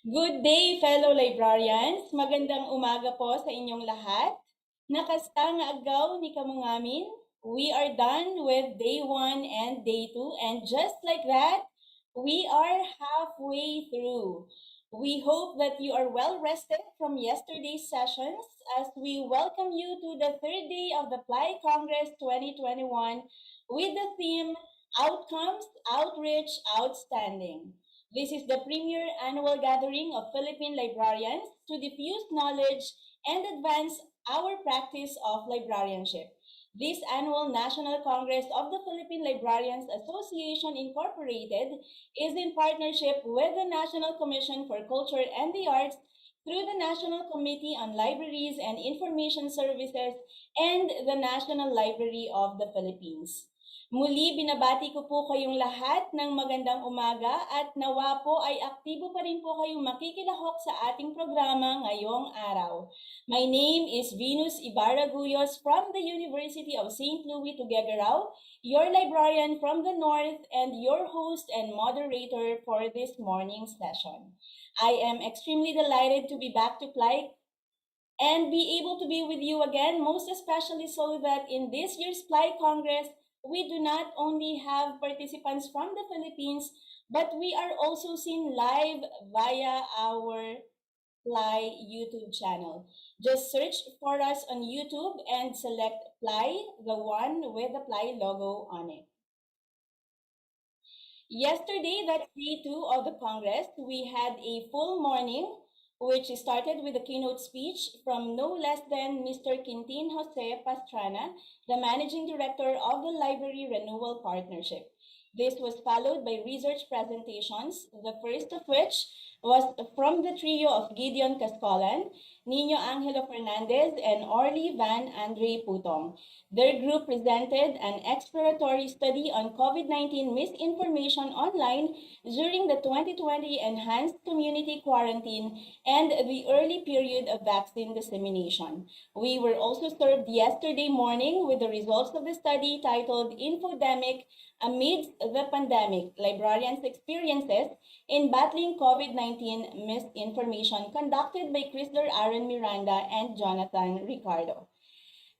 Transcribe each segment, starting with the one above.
Good day, fellow librarians. Magandang umaga po sa inyong lahat. Nakasta nga agaw ni kamungamin. We are done with day 1 and day 2, and just like that, we are halfway through. We hope that you are well rested from yesterday's sessions as we welcome you to the third day of the PLAI Congress 2021 with the theme Outcomes, Outreach, Outstanding. This is the premier annual gathering of Philippine librarians to diffuse knowledge and advance our practice of librarianship. This annual National Congress of the Philippine Librarians Association Incorporated is in partnership with the National Commission for Culture and the Arts through the National Committee on Libraries and Information Services and the National Library of the Philippines. Muli, binabati ko po kayong lahat ng magandang umaga at nawa po ay aktibo pa rin po kayong makikilahok sa ating programa ngayong araw. My name is Venus Ibarra-Guyos from the University of St. Louis Tuguegarao, your librarian from the North and your host and moderator for this morning's session. I am extremely delighted to be back to PLAI and be able to be with you again, most especially so that in this year's PLAI Congress, we do not only have participants from the Philippines, but we are also seen live via our PLAI YouTube channel. Just search for us on YouTube and select PLAI, the one with the PLAI logo on it. Yesterday, that's day 2 of the Congress, we had a full morning which started with a keynote speech from no less than Mr. Quintin Jose Pastrana, the Managing Director of the Library Renewal Partnership. This was followed by research presentations, the first of which was from the trio of Gideon Cascolan, Nino Angelo Fernandez, and Orly Van Andre Putong. Their group presented an exploratory study on COVID-19 misinformation online during the 2020 enhanced community quarantine and the early period of vaccine dissemination. We were also served yesterday morning with the results of the study titled Infodemic Amidst the Pandemic, Librarians' Experiences in Battling COVID-19 Misinformation, conducted by Chrysler Aaron Miranda and Jonathan Ricardo.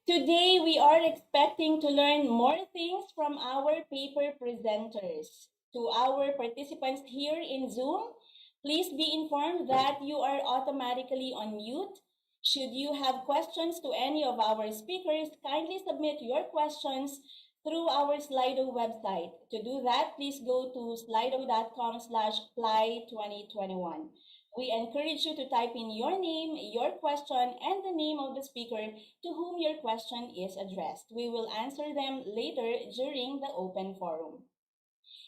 Today, we are expecting to learn more things from our paper presenters. To our participants here in Zoom, please be informed that you are automatically on mute. Should you have questions to any of our speakers, kindly submit your questions through our Slido website. To do that, please go to slido.com/plai2021. We encourage you to type in your name, your question, and the name of the speaker to whom your question is addressed. We will answer them later during the open forum.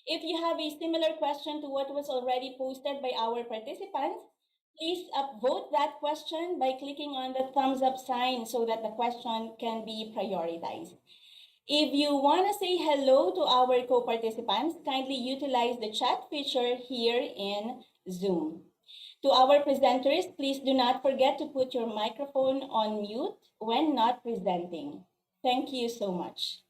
If you have a similar question to what was already posted by our participants, please upvote that question by clicking on the thumbs up sign so that the question can be prioritized. If you want to say hello to our co-participants, kindly utilize the chat feature here in Zoom. To our presenters, please do not forget to put your microphone on mute when not presenting. Thank you so much.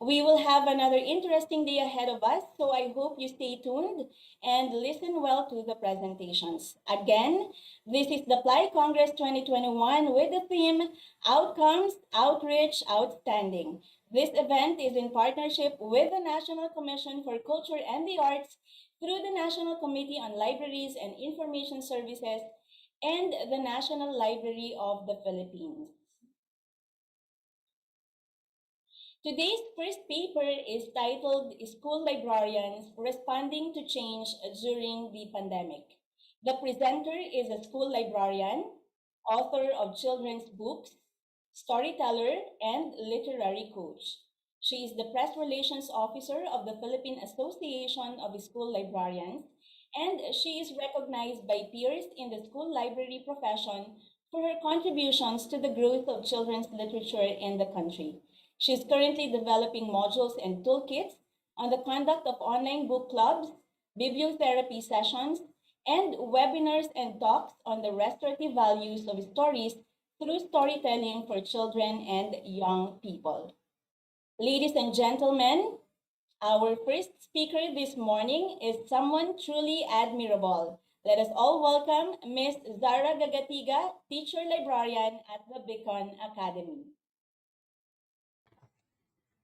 We will have another interesting day ahead of us, so I hope you stay tuned and listen well to the presentations. Again, this is the PLAI Congress 2021 with the theme Outcomes, Outreach, Outstanding. This event is in partnership with the National Commission for Culture and the Arts through the National Committee on Libraries and Information Services and the National Library of the Philippines. Today's first paper is titled School Librarians Responding to Change During the Pandemic. The presenter is a school librarian, author of children's books, storyteller, and literary coach. She is the Press Relations Officer of the Philippine Association of School Librarians, and she is recognized by peers in the school library profession for her contributions to the growth of children's literature in the country. She is currently developing modules and toolkits on the conduct of online book clubs, bibliotherapy sessions, and webinars and talks on the restorative values of stories through storytelling for children and young people. Ladies and gentlemen, our first speaker this morning is someone truly admirable, Let us all welcome Miss Zara Gagatiga, teacher librarian at the Beacon Academy.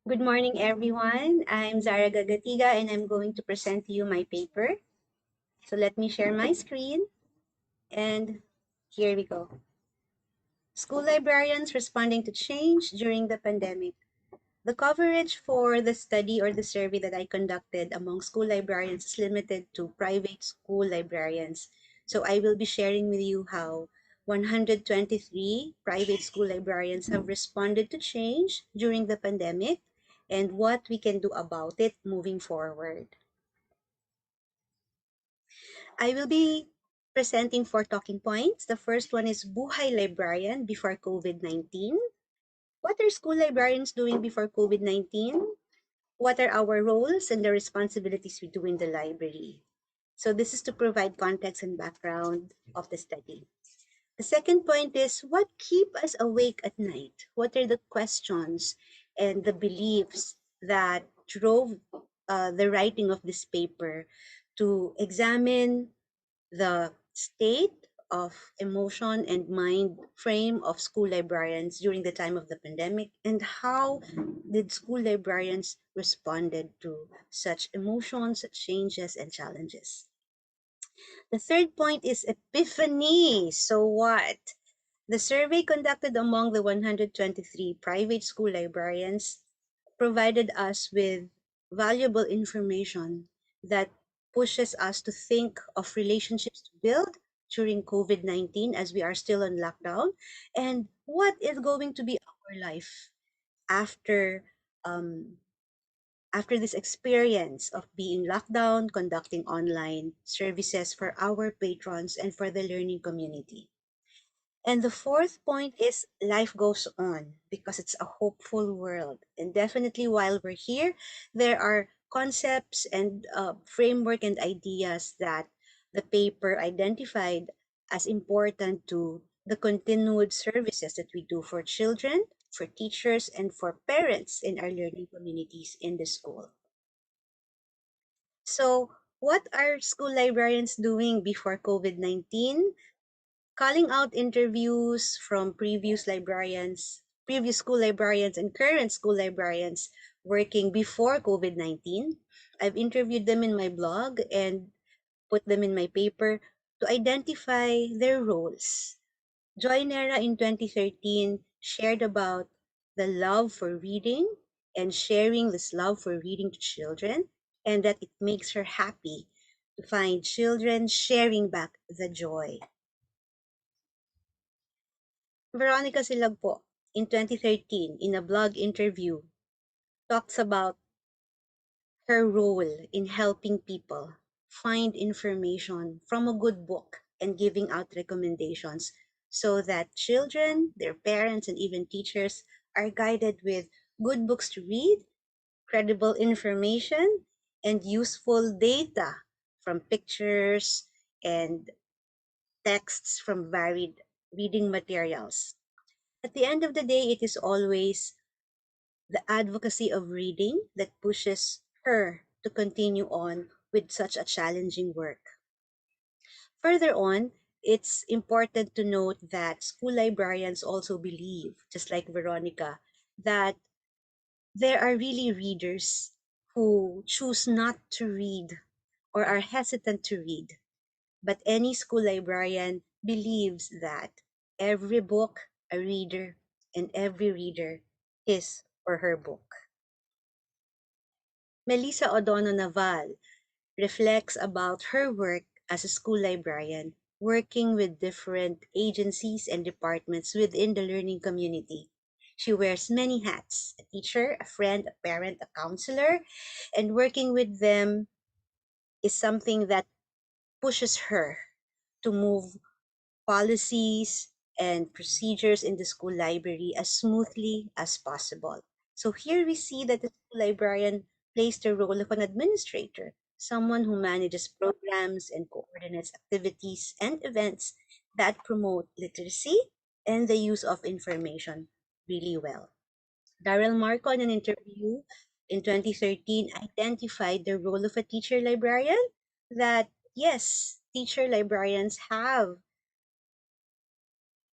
Good morning, everyone. I'm Zara Gagatiga, and I'm going to present to you my paper. So let me share my screen, and here we go. School librarians responding to change during the pandemic. The coverage for the study or the survey that I conducted among school librarians is limited to private school librarians. So I will be sharing with you how 123 private school librarians have responded to change during the pandemic and what we can do about it moving forward. I will be presenting four talking points. The first one is Buhay Librarian before COVID-19. What are school librarians doing before COVID-19? What are our roles and the responsibilities we do in the library? So this is to provide context and background of the study. The second point is what keep us awake at night? What are the questions and the beliefs that drove the writing of this paper to examine the state of emotion and mind frame of school librarians during the time of the pandemic, and how did school librarians responded to such emotions, changes, and challenges. The third point is epiphany. So what? The survey conducted among the 123 private school librarians provided us with valuable information that pushes us to think of relationships to build during COVID-19 as we are still on lockdown, and what is going to be our life after um, after this experience of being locked down, conducting online services for our patrons and for the learning community. And the fourth point is life goes on because it's a hopeful world. And definitely while we're here, there are concepts and framework and ideas that the paper identified as important to the continued services that we do for children, for teachers, and for parents in our learning communities in the school. So, what are school librarians doing before COVID-19? Calling out interviews from previous school librarians, and current school librarians working before COVID-19. I've interviewed them in my blog and put them in my paper to identify their roles. Joy Nera in 2013 shared about the love for reading and sharing this love for reading to children, and that it makes her happy to find children sharing back the joy. Veronica Silagpo, in 2013, in a blog interview, talks about her role in helping people find information from a good book and giving out recommendations so that children, their parents, and even teachers are guided with good books to read, credible information, and useful data from pictures and texts from varied reading materials. At the end of the day, it is always the advocacy of reading that pushes her to continue on with such a challenging work. Further on, it's important to note that school librarians also believe, just like Veronica, that there are really readers who choose not to read or are hesitant to read. But any school librarian believes that every book a reader and every reader his or her book. Melissa O'Donnell Naval reflects about her work as a school librarian, working with different agencies and departments within the learning community. She wears many hats: a teacher, a friend, a parent, a counselor, and working with them is something that pushes her to move policies and procedures in the school library as smoothly as possible. So here we see that the school librarian plays the role of an administrator, someone who manages programs and coordinates activities and events that promote literacy and the use of information really well. Darrell Marco, in an interview in 2013, identified the role of a teacher librarian that, yes, teacher librarians have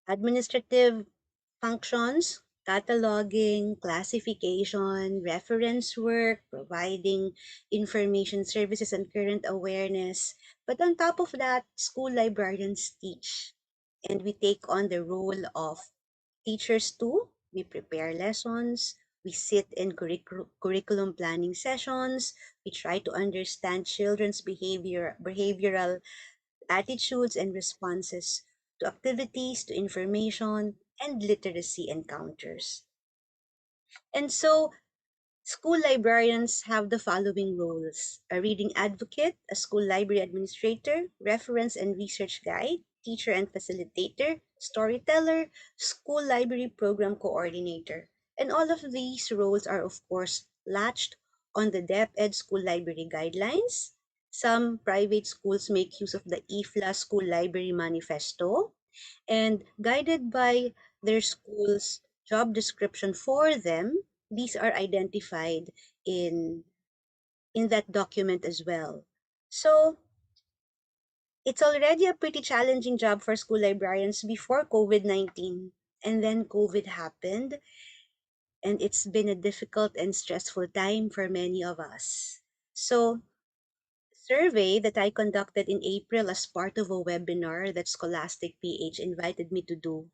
administrative functions, cataloging, classification, reference work, providing information services and current awareness. But on top of that, school librarians teach. And we take on the role of teachers too. We prepare lessons. We sit in curriculum planning sessions. We try to understand children's behavioral attitudes and responses to activities, to information, and literacy encounters. And so, school librarians have the following roles: a reading advocate, a school library administrator, reference and research guide, teacher and facilitator, storyteller, school library program coordinator. And all of these roles are, of course, latched on the DepEd school library guidelines. Some private schools make use of the IFLA School Library Manifesto, and guided by their school's job description for them, these are identified in in that document as well. So it's already a pretty challenging job for school librarians before COVID-19, and then COVID happened, and it's been a difficult and stressful time for many of us. So survey that I conducted in April as part of a webinar that Scholastic PH invited me to do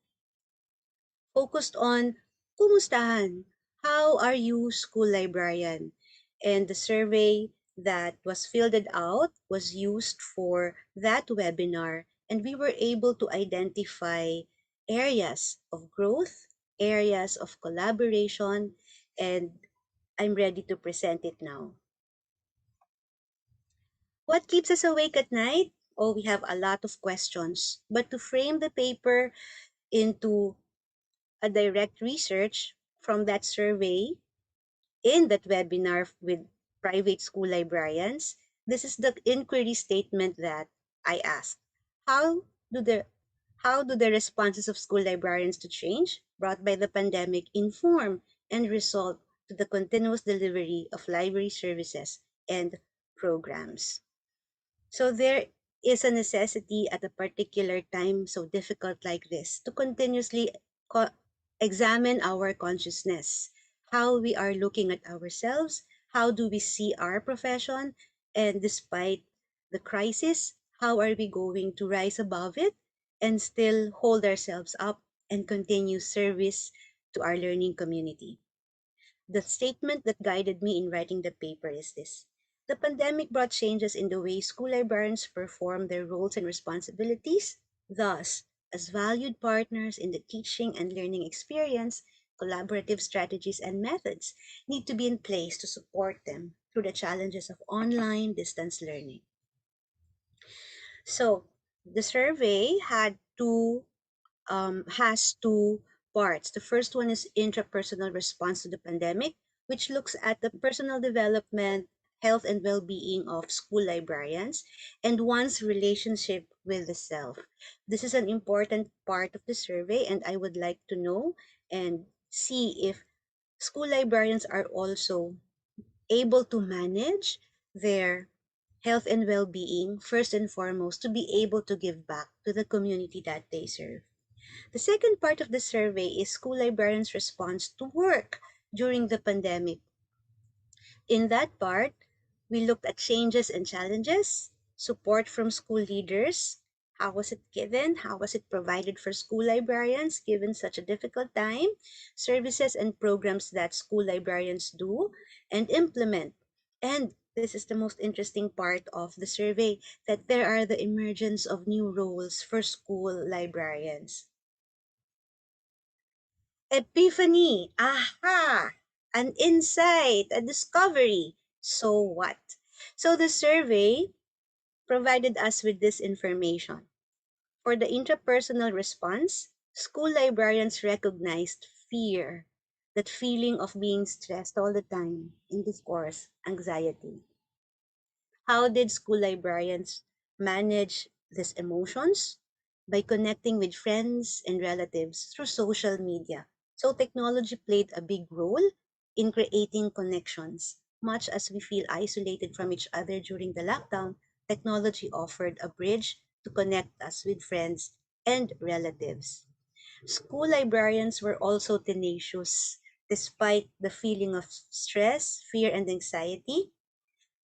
focused on kumustahan? How are you, school librarian? And the survey that was filled out was used for that webinar, and we were able to identify areas of growth, areas of collaboration, and I'm ready to present it now. What keeps us awake at night? Oh, we have a lot of questions. But to frame the paper into a direct research from that survey in that webinar with private school librarians, this is the inquiry statement that I asked. How do the how do the responses of school librarians to change brought by the pandemic inform and result to the continuous delivery of library services and programs? So there is a necessity at a particular time so difficult like this to continuously co- examine our consciousness, how we are looking at ourselves, how do we see our profession, and despite the crisis, how are we going to rise above it and still hold ourselves up and continue service to our learning community. The statement that guided me in writing the paper is this: the pandemic brought changes in the way school librarians perform their roles and responsibilities. Thus, as valued partners in the teaching and learning experience, collaborative strategies and methods need to be in place to support them through the challenges of online distance learning. So, the survey has two parts. The first one is intrapersonal response to the pandemic, which looks at the personal development, health, and well-being of school librarians and one's relationship with the self. This is an important part of the survey, and I would like to know and see if school librarians are also able to manage their health and well-being first and foremost to be able to give back to the community that they serve. The second part of the survey is school librarians' response to work during the pandemic. In that part, we looked at changes and challenges, support from school leaders, how was it given, how was it provided for school librarians given such a difficult time, services and programs that school librarians do and implement. And this is the most interesting part of the survey, that there are the emergence of new roles for school librarians. Epiphany, aha, an insight, a discovery. So what? So the survey provided us with this information. For the interpersonal response, school librarians recognized fear, that feeling of being stressed all the time in this course, anxiety. How did school librarians manage these emotions? By connecting with friends and relatives through social media. So technology played a big role in creating connections. Much as we feel isolated from each other during the lockdown, technology offered a bridge to connect us with friends and relatives. School librarians were also tenacious. Despite the feeling of stress, fear, and anxiety,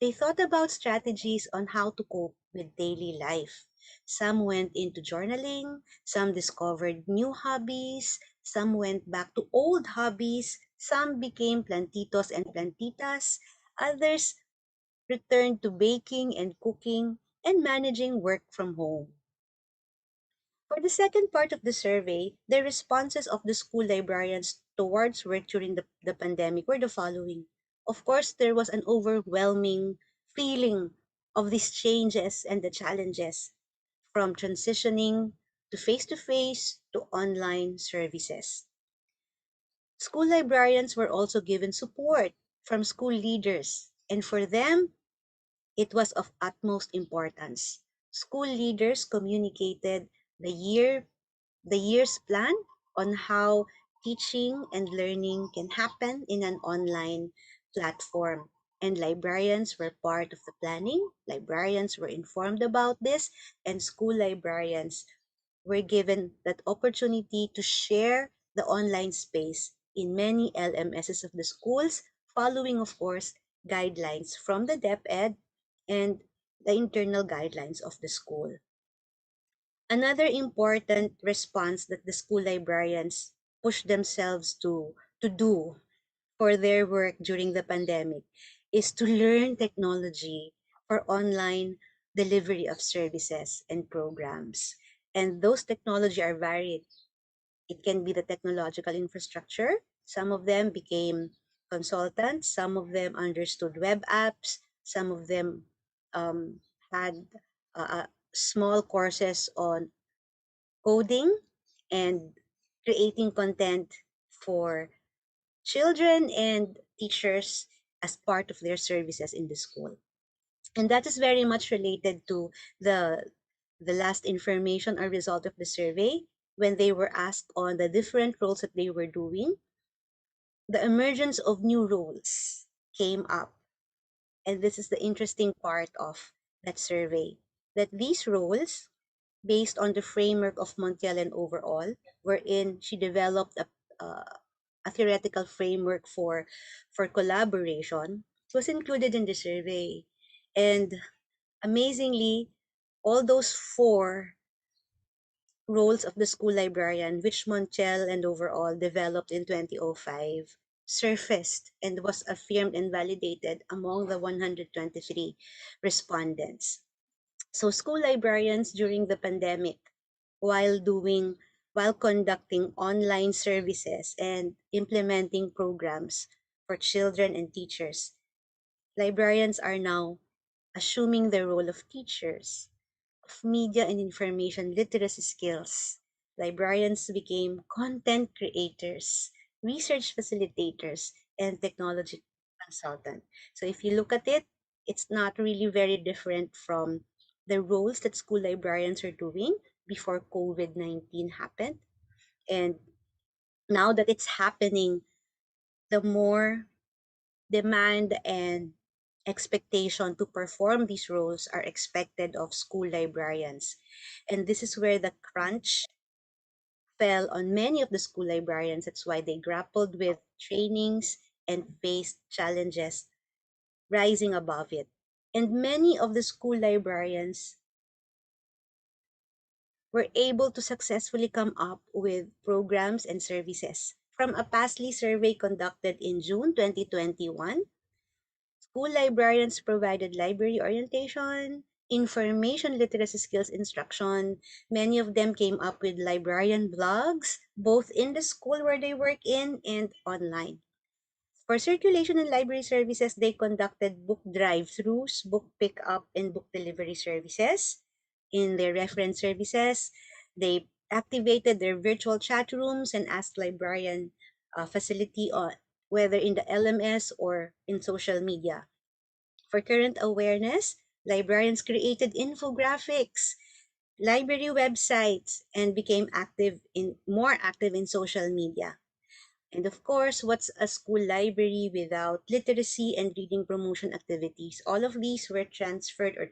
they thought about strategies on how to cope with daily life. Some went into journaling, some discovered new hobbies, some went back to old hobbies, some became plantitos and plantitas, others returned to baking and cooking and managing work from home. For the second part of the survey, the responses of the school librarians towards work during the pandemic were the following. Of course, there was an overwhelming feeling of these changes and the challenges from transitioning to face to online services. School librarians were also given support from school leaders, and for them, it was of utmost importance. School leaders communicated the year the year's plan on how teaching and learning can happen in an online platform. And librarians were part of the planning. Librarians were informed about this, and school librarians were given that opportunity to share the online space in many LMSs of the schools, following, of course, guidelines from the DepEd and the internal guidelines of the school. Another important response that the school librarians push themselves to do for their work during the pandemic is to learn technology for online delivery of services and programs. And those technology are varied. It can be the technological infrastructure. Some of them became consultants. Some of them understood web apps. Some of them um, had small courses on coding and creating content for children and teachers as part of their services in the school. And that is very much related to the the last information or result of the survey when they were asked on the different roles that they were doing. The emergence of new roles came up, and this is the interesting part of that survey, that these roles, based on the framework of Montiel and overall, wherein she developed a theoretical framework for collaboration, was included in the survey. And amazingly, all those four roles of the school librarian, which Montiel and overall developed in 2005, surfaced and was affirmed and validated among the 123 respondents. So school librarians during the pandemic, while doing while conducting online services and implementing programs for children and teachers, librarians are now assuming the role of teachers of media and information literacy skills. Librarians became content creators, research facilitators, and technology consultant. So if you look at it, it's not really very different from the roles that school librarians are doing before COVID-19 happened. And now that it's happening, the more demand and expectation to perform these roles are expected of school librarians. And this is where the crunch fell on many of the school librarians. That's why they grappled with trainings and faced challenges rising above it. And many of the school librarians were able to successfully come up with programs and services. From a PASLI survey conducted in June 2021, school librarians provided library orientation, information literacy skills instruction. Many of them came up with librarian blogs, both in the school where they work in and online. For circulation and library services, they conducted book drive-throughs, book pickup, and book delivery services. In their reference services, they activated their virtual chat rooms and asked librarian facility on whether in the LMS or in social media. For current awareness, librarians created infographics, library websites, and became more active in social media. And of course, what's a school library without literacy and reading promotion activities? All of these were transferred or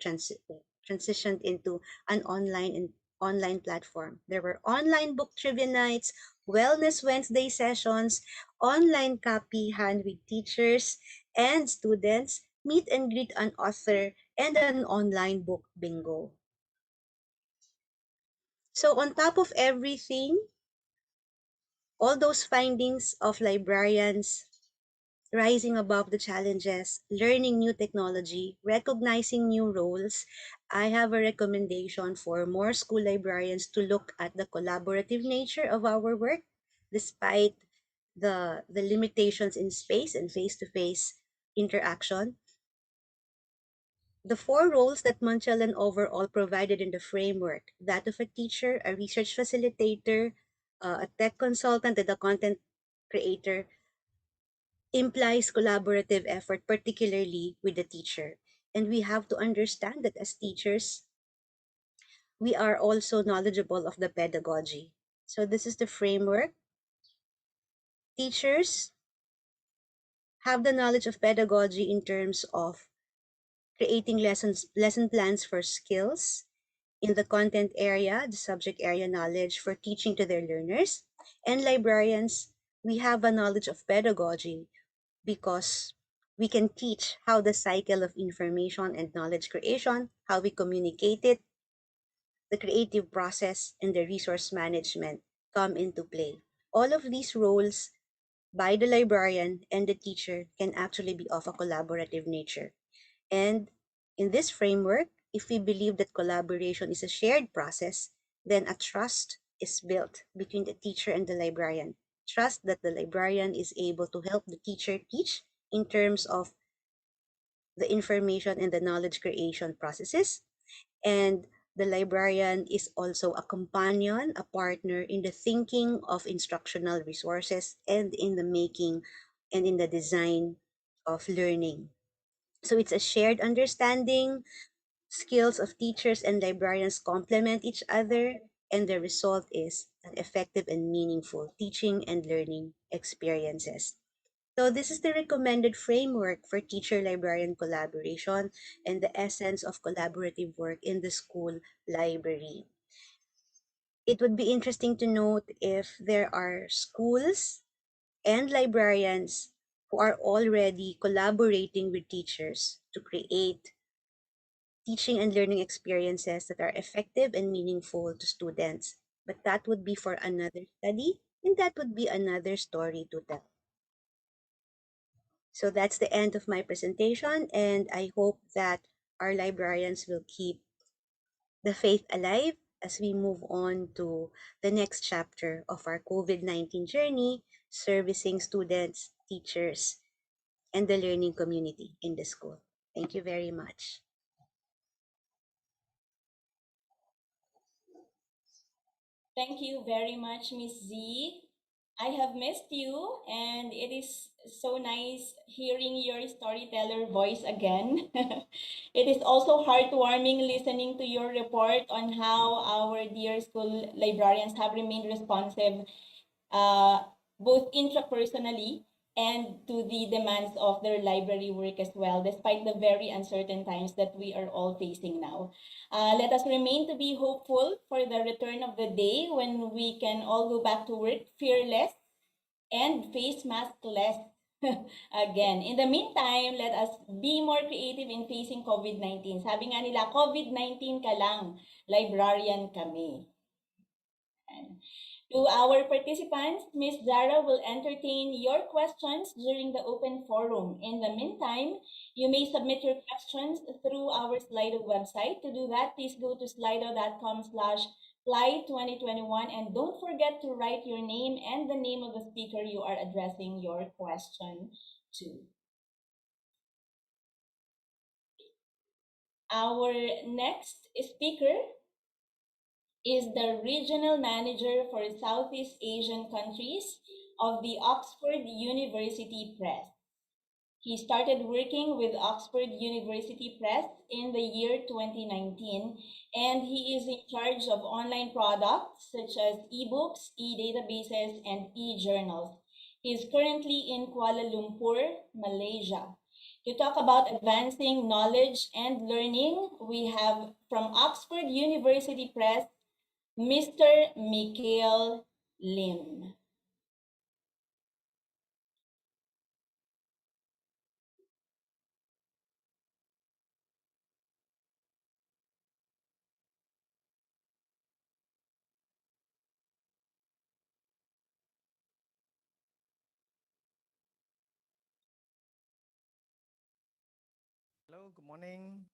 transitioned into an online platform. There were online book trivia nights, wellness Wednesday sessions, online copy hand with teachers and students, meet and greet an author, and an online book bingo. So on top of everything, all those findings of librarians rising above the challenges, learning new technology, recognizing new roles, I have a recommendation for more school librarians to look at the collaborative nature of our work, despite the limitations in space and face-to-face interaction. The four roles that Montreal overall provided in the framework, that of a teacher, a research facilitator, a tech consultant, and a content creator, implies collaborative effort, particularly with the teacher. And we have to understand that as teachers, we are also knowledgeable of the pedagogy. So this is the framework. Teachers have the knowledge of pedagogy in terms of creating lesson plans for skills. In the content area, the subject area knowledge for teaching to their learners. And librarians, we have a knowledge of pedagogy because we can teach how the cycle of information and knowledge creation, how we communicate it, the creative process, and the resource management come into play. All of these roles by the librarian and the teacher can actually be of a collaborative nature. And in this framework, if we believe that collaboration is a shared process, then a trust is built between the teacher and the librarian. Trust that the librarian is able to help the teacher teach in terms of the information and the knowledge creation processes. And the librarian is also a companion, a partner in the thinking of instructional resources and in the making and in the design of learning. So it's a shared understanding. Skills of teachers and librarians complement each other, and the result is an effective and meaningful teaching and learning experiences. So this is the recommended framework for teacher-librarian collaboration and the essence of collaborative work in the school library. It would be interesting to note if there are schools and librarians who are already collaborating with teachers to create teaching and learning experiences that are effective and meaningful to students. But that would be for another study, and that would be another story to tell. So that's the end of my presentation, and I hope that our librarians will keep the faith alive as we move on to the next chapter of our COVID-19 journey, servicing students, teachers, and the learning community in the school. Thank you very much. Thank you very much, Miss Z. I have missed you, and it is so nice hearing your storyteller voice again. It is also heartwarming listening to your report on how our dear school librarians have remained responsive, uh, both intrapersonally and to the demands of their library work as well, despite the very uncertain times that we are all facing now. Let us remain to be hopeful for the return of the day when we can all go back to work fearless and face maskless again. In the meantime, let us be more creative in facing COVID-19. Sabi nga nila, COVID-19 ka lang, librarian kami. To our participants, Ms. Zara will entertain your questions during the open forum. In the meantime, you may submit your questions through our Slido website. To do that, please go to slido.com/PLAI2021 and don't forget to write your name and the name of the speaker you are addressing your question to. Our next speaker is the Regional Manager for Southeast Asian countries of the Oxford University Press. He started working with Oxford University Press in the year 2019, and he is in charge of online products such as ebooks, e-databases, and e-journals. He is currently in Kuala Lumpur, Malaysia. To talk about advancing knowledge and learning, we have from Oxford University Press, Mr. Mikhail Lim. Hello, good morning.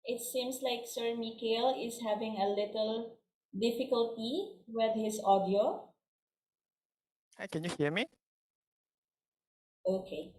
It seems like Sir Mikhail is having a little difficulty with his audio. Hi, can you hear me? Okay.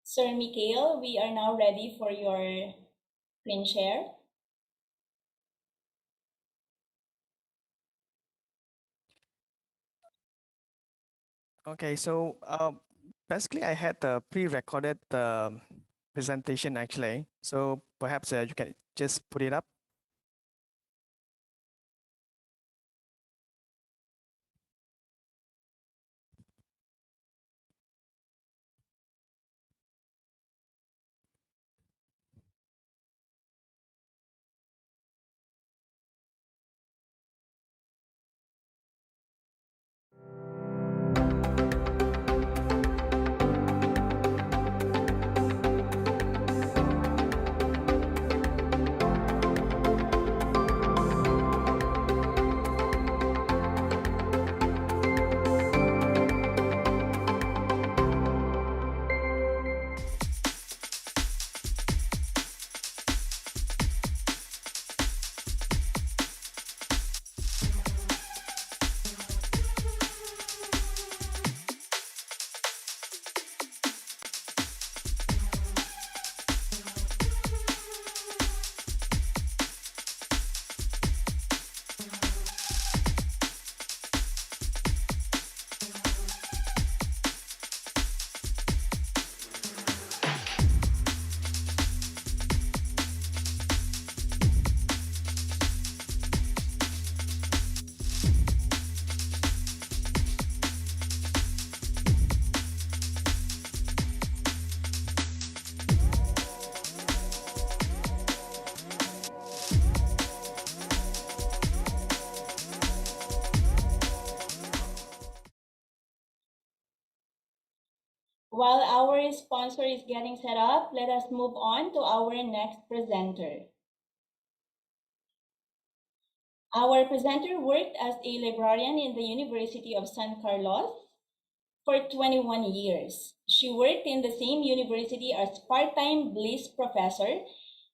Sir Mikhail, we are now ready for your screen share. Okay, so basically I had a pre-recorded presentation actually. So perhaps you can just put it up. While our sponsor is getting set up, let us move on to our next presenter. Our presenter worked as a librarian in the University of San Carlos for 21 years. She worked in the same university as part-time Bliss professor,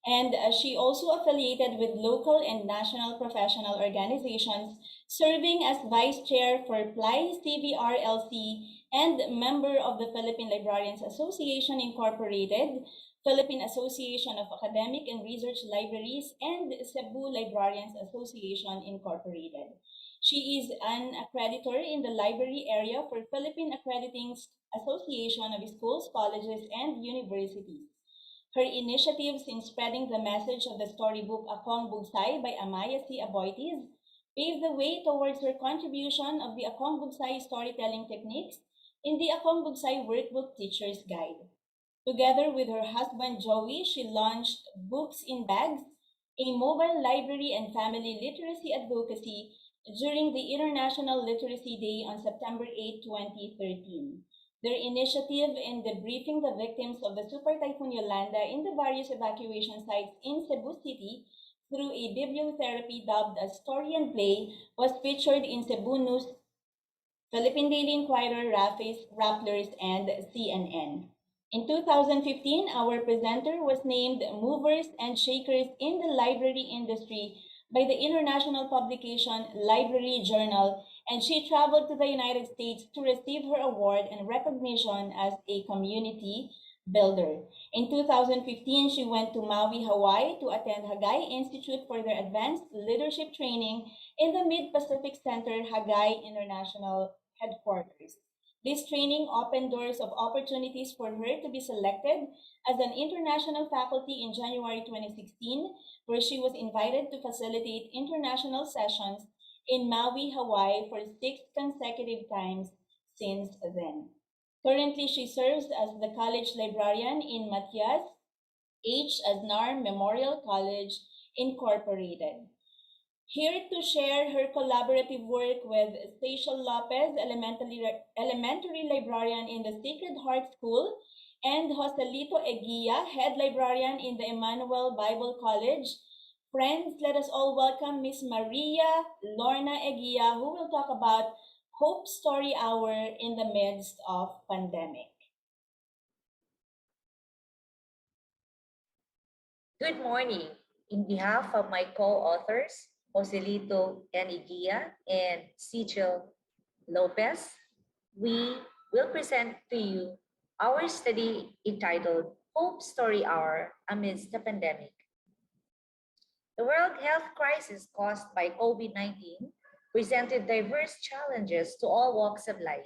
and she also affiliated with local and national professional organizations, serving as vice chair for PLAI CVRLC and member of the Philippine Librarians Association Incorporated, Philippine Association of Academic and Research Libraries, and Cebu Librarians Association Incorporated. She is an accreditor in the library area for Philippine Accrediting Association of Schools, Colleges, and Universities. Her initiatives in spreading the message of the storybook Akong Bugsay by Amaya C. Aboitiz paved the way towards her contribution of the Akong Bugsay storytelling techniques in the Akong Bugsay Workbook Teacher's Guide. Together with her husband Joey, she launched Books in Bags, a mobile library and family literacy advocacy during the International Literacy Day on September 8, 2013. Their initiative in debriefing the victims of the Super Typhoon Yolanda in the various evacuation sites in Cebu City through a bibliotherapy dubbed as Story and Play was featured in Cebu News, Philippine Daily Inquirer, Rapplers, and CNN. In 2015, our presenter was named Movers and Shakers in the Library Industry by the international publication Library Journal, and she traveled to the United States to receive her award and recognition as a community builder. In 2015, she went to Maui, Hawaii to attend Hagai Institute for their advanced leadership training in the Mid-Pacific Center Hagai International Headquarters. This training opened doors of opportunities for her to be selected as an international faculty in January 2016, where she was invited to facilitate international sessions in Maui, Hawaii for 6 consecutive times since then. Currently, she serves as the college librarian in Matias H. Aznar Memorial College, Incorporated. Here to share her collaborative work with Stacial Lopez, elementary librarian in the Sacred Heart School, and Joselito Eguia, head librarian in the Emmanuel Bible College. Friends, let us all welcome Miss Maria Lorna Eguia, who will talk about Hope Story Hour in the midst of pandemic. Good morning. In behalf of my co-authors, Joselito Eniguia and Sichel Lopez, we will present to you our study entitled Hope Story Hour Amidst the Pandemic. The World Health Crisis caused by COVID-19 presented diverse challenges to all walks of life.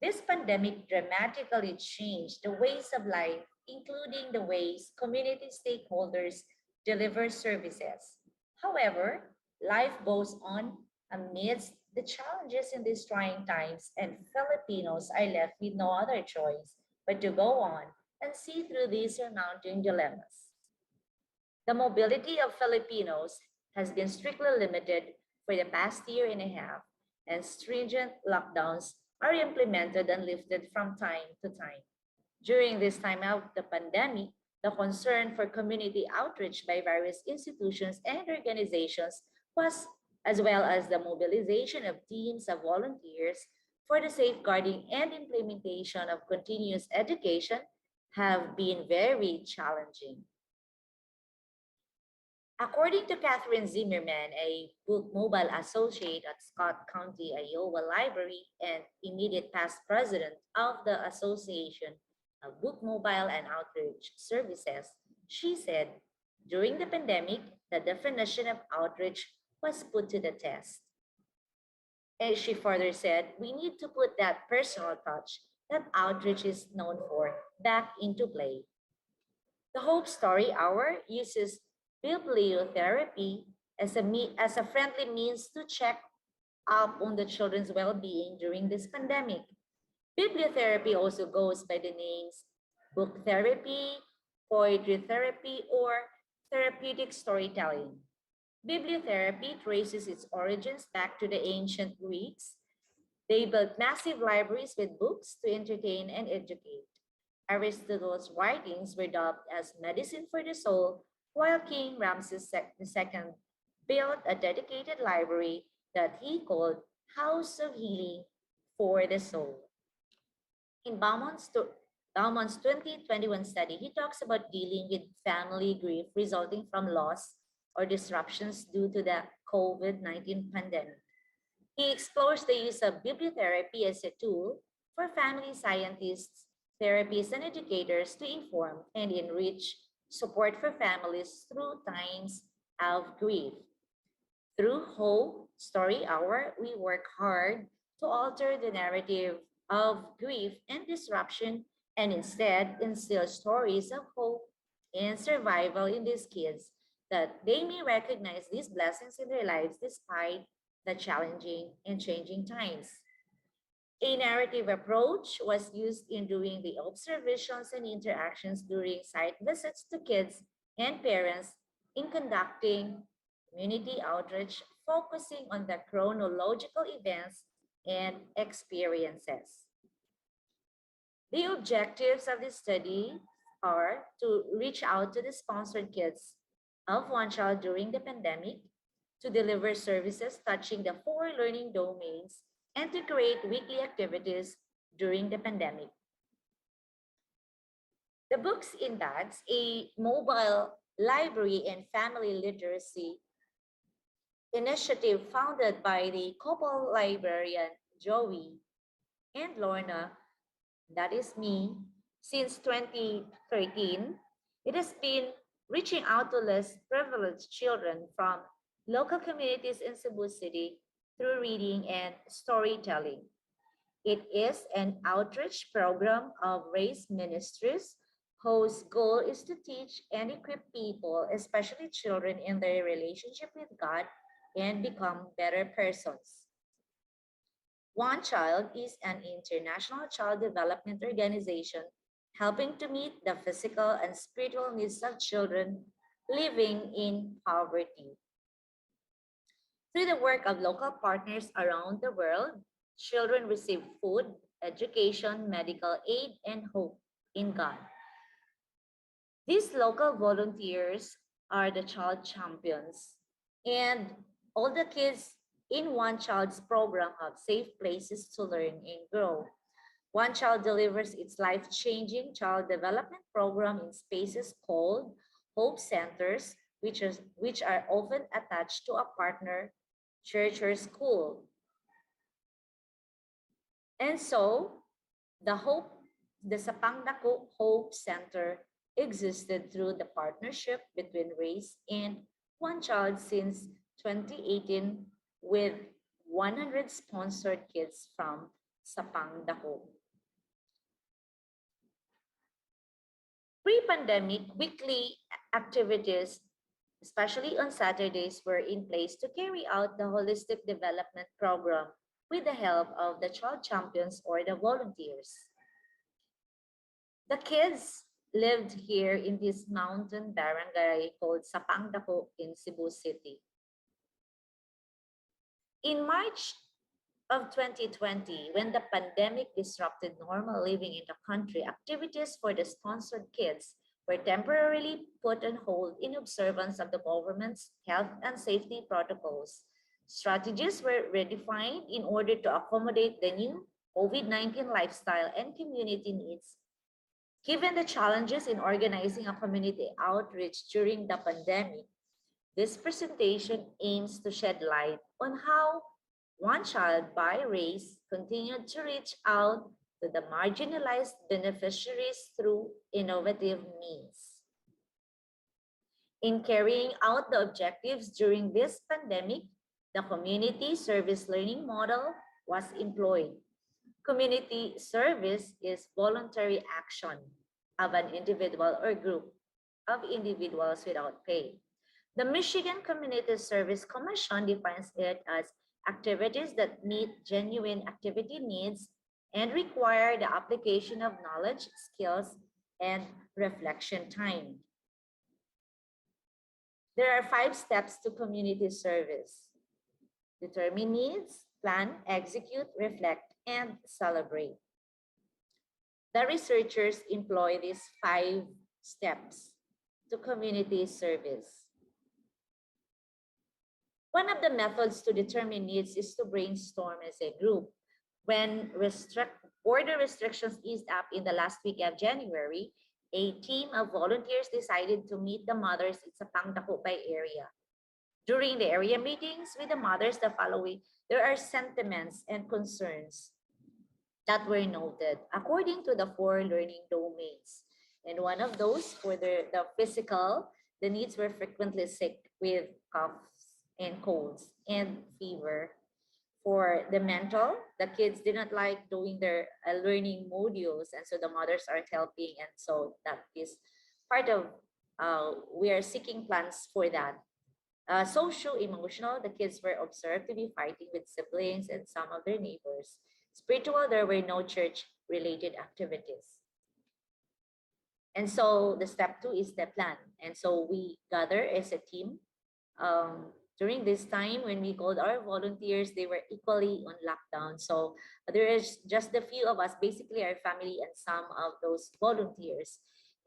This pandemic dramatically changed the ways of life, including the ways community stakeholders deliver services. However, life goes on amidst the challenges in these trying times, and Filipinos are left with no other choice but to go on and see through these surmounting dilemmas. The mobility of Filipinos has been strictly limited for the past year and a half, and stringent lockdowns are implemented and lifted from time to time. During this time of the pandemic, the concern for community outreach by various institutions and organizations was, as well as the mobilization of teams of volunteers for the safeguarding and implementation of continuous education, have been very challenging. According to Catherine Zimmerman, a book mobile associate at Scott County, Iowa Library and immediate past president of the Association of Book Mobile and Outreach Services, she said, during the pandemic, the definition of outreach was put to the test. And she further said, we need to put that personal touch that outreach is known for back into play. The Hope Story Hour uses bibliotherapy as a friendly means to check up on the children's well-being during this pandemic. Bibliotherapy also goes by the names book therapy, poetry therapy, or therapeutic storytelling. Bibliotherapy traces its origins back to the ancient Greeks. They built massive libraries with books to entertain and educate. Aristotle's writings were dubbed as medicine for the soul, while King Ramses II built a dedicated library that he called House of Healing for the Soul. In Bauman's 2021 study, he talks about dealing with family grief resulting from loss or disruptions due to the COVID-19 pandemic. He explores the use of bibliotherapy as a tool for family scientists, therapists, and educators to inform and enrich support for families through times of grief. Through Hope Story Hour, we work hard to alter the narrative of grief and disruption and instead instill stories of hope and survival in these kids that they may recognize these blessings in their lives despite the challenging and changing times. A narrative approach was used in doing the observations and interactions during site visits to kids and parents in conducting community outreach, focusing on the chronological events and experiences. The objectives of this study are to reach out to the sponsored kids of One Child during the pandemic, to deliver services touching the four learning domains, and to create weekly activities during the pandemic. The Books in Bags, a mobile library and family literacy initiative founded by the couple librarian Joey and Lorna, that is me, since 2013, it has been reaching out to less privileged children from local communities in Cebu City through reading and storytelling. It is an outreach program of Race Ministries whose goal is to teach and equip people, especially children, in their relationship with God and become better persons. One Child is an international child development organization helping to meet the physical and spiritual needs of children living in poverty. Through the work of local partners around the world, children receive food, education, medical aid, and hope in God. These local volunteers are the child champions, and all the kids in One Child's program have safe places to learn and grow. One Child delivers its life-changing child development program in spaces called Hope Centers, which are often attached to a partner church or school. And so, the Hope, the Sapangdako Hope Center existed through the partnership between Race and One Child since 2018 with 100 sponsored kids from Sapangdako. Pre-pandemic, weekly activities, especially on Saturdays, were in place to carry out the holistic development program with the help of the child champions or the volunteers. The kids lived here in this mountain barangay called Sapangdako in Cebu City. In March of 2020, when the pandemic disrupted normal living in the country, activities for the sponsored kids were temporarily put on hold in observance of the government's health and safety protocols. Strategies were redefined in order to accommodate the new COVID-19 lifestyle and community needs. Given the challenges in organizing a community outreach during the pandemic, this presentation aims to shed light on how One Child by Race continued to reach out to the marginalized beneficiaries through innovative means. In carrying out the objectives during this pandemic, the community service learning model was employed. Community service is voluntary action of an individual or group of individuals without pay. The Michigan Community Service Commission defines it as activities that meet genuine activity needs and require the application of knowledge, skills, and reflection time. There are 5 steps to community service: determine needs, plan, execute, reflect, and celebrate. The researchers employ these 5 steps to community service. One of the methods to determine needs is to brainstorm as a group. When border restrictions eased up in the last week of January, a team of volunteers decided to meet the mothers in Sapang Dakopay area. During the area meetings with the mothers the following, there are sentiments and concerns that were noted according to the 4 learning domains. And one of those, for the physical, the needs were frequently sick with coughs and colds and fever. For the mental, the kids didn't like doing their learning modules, and so the mothers are helping, and so that is part of, we are seeking plans for that. Socio-emotional, the kids were observed to be fighting with siblings and some of their neighbors. Spiritual, there were no church-related activities. And so the step 2 is the plan. And so we gather as a team During this time, when we called our volunteers, they were equally on lockdown. So there is just a few of us, basically our family and some of those volunteers.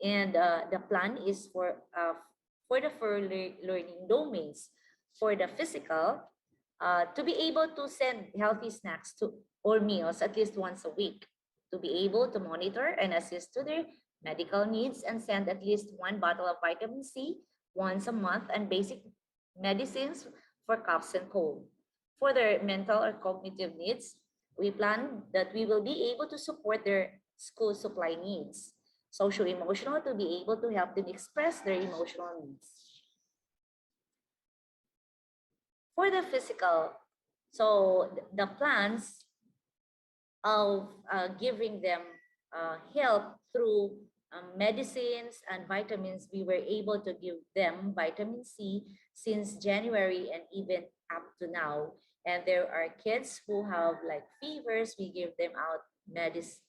And the plan is for the further learning domains. For the physical, to be able to send healthy snacks to or meals at least once a week, to be able to monitor and assist to their medical needs and send at least one bottle of vitamin C once a month, and basic medicines for coughs and cold. For their mental or cognitive needs, we plan that we will be able to support their school supply needs. Social emotional, to be able to help them express their emotional needs. For the physical, so the plans of giving them help through medicines and vitamins. We were able to give them vitamin C since January and even up to now. And there are kids who have like fevers. We give them out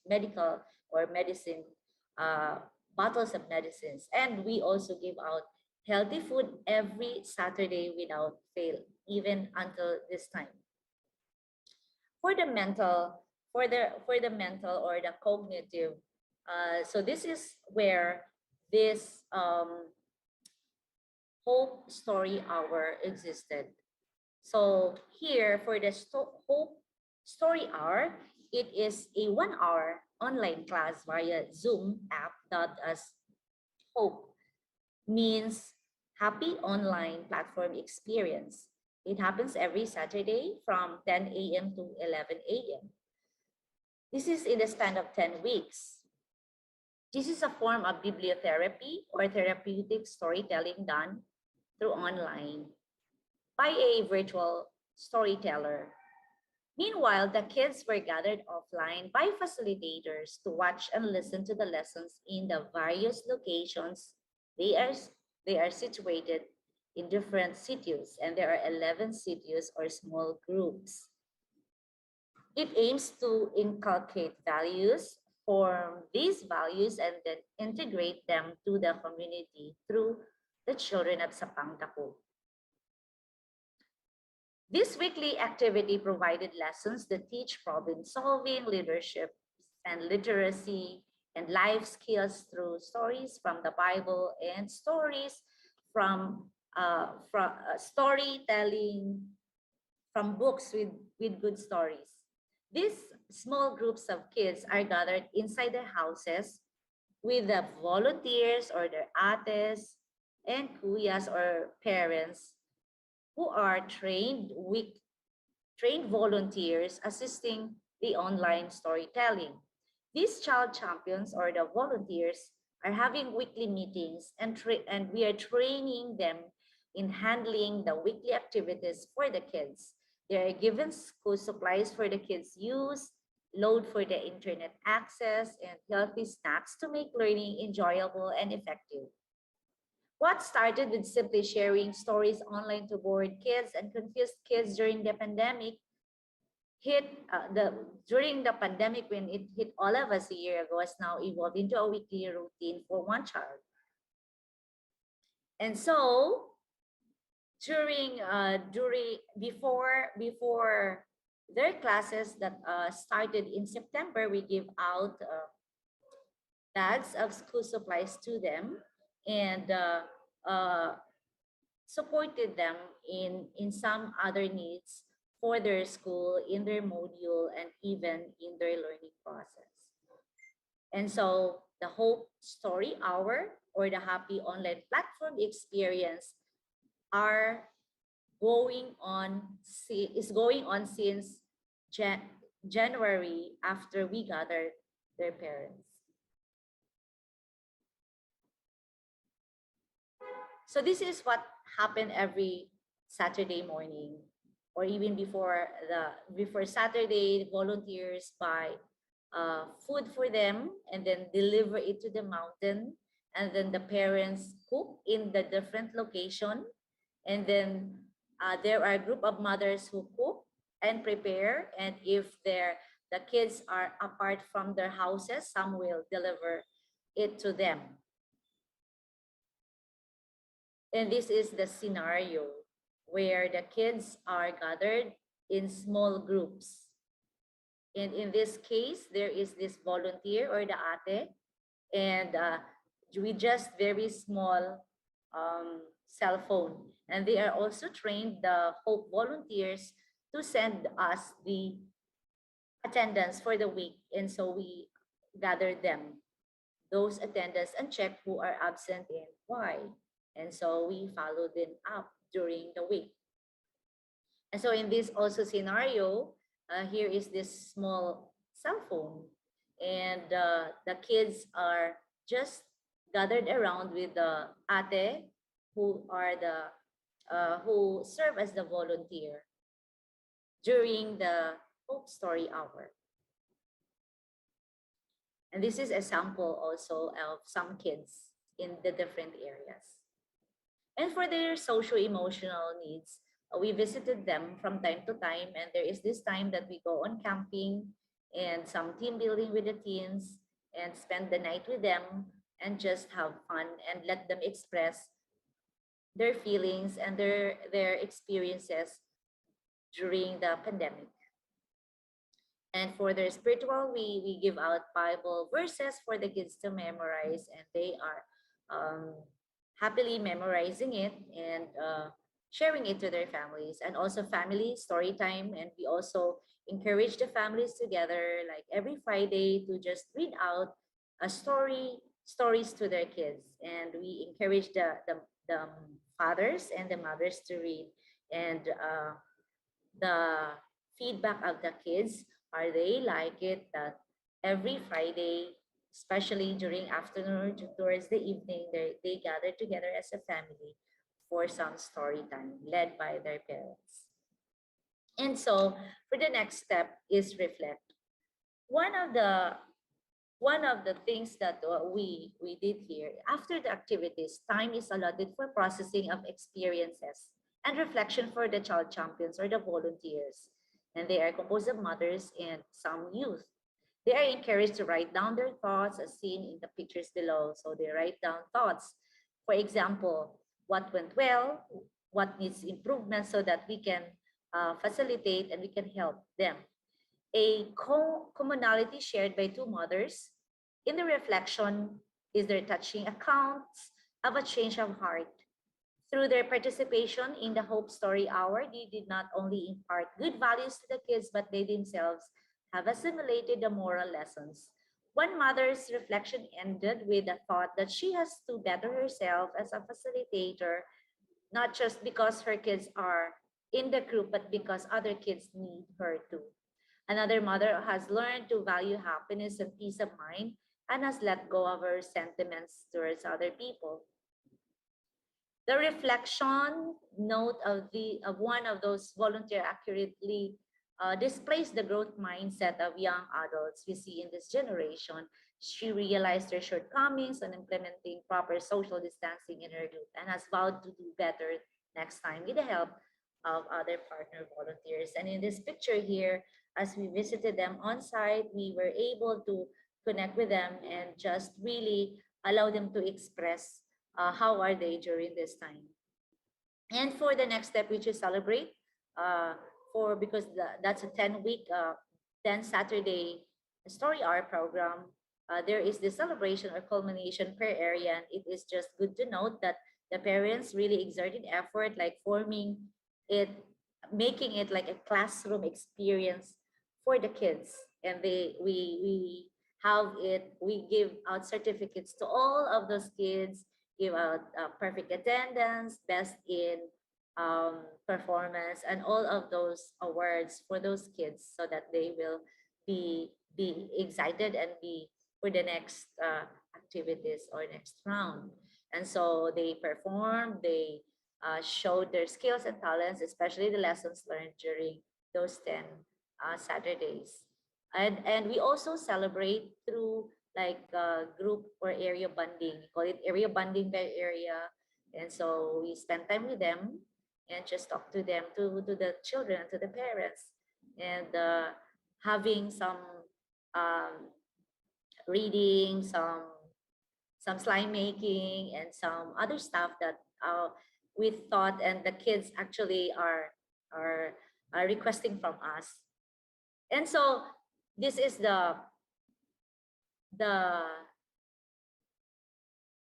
medical or medicine uh, bottles of medicines. And we also give out healthy food every Saturday without fail, even until this time. For the mental, for the mental or the cognitive, so this is where this hope story hour existed. So here for the hope story hour, it is a 1 hour online class via Zoom app that as hope means happy online platform experience. It happens every Saturday from 10 a.m. to 11 a.m. This is in the span of 10 weeks. This is a form of bibliotherapy or therapeutic storytelling done through online by a virtual storyteller. Meanwhile, the kids were gathered offline by facilitators to watch and listen to the lessons in the various locations. They are, they are situated in different cities, and there are 11 cities or small groups. It aims to inculcate values, form these values, and then integrate them to the community through the children at Sapang Taku. This weekly activity provided lessons that teach problem solving, leadership, and literacy, and life skills through stories from the Bible and stories from storytelling from books with good stories. These small groups of kids are gathered inside their houses with the volunteers or their ates and kuyas or parents who are trained volunteers assisting the online storytelling. These child champions or the volunteers are having weekly meetings, and we are training them in handling the weekly activities for the kids. They are given school supplies for the kids' use, load for the internet access, and healthy snacks to make learning enjoyable and effective. What started with simply sharing stories online to bored kids and confused kids during the pandemic during the pandemic, when it hit all of us a year ago, has now evolved into a weekly routine for one child. And so before their classes that started in September, we give out bags of school supplies to them, and supported them in some other needs for their school, in their module, and even in their learning process. And so the Hope Story Hour or the Happy Online Platform Experience are is going on since January, after we gathered their parents. So this is what happened every Saturday morning, or even before Saturday. Volunteers buy food for them and then deliver it to the mountain, and then the parents cook in the different location, and then there are a group of mothers who cook and prepare, and if the kids are apart from their houses, some will deliver it to them. And this is the scenario where the kids are gathered in small groups. And in this case, there is this volunteer or the ate, and with just very small cell phone. And they are also trained the Hope volunteers to send us the attendance for the week. And so we gather them, those attendance, and check who are absent and why. And so we follow them up during the week. And so in this also scenario, here is this small cell phone, and the kids are just gathered around with the ate, who are the who serve as the volunteer during the Hope Story Hour. And this is a sample also of some kids in the different areas. And for their socio-emotional needs, we visited them from time to time. And there is this time that we go on camping and some team building with the teens and spend the night with them and just have fun and let them express their feelings and their experiences during the pandemic. And for their spiritual, we give out Bible verses for the kids to memorize, and they are happily memorizing it and sharing it to their families. And also family story time, and we also encourage the families together, like every Friday, to just read out a stories to their kids, and we encourage the fathers and the mothers to read. And the feedback of the kids are they like it that every Friday, especially during afternoon towards the evening, they gather together as a family for some story time led by their parents. And so for the next step is reflect. One of the one of the things that we did here, after the activities, time is allotted for processing of experiences and reflection for the child champions or the volunteers. And they are composed of mothers and some youth. They are encouraged to write down their thoughts as seen in the pictures below. So they write down thoughts. For example, what went well, what needs improvement so that we can facilitate and we can help them. A commonality shared by two mothers. In the reflection is their touching accounts of a change of heart. Through their participation in the Hope Story Hour, they did not only impart good values to the kids, but they themselves have assimilated the moral lessons. One mother's reflection ended with the thought that she has to better herself as a facilitator, not just because her kids are in the group, but because other kids need her too. Another mother has learned to value happiness and peace of mind and has let go of her sentiments towards other people. The reflection note of one of those volunteer accurately displays the growth mindset of young adults we see in this generation. She realized her shortcomings on implementing proper social distancing in her group and has vowed to do better next time with the help of other partner volunteers. And in this picture here, as we visited them on site, we were able to connect with them and just really allow them to express how are they during this time. And for the next step, which is celebrate, because that's a 10-week, 10 Saturday story hour program, there is the celebration or culmination per area. And it is just good to note that the parents really exerted effort, like forming it, making it like a classroom experience for the kids. And we have it, we give out certificates to all of those kids, give out perfect attendance, best in performance, and all of those awards for those kids so that they will be excited and be for the next activities or next round. And so they performed, they showed their skills and talents, especially the lessons learned during those 10 Saturdays. And we also celebrate through like group or area bonding. We call it area bonding by area. And so we spend time with them and just talk to them, to the children, to the parents, and having some reading, some slime making, and some other stuff that we thought and the kids actually are requesting from us. And so this is the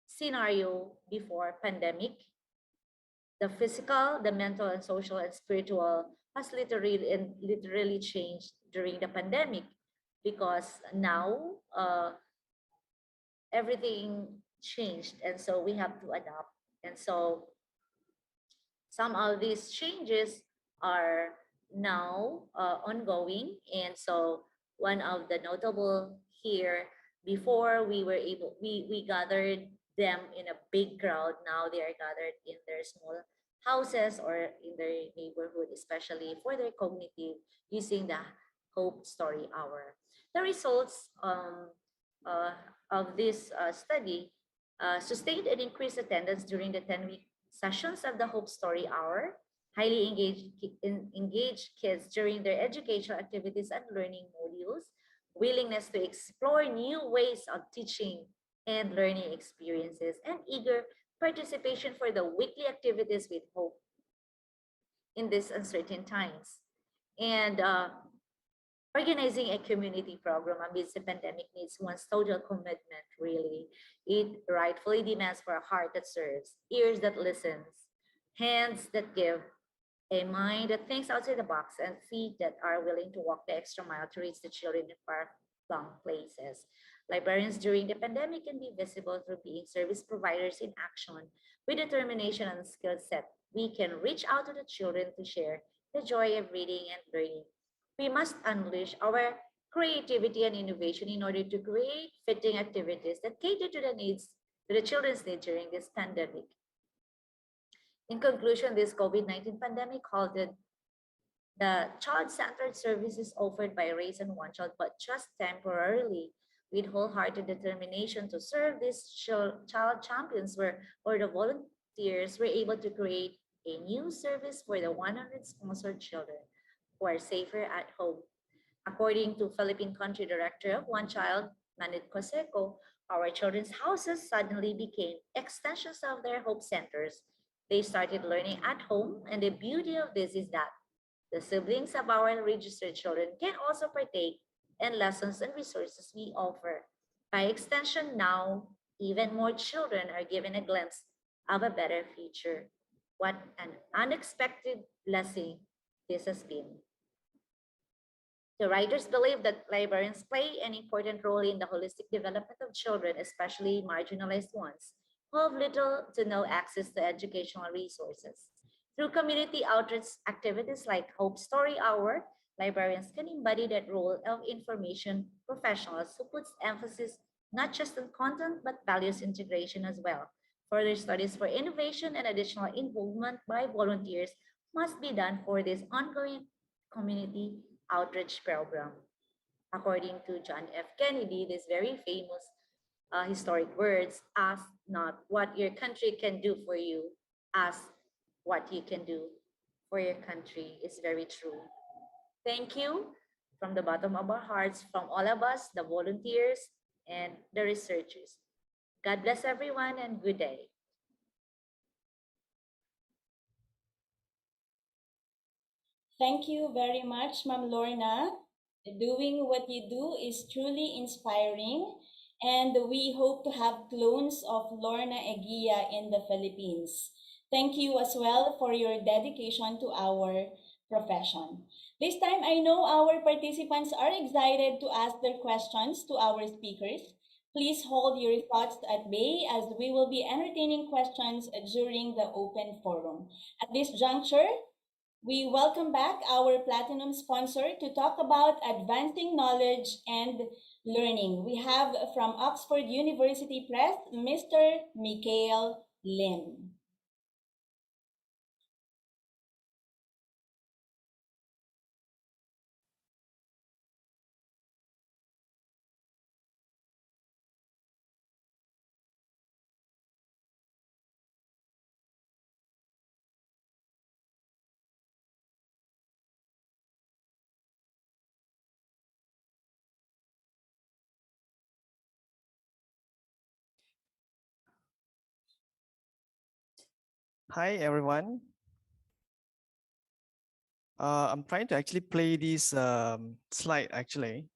scenario before pandemic. The physical, the mental, and social and spiritual has literally changed during the pandemic, because now everything changed, and so we have to adapt. And so some of these changes are now ongoing. And so one of the notable here, before we gathered them in a big crowd. Now they are gathered in their small houses or in their neighborhood, especially for their cognitive, using the Hope Story Hour. The results uh, of this study sustained and increased attendance during the 10-week sessions of the Hope Story Hour, highly engaged kids during their educational activities and learning modules, willingness to explore new ways of teaching and learning experiences, and eager participation for the weekly activities with hope in these uncertain times. And organizing a community program amidst the pandemic needs one's total commitment, really. It rightfully demands for a heart that serves, ears that listens, hands that give, a mind that thinks outside the box, and feet that are willing to walk the extra mile to reach the children in far-flung places. Librarians during the pandemic can be visible through being service providers in action. With determination and skill set, we can reach out to the children to share the joy of reading and learning. We must unleash our creativity and innovation in order to create fitting activities that cater to the needs, to the children's needs during this pandemic. In conclusion, this COVID-19 pandemic halted the child-centered services offered by Raise and One Child, but just temporarily. With wholehearted determination to serve these child champions or the volunteers were able to create a new service for the 100 sponsored children who are safer at home. According to Philippine Country Director of One Child, Manit Coseco, our children's houses suddenly became extensions of their hope centers. They started learning at home, and the beauty of this is that the siblings of our registered children can also partake in lessons and resources we offer. By extension, now even more children are given a glimpse of a better future. What an unexpected blessing this has been. The writers believe that librarians play an important role in the holistic development of children, especially marginalized ones, who have little to no access to educational resources. Through community outreach activities like Hope Story Hour, librarians can embody that role of information professionals who puts emphasis not just on content but values integration as well. Further studies for innovation and additional involvement by volunteers must be done for this ongoing community outreach program. According to John F. Kennedy, this very famous historic words, ask not what your country can do for you, ask what you can do for your country, is very true. Thank you from the bottom of our hearts, from all of us, the volunteers and the researchers. God bless everyone and good day. Thank you very much, Ma'am Lorna. Doing what you do is truly inspiring, and we hope to have clones of Lorna Eguia in the Philippines. Thank you as well for your dedication to our profession. This time, I know our participants are excited to ask their questions to our speakers. Please hold your thoughts at bay as we will be entertaining questions during the open forum. At this juncture, we welcome back our platinum sponsor to talk about advancing knowledge and learning. We have from Oxford University Press, Mr. Mikhail Lim. Hi, everyone. I'm trying to actually play this slide actually.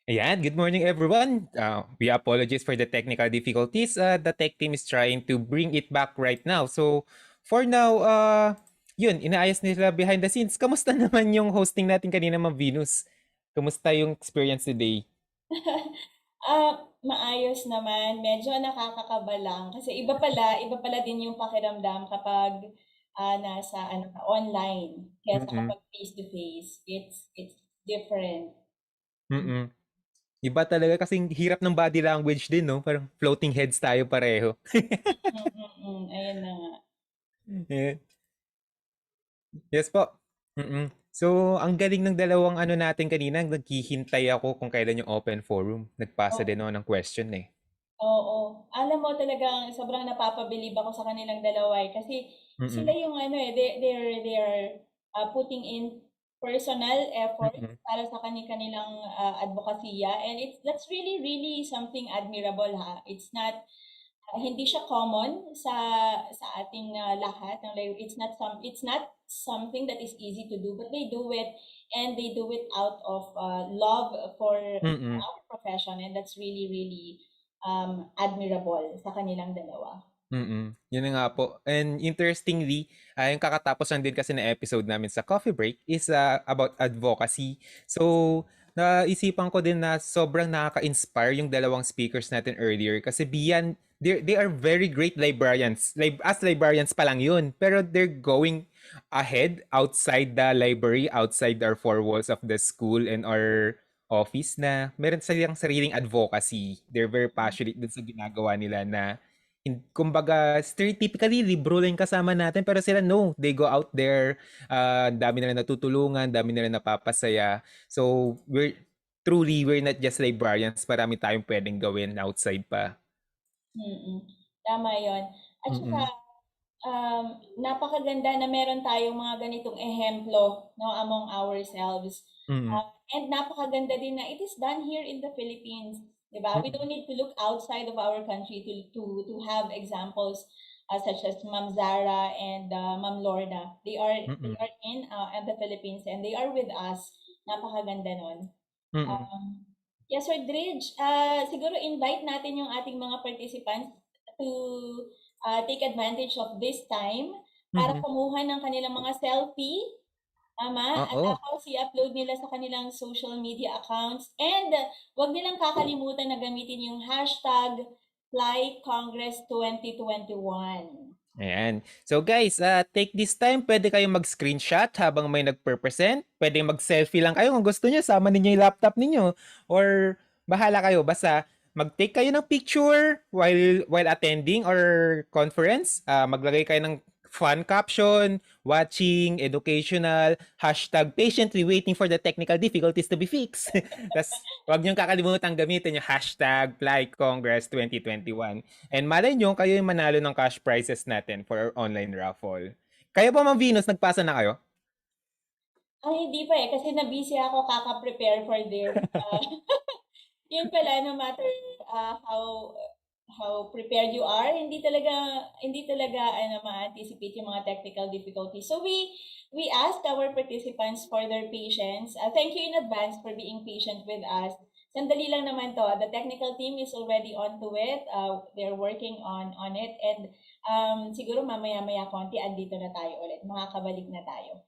Ayan, good morning everyone. We apologize for the technical difficulties. The tech team is trying to bring it back right now. So for now, yun, inaayos nila behind the scenes. Kamusta naman yung hosting natin kanina, Ma'am Venus? Kamusta yung experience today? Maayos naman. Medyo nakakakaba lang kasi iba pala din yung pakiramdam kapag nasa ano ka online kaysa Mm-mm. kapag face to face. It's different. Mm-mm. Iba talaga kasing hirap ng body language din, no? Parang floating heads tayo pareho. Ayun na nga. Eh, Yes po. So, ang galing ng dalawang ano natin kanina, naghihintay ako kung kailan yung open forum. Nagpasa Oo. din ako ng question eh. Oo. Alam mo talagang sobrang napapabilib ako sa kanilang dalawa eh. Kasi sila Mm-mm. yung ano eh, they're putting in personal effort Mm-mm. para sa kanilang advokasya. And that's really, really something admirable ha. It's not, hindi siya common sa ating lahat. It's not something that is easy to do, but they do it and they do it out of love for Mm-mm. our profession, and that's really, really admirable sa kanilang dalawa. Yun na nga po. And interestingly, yung kakatapos lang din kasi na episode namin sa Coffee Break is about advocacy. So, naisipan ko din na sobrang nakaka-inspire yung dalawang speakers natin earlier kasi beyond, they are very great librarians. As librarians pa lang yun. Pero they're going ahead outside the library, outside our four walls of the school and our office na meron silang sariling advocacy. They're very passionate dun sa ginagawa nila na kumbaga, stereotypically, libro lang kasama natin. Pero sila, no. They go out there. Dami nila natutulungan. Dami nila napapasaya. So, we're not just librarians. Marami tayong pwedeng gawin outside pa. Tama yon. At saka, Mm-mm. napakaganda na meron tayong mga ganitong ehemplo, no, among ourselves. Mm-mm. And napakaganda din na it is done here in the Philippines. Diba? We don't need to look outside of our country to have examples such as Ma'am Zara and Ma'am Lorna. They Mm-mm. are in the Philippines and they are with us. Napakaganda nun. Mm-mm. Yes, Sir Dridge, siguro invite natin yung ating mga participants to take advantage of this time para Mm-mm. kumuha ng kanilang mga selfie. Tama? At Oo. tapos i-upload nila sa kanilang social media accounts. And wag nilang kakalimutan na gamitin yung hashtag PLAI Congress 2021. Ayan. So guys, take this time. Pwede kayong mag-screenshot habang may nagpe-present. Pwede mag-selfie lang kayo kung gusto niyo. Sama ninyo yung laptop ninyo. Or bahala kayo. Basta mag-take kayo ng picture while attending or conference. Maglagay kayo ng fun caption, watching, educational, hashtag patiently waiting for the technical difficulties to be fixed. Tapos, huwag niyong kakalimutan gamitin yung hashtag PLAI Congress 2021. And malay nyo, kayo yung manalo ng cash prizes natin for our online raffle. Kayo ba, Ma'am Venus, nagpasa na kayo? Ay, hindi pa eh. Kasi na-busy ako kaka-prepare for this. Yun pala, no matter how prepared you are, hindi talaga ma-anticipate yung mga technical difficulties. So we ask our participants for their patience. Thank you in advance for being patient with us. Sandali lang naman to. The technical team is already on to it. They're working on it, and siguro mamaya-maya konti andito na tayo ulit. Makakabalik na tayo.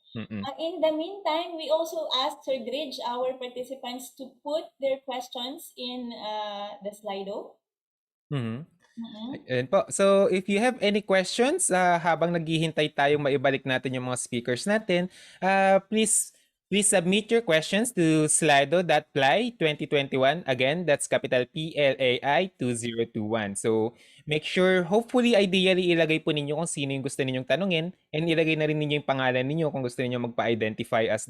In the meantime, we also asked Sir Dridge, our participants, to put their questions in the Slido. Ayan po. So, if you have any questions, habang naghihintay tayong maibalik natin yung mga speakers natin, please submit your questions to slido.plai 2021. Again, that's capital PLAI 2021. So, make sure, hopefully, ideally, ilagay po ninyo kung sino yung gusto ninyong tanungin and ilagay na rin ninyo yung pangalan ninyo kung gusto niyo magpa-identify as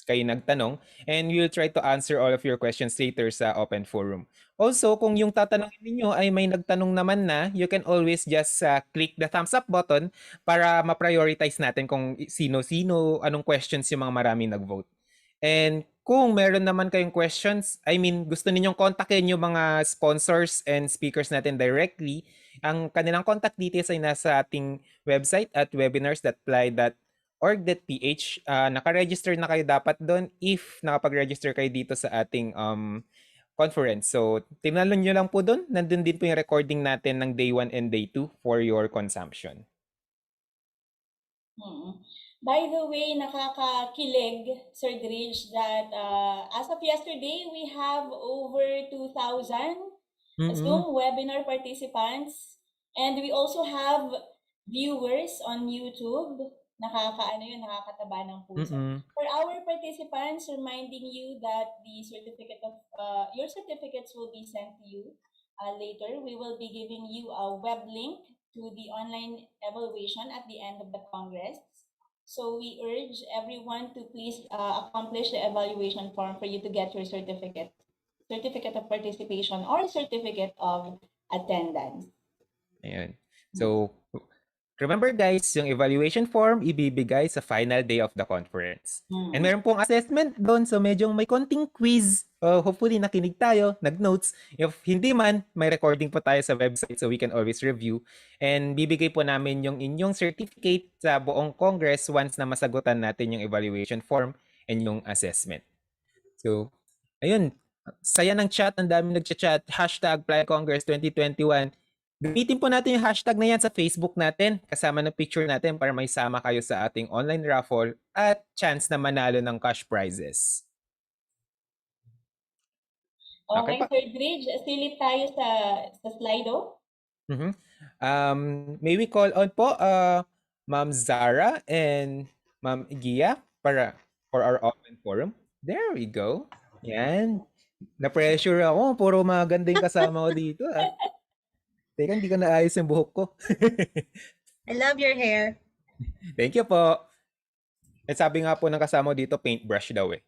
kayo nagtanong. And we will try to answer all of your questions later sa open forum. Also, kung yung tatanungin ninyo ay may nagtanong naman na, you can always just click the thumbs up button para ma-prioritize natin kung sino-sino, anong questions yung mga maraming nag-vote. And kung meron naman kayong questions, gusto ninyong kontakin yung mga sponsors and speakers natin directly, ang kanilang contact details ay nasa ating website at webinars.plai.org.ph. Naka-register na kayo dapat doon if nakapag-register kayo dito sa ating conference. So, tingnan nyo lang po doon. Nandun din po yung recording natin ng day 1 and day 2 for your consumption. By the way, nakakakilig, Sir Dridge, that as of yesterday, we have over 2,000 Zoom webinar participants. And we also have viewers on YouTube. Nakakataba ng puso. For our participants, reminding you that the certificate of your certificates will be sent to you later. We will be giving you a web link to the online evaluation at the end of the Congress. So we urge everyone to please accomplish the evaluation form for you to get your certificate of participation or certificate of attendance. Ayun. So, remember guys, yung evaluation form ibibigay sa final day of the conference. And meron pong assessment doon, so medyo may konting quiz. Hopefully nakinig tayo, nag-notes. If hindi man, may recording po tayo sa website so we can always review. And bibigay po namin yung inyong certificate sa buong Congress once na masagutan natin yung evaluation form and yung assessment. So, ayun. Saya ng chat, ang dami nagchat-chat. Hashtag PLAI Congress 2021. Gamitin po natin yung hashtag na yan sa Facebook natin, kasama ng picture natin para may sama kayo sa ating online raffle at chance na manalo ng cash prizes. Okay, Sir Dridge, silip tayo sa Slido. May we call on po Ma'am Zara and Ma'am Gia for our open forum. There we go. Yan. Na-pressure ako. Puro maganda yung kasama ko dito. Teka, hindi ko naayos yung buhok ko. I love your hair. Thank you po. At sabi nga po ng kasama ko dito, paintbrush daw eh.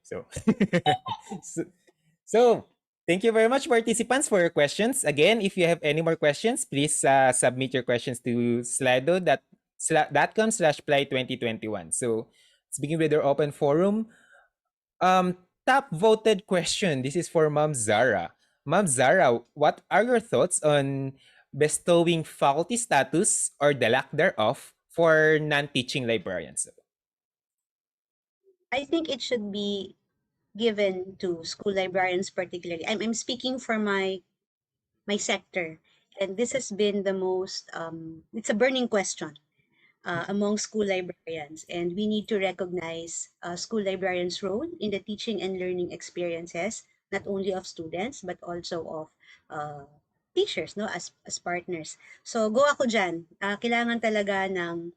So, thank you very much participants for your questions. Again, if you have any more questions, please submit your questions to slido.com/plai2021. So, let's begin with our open forum. Top voted question. This is for Ma'am Zara. Ma'am Zara, what are your thoughts on bestowing faculty status or the lack thereof for non-teaching librarians? I think it should be given to school librarians particularly. I'm speaking for my sector, and this has been the most it's a burning question among school librarians, and we need to recognize school librarians' role in the teaching and learning experiences, not only of students but also of teachers, no, as partners. So go ako dyan. Kailangan talaga ng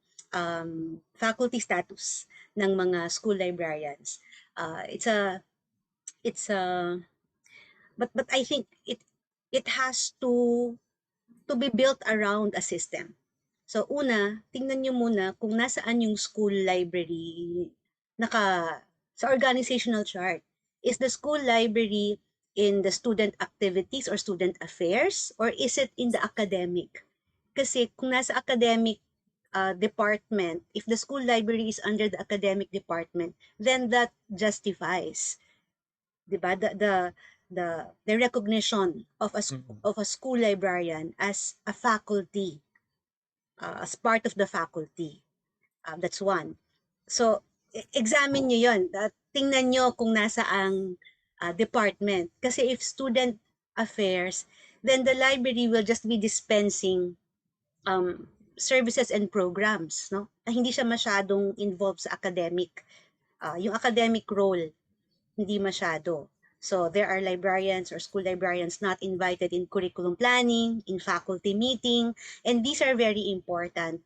faculty status ng mga school librarians. But I think it has to be built around a system. So una, tingnan nyo muna kung nasaan yung school library sa organizational chart. Is the school library in the student activities or student affairs, or is it in the academic? Kasi kung nasa academic department, if the school library is under the academic department, then that justifies, diba, the recognition of a school librarian as a faculty, as part of the faculty. That's one. So, examine nyo yun. Tingnan nyo kung nasa ang department. Kasi if student affairs, then the library will just be dispensing services and programs, no? Na hindi siya masyadong involved sa academic. Yung academic role, hindi masyado. So there are librarians or school librarians not invited in curriculum planning, in faculty meeting, and these are very important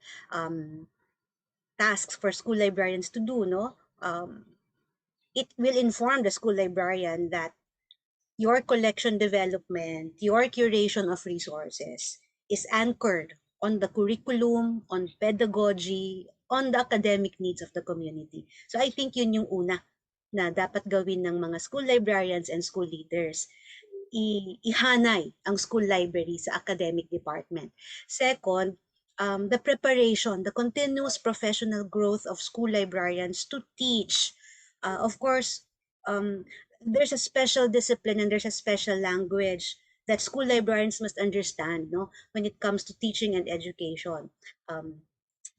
tasks for school librarians to do, no? It will inform the school librarian that your collection development, your curation of resources is anchored on the curriculum, on pedagogy, on the academic needs of the community. So I think yun yung una na dapat gawin ng mga school librarians and school leaders. Ihanay ang school library sa academic department. Second, the preparation, the continuous professional growth of school librarians to teach. Of course, there's a special discipline and there's a special language that school librarians must understand, no, when it comes to teaching and education.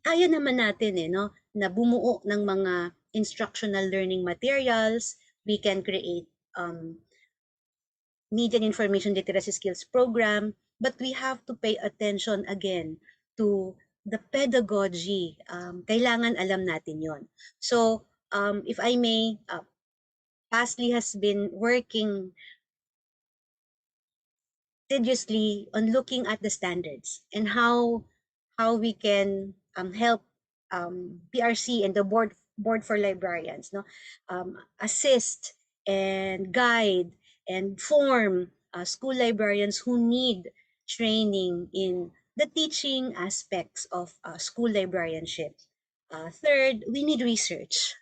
Kaya naman natin no, na bumuo ng mga instructional learning materials. We can create Media and Information Literacy Skills Program, but we have to pay attention again to the pedagogy. Kailangan alam natin yon. So, if I may, PASLI has been working assiduously on looking at the standards and how we can help PRC and the board for librarians assist and guide and form school librarians who need training in the teaching aspects of school librarianship. Third, we need research.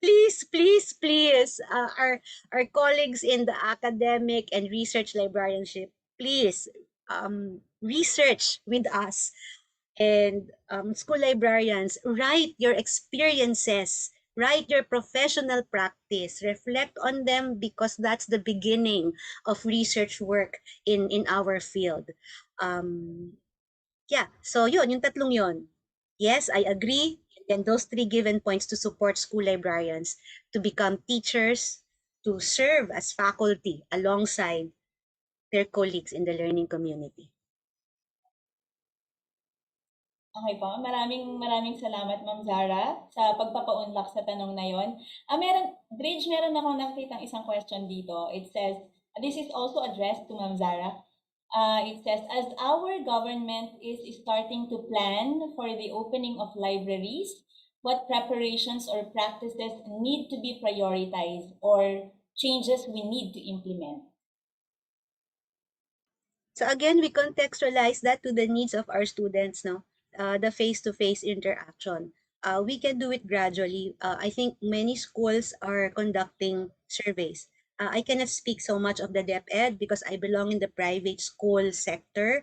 Please, our colleagues in the academic and research librarianship, please research with us. And school librarians, write your experiences, write your professional practice, reflect on them, because that's the beginning of research work in our field. Yeah, so yun, yung tatlong yun. Yes, I agree. And those three given points to support school librarians to become teachers, to serve as faculty alongside their colleagues in the learning community. Okay po, maraming salamat Ma'am Zara sa pagpapaunlak sa tanong na yon. Meron akong nakitang isang question dito. It says, this is also addressed to Ma'am Zara. It says, as our government is starting to plan for the opening of libraries, what preparations or practices need to be prioritized or changes we need to implement? So again, we contextualize that to the needs of our students, no? The face-to-face interaction. We can do it gradually. I think many schools are conducting surveys. I cannot speak so much of the DepEd because I belong in the private school sector.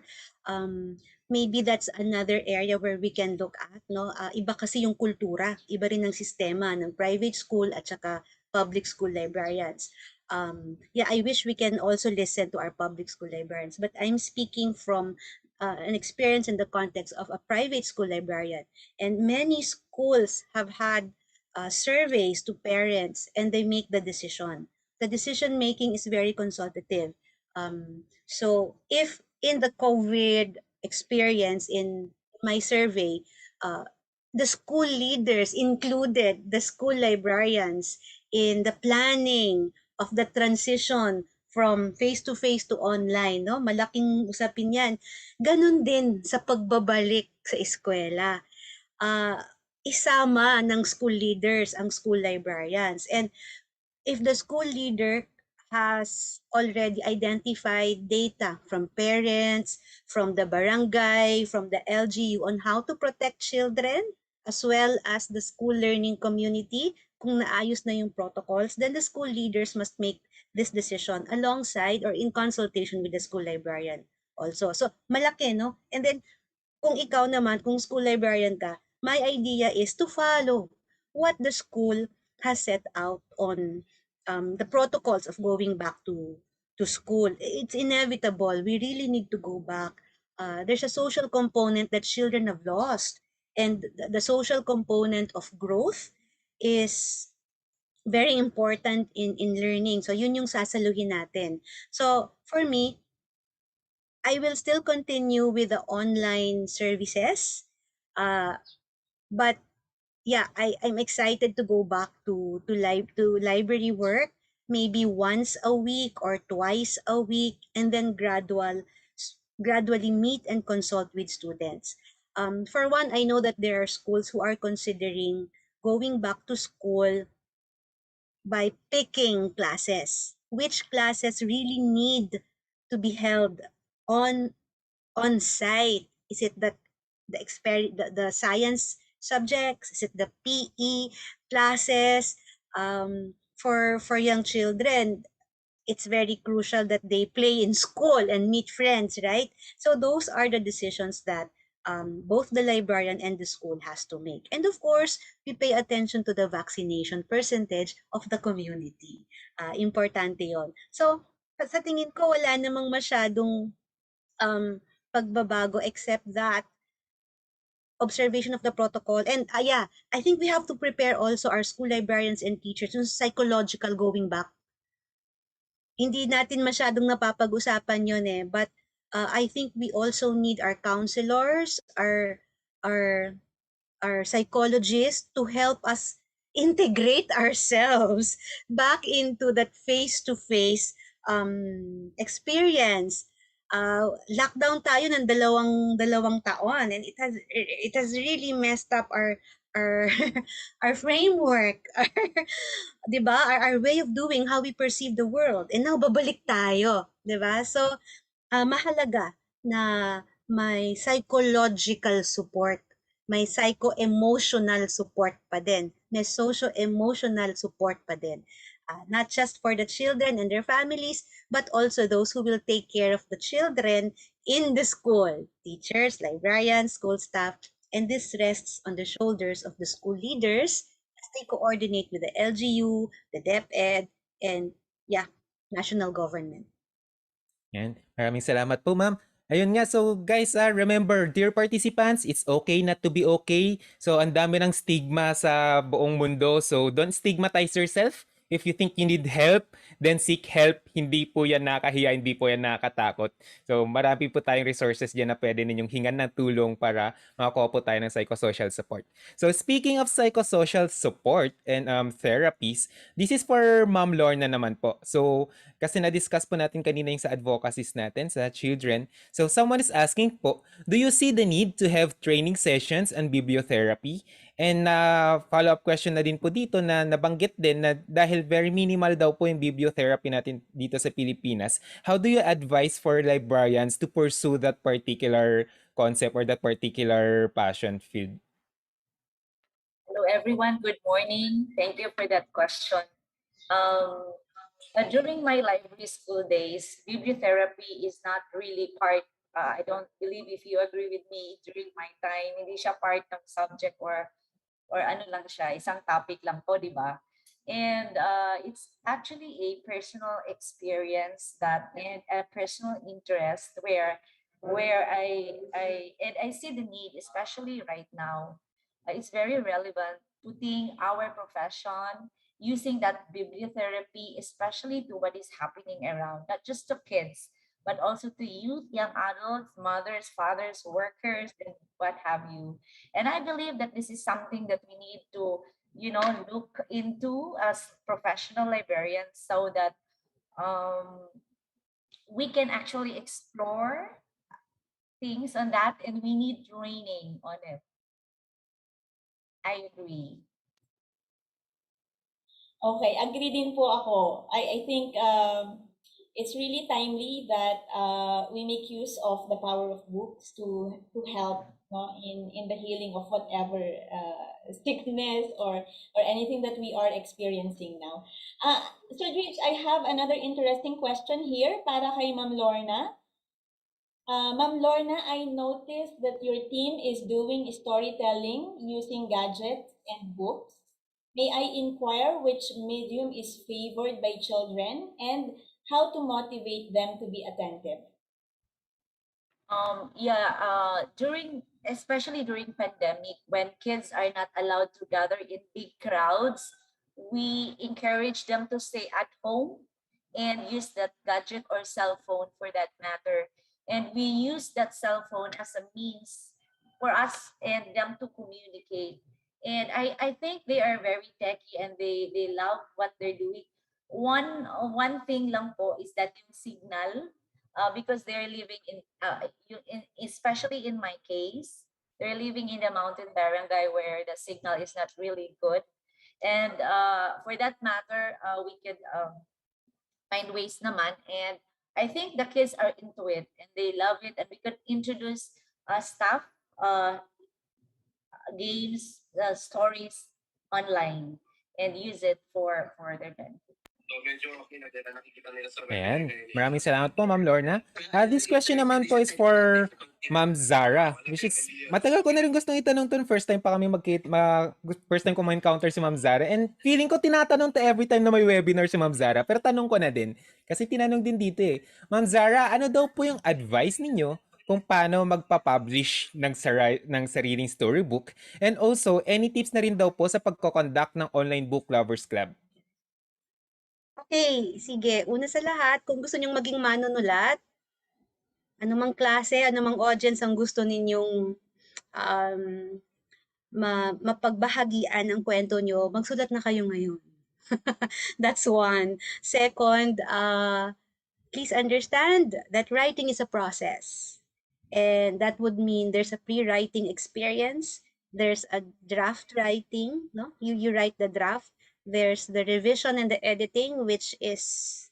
Maybe that's another area where we can look at, no? Iba kasi yung kultura, iba rin ang sistema ng private school at saka public school librarians. Yeah, I wish we can also listen to our public school librarians, but I'm speaking from an experience in the context of a private school librarian. And many schools have had surveys to parents and they make the decision. The decision making is very consultative. So if in the COVID experience in my survey, the school leaders included the school librarians in the planning of the transition from face-to-face to online, no? Malaking usapin yan. Ganun din sa pagbabalik sa eskwela. Isama ng school leaders ang school librarians. And if the school leader has already identified data from parents, from the barangay, from the LGU on how to protect children, as well as the school learning community, kung naayos na yung protocols, then the school leaders must make this decision alongside or in consultation with the school librarian also. So, malaki, no? And then, kung ikaw naman, kung school librarian ka, my idea is to follow what the school has set out on the protocols of going back to school. It's inevitable. We really need to go back. There's a social component that children have lost. And the social component of growth is very important in learning. So yun yung sasaluhin natin. So for me, I will still continue with the online services. But yeah, I'm excited to go back to library work, maybe once a week or twice a week, and then gradually meet and consult with students. For one, I know that there are schools who are considering going back to school by picking classes. Which classes really need to be held on site? Is it that the science subjects? Is it the PE classes? For young children, it's very crucial that they play in school and meet friends, right? So those are the decisions that both the librarian and the school has to make. And of course, we pay attention to the vaccination percentage of the community. Importante yon. So, sa tingin ko, wala namang masyadong pagbabago except that observation of the protocol. And yeah, I think we have to prepare also our school librarians and teachers in psychological going back. hindi natin masyadong napapag-usapan yun eh. But I think we also need our counselors, our psychologists to help us integrate ourselves back into that face-to-face experience. Lockdown tayo ng dalawang taon, and it has really messed up our our framework, 'di ba? Our way of doing how we perceive the world. And now babalik tayo, 'di ba? So mahalaga na may psychological support, may psycho-emotional support pa din, may socio-emotional support pa din. Not just for the children and their families, but also those who will take care of the children in the school, teachers, librarians, school staff, and this rests on the shoulders of the school leaders as they coordinate with the LGU, the DepEd, and yeah, national government. Yan. Maraming salamat po, ma'am. Ayun nga, so guys, remember, dear participants, it's okay not to be okay. So, ang dami ng stigma sa buong mundo. So, don't stigmatize yourself. If you think you need help, then seek help. Hindi po yan nakahiya, hindi po yan nakakatakot. So, marami po tayong resources dyan na pwede ninyong hingan ng tulong para makakuha po tayo ng psychosocial support. So, speaking of psychosocial support and therapies, this is for Ma'am Lorna naman po. So, kasi na-discuss po natin kanina yung sa advocacies natin sa children. So someone is asking po, do you see the need to have training sessions and bibliotherapy? And follow-up question na din po dito na nabanggit din na dahil very minimal daw po yung bibliotherapy natin dito sa Pilipinas, how do you advise for librarians to pursue that particular concept or that particular passion field? Hello, everyone. Good morning. Thank you for that question. During my library school days, bibliotherapy is not really part. I don't believe if you agree with me, during my time, hindi siya part ng subject or ano lang siya, isang topic lang po, di ba? And it's actually a personal experience that and a personal interest where I see the need, especially right now. It's very relevant putting our profession using that bibliotherapy, especially to what is happening around, not just to kids, but also to youth, young adults, mothers, fathers, workers, and what have you. And I believe that this is something that we need to, look into as professional librarians so that we can actually explore things on that and we need training on it. I agree. Okay, agree din po ako. I think it's really timely that we make use of the power of books to help in the healing of whatever sickness or anything that we are experiencing now. So, Rich, I have another interesting question here para kay Ma'am Lorna. Ma'am Lorna, I noticed that your team is doing storytelling using gadgets and books. May I inquire which medium is favored by children and how to motivate them to be attentive? Especially during pandemic, when kids are not allowed to gather in big crowds, we encourage them to stay at home and use that gadget or cell phone for that matter. And we use that cell phone as a means for us and them to communicate. And I think they are very techy and they love what they're doing. One thing lang po is that yung signal, because they're living especially in my case, they're living in the mountain barangay where the signal is not really good. And for that matter, we could find ways naman. And I think the kids are into it and they love it. And we could introduce stuff, games, stories online and use it for their benefit. Ayan. Maraming salamat po, Ma'am Lorna. This question naman po is for Ma'am Zara, which is, matagal ko na rin gustong itanong to. First time pa kami first time ko ma-encounter si Ma'am Zara. And feeling ko tinatanong to every time na may webinar si Ma'am Zara. Pero tanong ko na din. Kasi tinanong din dito eh. Ma'am Zara, ano daw po yung advice ninyo kung paano magpa-publish ng sariling storybook? And also, any tips na rin daw po sa pagko-conduct ng online book lovers club? Okay, sige. Una sa lahat, kung gusto niyong maging manunulat, anumang klase, anumang audience ang gusto ninyong um, mapagbahagian ang kwento nyo, magsulat na kayo ngayon. That's one. Second, please understand that writing is a process. And that would mean there's a pre-writing experience, there's a draft writing, no? You write the draft, there's the revision and the editing, which is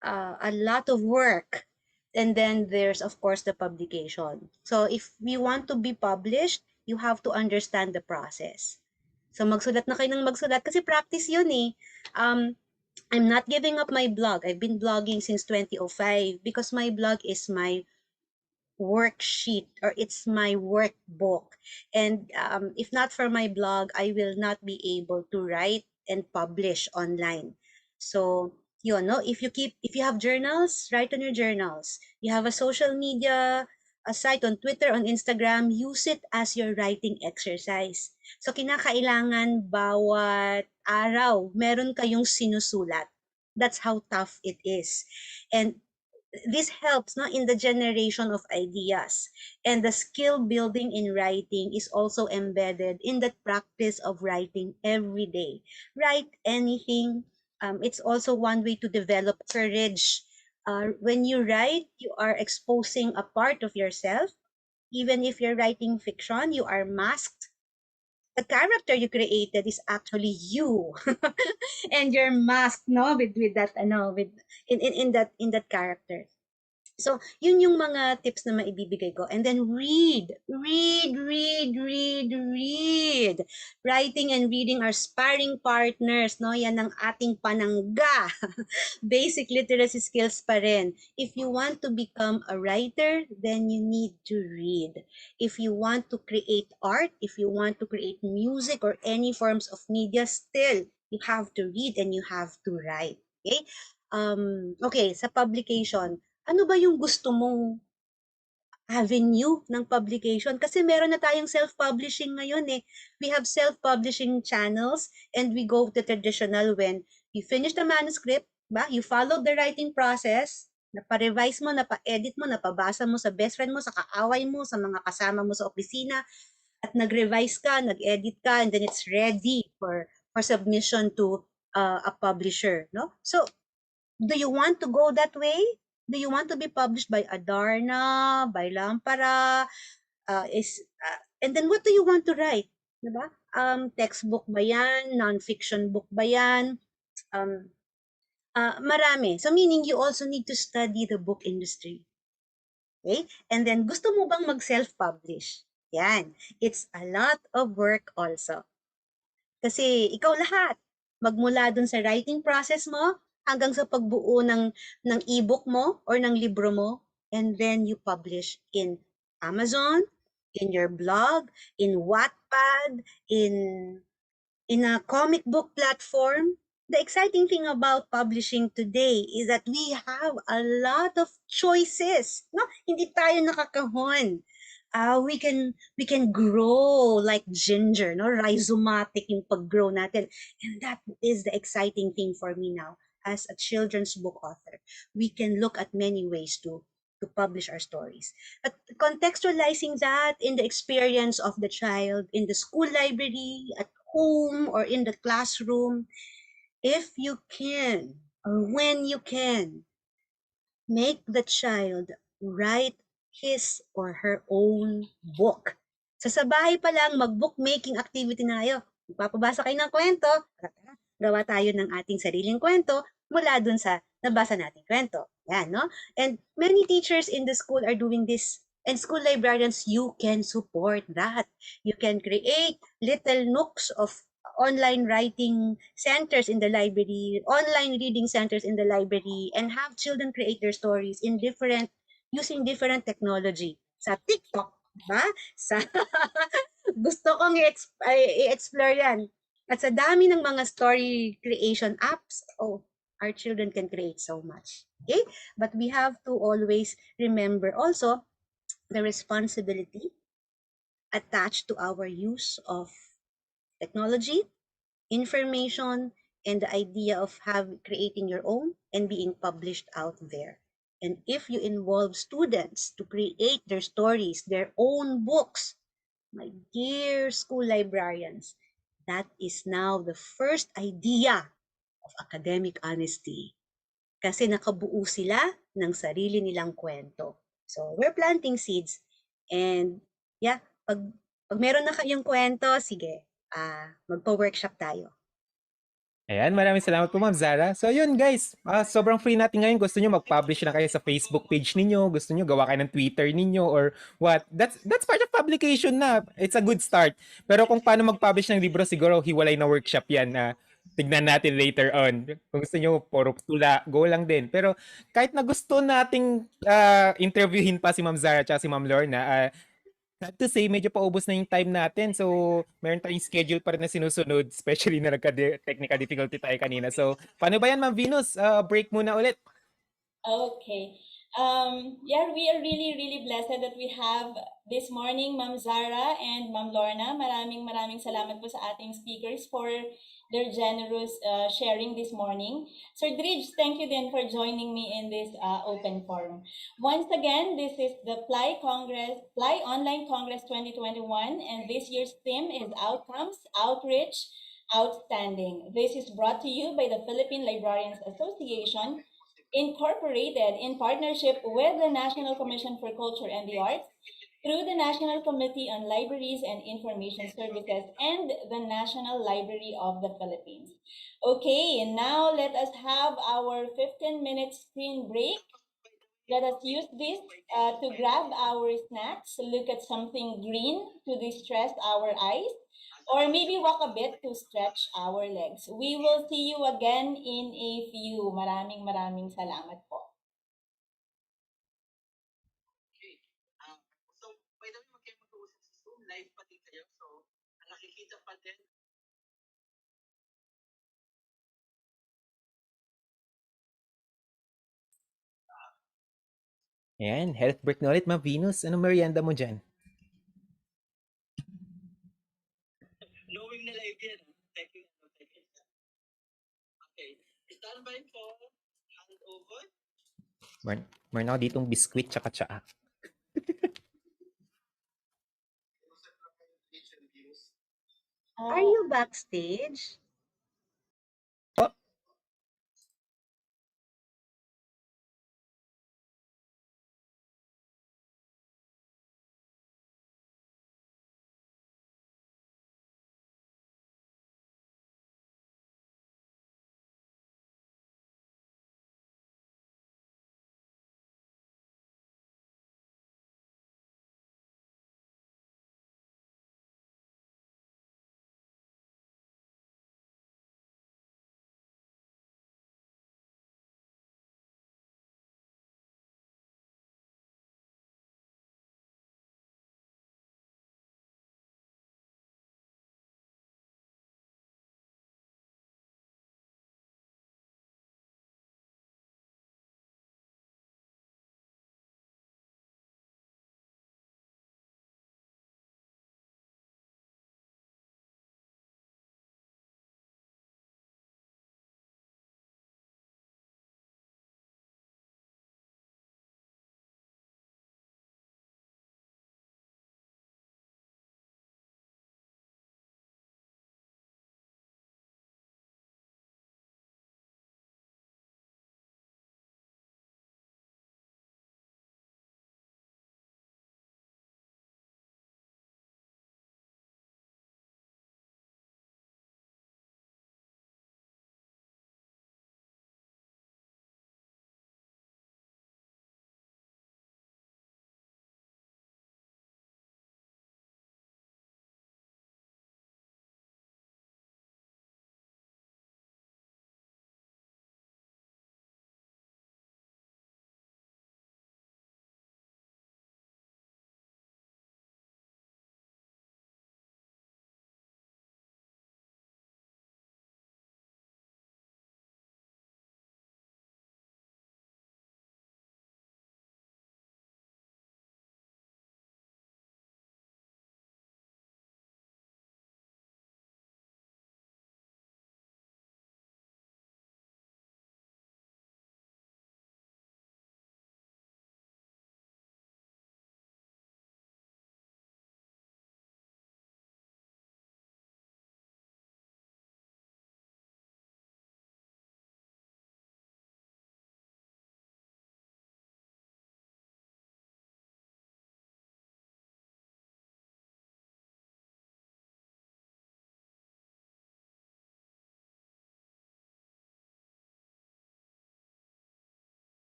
a lot of work. And then there's, of course, the publication. So if we want to be published, you have to understand the process. So magsulat na kayo ng magsulat kasi practice yun eh. I'm not giving up my blog. I've been blogging since 2005 because my blog is my worksheet or it's my workbook. And if not for my blog, I will not be able to write and publish online. So, you know, if you have journals, write on your journals. You have a social media, a site on Twitter, on Instagram, use it as your writing exercise. So, kinakailangan bawat araw, meron kayong sinusulat. That's how tough it is. And this helps no, in the generation of ideas. And the skill building in writing is also embedded in the practice of writing every day. Write anything. It's also one way to develop courage. When you write, you are exposing a part of yourself. Even if you're writing fiction, you are masked. The character you created is actually you, and you're masked, no, with that, with in that character. So, yun yung mga tips na maibibigay ko. And then read. Read. Writing and reading are sparring partners, no? Yan ang ating panangga. Basic literacy skills pa rin. If you want to become a writer, then you need to read. If you want to create art, if you want to create music or any forms of media, still, you have to read and you have to write. Okay? Okay, sa publication, ano ba yung gusto mong avenue ng publication? Kasi meron na tayong self-publishing ngayon eh. We have self-publishing channels and we go to traditional when you finish the manuscript, ba? You follow the writing process, napa-revise mo, napa-edit mo, napabasa mo sa best friend mo, sa kaaway mo, sa mga kasama mo sa opisina, at nag-revise ka, nag-edit ka, and then it's ready for submission to a publisher, no? So, do you want to go that way? Do you want to be published by Adarna, by Lampara? And then what do you want to write? Diba? Textbook ba yan? Non-fiction book ba yan? Marami. So meaning you also need to study the book industry. Okay? And then gusto mo bang mag-self-publish? Yan. It's a lot of work also. Kasi ikaw lahat, magmula dun sa writing process mo hanggang sa pagbuo ng ebook mo or ng libro mo, and then you publish in Amazon, in your blog, in Wattpad, in a comic book platform. The exciting thing about publishing today is that we have a lot of choices. No, hindi tayo nakakahon. We can grow like ginger, no? Rhizomatic yung pag-grow natin. And that is the exciting thing for me now as a children's book author. We can look at many ways to publish our stories. But contextualizing that in the experience of the child in the school library, at home, or in the classroom, if you can, or when you can, make the child write his or her own book. Sa bahay pa lang, mag-bookmaking activity na kayo. Magpapabasa kayo ng kwento, gawa tayo ng ating sariling kwento mula dun sa nabasa nating kwento. Yan, no? And many teachers in the school are doing this. And school librarians, you can support that. You can create little nooks of online writing centers in the library, online reading centers in the library, and have children create their stories in using different technology. Sa TikTok, ba? Sa gusto kong i-explore yan. At sa dami ng mga story creation apps, our children can create so much. Okay? But we have to always remember also the responsibility attached to our use of technology, information, and the idea of creating your own and being published out there. And if you involve students to create their stories, their own books, my dear school librarians, that is now the first idea of academic honesty. Kasi nakabuo sila ng sarili nilang kwento. So, we're planting seeds. And, yeah, pag meron na kayong kwento, sige, magpa-workshop tayo. Ayan, maraming salamat po Ma'am Zara. So yun guys, sobrang free natin ngayon. Gusto nyo mag-publish na kayo sa Facebook page ninyo, gusto nyo gawa kayo ng Twitter ninyo or what. That's part of publication na. It's a good start. Pero kung paano mag-publish ng libro, siguro hiwalay na workshop yan na tignan natin later on. Kung gusto nyo, puro tula, go lang din. Pero kahit na gusto nating interviewin pa si Ma'am Zara at si Ma'am Lorna, sad to say, medyo paubos na yung time natin. So, meron tayong schedule pa rin na sinusunod, especially na nagka-technical difficulty tayo kanina. So, paano ba yan, Ma'am Venus? Break muna ulit. Okay. Yeah, we are really, really blessed that we have this morning Ma'am Zara and Ma'am Lorna. Maraming salamat po sa ating speakers for their generous sharing this morning. Sir Dridge, thank you then for joining me in this open forum. Once again, this is the PLAI Online Congress 2021, and this year's theme is Outcomes, Outreach, Outstanding. This is brought to you by the Philippine Librarians Association, incorporated in partnership with the National Commission for Culture and the Arts through the National Committee on Libraries and Information Services and the National Library of the Philippines. Okay, now let us have our 15-minute screen break. Let us use this to grab our snacks, look at something green to distress our eyes, or maybe walk a bit to stretch our legs. We will see you again in a few. Maraming salamat po. So, by the way, wag kayong mag-uusap sa Zoom. Live pa din kayo. So, nakikita pa din. Ayan, health break na ulit, Ma'am Venus. Anong merienda mo dyan? Knowing na live yan. Thank you. Okay. Stand by po. Hand over. Meron ako ditong biskwit tsaka tsaa. Are you backstage?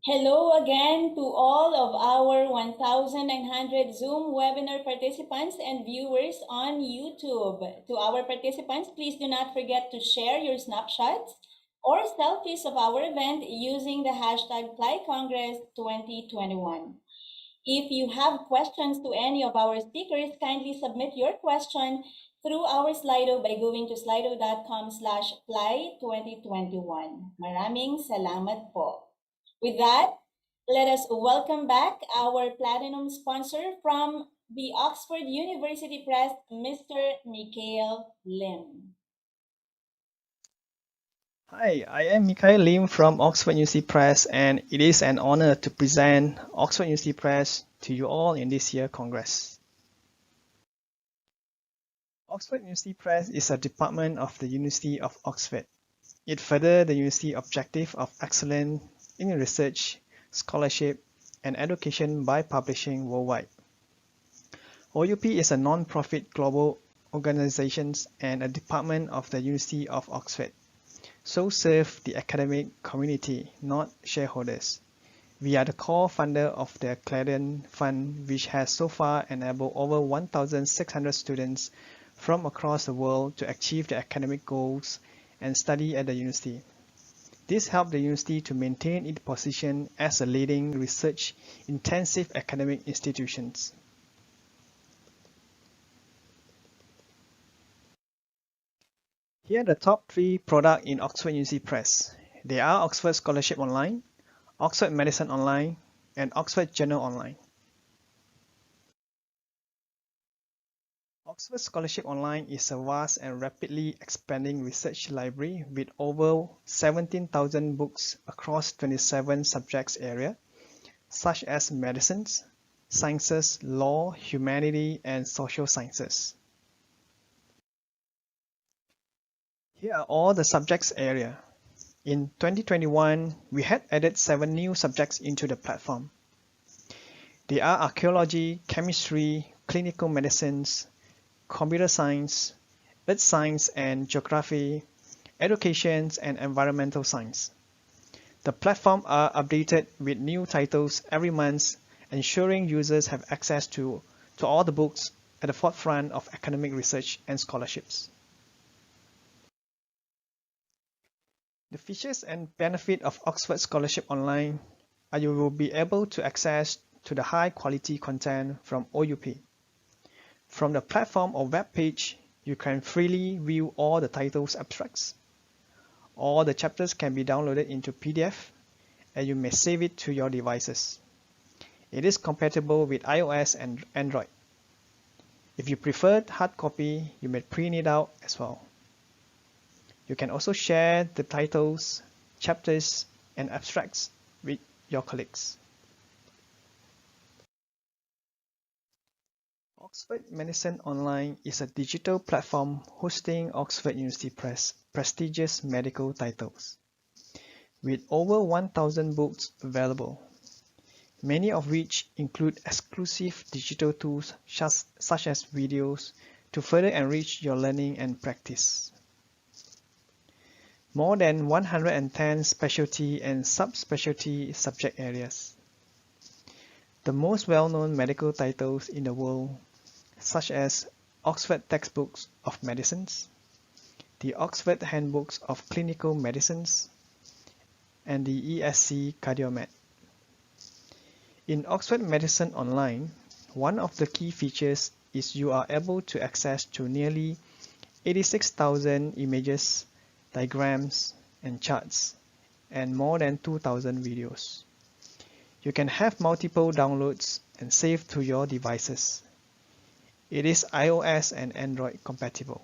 Hello again to all of our 1,900 Zoom webinar participants and viewers on YouTube. To our participants, please do not forget to share your snapshots or selfies of our event using the hashtag PLAI Congress 2021. If you have questions to any of our speakers, kindly submit your question through our Slido by going to slido.com/PLAI2021. Maraming salamat po. With that, let us welcome back our platinum sponsor from the Oxford University Press, Mr. Mikhail Lim. Hi, I am Mikhail Lim from Oxford University Press, and it is an honor to present Oxford University Press to you all in this year's Congress. Oxford University Press is a department of the University of Oxford. It furthers the university objective of excellence in research, scholarship, and education by publishing worldwide. OUP is a non-profit global organization and a department of the University of Oxford. So serve the academic community, not shareholders. We are the core funder of the Clarion Fund, which has so far enabled over 1,600 students from across the world to achieve their academic goals and study at the university. This helped the university to maintain its position as a leading research-intensive academic institution. Here are the top 3 products in Oxford University Press. They are Oxford Scholarship Online, Oxford Medicine Online, and Oxford Journal Online. Oxford Scholarship Online is a vast and rapidly expanding research library with over 17,000 books across 27 subject areas, such as medicine, sciences, law, humanity, and social sciences. Here are all the subjects area. In 2021, we had added 7 new subjects into the platform. They are archaeology, chemistry, clinical medicines, computer science, earth science and geography, education, and environmental science. The platform are updated with new titles every month, ensuring users have access to all the books at the forefront of academic research and scholarships. The features and benefit of Oxford Scholarship Online are you will be able to access to the high quality content from OUP. From the platform or web page, you can freely view all the titles abstracts. All the chapters can be downloaded into PDF and you may save it to your devices. It is compatible with iOS and Android. If you prefer hard copy, you may print it out as well. You can also share the titles, chapters, and abstracts with your colleagues. Oxford Medicine Online is a digital platform hosting Oxford University Press prestigious medical titles. With over 1,000 books available, many of which include exclusive digital tools such as videos to further enrich your learning and practice. More than 110 specialty and subspecialty subject areas. The most well-known medical titles in the world, such as Oxford Textbooks of Medicines, the Oxford Handbooks of Clinical Medicines, and the ESC Cardiomed. In Oxford Medicine Online, one of the key features is you are able to access to nearly 86,000 images, diagrams, and charts, and more than 2,000 videos. You can have multiple downloads and save to your devices. It is iOS and Android compatible.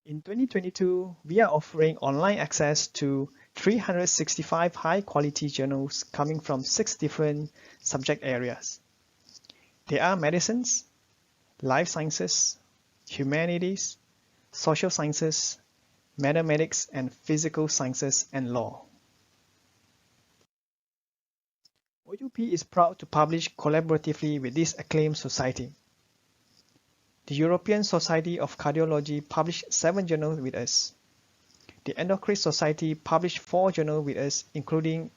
In 2022, we are offering online access to 365 high-quality journals coming from 6 different subject areas. They are medicines, life sciences, humanities, social sciences, mathematics and physical sciences, and law. OUP is proud to publish collaboratively with this acclaimed society. The European Society of Cardiology published 7 journals with us. The Endocrine Society published 4 journals with us, including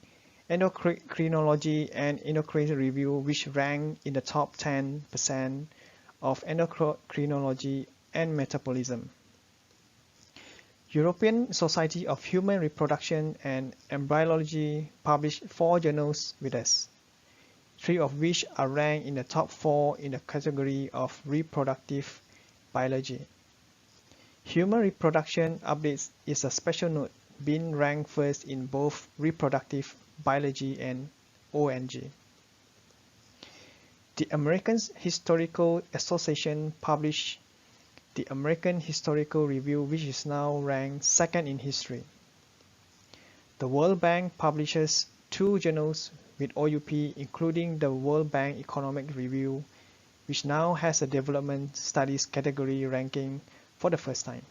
Endocrinology and Endocrine Review, which rank in the top 10% of endocrinology and metabolism. European Society of Human Reproduction and Embryology published 4 journals with us, 3 of which are ranked in the top 4 in the category of reproductive biology. Human Reproduction Updates is a special note, being ranked first in both reproductive biology and ONG. The American Historical Association published the American Historical Review, which is now ranked second in history. The World Bank publishes 2 journals with OUP, including the World Bank Economic Review, which now has a development studies category ranking for the first time,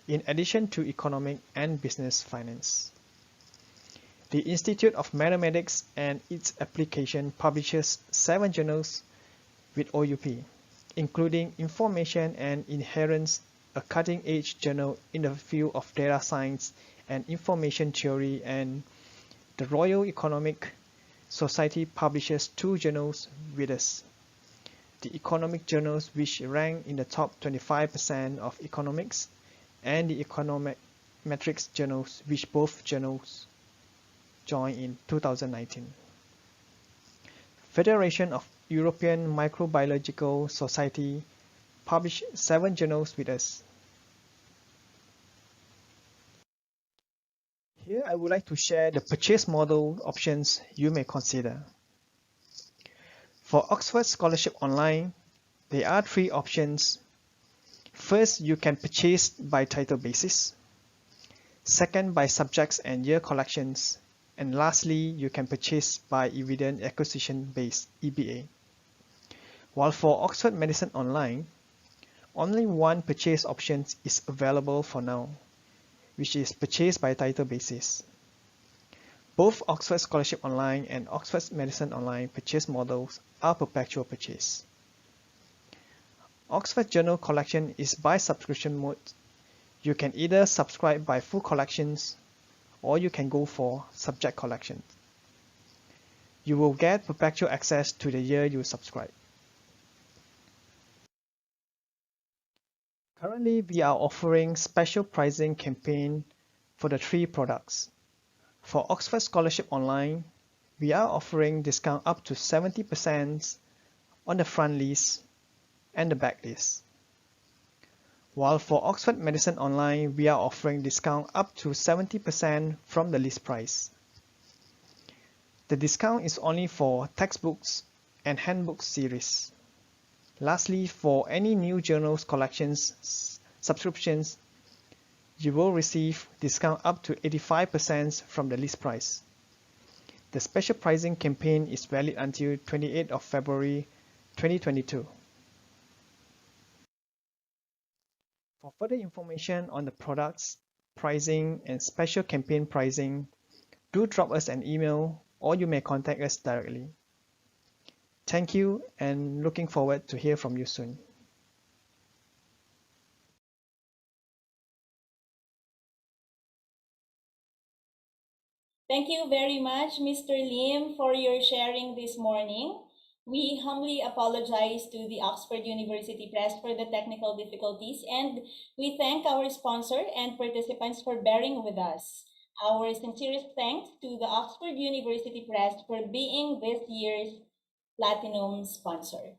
in addition to economic and business finance. The Institute of Mathematics and its Application publishes 7 journals with OUP, including Information and Inherence, a cutting-edge journal in the field of data science and information theory, and the Royal Economic Society publishes 2 journals with us. The economic journals, which rank in the top 25% of economics, and the econometrics journals, which both journals joined in 2019. Federation of European Microbiological Society published 7 journals with us. Here I would like to share the purchase model options you may consider. For Oxford Scholarship Online, there are 3 options. First, you can purchase by title basis. Second, by subjects and year collections. And lastly, you can purchase by evidence acquisition based EBA. While for Oxford Medicine Online, only one purchase option is available for now, which is purchase by title basis. Both Oxford Scholarship Online and Oxford Medicine Online purchase models are perpetual purchase. Oxford Journal Collection is by subscription mode. You can either subscribe by full collections or you can go for subject collections. You will get perpetual access to the year you subscribe. Currently, we are offering special pricing campaign for the 3 products. For Oxford Scholarship Online, we are offering discount up to 70% on the front list and the back list. While for Oxford Medicine Online, we are offering discount up to 70% from the list price. The discount is only for textbooks and handbook series. Lastly, for any new journals collections subscriptions, you will receive discount up to 85% from the list price. The special pricing campaign is valid until 28th of February 2022. For further information on the products, pricing, and special campaign pricing, do drop us an email or you may contact us directly. Thank you and looking forward to hear from you soon. Thank you very much, Mr. Lim, for your sharing this morning. We humbly apologize to the Oxford University Press for the technical difficulties, and we thank our sponsor and participants for bearing with us. Our sincerest thanks to the Oxford University Press for being this year's Platinum sponsor.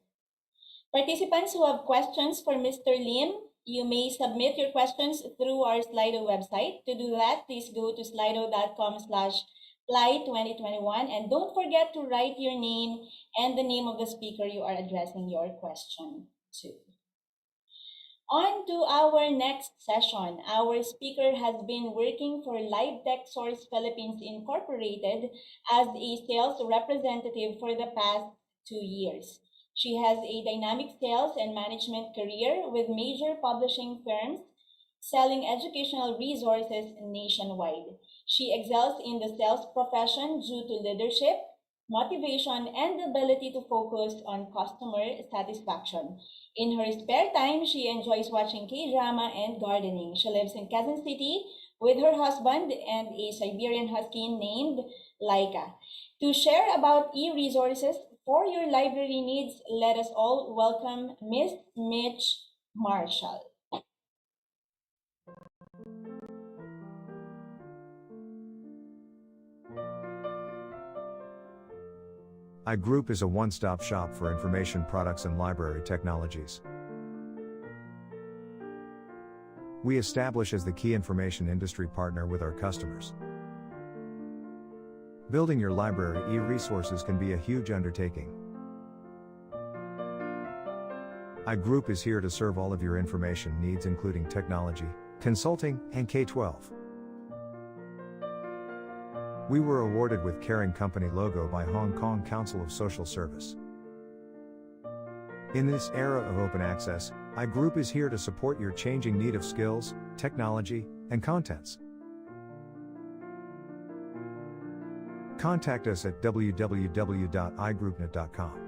Participants who have questions for Mr. Lim, you may submit your questions through our Slido website. To do that, please go to slido.com/PLAI2021 and don't forget to write your name and the name of the speaker you are addressing your question to. On to our next session. Our speaker has been working for LiveTech Source Philippines Incorporated as a sales representative for the past 2 years. She has a dynamic sales and management career with major publishing firms selling educational resources nationwide. She excels in the sales profession due to leadership, motivation, and the ability to focus on customer satisfaction. In her spare time, she enjoys watching K-drama and gardening. She lives in Quezon City with her husband and a Siberian Husky named Laika. To share about e-resources for your library needs, let us all welcome Miss Mitch Marshall. iGroup is a one-stop shop for information products and library technologies. We establish as the key information industry partner with our customers. Building your library e-resources can be a huge undertaking. iGroup is here to serve all of your information needs, including technology, consulting, and K-12. We were awarded with Caring Company logo by Hong Kong Council of Social Service. In this era of open access, iGroup is here to support your changing need of skills, technology, and contents. Contact us at www.igroupnet.com.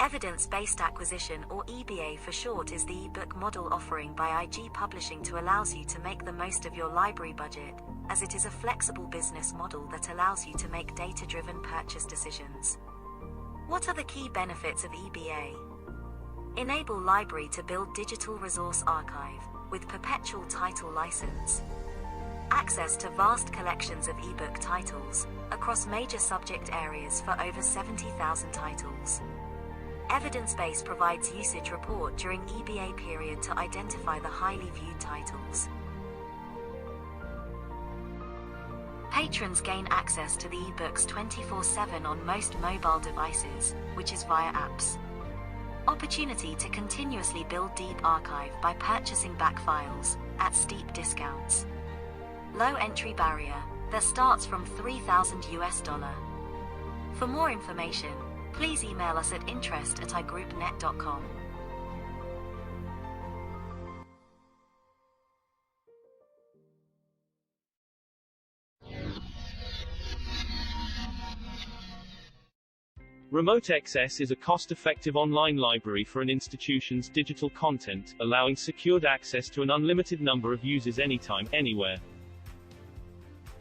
Evidence-Based Acquisition, or EBA for short, is the ebook model offering by IG Publishing to allows you to make the most of your library budget, as it is a flexible business model that allows you to make data-driven purchase decisions. What are the key benefits of EBA? Enable library to build digital resource archive with perpetual title license. Access to vast collections of ebook titles across major subject areas for over 70,000 titles. Evidence-Base provides usage report during EBA period to identify the highly viewed titles. Patrons gain access to the ebooks 24/7 on most mobile devices, which is via apps. Opportunity to continuously build deep archive by purchasing back files at steep discounts. Low entry barrier that starts from $3,000. For more information, please email us at interest@igroupnet.com. Remote Access is a cost-effective online library for an institution's digital content, allowing secured access to an unlimited number of users anytime, anywhere.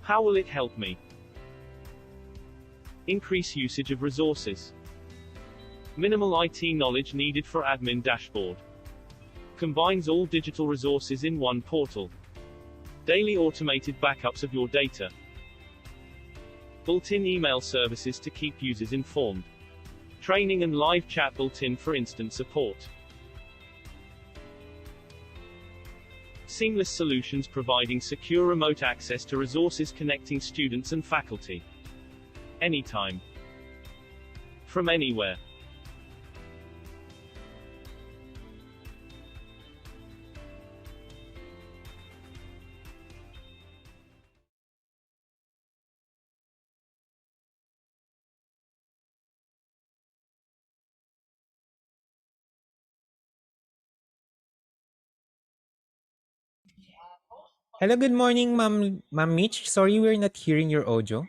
How will it help me? Increase usage of resources. Minimal IT knowledge needed for admin dashboard. Combines all digital resources in one portal. Daily automated backups of your data. Built-in email services to keep users informed. Training and live chat built-in for instant support. Seamless solutions providing secure remote access to resources connecting students and faculty. Anytime. From anywhere. Hello, good morning, Ma'am Mitch. Sorry, we're not hearing your audio.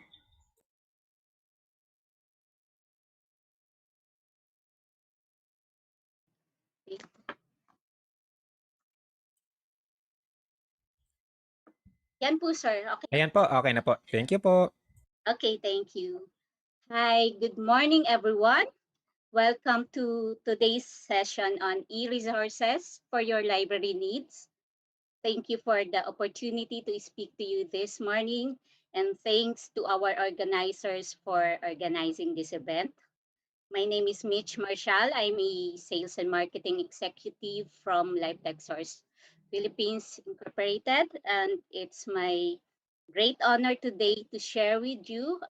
Yan po, sir. Okay. Ayan po, okay na po. Thank you po. Okay, thank you. Hi, good morning, everyone. Welcome to today's session on e-resources for your library needs. Thank you for the opportunity to speak to you this morning, and thanks to our organizers for organizing this event. My name is Mitch Marshall. I'm a sales and marketing executive from LiveTech Source Philippines Incorporated, and it's my great honor today to share with you,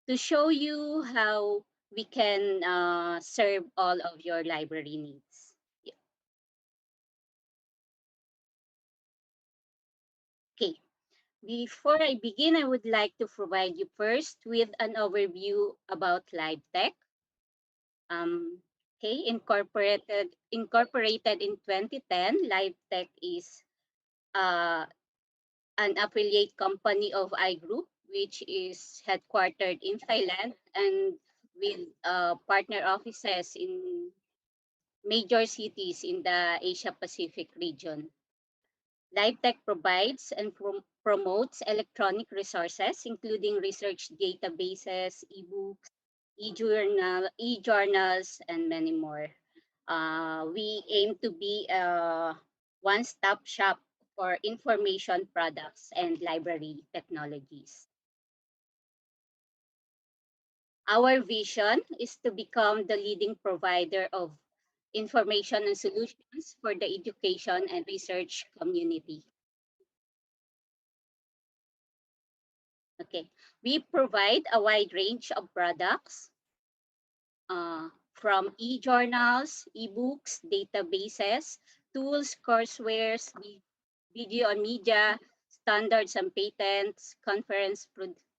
to show you how we can serve all of your library needs. Okay, before I begin, I would like to provide you first with an overview about LiveTech. Okay, incorporated in 2010, LiveTech is an affiliate company of iGroup, which is headquartered in Thailand and with partner offices in major cities in the Asia Pacific region. LiveTech provides and promotes electronic resources, including research databases, ebooks, e-journals, and many more. We aim to be a one-stop shop for information products and library technologies. Our vision is to become the leading provider of information and solutions for the education and research community. Okay, we provide a wide range of products from e-journals, e-books, databases, tools, coursewares, video and media, standards and patents, conference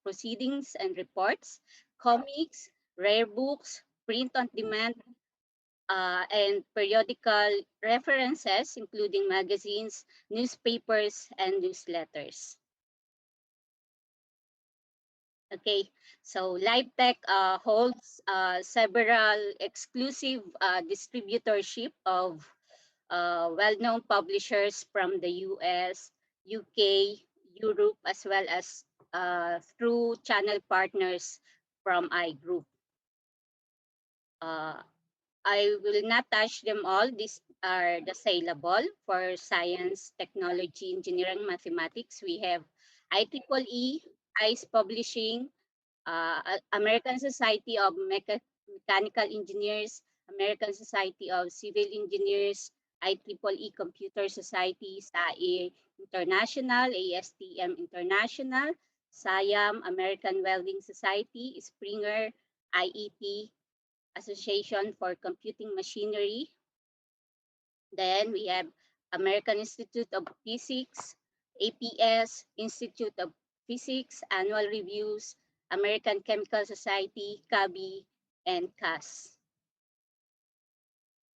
proceedings and reports, comics, rare books, print on demand, and periodical references, including magazines, newspapers, and newsletters. Okay, so LiveTech holds several exclusive distributorship of well-known publishers from the US, UK, Europe, as well as through channel partners from iGroup. I will not touch them all. These are the saleable for science, technology, engineering, mathematics. We have IEEE, ICE Publishing, American Society of Mechanical Engineers, American Society of Civil Engineers, IEEE Computer Society, SAE International, ASTM International, SIAM, American Welding Society, Springer, IET, Association for Computing Machinery. Then we have American Institute of Physics, APS, Institute of Physics, Annual Reviews, American Chemical Society, CABI, and CAS.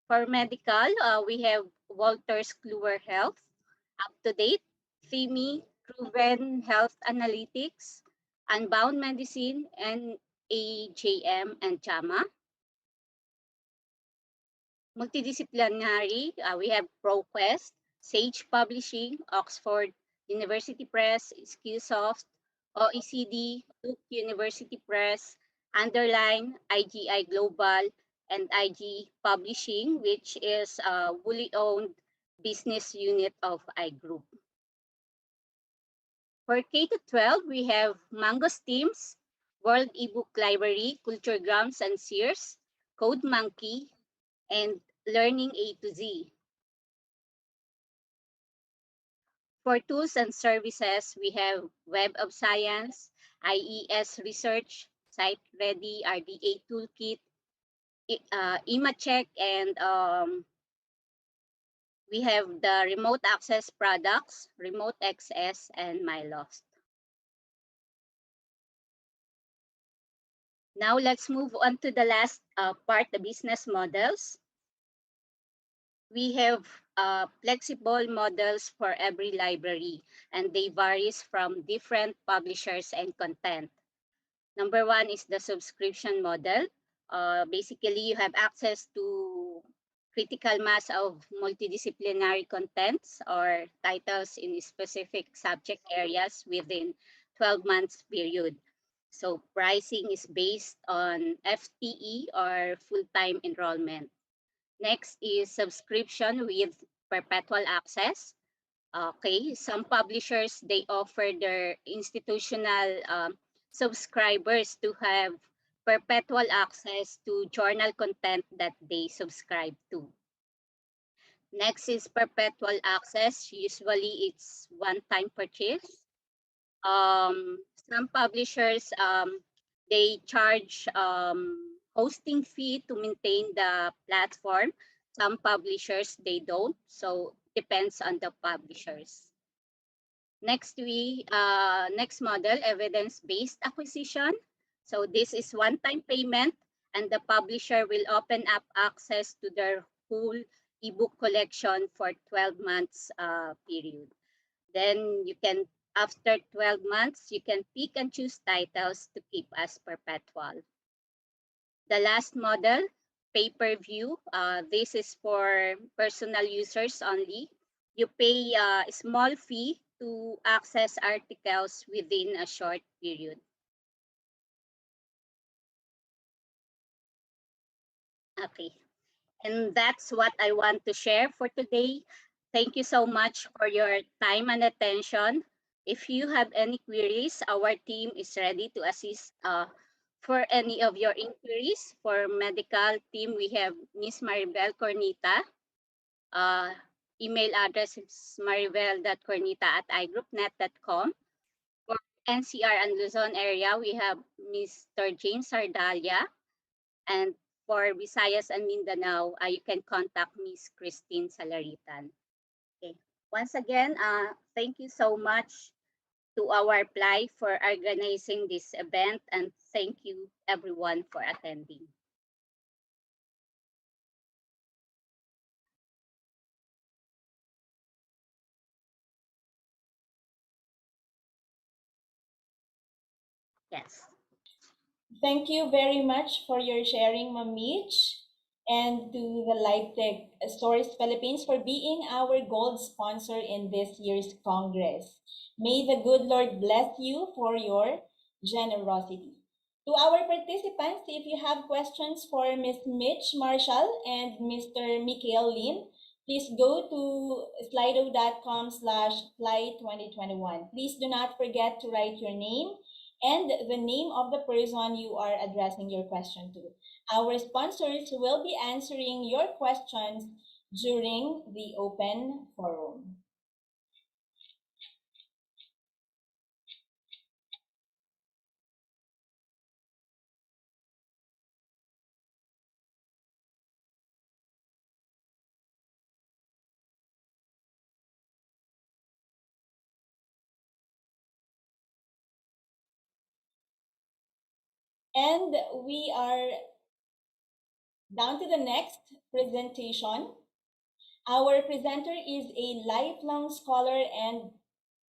For medical, we have Walters Kluwer Health, Up to Date, FIMI, Proven Health Analytics, Unbound Medicine, and AJM and JAMA. Multidisciplinary, we have ProQuest, Sage Publishing, Oxford University Press, Skillsoft, OECD, Duke University Press, Underline, IGI Global, and IG Publishing, which is a wholly owned business unit of iGroup. For K-12, we have Mangos Teams, World eBook Library, Culture Grams and Sears, Code Monkey, and Learning A to Z. For tools and services, we have Web of Science, IES Research, Site Ready, RDA Toolkit, ImaCheck, and we have the remote access products, Remote XS, and MyLost. Now let's move on to the last part, the business models. We have flexible models for every library, and they varies from different publishers and content. Number one is the subscription model. Basically, you have access to critical mass of multidisciplinary contents or titles in specific subject areas within 12 months period. So pricing is based on FTE or full-time enrollment. Next is subscription with perpetual access. Okay, some publishers, they offer their institutional subscribers to have perpetual access to journal content that they subscribe to. Next is perpetual access. Usually it's one-time purchase. Some publishers, they charge hosting fee to maintain the platform. Some publishers, they don't. So depends on the publishers. Next model, evidence-based acquisition. So this is one-time payment, and the publisher will open up access to their whole ebook collection for 12 months period. Then you can, after 12 months, you can pick and choose titles to keep as perpetual. The last model, pay-per-view. This is for personal users only. You pay a small fee to access articles within a short period. Okay, and that's what I want to share for today. Thank you so much for your time and attention. If you have any queries, our team is ready to assist for any of your inquiries. For medical team, we have Miss Maribel Cornita. Email address is maribel.cornita@igroupnet.com. For NCR and Luzon area, we have Mr. James Sardalia. And for Visayas and Mindanao, you can contact Miss Christine Salaritan. Okay. Once again, thank you so much to our PLAI for organizing this event, and thank you everyone for attending. Yes. Thank you very much for your sharing, Ma'am Mitch, and to the LiveTech Stores Philippines for being our gold sponsor in this year's Congress. May the good Lord bless you for your generosity. To our participants, if you have questions for Ms. Mitch Marshall and Mr. Mikael Lim, please go to slido.com/play2021. Please do not forget to write your name and the name of the person you are addressing your question to. Our sponsors will be answering your questions during the open forum. And we are down to the next presentation. Our presenter is a lifelong scholar and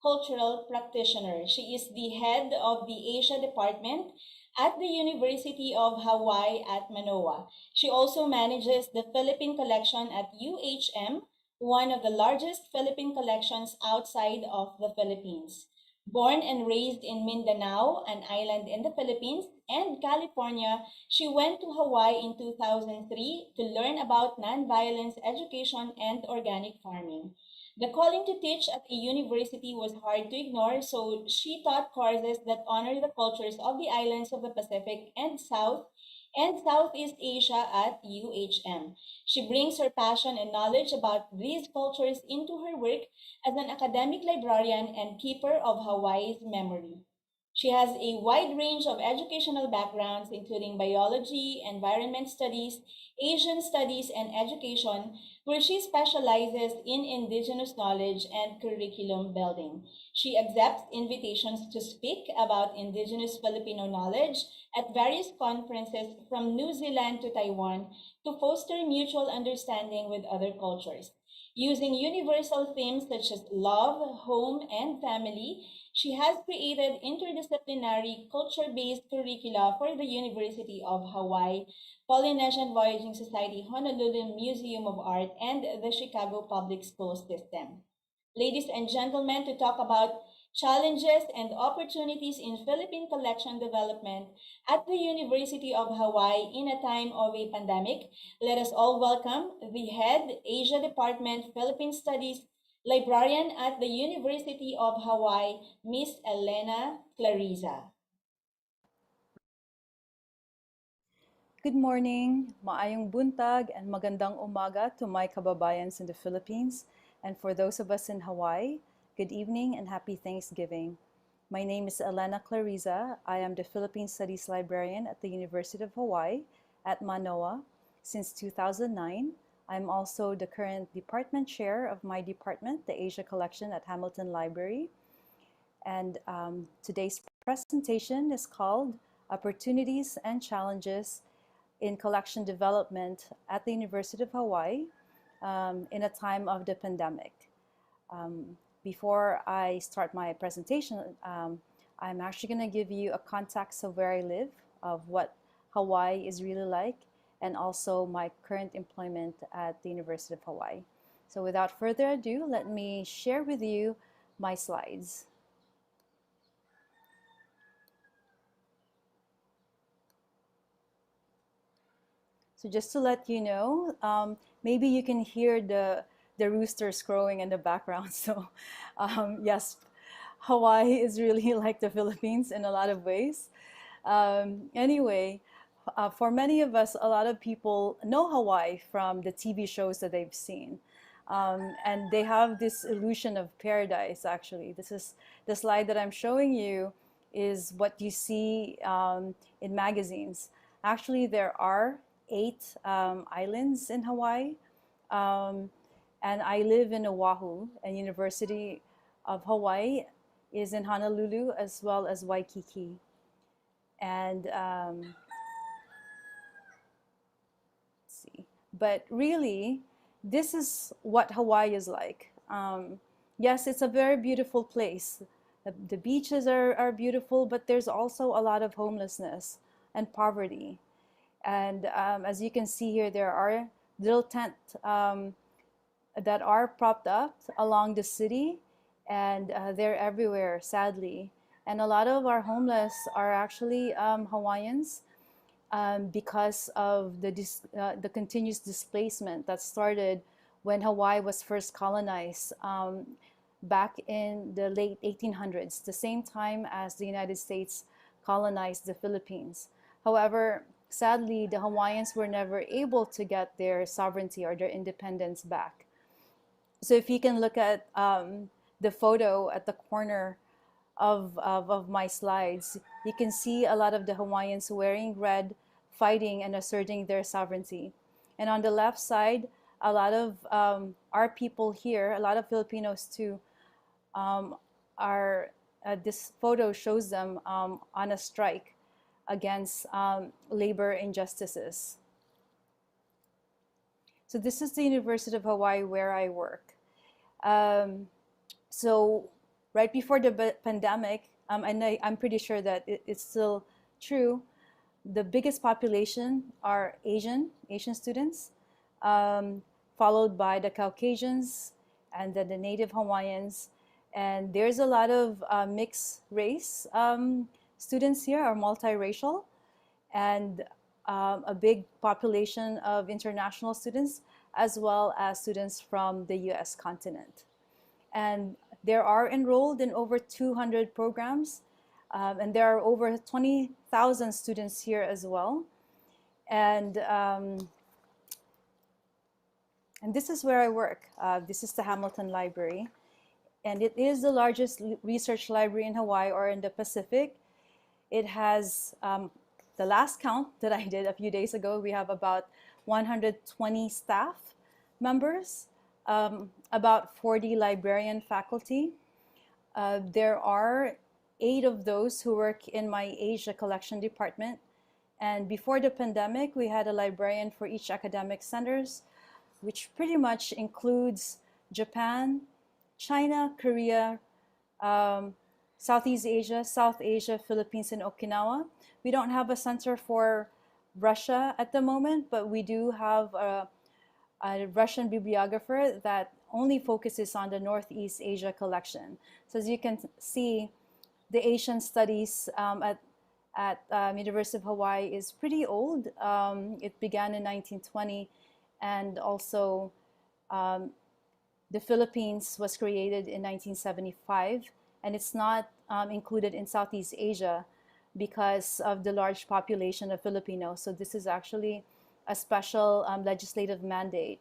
cultural practitioner. She is the head of the Asia Department at the University of Hawaii at Manoa. She also manages the Philippine collection at UHM, one of the largest Philippine collections outside of the Philippines. Born and raised in Mindanao, an island in the Philippines, and California, she went to Hawaii in 2003 to learn about nonviolence education and organic farming. The calling to teach at a university was hard to ignore, so she taught courses that honor the cultures of the islands of the Pacific and Southeast Asia at UHM. She brings her passion and knowledge about these cultures into her work as an academic librarian and keeper of Hawaii's memory. She has a wide range of educational backgrounds, including biology, environment studies, Asian studies, and education, where she specializes in indigenous knowledge and curriculum building. She accepts invitations to speak about indigenous Filipino knowledge at various conferences from New Zealand to Taiwan to foster mutual understanding with other cultures. Using universal themes such as love, home, and family, she has created interdisciplinary culture-based curricula for the University of Hawaii, Polynesian Voyaging Society, Honolulu Museum of Art, and the Chicago Public School System. Ladies and gentlemen, to talk about challenges and opportunities in Philippine collection development at the University of Hawaii in a time of a pandemic, let us all welcome the head Asia Department Philippine Studies librarian at the University of Hawaii, Miss Elena Clariza. Good morning, maayong buntag, and magandang umaga to my kababayans in the Philippines, and for those of us in Hawaii, good evening and happy Thanksgiving. My name is Elena Clariza. I am the Philippine Studies Librarian at the University of Hawaii at Manoa since 2009. I'm also the current department chair of my department, the Asia Collection at Hamilton Library. And today's presentation is called Opportunities and Challenges in Collection Development at the University of Hawaii in a time of the pandemic. Before I start my presentation, I'm actually going to give you a context of where I live, of what Hawaii is really like, and also my current employment at the University of Hawaii. So without further ado, let me share with you my slides. So just to let you know, maybe you can hear the roosters crowing in the background. So yes, Hawaii is really like the Philippines in a lot of ways. Anyway, for many of us, a lot of people know Hawaii from the TV shows that they've seen. And they have this illusion of paradise, actually. This is the slide that I'm showing you is what you see in magazines. Actually, there are 8 islands in Hawaii. And I live in Oahu, and University of Hawaii is in Honolulu as well as Waikiki. And let's see. But really, this is what Hawaii is like. Yes, it's a very beautiful place. The beaches are beautiful, but there's also a lot of homelessness and poverty. And as you can see here, there are little tents that are propped up along the city, and they're everywhere, sadly. And a lot of our homeless are actually Hawaiians, because of the continuous displacement that started when Hawaii was first colonized back in the late 1800s, the same time as the United States colonized the Philippines. However, sadly, the Hawaiians were never able to get their sovereignty or their independence back. So if you can look at the photo at the corner of my slides, you can see a lot of the Hawaiians wearing red, fighting and asserting their sovereignty. And on the left side, a lot of our people here, a lot of Filipinos too, this photo shows them on a strike against labor injustices. So this is the University of Hawaii where I work. So right before the pandemic, and I'm pretty sure that it's still true, the biggest population are Asian students, followed by the Caucasians and then the native Hawaiians. And there's a lot of mixed race students here, are multiracial, and a big population of international students, as well as students from the US continent. And there are enrolled in over 200 programs, and there are over 20,000 students here as well. And this is where I work. This is the Hamilton Library, and it is the largest research library in Hawaii or in the Pacific. It has, the last count that I did a few days ago, we have about 120 staff members, about 40 librarian faculty. There are 8 of those who work in my Asia collection department. And before the pandemic, we had a librarian for each academic centers, which pretty much includes Japan, China, Korea, Southeast Asia, South Asia, Philippines, and Okinawa. We don't have a center for Russia at the moment, but we do have a Russian bibliographer that only focuses on the Northeast Asia collection. So as you can see, the Asian studies at University of Hawaii is pretty old. It began in 1920, and also the Philippines was created in 1975, and it's not included in Southeast Asia because of the large population of Filipinos. So this is actually a special legislative mandate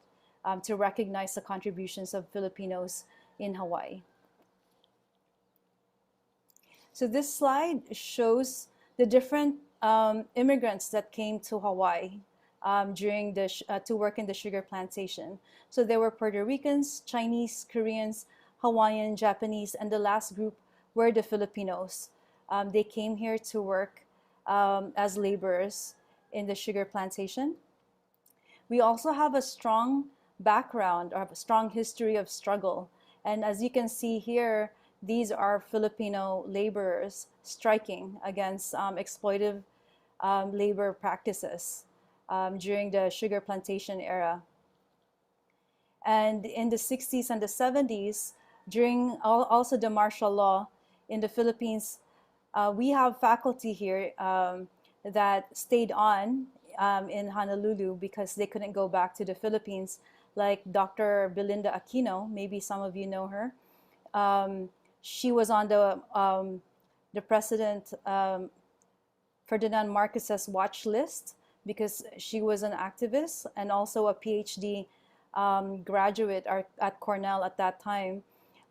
to recognize the contributions of Filipinos in Hawaii. So this slide shows the different immigrants that came to Hawaii during to work in the sugar plantation. So there were Puerto Ricans, Chinese, Koreans, Hawaiian, Japanese, and the last group were the Filipinos. They came here to work as laborers in the sugar plantation. We also have a strong background or a strong history of struggle. And as you can see here, these are Filipino laborers striking against exploitive labor practices during the sugar plantation era. And in the 60s and the 70s, during also the martial law in the Philippines, we have faculty here that stayed on in Honolulu because they couldn't go back to the Philippines, like Dr. Belinda Aquino. Maybe some of you know her. She was on the President Ferdinand Marcos's watch list because she was an activist and also a PhD graduate at Cornell at that time.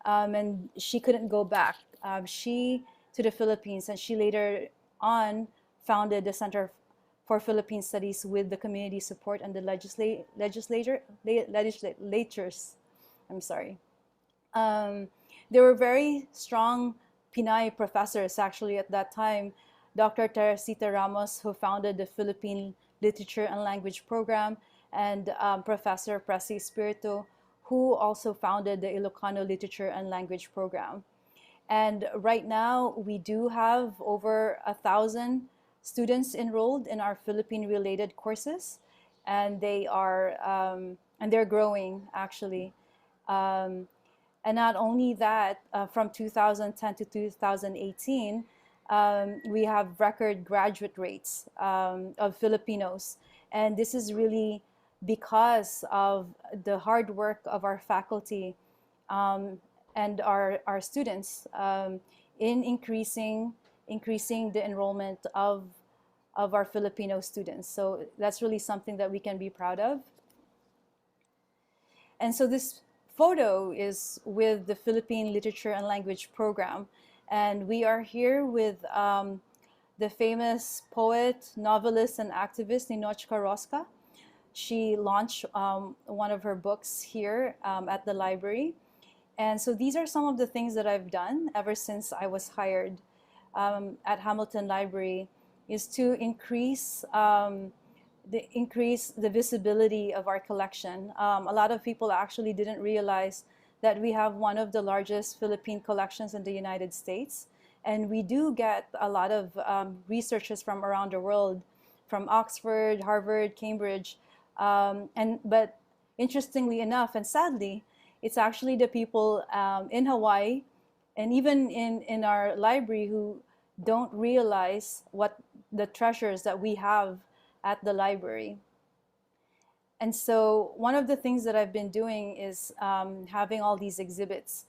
And she couldn't go back to the Philippines, and she later on founded the Center for Philippine Studies with the community support and the legislatures. I'm sorry. There were very strong Pinay professors actually at that time. Dr. Teresita Ramos, who founded the Philippine Literature and Language Program, and Professor Presi Espiritu, who also founded the Ilocano Literature and Language Program. And right now, we do have over 1,000 students enrolled in our Philippine-related courses, and they're growing actually. And not only that, from 2010 to 2018, we have record graduate rates of Filipinos. And this is really because of the hard work of our faculty and our students in increasing the enrollment of our Filipino students. So that's really something that we can be proud of. And so this photo is with the Philippine Literature and Language Program. And we are here with the famous poet, novelist, and activist Ninochka Rosca. She launched one of her books here at the library. And so these are some of the things that I've done ever since I was hired at Hamilton Library, is to increase the visibility of our collection. A lot of people actually didn't realize that we have one of the largest Philippine collections in the United States. And we do get a lot of researchers from around the world, from Oxford, Harvard, Cambridge. But interestingly enough, and sadly, it's actually the people in Hawaii and even in our library who don't realize what the treasures that we have at the library. And so one of the things that I've been doing is having all these exhibits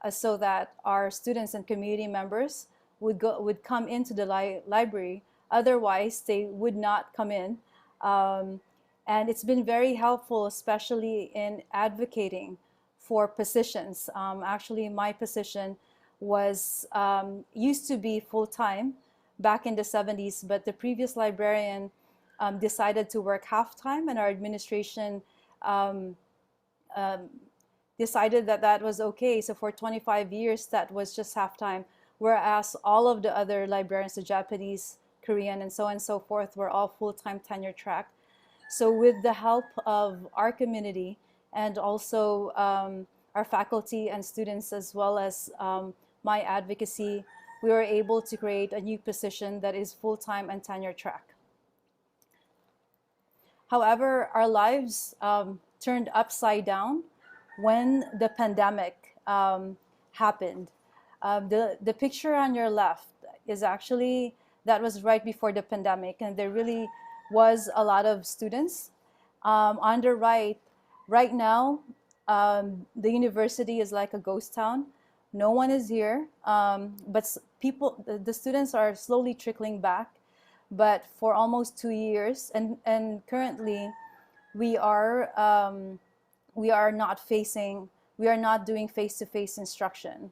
so that our students and community members would come into the library. Otherwise, they would not come in. And it's been very helpful, especially in advocating for positions. Actually, my position was used to be full-time back in the 70s, but the previous librarian decided to work half-time, and our administration decided that that was okay. So for 25 years, that was just half-time, whereas all of the other librarians, the Japanese, Korean, and so on and so forth, were all full-time tenure track. So with the help of our community and also our faculty and students, as well as my advocacy, we were able to create a new position that is full-time and tenure track. However, our lives turned upside down when the pandemic happened. The picture on your left is actually, that was right before the pandemic, and there really was a lot of students. On the right now, the university is like a ghost town. No one is here, but the students are slowly trickling back. But for almost 2 years, and currently, we are not doing face-to-face instruction.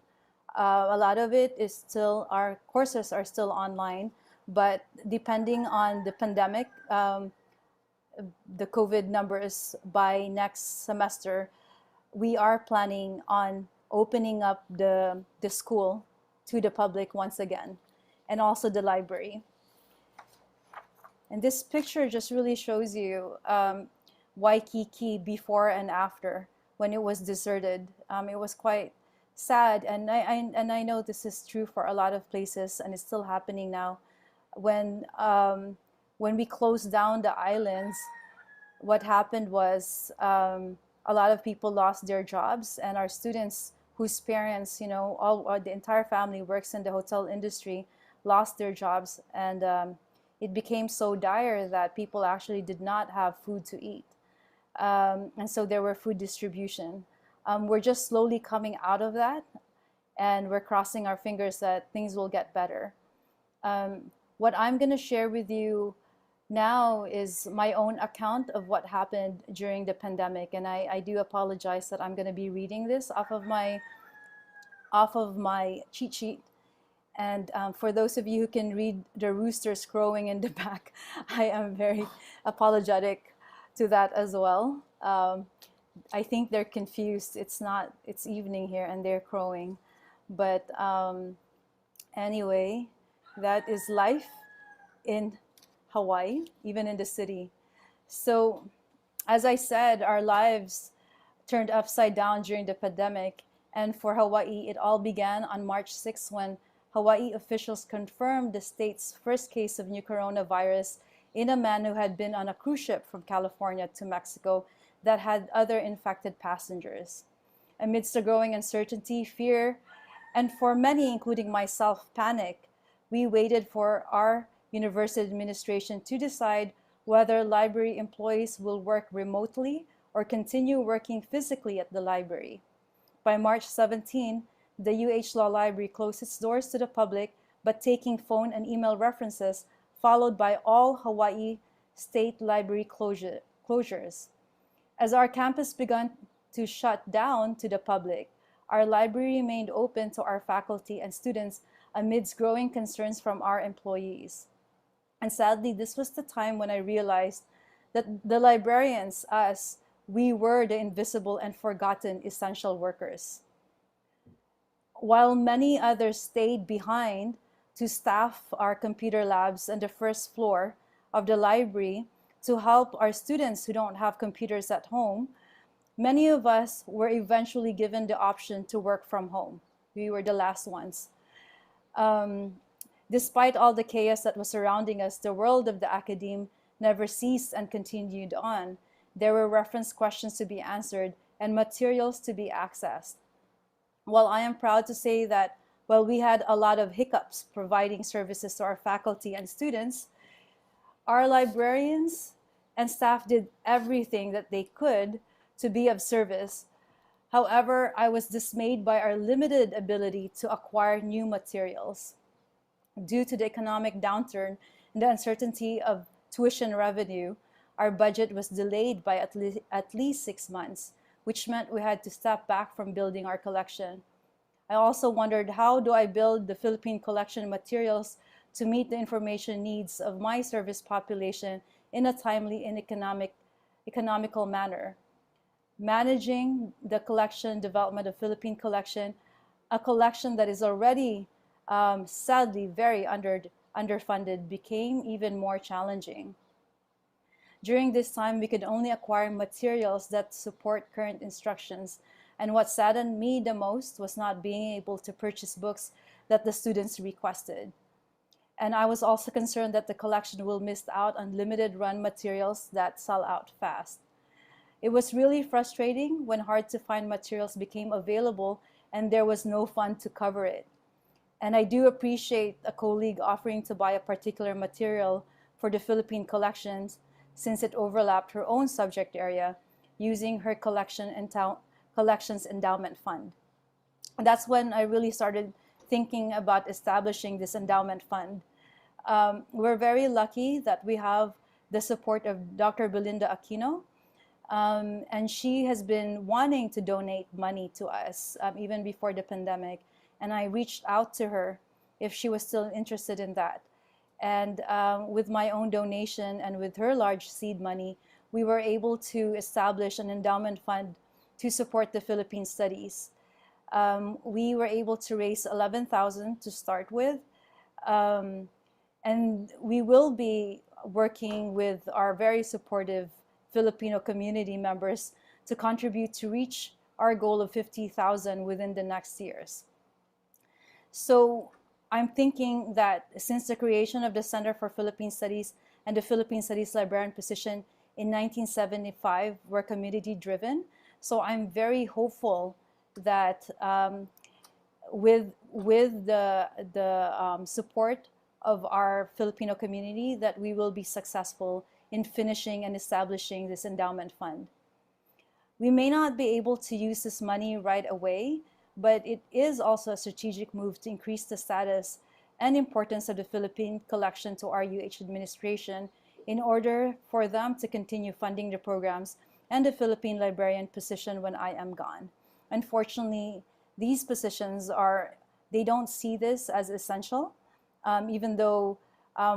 A lot of it is still, our courses are still online, but depending on the pandemic, the COVID numbers by next semester, we are planning on opening up the school to the public once again, and also the library. And this picture just really shows you Waikiki before and after, when it was deserted. It was quite sad, and I know this is true for a lot of places, and it's still happening now. When we closed down the islands, what happened was a lot of people lost their jobs, and our students whose parents, the entire family works in the hotel industry, lost their jobs, and it became so dire that people actually did not have food to eat. And so there were food distribution. We're just slowly coming out of that, and we're crossing our fingers that things will get better. What I'm going to share with you now is my own account of what happened during the pandemic, and I do apologize that I'm going to be reading this off of my cheat sheet. And for those of you who can read the roosters crowing in the back, I am very apologetic to that as well. I think they're confused. It's evening here and they're crowing. But anyway, that is life in Hawaii, even in the city. So as I said, our lives turned upside down during the pandemic. And for Hawaii, it all began on March 6 when Hawaii officials confirmed the state's first case of new coronavirus in a man who had been on a cruise ship from California to Mexico that had other infected passengers. Amidst the growing uncertainty, fear, and for many, including myself, panic, we waited for our university administration to decide whether library employees will work remotely or continue working physically at the library. By March 17, the UH Law Library closed its doors to the public, but taking phone and email references, followed by all Hawaii State Library closures. As our campus began to shut down to the public, our library remained open to our faculty and students amidst growing concerns from our employees. And sadly, this was the time when I realized that the librarians, us, we were the invisible and forgotten essential workers. While many others stayed behind to staff our computer labs on the first floor of the library to help our students who don't have computers at home, many of us were eventually given the option to work from home. We were the last ones. Despite all the chaos that was surrounding us, the world of the academe never ceased and continued on. There were reference questions to be answered and materials to be accessed. While I am proud to say that, well, we had a lot of hiccups providing services to our faculty and students, our librarians and staff did everything that they could to be of service. However, I was dismayed by our limited ability to acquire new materials. Due to the economic downturn and the uncertainty of tuition revenue, our budget was delayed by at least 6 months, which meant we had to step back from building our collection. I also wondered, how do I build the Philippine collection materials to meet the information needs of my service population in a timely and economical manner? Managing the collection development of Philippine collection, a collection that is already sadly very underfunded, became even more challenging. During this time, we could only acquire materials that support current instructions, and what saddened me the most was not being able to purchase books that the students requested. And I was also concerned that the collection will miss out on limited run materials that sell out fast. It was really frustrating when hard to find materials became available and there was no fund to cover it. And I do appreciate a colleague offering to buy a particular material for the Philippine collections since it overlapped her own subject area using her collections endowment fund. And that's when I really started thinking about establishing this endowment fund. We're very lucky that we have the support of Dr. Belinda Aquino, and she has been wanting to donate money to us even before the pandemic. And I reached out to her if she was still interested in that. And with my own donation and with her large seed money, we were able to establish an endowment fund to support the Philippine studies. We were able to raise 11,000 to start with. And we will be working with our very supportive Filipino community members to contribute to reach our goal of 50,000 within the next years. So I'm thinking that since the creation of the Center for Philippine Studies and the Philippine Studies Librarian position in 1975 were community driven, so I'm very hopeful that with the support of our Filipino community, that we will be successful in finishing and establishing this endowment fund. We may not be able to use this money right away, but it is also a strategic move to increase the status and importance of the Philippine collection to our UH administration in order for them to continue funding the programs and the Philippine librarian position when I am gone. Unfortunately, these positions they don't see this as essential, even though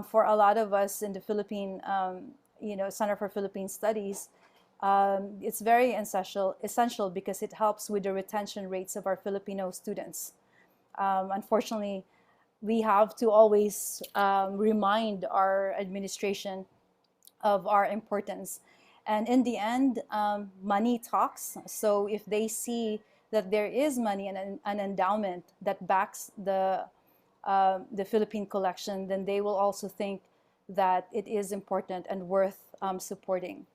for a lot of us in the Philippine Center for Philippine Studies, it's very essential because it helps with the retention rates of our Filipino students. Unfortunately, we have to always remind our administration of our importance. And in the end, money talks. So if they see that there is money and an endowment that backs the Philippine collection, then they will also think that it is important and worth supporting.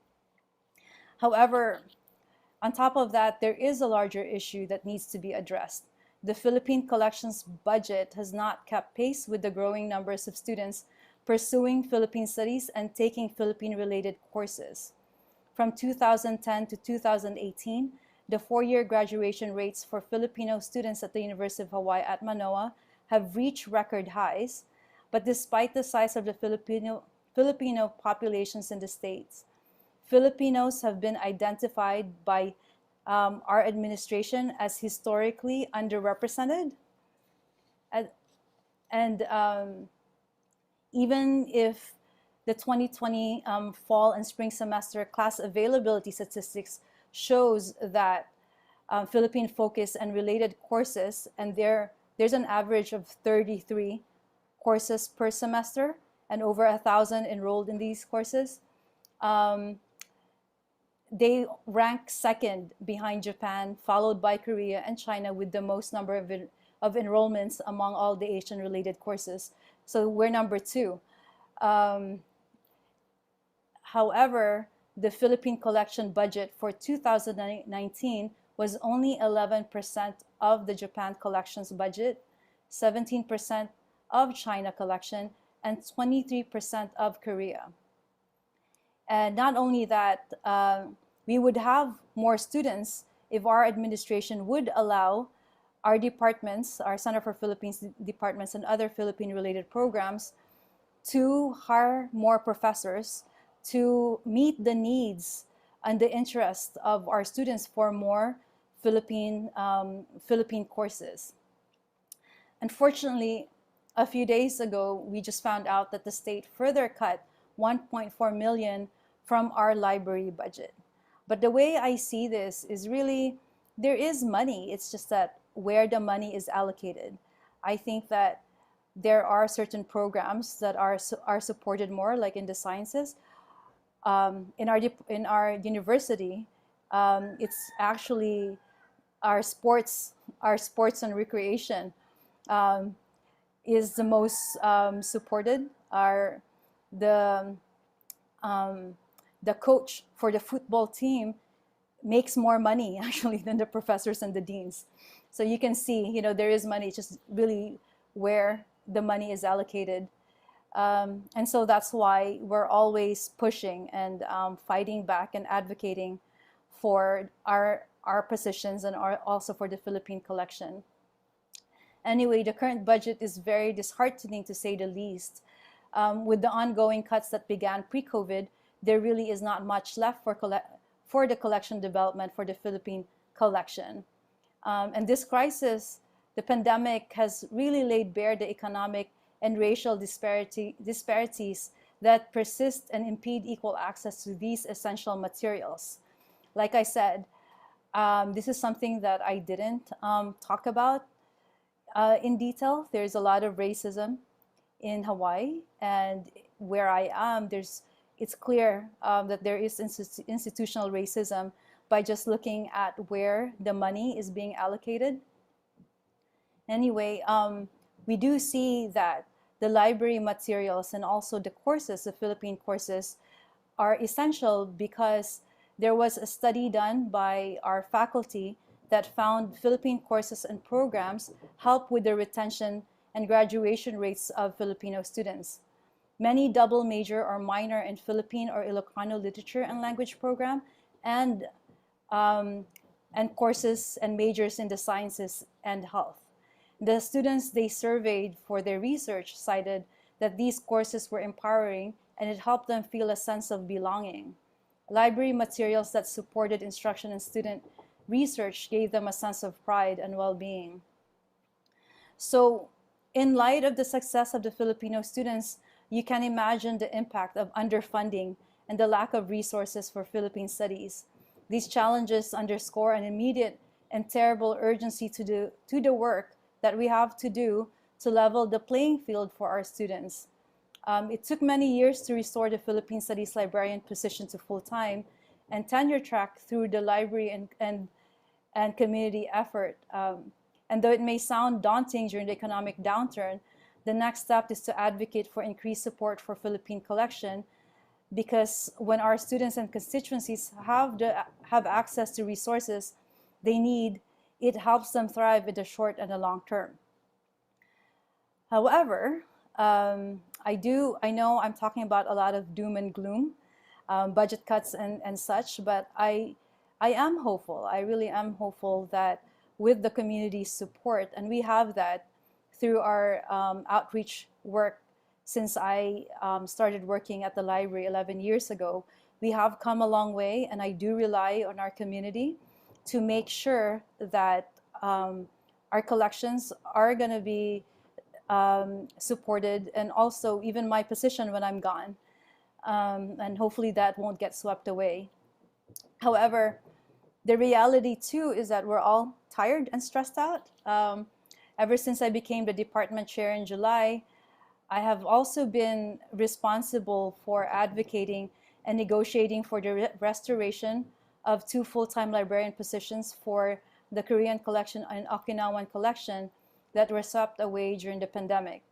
However, on top of that, there is a larger issue that needs to be addressed. The Philippine collections budget has not kept pace with the growing numbers of students pursuing Philippine studies and taking Philippine-related courses. From 2010 to 2018, the four-year graduation rates for Filipino students at the University of Hawaii at Manoa have reached record highs. But despite the size of the Filipino populations in the States, Filipinos have been identified by our administration as historically underrepresented. And even if the 2020 fall and spring semester class availability statistics shows that Philippine focus and related courses, and there's an average of 33 courses per semester and over 1,000 enrolled in these courses. They rank second behind Japan, followed by Korea and China with the most number of enrollments among all the Asian-related courses. So we're number 2. However, the Philippine collection budget for 2019 was only 11% of the Japan collections budget, 17% of China collection, and 23% of Korea. And not only that, we would have more students if our administration would allow our departments, our Center for Philippines departments and other Philippine-related programs to hire more professors to meet the needs and the interest of our students for more Philippine courses. Unfortunately, a few days ago, we just found out that the state further cut 1.4 million from our library budget. But the way I see this is really, there is money. It's just that where the money is allocated. I think that there are certain programs that are supported more, like in the sciences. In our university, it's actually our sports and recreation is the most supported. The coach for the football team makes more money actually than the professors and the deans. So you can see, there is money, it's just really where the money is allocated. And so that's why we're always pushing and fighting back and advocating for our positions and also for the Philippine collection. Anyway, the current budget is very disheartening, to say the least. With the ongoing cuts that began pre-COVID, there really is not much left for the collection development for the Philippine collection. And this crisis, the pandemic, has really laid bare the economic and racial disparities that persist and impede equal access to these essential materials. Like I said, this is something that I didn't talk about in detail. There's a lot of racism in Hawaii, and where I am, it's clear that there is institutional racism by just looking at where the money is being allocated. Anyway, we do see that the library materials and also the courses, the Philippine courses, are essential because there was a study done by our faculty that found Philippine courses and programs help with the retention and graduation rates of Filipino students. Many double major or minor in Philippine or Ilocano literature and language program and courses and majors in the sciences and health. The students they surveyed for their research cited that these courses were empowering and it helped them feel a sense of belonging. Library materials that supported instruction and student research gave them a sense of pride and well-being. So, in light of the success of the Filipino students, you can imagine the impact of underfunding and the lack of resources for Philippine studies. These challenges underscore an immediate and terrible urgency to the work that we have to do to level the playing field for our students. It took many years to restore the Philippine Studies librarian position to full-time and tenure track through the library and community effort. And though it may sound daunting during the economic downturn, the next step is to advocate for increased support for Philippine collection, because when our students and constituencies have access to resources they need, it helps them thrive in the short and the long term. However, I know I'm talking about a lot of doom and gloom, budget cuts and such, but I am hopeful. I really am hopeful that with the community's support, and we have that through our outreach work since I started working at the library 11 years ago, we have come a long way, and I do rely on our community to make sure that our collections are going to be supported, and also even my position when I'm gone. And hopefully that won't get swept away. However, the reality too is that we're all tired and stressed out. Ever since I became the department chair in July, I have also been responsible for advocating and negotiating for the restoration of 2 full-time librarian positions for the Korean collection and Okinawan collection that were swept away during the pandemic.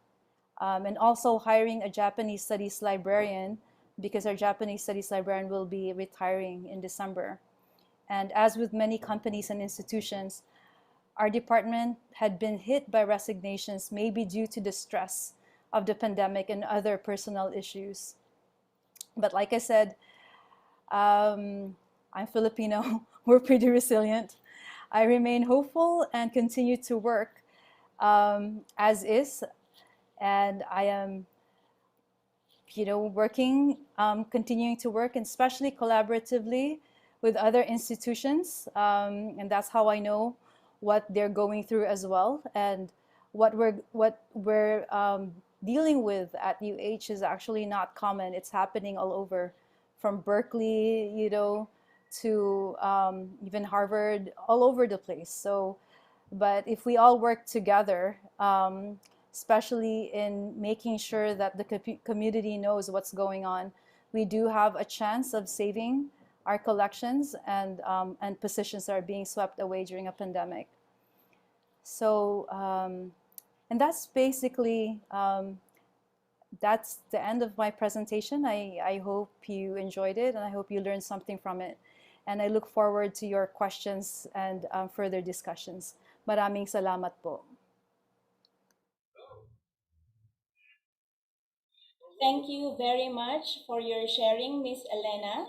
And also hiring a Japanese studies librarian, because our Japanese studies librarian will be retiring in December. And as with many companies and institutions, our department had been hit by resignations, maybe due to the stress of the pandemic and other personal issues. But like I said, I'm Filipino. We're pretty resilient. I remain hopeful and continue to work as is. And I am, working, continuing to work, and especially collaboratively with other institutions. And that's how I know what they're going through as well. And what we're dealing with at UH is actually not common. It's happening all over, from Berkeley, to even Harvard, all over the place. So, but if we all work together, especially in making sure that the community knows what's going on, we do have a chance of saving our collections and positions that are being swept away during a pandemic. So, and that's basically, that's the end of my presentation. I hope you enjoyed it, and I hope you learned something from it. And I look forward to your questions and further discussions. Maraming salamat po. Thank you very much for your sharing, Miss Elena.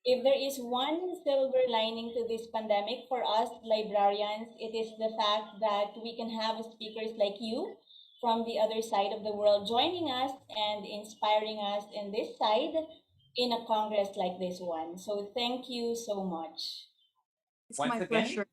If there is one silver lining to this pandemic for us librarians, it is the fact that we can have speakers like you from the other side of the world joining us and inspiring us in this side in a congress like this one. So thank you so much. It's Once my again, pleasure.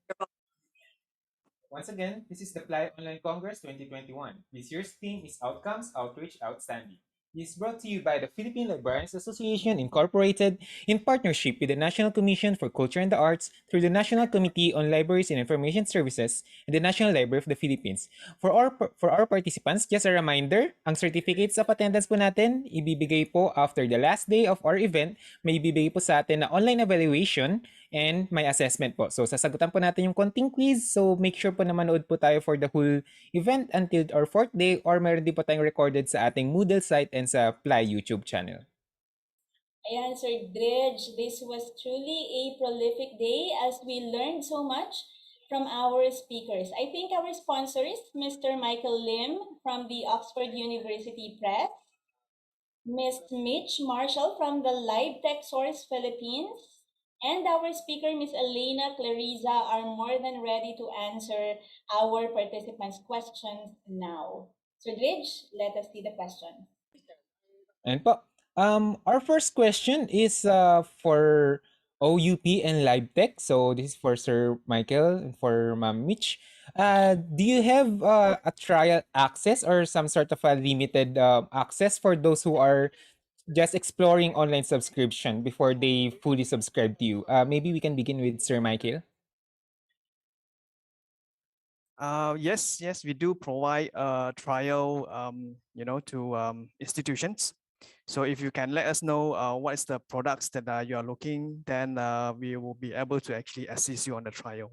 Once again, this is the PLAI Online Congress 2021. This year's theme is Outcomes, Outreach, Outstanding. This is brought to you by the Philippine Librarians Association Incorporated in partnership with the National Commission for Culture and the Arts through the National Committee on Libraries and Information Services and the National Library of the Philippines. For our participants, just a reminder, ang certificates of attendance po natin, ibibigay po after the last day of our event. May ibibigay po sa atin na online evaluation and may assessment po. So, sasagutan po natin yung konting quiz. So, make sure po na manood po tayo for the whole event until our 4th day, or meron din po tayong recorded sa ating Moodle site and sa PLAI YouTube channel. Ayan, Sir Dredge, this was truly a prolific day as we learned so much from our speakers. I think our sponsor is Mr. Michael Lim from the Oxford University Press, Ms. Mitch Marshall from the LiveTech Source Philippines, and our speaker, Ms. Elena Clariza, are more than ready to answer our participants' questions now. Sir Dredge, let us see the question. And po, our first question is for OUP and LiveTech. So this is for Sir Michael and for Ma'am Mitch. Do you have a trial access or some sort of a limited access for those who are just exploring online subscription before they fully subscribe to you? Maybe we can begin with Sir Michael. Yes, we do provide trial, to institutions. So if you can let us know what is the products that you are looking, then we will be able to actually assist you on the trial.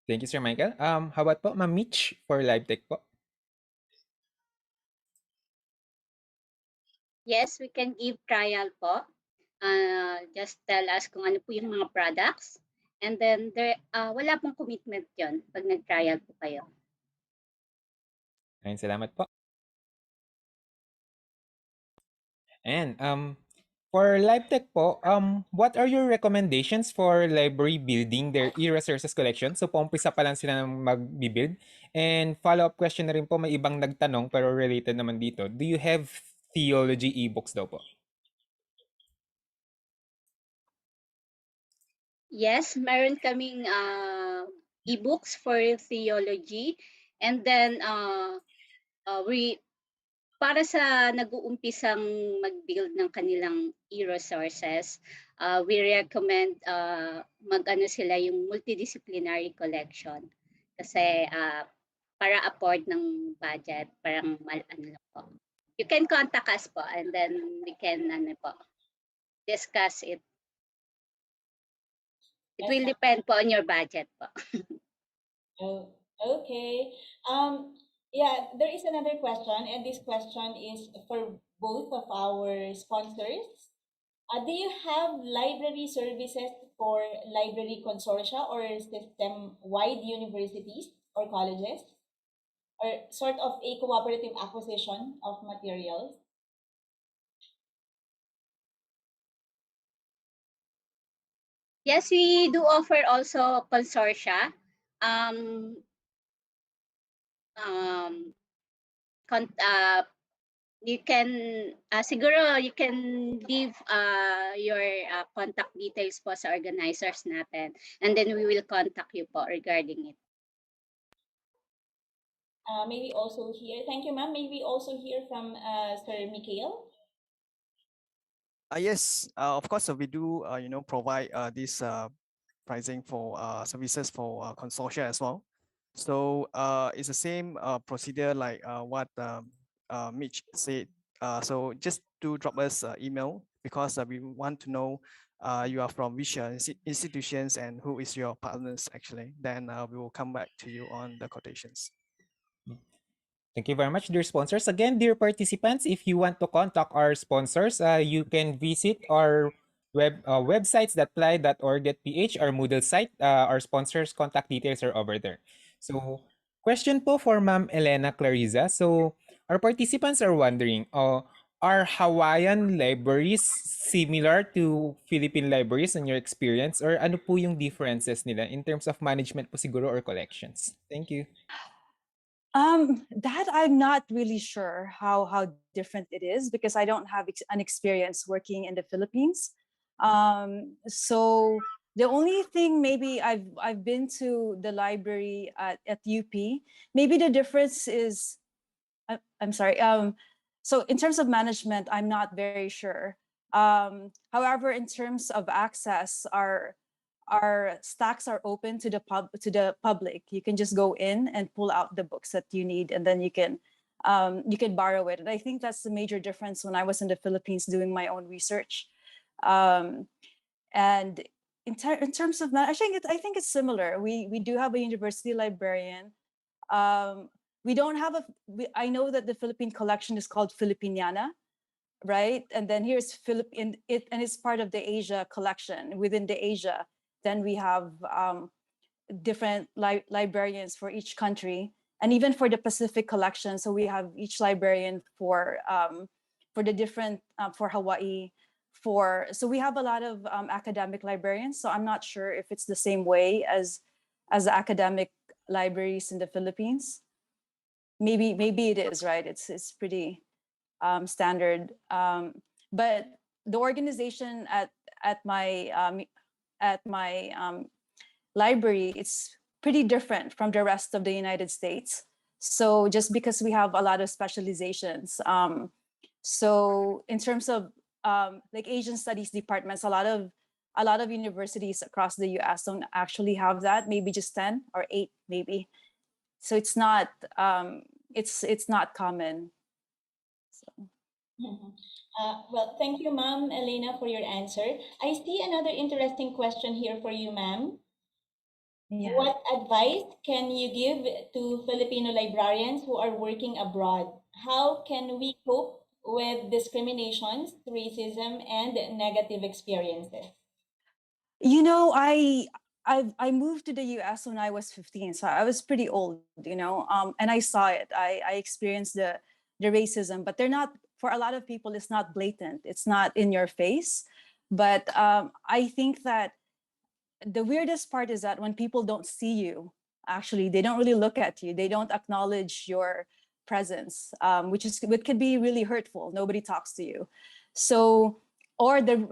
Thank you, Sir Michael. How about po, Ma'am Mitch for LiveTech po? Yes, we can give trial po. Just tell us kung ano po yung mga products. And then wala pong commitment yon pag nag-trial po kayo. Ayun, salamat po. And for LiveTech po, what are your recommendations for library building their e-resources collection? So, paumpisa pa lang sila ng mag-build. And follow-up question na rin po, may ibang nagtanong pero related naman dito. Do you have theology e-books daw po? Yes, meron kaming e-books for theology. And then we para sa nag-uumpisang mag-build ng kanilang e-resources, we recommend mag-ano sila yung multidisciplinary collection. Kasi para afford ng budget, parang ano lang po. You can contact us po and then we can discuss it. It will depend po on your budget po. Oh, okay. Yeah, there is another question, and this question is for both of our sponsors. Do you have library services for library consortia or system-wide universities or colleges, or sort of a cooperative acquisition of materials? Yes, we do offer also consortia. Um, you can siguro you can leave your contact details po sa organizers natin and then we will contact you po regarding it. Maybe also hear, thank you ma'am, maybe also hear from Sir Mikhail. Yes, of course, we do, provide this pricing for services for consortia as well. So it's the same procedure like what Mitch said. So just do drop us an email because we want to know you are from which institutions and who is your partners actually. Then we will come back to you on the quotations. Thank you very much, dear sponsors. Again, dear participants, if you want to contact our sponsors, you can visit our websites that PLAI.org.ph, our Moodle site. Our sponsors' contact details are over there. So, question po for Ma'am Elena Clariza. So, our participants are wondering, are Hawaiian libraries similar to Philippine libraries in your experience? Or ano po yung differences nila in terms of management po siguro or collections? Thank you. That I'm not really sure how different it is because I don't have an experience working in the Philippines. So the only thing maybe I've been to the library at UP. Maybe the difference is I'm sorry. So in terms of management, I'm not very sure. However, in terms of access, our stacks are open to the public. You can just go in and pull out the books that you need, and then you can borrow it. And I think that's the major difference when I was in the Philippines doing my own research. And in terms of I think it's similar. We do have a university librarian. We don't have I know that the Philippine collection is called Filipiniana, right? And then here's and it's part of the Asia collection. Within the Asia, then we have different librarians for each country, and even for the Pacific collection. So we have each librarian for the different for Hawaii. So we have a lot of academic librarians. So I'm not sure if it's the same way as the academic libraries in the Philippines. Maybe it is, right? It's pretty standard. But the organization at my library, it's pretty different from the rest of the United States. So just because we have a lot of specializations, so in terms of like Asian studies departments, a lot of universities across the U.S. don't actually have that. Maybe just 10 or 8, maybe. So it's not it's not common. So. Well, thank you, Ma'am Elena, for your answer. I see another interesting question here for you, ma'am. Yeah. What advice can you give to Filipino librarians who are working abroad? How can we cope with discriminations, racism, and negative experiences? You know, I moved to the US when I was 15, so I was pretty old, and I saw it. I experienced the racism, but they're not, for a lot of people, it's not blatant. It's not in your face. But I think that the weirdest part is that when people don't see you, actually, they don't really look at you. They don't acknowledge your presence, which could be really hurtful. Nobody talks to you. So, or the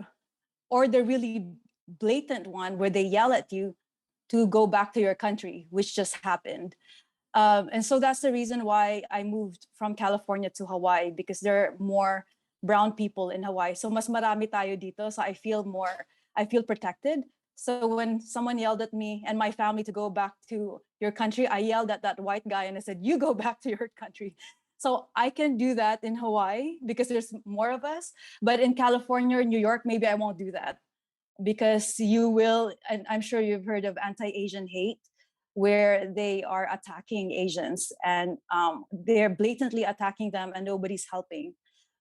really blatant one where they yell at you to go back to your country, which just happened. And so that's the reason why I moved from California to Hawaii, because there are more brown people in Hawaii. So mas marami tayo dito. So I feel protected. So when someone yelled at me and my family to go back to your country, I yelled at that white guy and I said, "You go back to your country." So I can do that in Hawaii because there's more of us. But in California or New York, maybe I won't do that, because you will, and I'm sure you've heard of anti-Asian hate, where they are attacking Asians and they're blatantly attacking them and nobody's helping,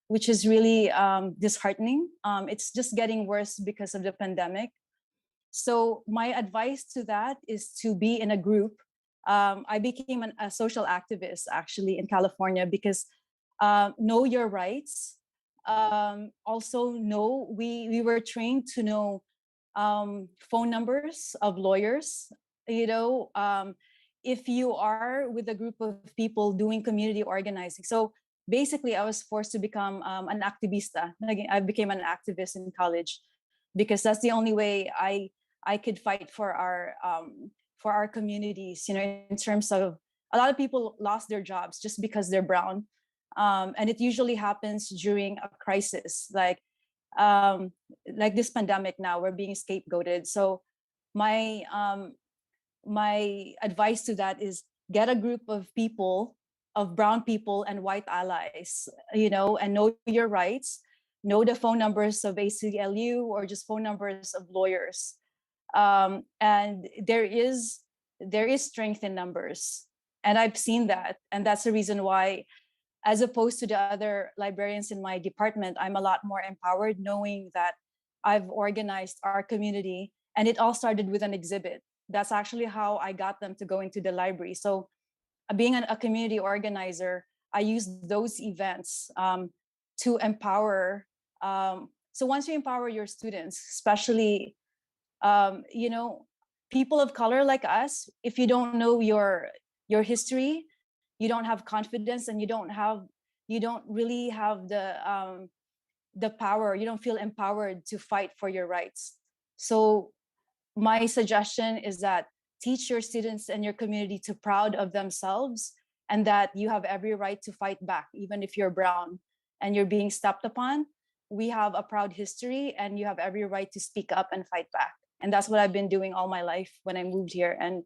which is really disheartening. It's just getting worse because of the pandemic. So my advice to that is to be in a group. I became a social activist actually in California because know your rights. Also know, we were trained to know phone numbers of lawyers. You know, if you are with a group of people doing community organizing. So basically, I was forced to become an activista. I became an activist in college because that's the only way I could fight for our communities. You know, in terms of, a lot of people lost their jobs just because they're brown, and it usually happens during a crisis, like this pandemic. Now we're being scapegoated. So my my advice to that is get a group of people, of brown people and white allies, and know your rights, know the phone numbers of ACLU or just phone numbers of lawyers. And there is strength in numbers, and I've seen that, and that's the reason why, as opposed to the other librarians in my department, I'm a lot more empowered knowing that I've organized our community, and it all started with an exhibit. That's actually how I got them to go into the library. So being a community organizer, I use those events to empower. So once you empower your students, especially um, you know, people of color like us, if you don't know your history, you don't have confidence, and you don't really have the power. You don't feel empowered to fight for your rights. So my suggestion is that teach your students and your community to proud of themselves, and that you have every right to fight back, even if you're brown and you're being stepped upon. We have a proud history, and you have every right to speak up and fight back. And that's what I've been doing all my life when I moved here, and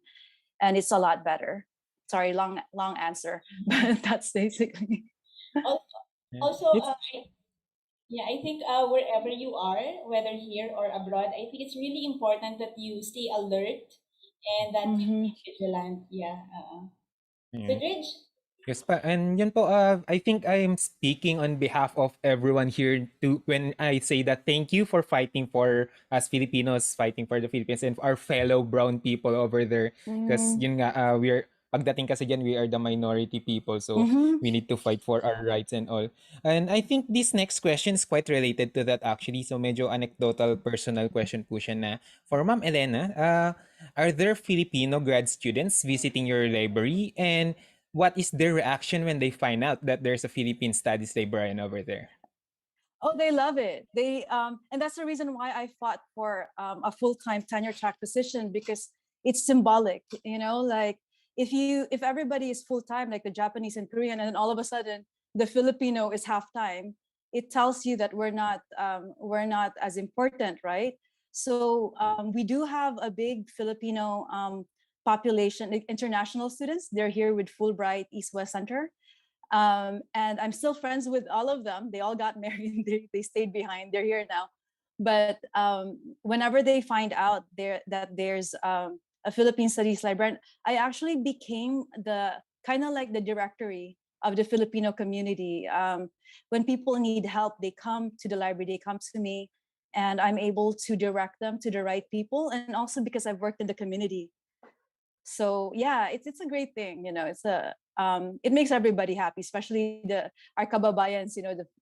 it's a lot better. Sorry, long answer, but that's basically. Also, Yeah. also It's yeah, I think wherever you are, whether here or abroad, I think it's really important that you stay alert and that you Mhm. be vigilant. Yeah. yeah. Sidridge? Yes pa. And yun po, I think I'm speaking on behalf of everyone here to when I say that thank you for fighting for us Filipinos, fighting for the Philippines and our fellow brown people over there. Because Mhm. yun nga, pagdating kasi dyan, we are the minority people. So Mhm. we need to fight for our rights and all. And I think this next question is quite related to that actually. So medyo anecdotal, personal question po siya na. For Ma'am Elena, are there Filipino grad students visiting your library? And what is their reaction when they find out that there's a Philippine Studies librarian over there? Oh, they love it. And that's the reason why I fought for a full-time tenure track position, because it's symbolic. Like if everybody is full-time, like the Japanese and Korean, and then all of a sudden the Filipino is half-time, it tells you that we're not as important, right? So we do have a big Filipino population, like international students. They're here with Fulbright East West Center, and I'm still friends with all of them. They all got married. They stayed behind. They're here now. But whenever they find out that there's a Philippine Studies librarian, I actually became the kind of like the directory of the Filipino community. When people need help, they come to the library, they come to me, and I'm able to direct them to the right people. And also because I've worked in the community. So yeah, it's a great thing. It's it makes everybody happy, especially our kababayans.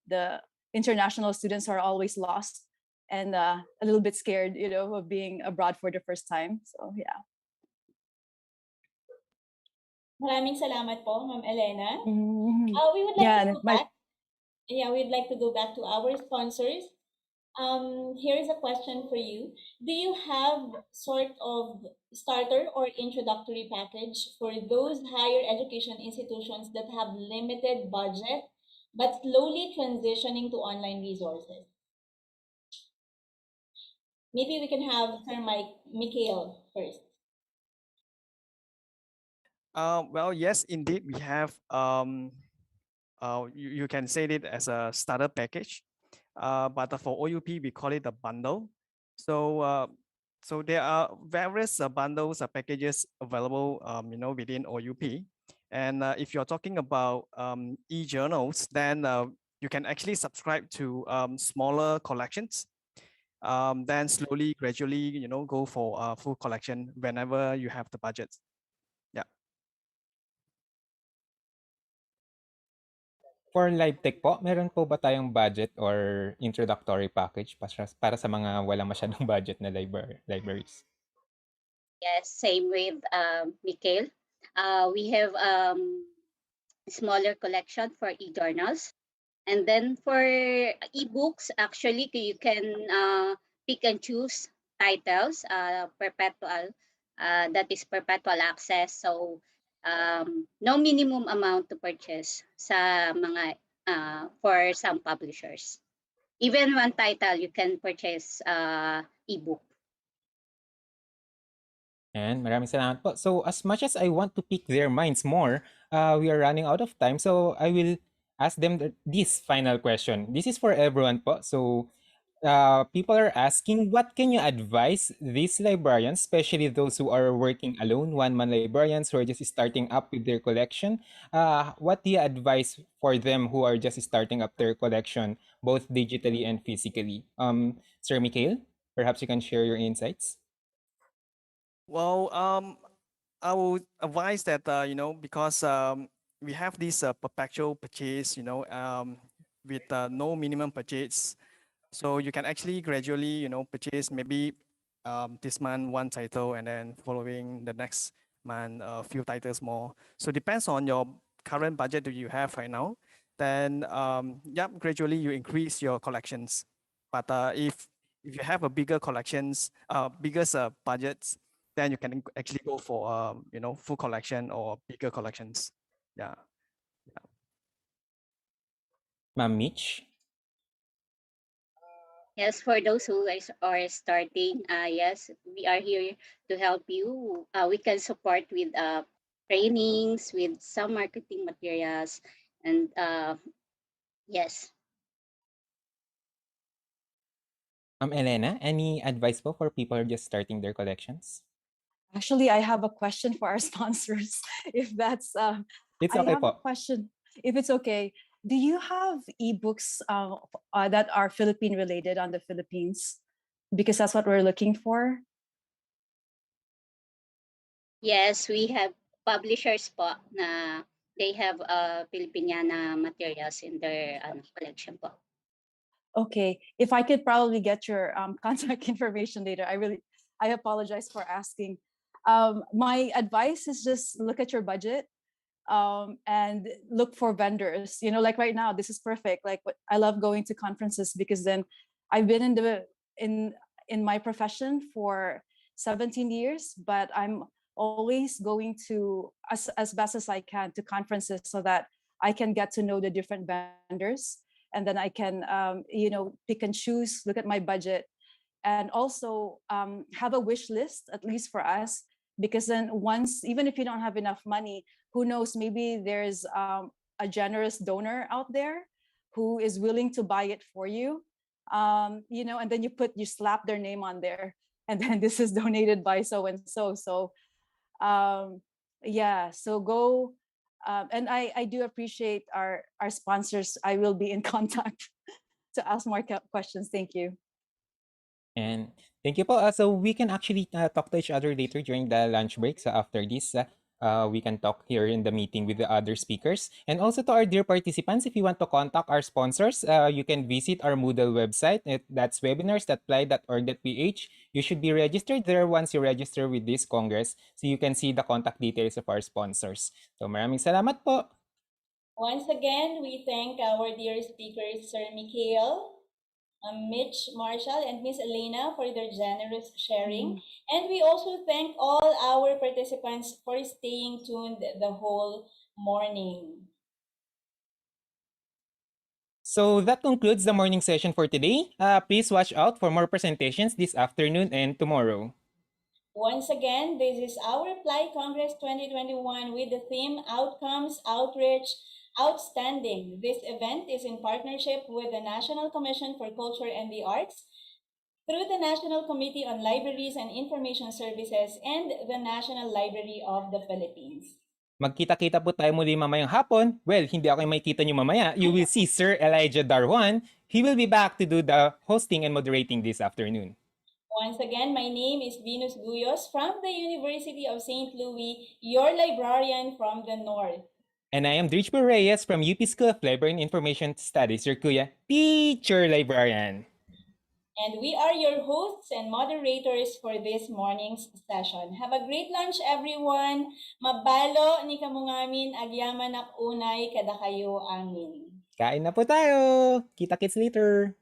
The international students are always lost and a little bit scared, of being abroad for the first time. So yeah. Maraming salamat po, Ma'am Elena. Mhm. We would like to Yeah, go back. Yeah, we'd like to go back to our sponsors. Here is a question for you. Do you have sort of starter or introductory package for those higher education institutions that have limited budget but slowly transitioning to online resources? Maybe we can have Sir Mikhail first. Well, yes, indeed, we have. You can say it as a starter package, but for OUP we call it a bundle. So so there are various bundles packages available, within OUP. And if you're talking about e-journals, then you can actually subscribe to smaller collections. Then slowly, gradually, go for a full collection whenever you have the budget. Yeah. For LiveTech po, meron po ba tayong budget or introductory package para sa mga walang masyadong budget na libraries? Yes, same with Mikhail. We have smaller collection for e-journals. And then for ebooks, actually, you can pick and choose titles, perpetual, that is perpetual access. So no minimum amount to purchase sa mga for some publishers. Even one title, you can purchase ebook. And maraming salamat po. So as much as I want to pick their minds more, we are running out of time. So I will ask them this final question. This is for everyone po. So people are asking, what can you advise these librarians, especially those who are working alone, one-man librarians who are just starting up with their collection? What do you advise for them who are just starting up their collection, both digitally and physically? Sir Mikhail, perhaps you can share your insights. Well, I would advise that because we have this perpetual purchase, with no minimum purchase, so you can actually gradually, purchase maybe this month one title and then following the next month a few titles more. So depends on your current budget that you have right now. Then yeah, gradually you increase your collections. But if you have a bigger collections, bigger budgets, then you can actually go for full collection or bigger collections. Yeah. Ma'am Mitch? Yes, for those who are starting, yes, we are here to help you. We can support with trainings, with some marketing materials, and yes. Elena, any advice po for people who are just starting their collections? Actually, I have a question for our sponsors. If that's, It's I okay have a po. question. If it's okay, do you have ebooks that are Philippine related on the Philippines? Because that's what we're looking for. Yes, we have publishers po na they have Filipiniana materials in their collection po. Okay, if I could probably get your contact information later. I apologize for asking. My advice is just look at your budget and look for vendors. Like right now, this is perfect. Like I love going to conferences because then I've been in my profession for 17 years, but I'm always going to as best as I can to conferences so that I can get to know the different vendors, and then I can pick and choose, look at my budget, and also have a wish list, at least for us, because then once, even if you don't have enough money, who knows, maybe there's a generous donor out there who is willing to buy it for you, and then you slap their name on there. and then this is donated by so and so. So yeah, so go. And I do appreciate our sponsors. I will be in contact to ask more questions. Thank you. And thank you po. So we can actually talk to each other later during the lunch break. So after this, we can talk here in the meeting with the other speakers. And also to our dear participants, if you want to contact our sponsors, you can visit our Moodle website. That's webinars.plai.org.ph. You should be registered there once you register with this Congress, so you can see the contact details of our sponsors. So maraming salamat po. Once again, we thank our dear speakers, Sir Mikhail, Mitch Marshall, and Miss Elena for their generous sharing. And we also thank all our participants for staying tuned the whole morning. So that concludes the morning session for today. Please watch out for more presentations this afternoon and tomorrow. Once again, this is our PLAI Congress 2021 with the theme Outcomes, Outreach, Outstanding. This event is in partnership with the National Commission for Culture and the Arts, through the National Committee on Libraries and Information Services and the National Library of the Philippines. Magkita-kita po tayo muli mamayang hapon. Well, hindi ako yung makikita nyo mamaya. You will see Sir Elijah Darwan. He will be back to do the hosting and moderating this afternoon. Once again, my name is Venus Guyos from the University of St. Louis, your librarian from the North. And I am Dritch Reyes from UP School of Library and Information Studies, your kuya, teacher librarian. And we are your hosts and moderators for this morning's session. Have a great lunch, everyone. Mabalo ni kamungamin agyaman ak unay kada kayo amin. Kain na po tayo. Kita-kits later.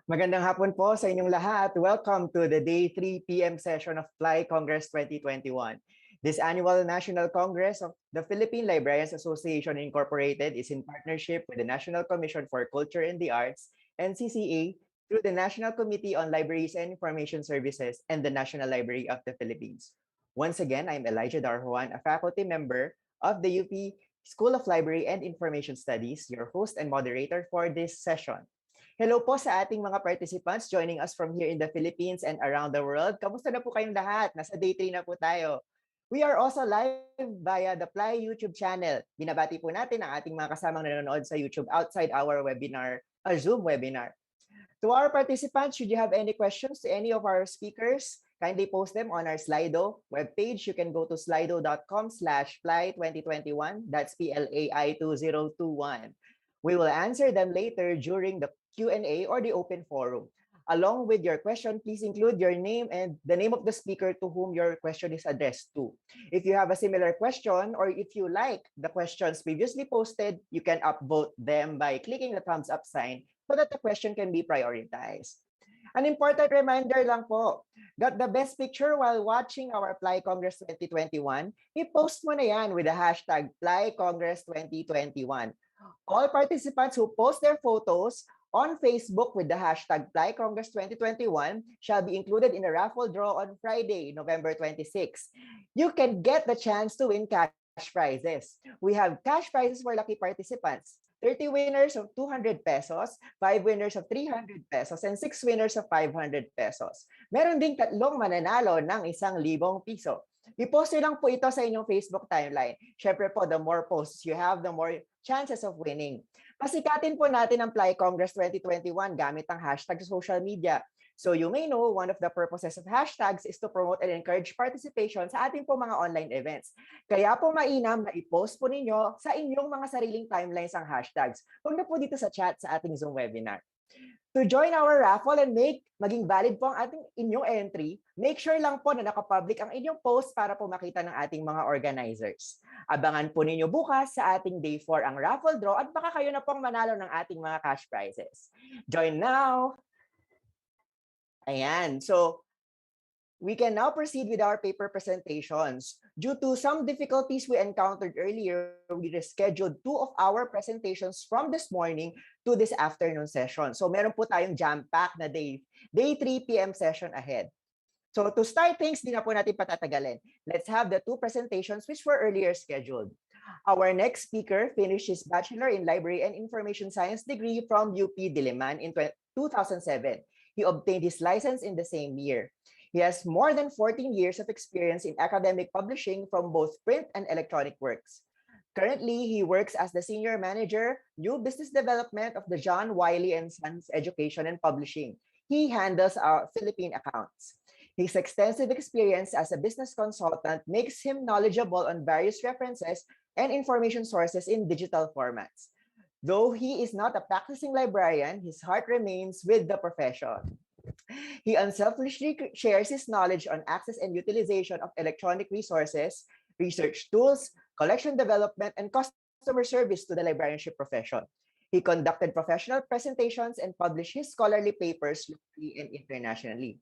Magandang hapon po sa inyong lahat. Welcome to the Day 3 p.m. session of PLAI Congress 2021. This annual National Congress of the Philippine Librarians Association Incorporated is in partnership with the National Commission for Culture and the Arts, NCCA, through the National Committee on Libraries and Information Services and the National Library of the Philippines. Once again, I'm Elijah Darjuan, a faculty member of the UP School of Library and Information Studies, your host and moderator for this session. Hello po sa ating mga participants joining us from here in the Philippines and around the world. Kamusta na po kayong lahat? Nasa day 3 na po tayo. We are also live via the PLAI YouTube channel. Binabati po natin ang ating mga kasamang nanonood sa YouTube outside our webinar, Zoom webinar. To our participants, should you have any questions to any of our speakers, kindly post them on our Slido webpage. You can go to slido.com/PLAI2021. That's PLAI 2021. We will answer them later during the Q&A or the open forum. Along with your question, please include your name and the name of the speaker to whom your question is addressed to. If you have a similar question or if you like the questions previously posted, you can upvote them by clicking the thumbs up sign so that the question can be prioritized. An important reminder lang po, got the best picture while watching our PLAI Congress 2021? I-post mo na yan with the hashtag PLAI Congress 2021. All participants who post their photos on Facebook with the hashtag PLAI Congress 2021 shall be included in a raffle draw on Friday, November 26. You can get the chance to win cash prizes. We have cash prizes for lucky participants. 30 winners of 200 pesos, 5 winners of 300 pesos, and 6 winners of 500 pesos. Meron ding 3 mananalo ng 1,000 piso. I-post nyo lang po ito sa inyong Facebook timeline. Syempre po, the more posts you have, the more chances of winning. Pasikatin po natin ang PLAI Congress 2021 gamit ang hashtag sa social media. So you may know one of the purposes of hashtags is to promote and encourage participation sa ating po mga online events. Kaya po mainam na i-post po ninyo sa inyong mga sariling timelines ang hashtags. Huwag na po dito sa chat sa ating Zoom webinar. To join our raffle and maging valid po ang ating inyong entry, make sure lang po na nakapublic ang inyong post para po makita ng ating mga organizers. Abangan po ninyo bukas sa ating Day 4 ang raffle draw at baka kayo na pong manalo ng ating mga cash prizes. Join now! Ayan, so we can now proceed with our paper presentations. Due to some difficulties we encountered earlier, we rescheduled 2 of our presentations from this morning to this afternoon session. So meron po tayong jam-packed na day 3 p.m. session ahead. So to start things, di na po natin patatagalin. Let's have the 2 presentations which were earlier scheduled. Our next speaker finished his Bachelor in Library and Information Science degree from UP Diliman in 2007. He obtained his license in the same year. He has more than 14 years of experience in academic publishing from both print and electronic works. Currently, he works as the Senior Manager, New Business Development of the John Wiley & Sons Education and Publishing. He handles our Philippine accounts. His extensive experience as a business consultant makes him knowledgeable on various references and information sources in digital formats. Though he is not a practicing librarian, his heart remains with the profession. He unselfishly shares his knowledge on access and utilization of electronic resources, research tools, collection development, and customer service to the librarianship profession. He conducted professional presentations and published his scholarly papers locally and internationally.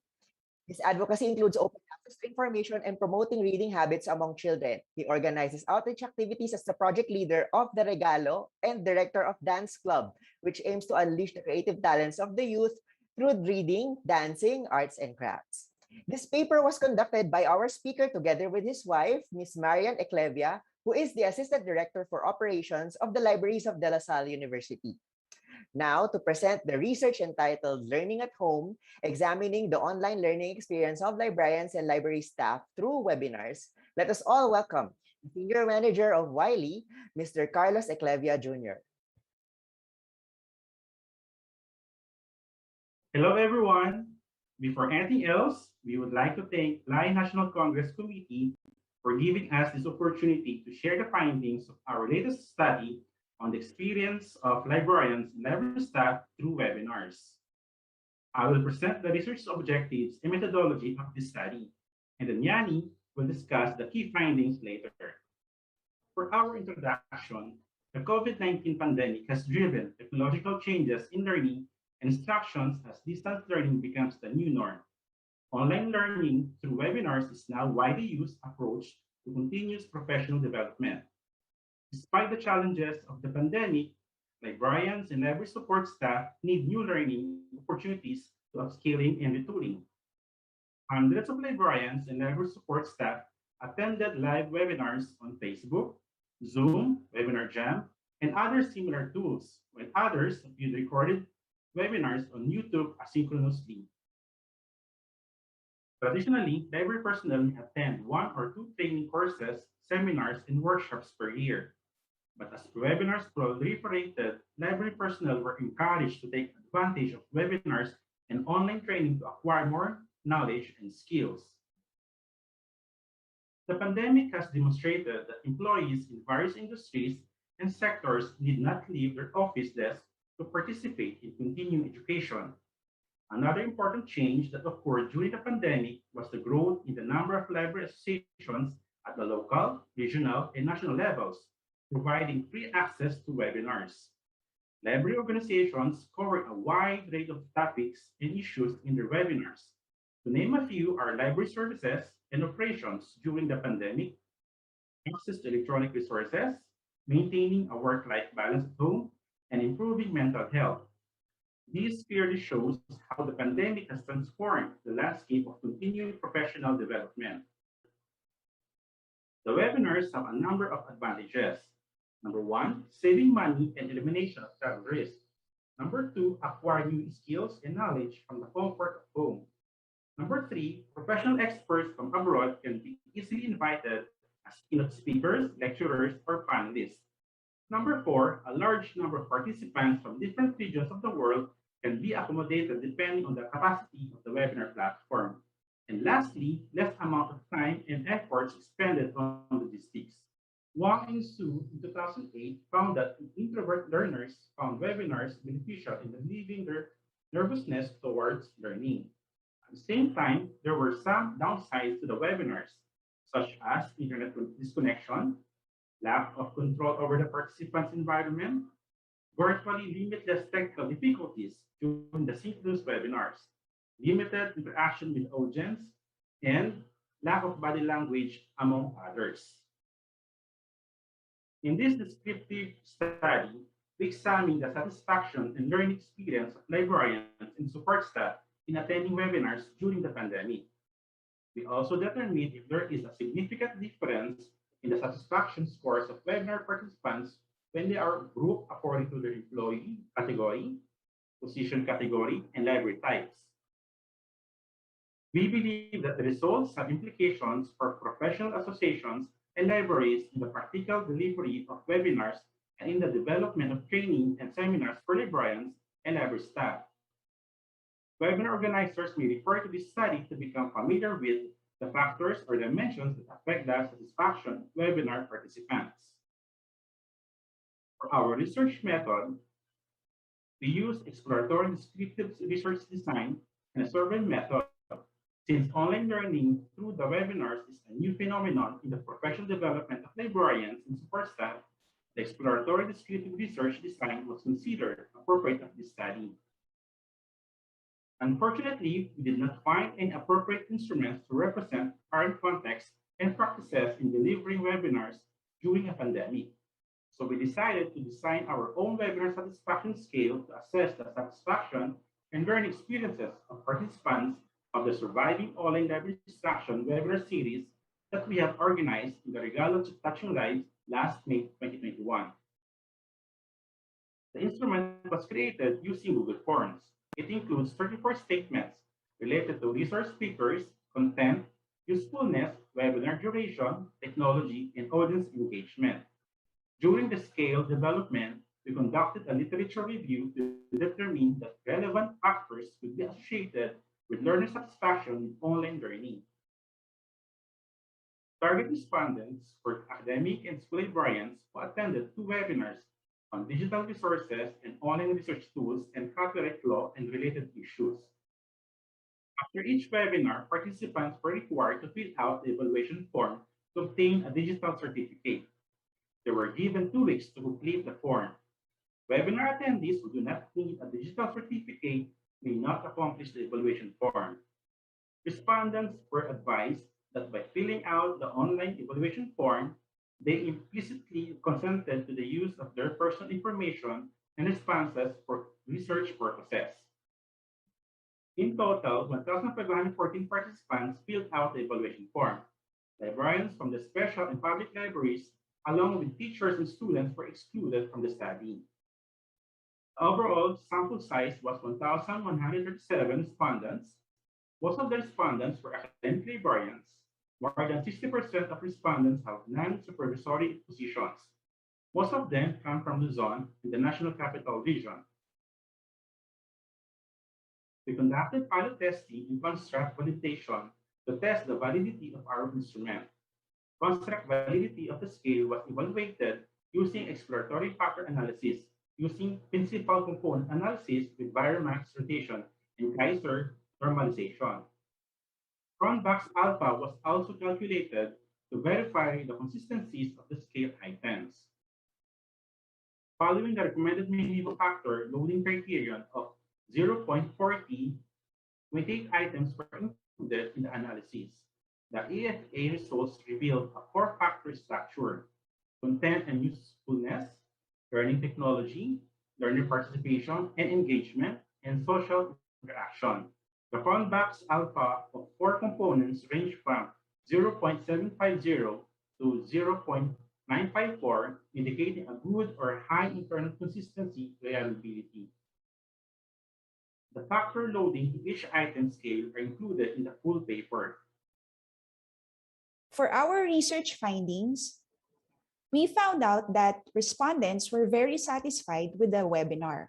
His advocacy includes open access to information and promoting reading habits among children. He organizes outreach activities as the project leader of the Regalo and director of Dance Club, which aims to unleash the creative talents of the youth through reading, dancing, arts, and crafts. This paper was conducted by our speaker together with his wife, Ms. Marian Eclevia, who is the Assistant Director for Operations of the Libraries of De La Salle University. Now, to present the research entitled Learning at Home, examining the online learning experience of librarians and library staff through webinars, let us all welcome the Senior Manager of Wiley, Mr. Carlos Eclevia Jr. Hello, everyone. Before anything else, we would like to thank PLAI National Congress Committee for giving us this opportunity to share the findings of our latest study on the experience of librarians and library staff through webinars. I will present the research objectives and methodology of this study, and then Yanni will discuss the key findings later. For our introduction, the COVID-19 pandemic has driven technological changes in learning instructions as distance learning becomes the new norm. Online learning through webinars is now a widely used approach to continuous professional development. Despite the challenges of the pandemic, librarians and library support staff need new learning opportunities to upskilling and retooling. Hundreds of librarians and library support staff attended live webinars on Facebook, Zoom, Webinar Jam, and other similar tools, while others viewed recorded webinars on YouTube asynchronously. Traditionally, library personnel may attend 1 or 2 training courses, seminars, and workshops per year. But as webinars proliferated, library personnel were encouraged to take advantage of webinars and online training to acquire more knowledge and skills. The pandemic has demonstrated that employees in various industries and sectors need not leave their office desks to participate in continuing education. Another important change that occurred during the pandemic was the growth in the number of library associations at the local, regional, and national levels, providing free access to webinars. Library organizations cover a wide range of topics and issues in their webinars. To name a few are library services and operations during the pandemic, access to electronic resources, maintaining a work-life balance at home, and improving mental health. This clearly shows how the pandemic has transformed the landscape of continuing professional development. The webinars have a number of advantages. Number 1, saving money and elimination of travel risk. Number 2, acquire new skills and knowledge from the comfort of home. Number 3, professional experts from abroad can be easily invited as keynote speakers, lecturers, or panelists. Number 4, a large number of participants from different regions of the world can be accommodated depending on the capacity of the webinar platform. And lastly, less amount of time and efforts expended on logistics. Wang and Su in 2008 found that introvert learners found webinars beneficial in relieving their nervousness towards learning. At the same time, there were some downsides to the webinars, such as internet disconnection, lack of control over the participants' environment, virtually limitless technical difficulties during the synchronous webinars, limited interaction with audience, and lack of body language, among others. In this descriptive study, we examine the satisfaction and learning experience of librarians and support staff in attending webinars during the pandemic. We also determined if there is a significant difference in the satisfaction scores of webinar participants when they are grouped according to their employee category, position category, and library types. We believe that the results have implications for professional associations and libraries in the practical delivery of webinars and in the development of training and seminars for librarians and library staff. Webinar organizers may refer to this study to become familiar with the factors or dimensions that affect the satisfaction of webinar participants. For our research method, we use exploratory descriptive research design and a survey method. Since online learning through the webinars is a new phenomenon in the professional development of librarians and support staff, the exploratory descriptive research design was considered appropriate of this study. Unfortunately, we did not find any appropriate instruments to represent current context and practices in delivering webinars during a pandemic. So we decided to design our own webinar satisfaction scale to assess the satisfaction and learning experiences of participants of the Surviving Online Library Distraction webinar series that we have organized in the Regalo to Touching Lives last May 2021. The instrument was created using Google Forms. It includes 34 statements related to resource speakers, content, usefulness, webinar duration, technology, and audience engagement. During the scale development, we conducted a literature review to determine that relevant factors could be associated with learner satisfaction with online learning. Target respondents were academic and school librarians who attended 2 webinars on digital resources and online research tools and copyright law and related issues. After each webinar, participants were required to fill out the evaluation form to obtain a digital certificate. They were given 2 weeks to complete the form. Webinar attendees who do not need a digital certificate may not accomplish the evaluation form. Respondents were advised that by filling out the online evaluation form, they implicitly consented to the use of their personal information and responses for research purposes. In total, 1,514 participants filled out the evaluation form. Librarians from the special and public libraries, along with teachers and students, were excluded from the study. The overall sample size was 1,137 respondents. Most of the respondents were academic librarians. More than 60% of respondents have non-supervisory positions. Most of them come from Luzon in the National Capital Region. We conducted pilot testing in construct validation to test the validity of our instrument. Construct validity of the scale was evaluated using exploratory factor analysis, using principal component analysis with Weiermax rotation and Kaiser normalization. Cronbach's alpha was also calculated to verify the consistencies of the scale items. Following the recommended minimum factor loading criterion of 0.40, 28 items were included in the analysis. The AFA results revealed a four-factor structure: content and usefulness, learning technology, learner participation and engagement, and social interaction. The Cronbach's alpha of four components range from 0.750 to 0.954, indicating a good or high internal consistency reliability. The factor loading to each item scale are included in the full paper. For our research findings, we found out that respondents were very satisfied with the webinar.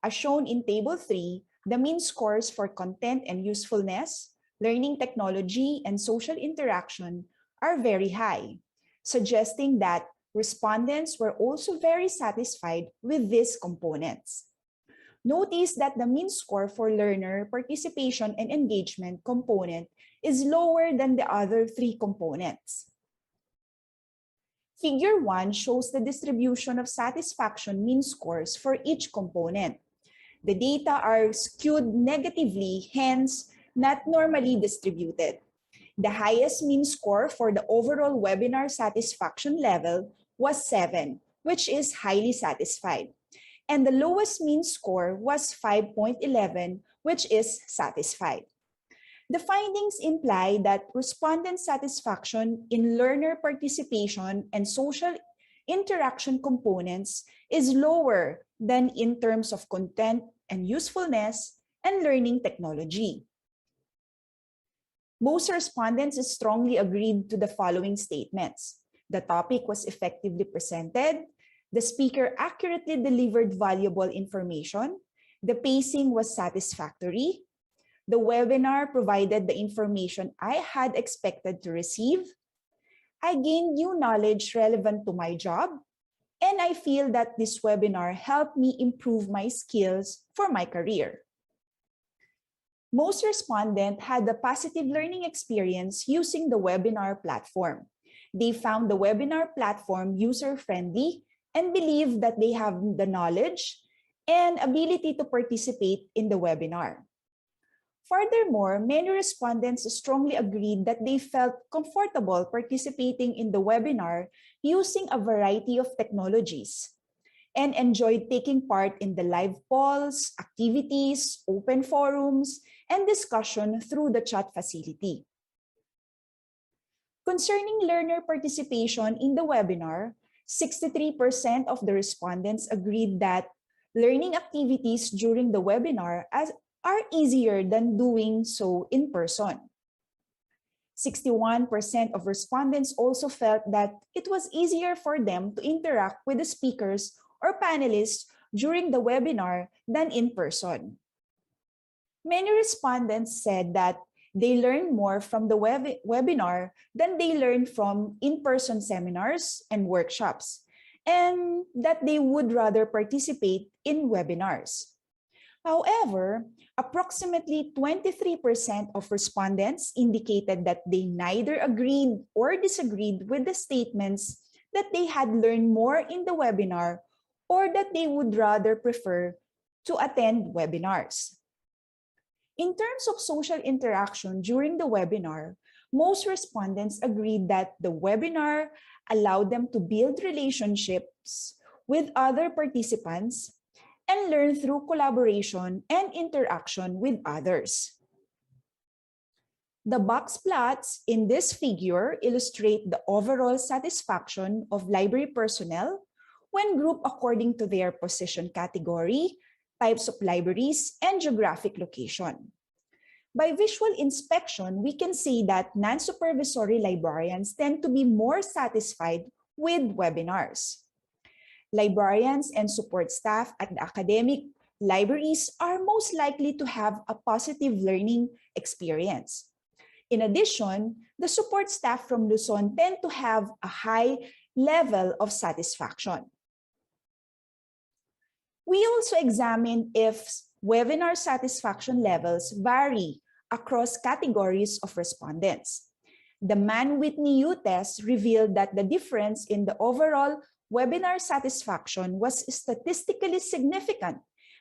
As shown in Table 3, the mean scores for content and usefulness, learning technology, and social interaction are very high, suggesting that respondents were also very satisfied with these components. Notice that the mean score for learner participation and engagement component is lower than the other three components. Figure 1 shows the distribution of satisfaction mean scores for each component. The data are skewed negatively, hence not normally distributed. The highest mean score for the overall webinar satisfaction level was 7, which is highly satisfied. And the lowest mean score was 5.11, which is satisfied. The findings imply that respondent satisfaction in learner participation and social interaction components is lower than in terms of content and usefulness and learning technology. Most respondents strongly agreed to the following statements. The topic was effectively presented. The speaker accurately delivered valuable information. The pacing was satisfactory. The webinar provided the information I had expected to receive. I gained new knowledge relevant to my job. And I feel that this webinar helped me improve my skills for my career. Most respondents had a positive learning experience using the webinar platform. They found the webinar platform user-friendly and believe that they have the knowledge and ability to participate in the webinar. Furthermore, many respondents strongly agreed that they felt comfortable participating in the webinar using a variety of technologies and enjoyed taking part in the live polls, activities, open forums, and discussion through the chat facility. Concerning learner participation in the webinar, 63% of the respondents agreed that learning activities during the webinar are easier than doing so in person. 61% of respondents also felt that it was easier for them to interact with the speakers or panelists during the webinar than in person. Many respondents said that they learned more from the webinar than they learned from in-person seminars and workshops, and that they would rather participate in webinars. However, approximately 23% of respondents indicated that they neither agreed or disagreed with the statements that they had learned more in the webinar or that they would rather prefer to attend webinars. In terms of social interaction during the webinar, most respondents agreed that the webinar allowed them to build relationships with other participants and learn through collaboration and interaction with others. The box plots in this figure illustrate the overall satisfaction of library personnel when grouped according to their position category, types of libraries, and geographic location. By visual inspection, we can see that non-supervisory librarians tend to be more satisfied with webinars. Librarians and support staff at the academic libraries are most likely to have a positive learning experience. In addition, the support staff from Luzon tend to have a high level of satisfaction. We also examined if webinar satisfaction levels vary across categories of respondents. The Mann-Whitney U test revealed that the difference in the overall webinar satisfaction was statistically significant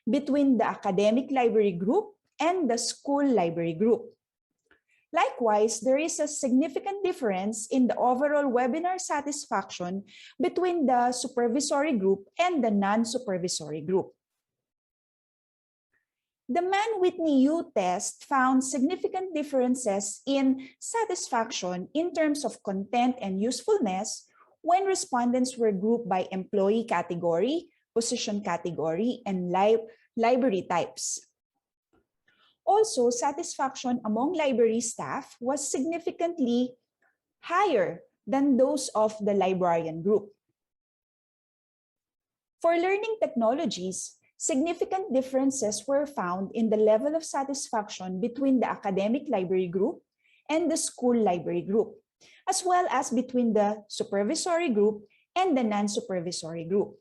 between the academic library group and the school library group. Likewise, there is a significant difference in the overall webinar satisfaction between the supervisory group and the non-supervisory group. The Mann-Whitney U test found significant differences in satisfaction in terms of content and usefulness when respondents were grouped by employee category, position category, and library types. Also, satisfaction among library staff was significantly higher than those of the librarian group. For learning technologies, significant differences were found in the level of satisfaction between the academic library group and the school library group, as well as between the supervisory group and the non-supervisory group.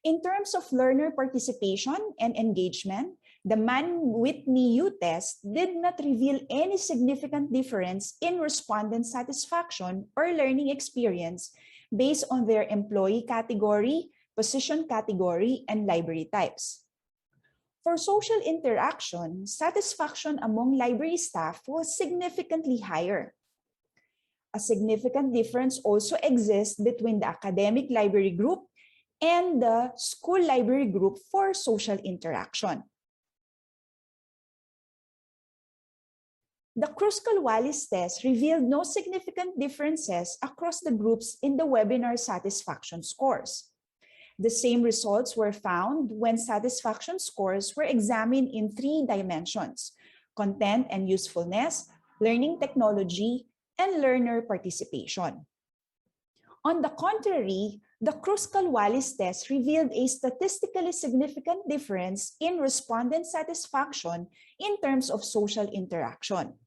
In terms of learner participation and engagement, the Mann-Whitney U test did not reveal any significant difference in respondent satisfaction or learning experience based on their employee category, position category, and library types. For social interaction, satisfaction among library staff was significantly higher. A significant difference also exists between the academic library group and the school library group for social interaction. The Kruskal-Wallis test revealed no significant differences across the groups in the webinar satisfaction scores. The same results were found when satisfaction scores were examined in 3 dimensions: content and usefulness, learning technology, and learner participation. On the contrary, the Kruskal-Wallis test revealed a statistically significant difference in respondent satisfaction in terms of social interaction.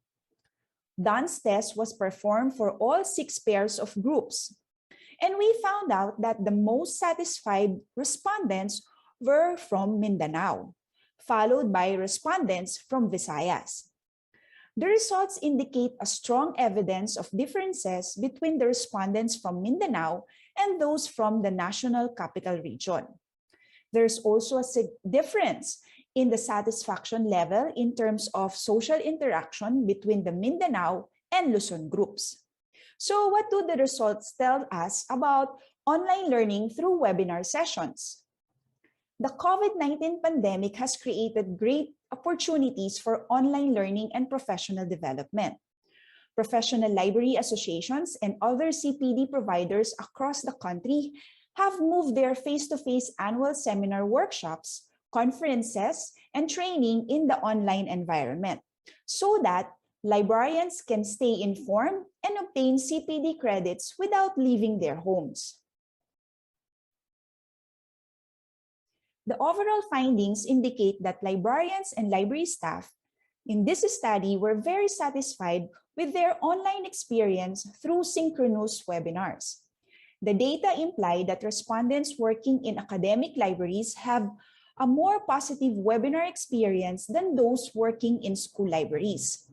Dunn's test was performed for all 6 pairs of groups, and we found out that the most satisfied respondents were from Mindanao, followed by respondents from Visayas. The results indicate a strong evidence of differences between the respondents from Mindanao and those from the National Capital Region. There's also a difference in the satisfaction level in terms of social interaction between the Mindanao and Luzon groups. So what do the results tell us about online learning through webinar sessions? The COVID-19 pandemic has created great opportunities for online learning and professional development. Professional library associations and other CPD providers across the country have moved their face-to-face annual seminar workshops, conferences, and training in the online environment so that librarians can stay informed and obtain CPD credits without leaving their homes. The overall findings indicate that librarians and library staff in this study were very satisfied with their online experience through synchronous webinars. The data imply that respondents working in academic libraries have a more positive webinar experience than those working in school libraries.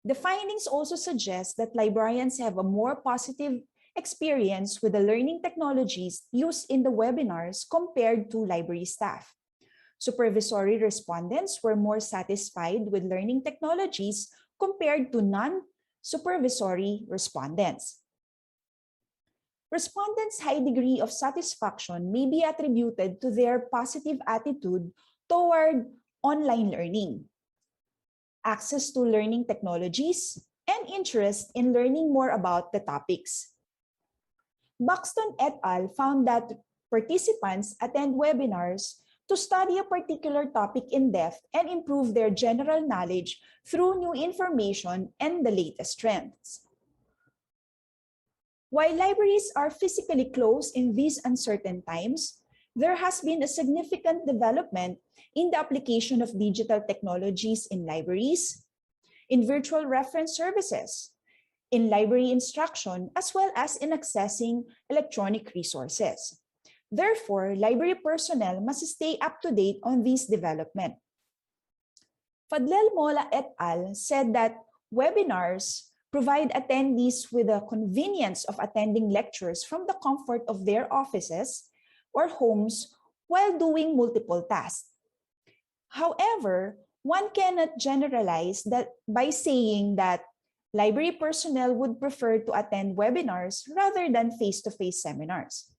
The findings also suggest that librarians have a more positive experience with the learning technologies used in the webinars compared to library staff. Supervisory respondents were more satisfied with learning technologies compared to non-supervisory respondents. Respondents' high degree of satisfaction may be attributed to their positive attitude toward online learning, access to learning technologies, and interest in learning more about the topics. Buxton et al. Found that participants attend webinars to study a particular topic in depth and improve their general knowledge through new information and the latest trends. While libraries are physically closed in these uncertain times, there has been a significant development in the application of digital technologies in libraries, in virtual reference services, in library instruction, as well as in accessing electronic resources. Therefore, library personnel must stay up to date on these developments. Fadlel Mola et al. Said that webinars provide attendees with the convenience of attending lectures from the comfort of their offices or homes while doing multiple tasks. However, one cannot generalize that by saying that library personnel would prefer to attend webinars rather than face-to-face seminars.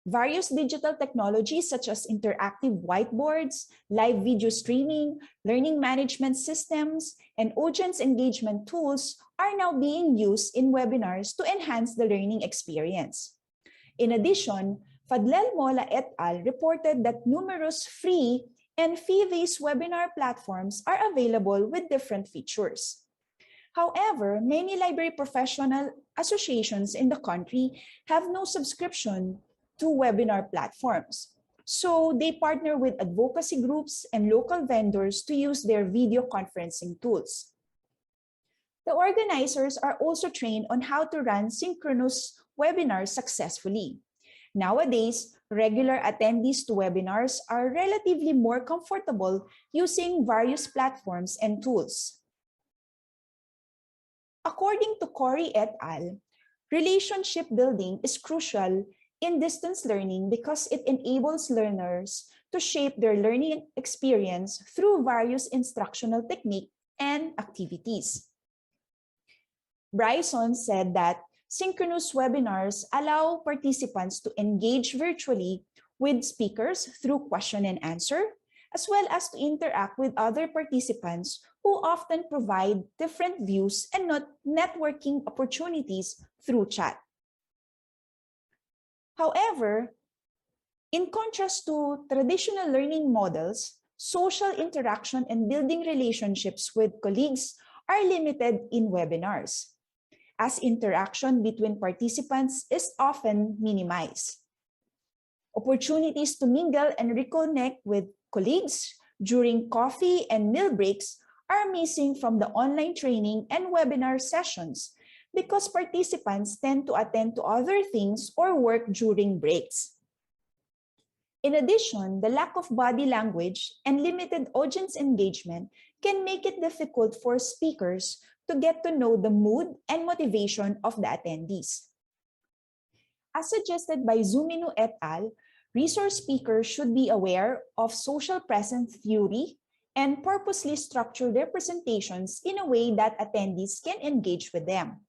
Various digital technologies such as interactive whiteboards, live video streaming, learning management systems, and audience engagement tools are now being used in webinars to enhance the learning experience. In addition, Fadlel Mola et al. Reported that numerous free and fee-based webinar platforms are available with different features. However, many library professional associations in the country have no subscription to webinar platforms. So they partner with advocacy groups and local vendors to use their video conferencing tools. The organizers are also trained on how to run synchronous webinars successfully. Nowadays, regular attendees to webinars are relatively more comfortable using various platforms and tools. According to Corey et al., relationship building is crucial in distance learning because it enables learners to shape their learning experience through various instructional techniques and activities. Bryson said that synchronous webinars allow participants to engage virtually with speakers through question and answer, as well as to interact with other participants who often provide different views and networking opportunities through chat. However, in contrast to traditional learning models, social interaction and building relationships with colleagues are limited in webinars, as interaction between participants is often minimized. Opportunities to mingle and reconnect with colleagues during coffee and meal breaks are missing from the online training and webinar sessions because participants tend to attend to other things or work during breaks. In addition, the lack of body language and limited audience engagement can make it difficult for speakers to get to know the mood and motivation of the attendees. As suggested by Zuminu et al., resource speakers should be aware of social presence theory and purposely structure their presentations in a way that attendees can engage with them.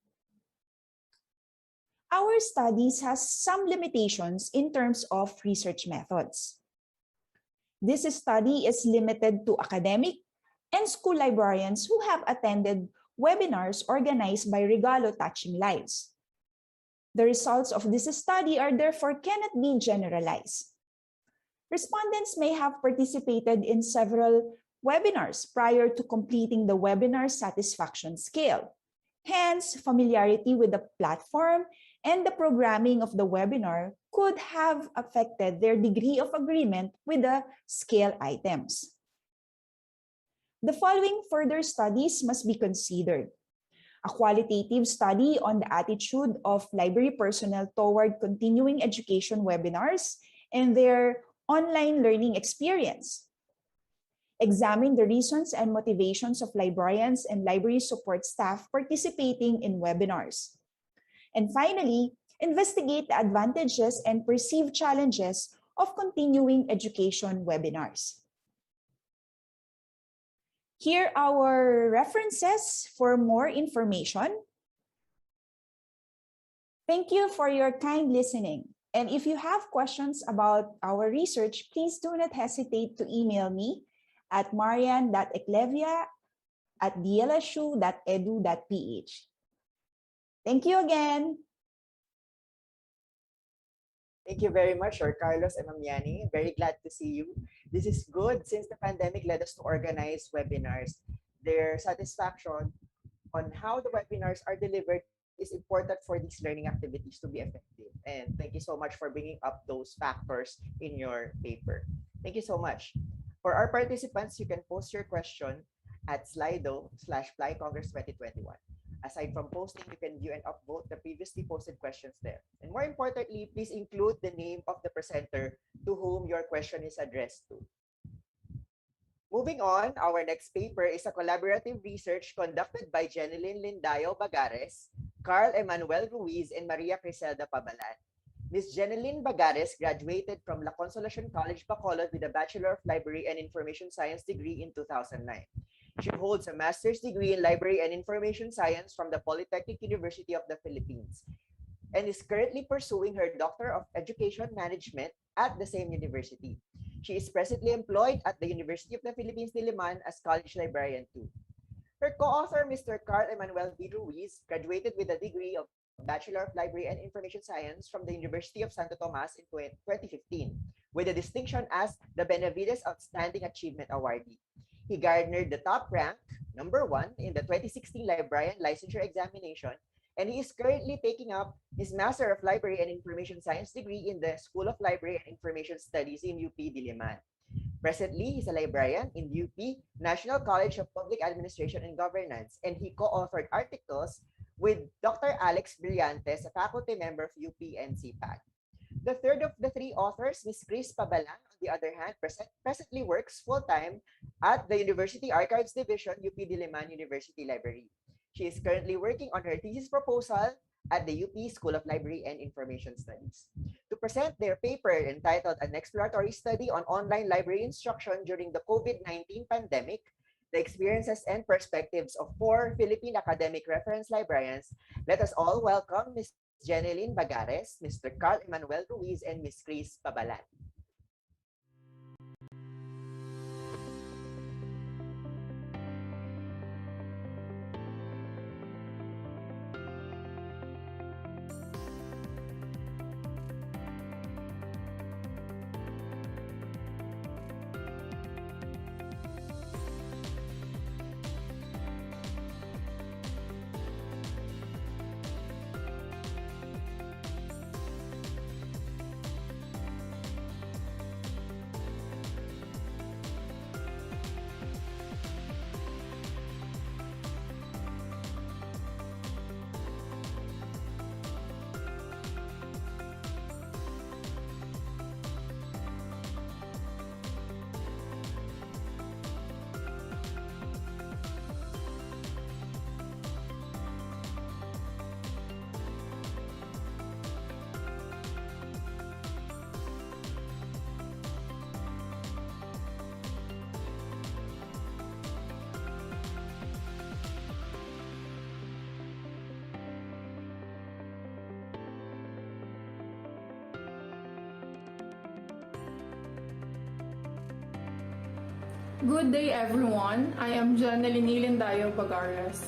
Our studies has some limitations in terms of research methods. This study is limited to academic and school librarians who have attended webinars organized by Regalo Touching Lives. The results of this study are therefore cannot be generalized. Respondents may have participated in several webinars prior to completing the webinar satisfaction scale. Hence, familiarity with the platform and the programming of the webinar could have affected their degree of agreement with the scale items. The following further studies must be considered. A qualitative study on the attitude of library personnel toward continuing education webinars and their online learning experience. Examine the reasons and motivations of librarians and library support staff participating in webinars. And finally, investigate the advantages and perceived challenges of continuing education webinars. Here are our references for more information. Thank you for your kind listening. And if you have questions about our research, please do not hesitate to email me at marian.eclevia@dlsu.edu.ph. Thank you again. Thank you very much, Sir Carlos and Mamiani. Very glad to see you. This is good since the pandemic led us to organize webinars. Their satisfaction on how the webinars are delivered is important for these learning activities to be effective. And thank you so much for bringing up those factors in your paper. Thank you so much. For our participants, you can post your question at Slido/PLAI Congress 2021. Aside from posting, you can view and upvote the previously posted questions there. And more importantly, please include the name of the presenter to whom your question is addressed to. Moving on, our next paper is a collaborative research conducted by Jeneline Lindayo Bagares, Carl Emanuel Ruiz, and Maria Criselda Pabalan. Ms. Jeneline Bagares graduated from La Consolacion College, Bacolod with a Bachelor of Library and Information Science degree in 2009. She holds a master's degree in Library and Information Science from the Polytechnic University of the Philippines and is currently pursuing her Doctor of Education Management at the same university. She is presently employed at the University of the Philippines, Diliman as College Librarian 2. Her co-author, Mr. Carl Emanuel B. Ruiz, graduated with a degree of Bachelor of Library and Information Science from the University of Santo Tomas in 2015, with a distinction as the Benavides Outstanding Achievement Awardee. He garnered the top rank, number 1, in the 2016 Librarian Licensure Examination, and he is currently taking up his Master of Library and Information Science degree in the School of Library and Information Studies in UP Diliman. Presently, he's a librarian in UP National College of Public Administration and Governance, and he co-authored articles with Dr. Alex Brillantes, a faculty member of UP and CPAG. The third of the three authors, Ms. Chris Pabalan, on the other hand, presently works full-time at the University Archives Division, UP Diliman University Library. She is currently working on her thesis proposal at the UP School of Library and Information Studies. To present their paper entitled An Exploratory Study on Online Library Instruction During the COVID-19 Pandemic, the experiences and perspectives of 4 Philippine academic reference librarians, let us all welcome Ms. Jeneline Bagares, Mr. Carl Emanuel Ruiz, and Ms. Chris Pabalan. Good day everyone, I am Jeneline Lindayo Bagares.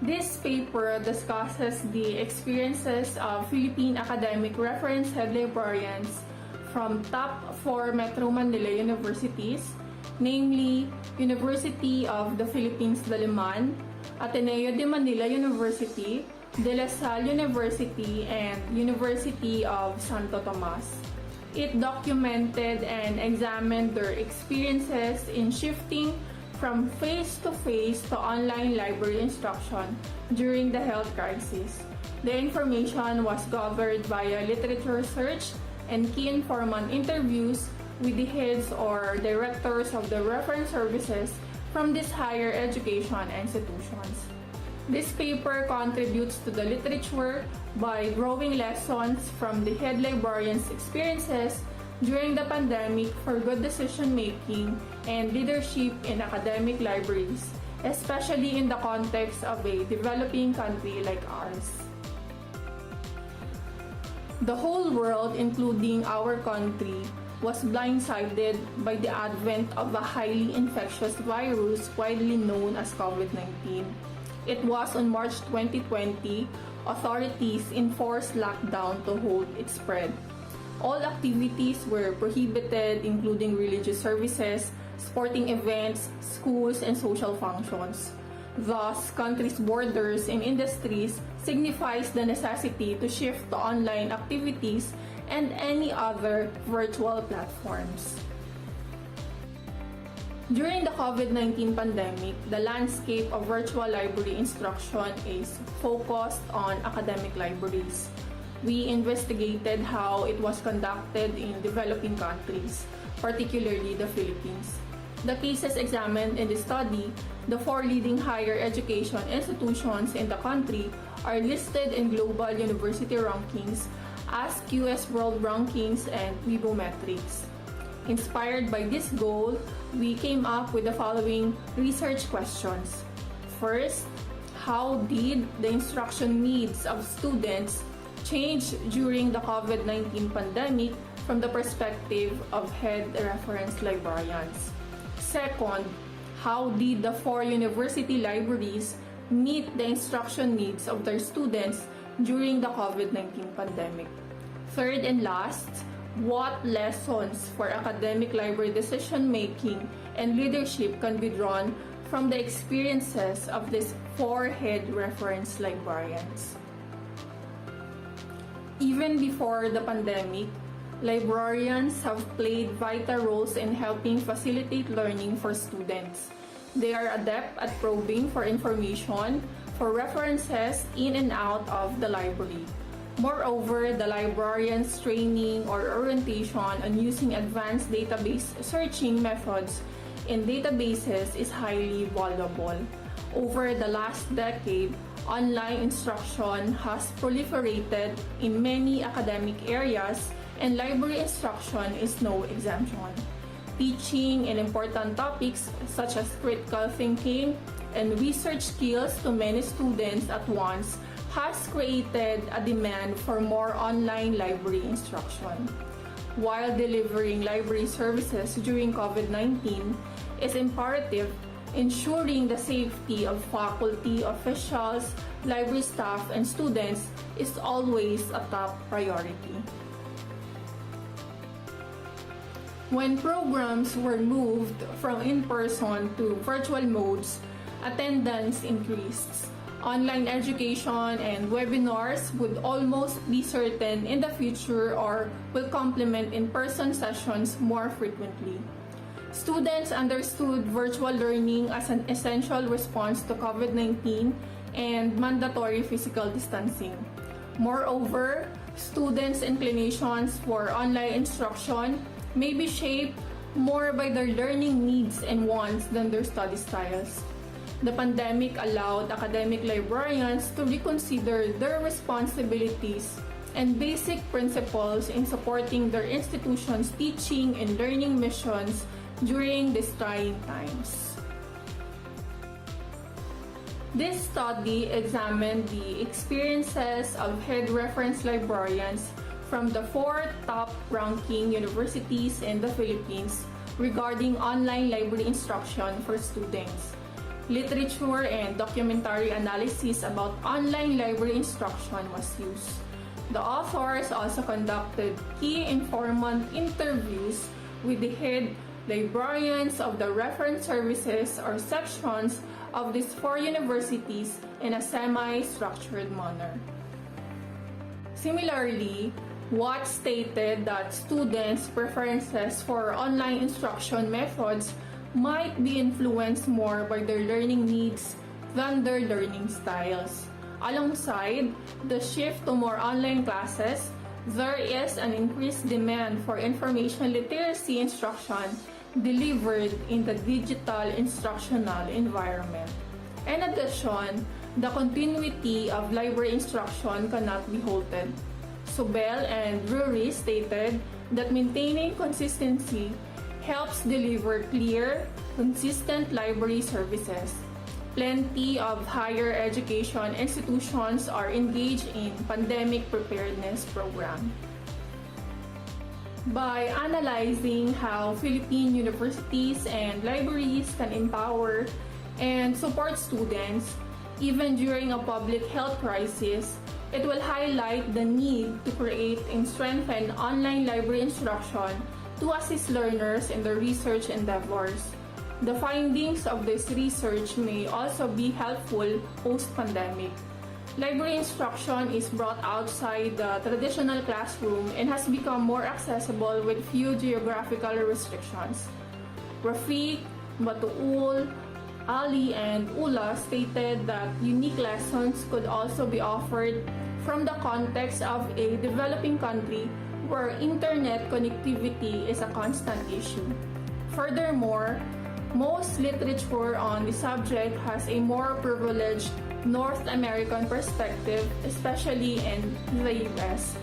This paper discusses the experiences of Philippine academic reference head librarians from top 4 Metro Manila universities, namely University of the Philippines Diliman, Ateneo de Manila University, De La Salle University, and University of Santo Tomas. It documented and examined their experiences in shifting from face-to-face to online library instruction during the health crisis. The information was gathered via literature search and key informant interviews with the heads or directors of the reference services from these higher education institutions. This paper contributes to the literature by drawing lessons from the head librarian's experiences during the pandemic for good decision-making and leadership in academic libraries, especially in the context of a developing country like ours. The whole world, including our country, was blindsided by the advent of a highly infectious virus widely known as COVID-19. It was on March 2020, authorities enforced lockdown to hold its spread. All activities were prohibited, including religious services, sporting events, schools, and social functions. Thus, countries' borders and industries signifies the necessity to shift to online activities and any other virtual platforms. During the COVID-19 pandemic, the landscape of virtual library instruction is focused on academic libraries. We investigated how it was conducted in developing countries, particularly the Philippines. The cases examined in the study, the 4 leading higher education institutions in the country are listed in global university rankings as QS World Rankings and Vivometrics. Inspired by this goal, we came up with the following research questions. First, how did the instruction needs of students change during the COVID-19 pandemic from the perspective of head reference librarians? Second, how did the 4 university libraries meet the instruction needs of their students during the COVID-19 pandemic? Third and last, what lessons for academic library decision-making and leadership can be drawn from the experiences of these 4 head reference librarians? Even before the pandemic, librarians have played vital roles in helping facilitate learning for students. They are adept at probing for information, for references in and out of the library. Moreover, the librarian's training or orientation on using advanced database searching methods in databases is highly valuable. Over the last decade, online instruction has proliferated in many academic areas, and library instruction is no exemption. Teaching in important topics such as critical thinking and research skills to many students at once has created a demand for more online library instruction. While delivering library services during COVID-19 is imperative, ensuring the safety of faculty, officials, library staff, and students is always a top priority. When programs were moved from in-person to virtual modes, attendance increased. Online education and webinars would almost be certain in the future or will complement in-person sessions more frequently. Students understood virtual learning as an essential response to COVID-19 and mandatory physical distancing. Moreover, students' inclinations for online instruction may be shaped more by their learning needs and wants than their study styles. The pandemic allowed academic librarians to reconsider their responsibilities and basic principles in supporting their institution's teaching and learning missions during these trying times. This study examined the experiences of head reference librarians from the 4 top-ranking universities in the Philippines regarding online library instruction for students. Literature and documentary analysis about online library instruction was used. The authors also conducted key informant interviews with the head librarians of the reference services or sections of these 4 universities in a semi-structured manner. Similarly, Watt stated that students' preferences for online instruction methods might be influenced more by their learning needs than their learning styles. Alongside the shift to more online classes, there is an increased demand for information literacy instruction delivered in the digital instructional environment. In addition, the continuity of library instruction cannot be halted. Sobel and Drury stated that maintaining consistency helps deliver clear, consistent library services. Plenty of higher education institutions are engaged in pandemic preparedness program. By analyzing how Philippine universities and libraries can empower and support students, even during a public health crisis, it will highlight the need to create and strengthen online library instruction to assist learners in their research endeavors. The findings of this research may also be helpful post-pandemic. Library instruction is brought outside the traditional classroom and has become more accessible with few geographical restrictions. Rafiq, Batuul, Ali, and Ula stated that unique lessons could also be offered from the context of a developing country where internet connectivity is a constant issue. Furthermore, most literature on the subject has a more privileged North American perspective, especially in the US.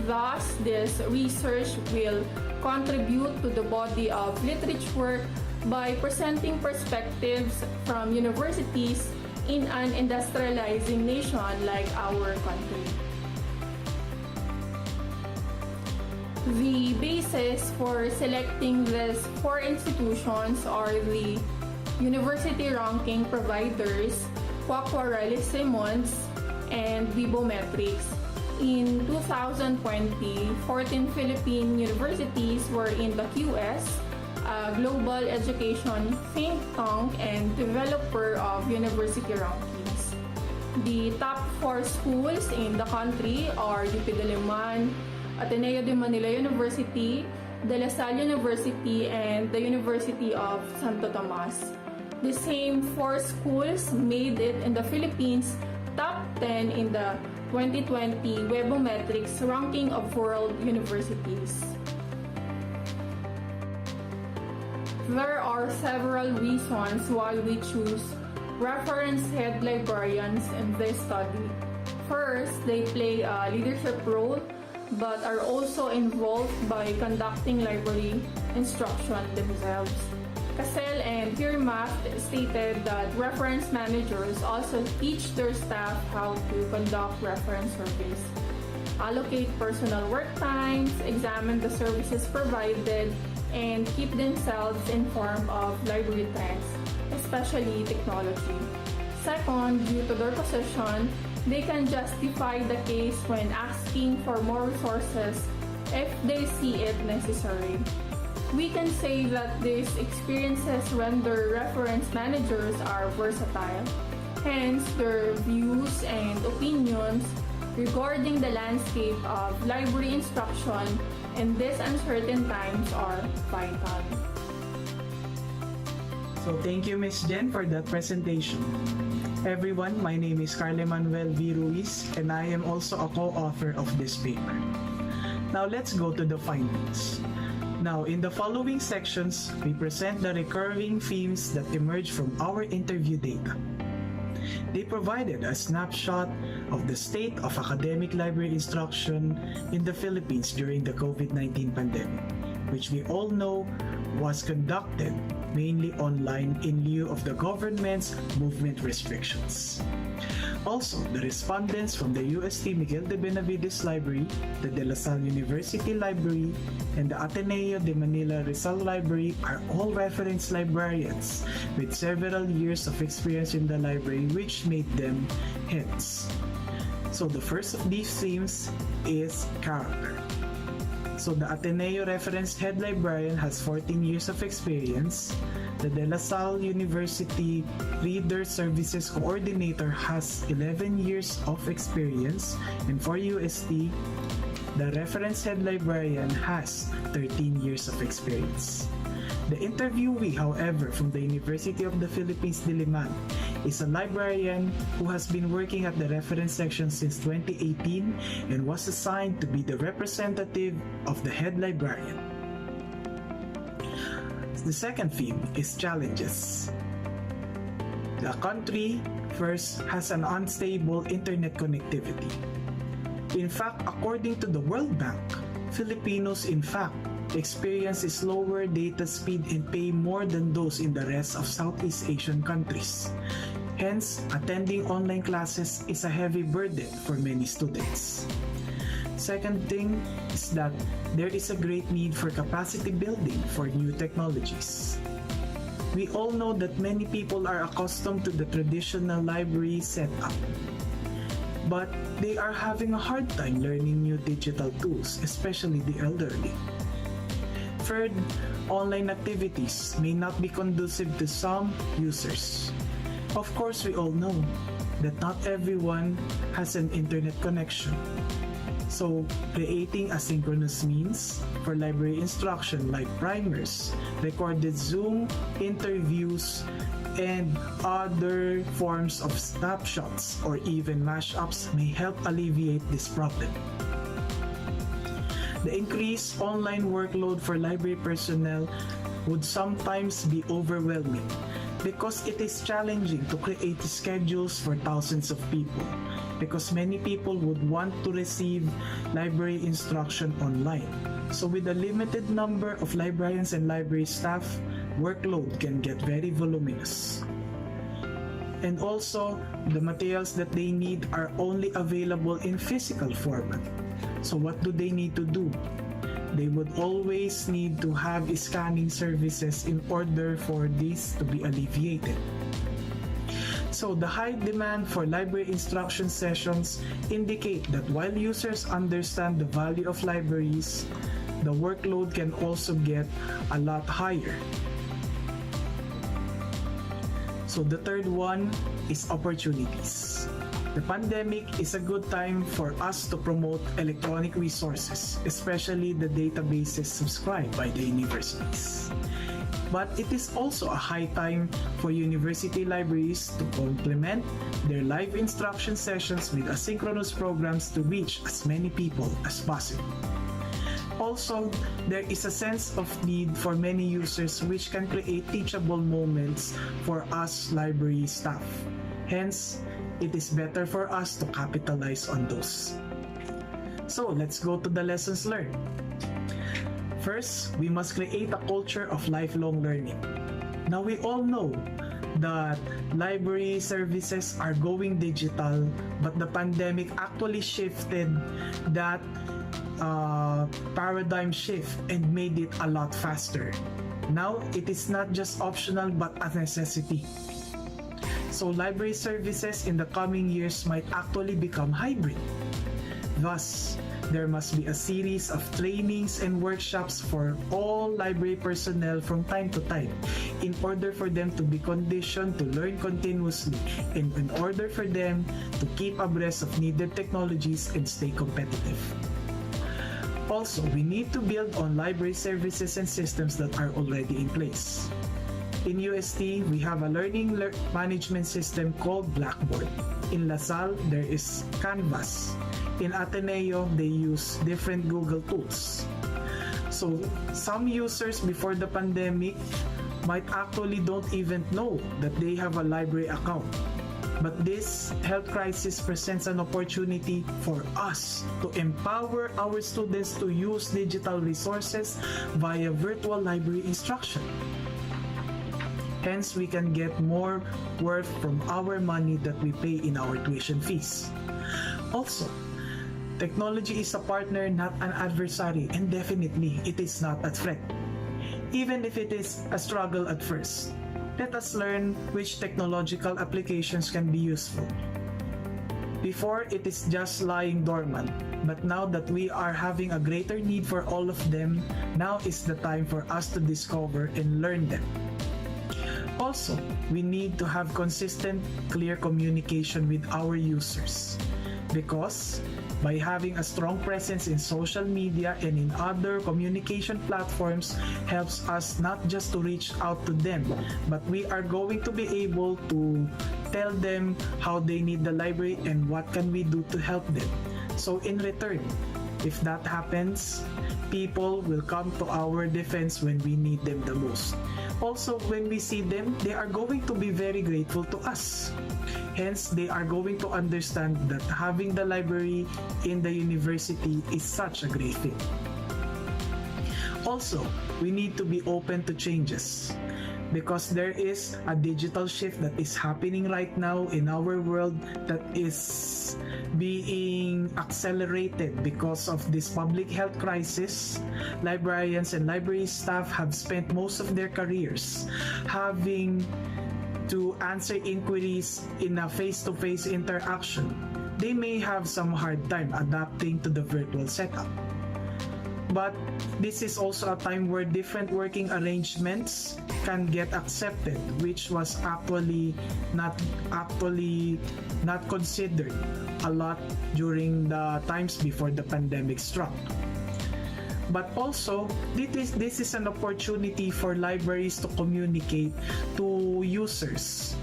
Thus, this research will contribute to the body of literature by presenting perspectives from universities in an industrializing nation like our country. The basis for selecting these four institutions are the university ranking providers, Quacquarelli-Simmons, and Bibometrics. In 2020, 14 Philippine universities were in the QS, a global education think tank and developer of university rankings. The top 4 schools in the country are UP Diliman, Ateneo de Manila University, De La Salle University, and the University of Santo Tomas. The same 4 schools made it in the Philippines top 10 in the 2020 Webometrics ranking of world universities. There are several reasons why we choose reference head librarians in this study. First, they play a leadership role but are also involved by conducting library instruction themselves. Cassell and Piermath stated that reference managers also teach their staff how to conduct reference surveys, allocate personal work times, examine the services provided, and keep themselves informed of library trends, especially technology. Second, due to their position, they can justify the case when asking for more resources if they see it necessary. We can say that these experiences render reference managers are versatile. Hence, their views and opinions regarding the landscape of library instruction in these uncertain times are vital. So thank you, Ms. Jen, for that presentation. Everyone, my name is Carle Manuel V. Ruiz, and I am also a co-author of this paper. Now let's go to the findings. Now, in the following sections, we present the recurring themes that emerge from our interview data. They provided a snapshot of the state of academic library instruction in the Philippines during the COVID-19 pandemic, which we all know was conducted mainly online in lieu of the government's movement restrictions. Also, the respondents from the UST Miguel de Benavides Library, the De La Salle University Library, and the Ateneo de Manila Rizal Library are all reference librarians with several years of experience in the library, which made them heads. So the first of these themes is character. So the Ateneo Reference Head Librarian has 14 years of experience. The De La Salle University Reader Services Coordinator has 11 years of experience. And for UST, the Reference Head Librarian has 13 years of experience. The interviewee, however, from the University of the Philippines, Diliman, is a librarian who has been working at the reference section since 2018 and was assigned to be the representative of the head librarian. The second theme is challenges. The country first has an unstable internet connectivity. In fact, according to the World Bank, Filipinos in fact experience a slower data speed and pay more than those in the rest of Southeast Asian countries. Hence, attending online classes is a heavy burden for many students. Second thing is that there is a great need for capacity building for new technologies. We all know that many people are accustomed to the traditional library setup, but they are having a hard time learning new digital tools, especially the elderly. Third, online activities may not be conducive to some users. Of course, we all know that not everyone has an internet connection. So, creating asynchronous means for library instruction like primers, recorded Zoom interviews, and other forms of snapshots or even mashups may help alleviate this problem. The increased online workload for library personnel would sometimes be overwhelming because it is challenging to create schedules for thousands of people, because many people would want to receive library instruction online. So with a limited number of librarians and library staff, workload can get very voluminous. And also, the materials that they need are only available in physical format. So what do they need to do? They would always need to have scanning services in order for this to be alleviated. So the high demand for library instruction sessions indicate that while users understand the value of libraries, the workload can also get a lot higher. So the third one is opportunities. The pandemic is a good time for us to promote electronic resources, especially the databases subscribed by the universities. But it is also a high time for university libraries to complement their live instruction sessions with asynchronous programs to reach as many people as possible. Also, there is a sense of need for many users which can create teachable moments for us library staff. Hence, it is better for us to capitalize on those. So, let's go to the lessons learned. First, we must create a culture of lifelong learning. Now, we all know that library services are going digital, but the pandemic actually shifted that paradigm shift and made it a lot faster. Now, it is not just optional but a necessity. So library services in the coming years might actually become hybrid. Thus, there must be a series of trainings and workshops for all library personnel from time to time in order for them to be conditioned to learn continuously and in order for them to keep abreast of needed technologies and stay competitive. Also, we need to build on library services and systems that are already in place. In UST, we have a learning management system called Blackboard. In LaSalle, there is Canvas. In Ateneo, they use different Google tools. So, some users before the pandemic might actually don't even know that they have a library account. But this health crisis presents an opportunity for us to empower our students to use digital resources via virtual library instruction. Hence, we can get more worth from our money that we pay in our tuition fees. Also, technology is a partner, not an adversary, and definitely it is not a threat. Even if it is a struggle at first, let us learn which technological applications can be useful. Before, it is just lying dormant, but now that we are having a greater need for all of them, now is the time for us to discover and learn them. Also, we need to have consistent, clear communication with our users because by having a strong presence in social media and in other communication platforms helps us not just to reach out to them, but we are going to be able to tell them how they need the library and what can we do to help them. So in return, if that happens, people will come to our defense when we need them the most. Also, when we see them, they are going to be very grateful to us. Hence, they are going to understand that having the library in the university is such a great thing. Also, we need to be open to changes because there is a digital shift that is happening right now in our world that is being accelerated because of this public health crisis. Librarians and library staff have spent most of their careers having to answer inquiries in a face-to-face interaction. They may have some hard time adapting to the virtual setup. But this is also a time where different working arrangements can get accepted, which was actually not considered a lot during the times before the pandemic struck. But also, this is an opportunity for libraries to communicate to users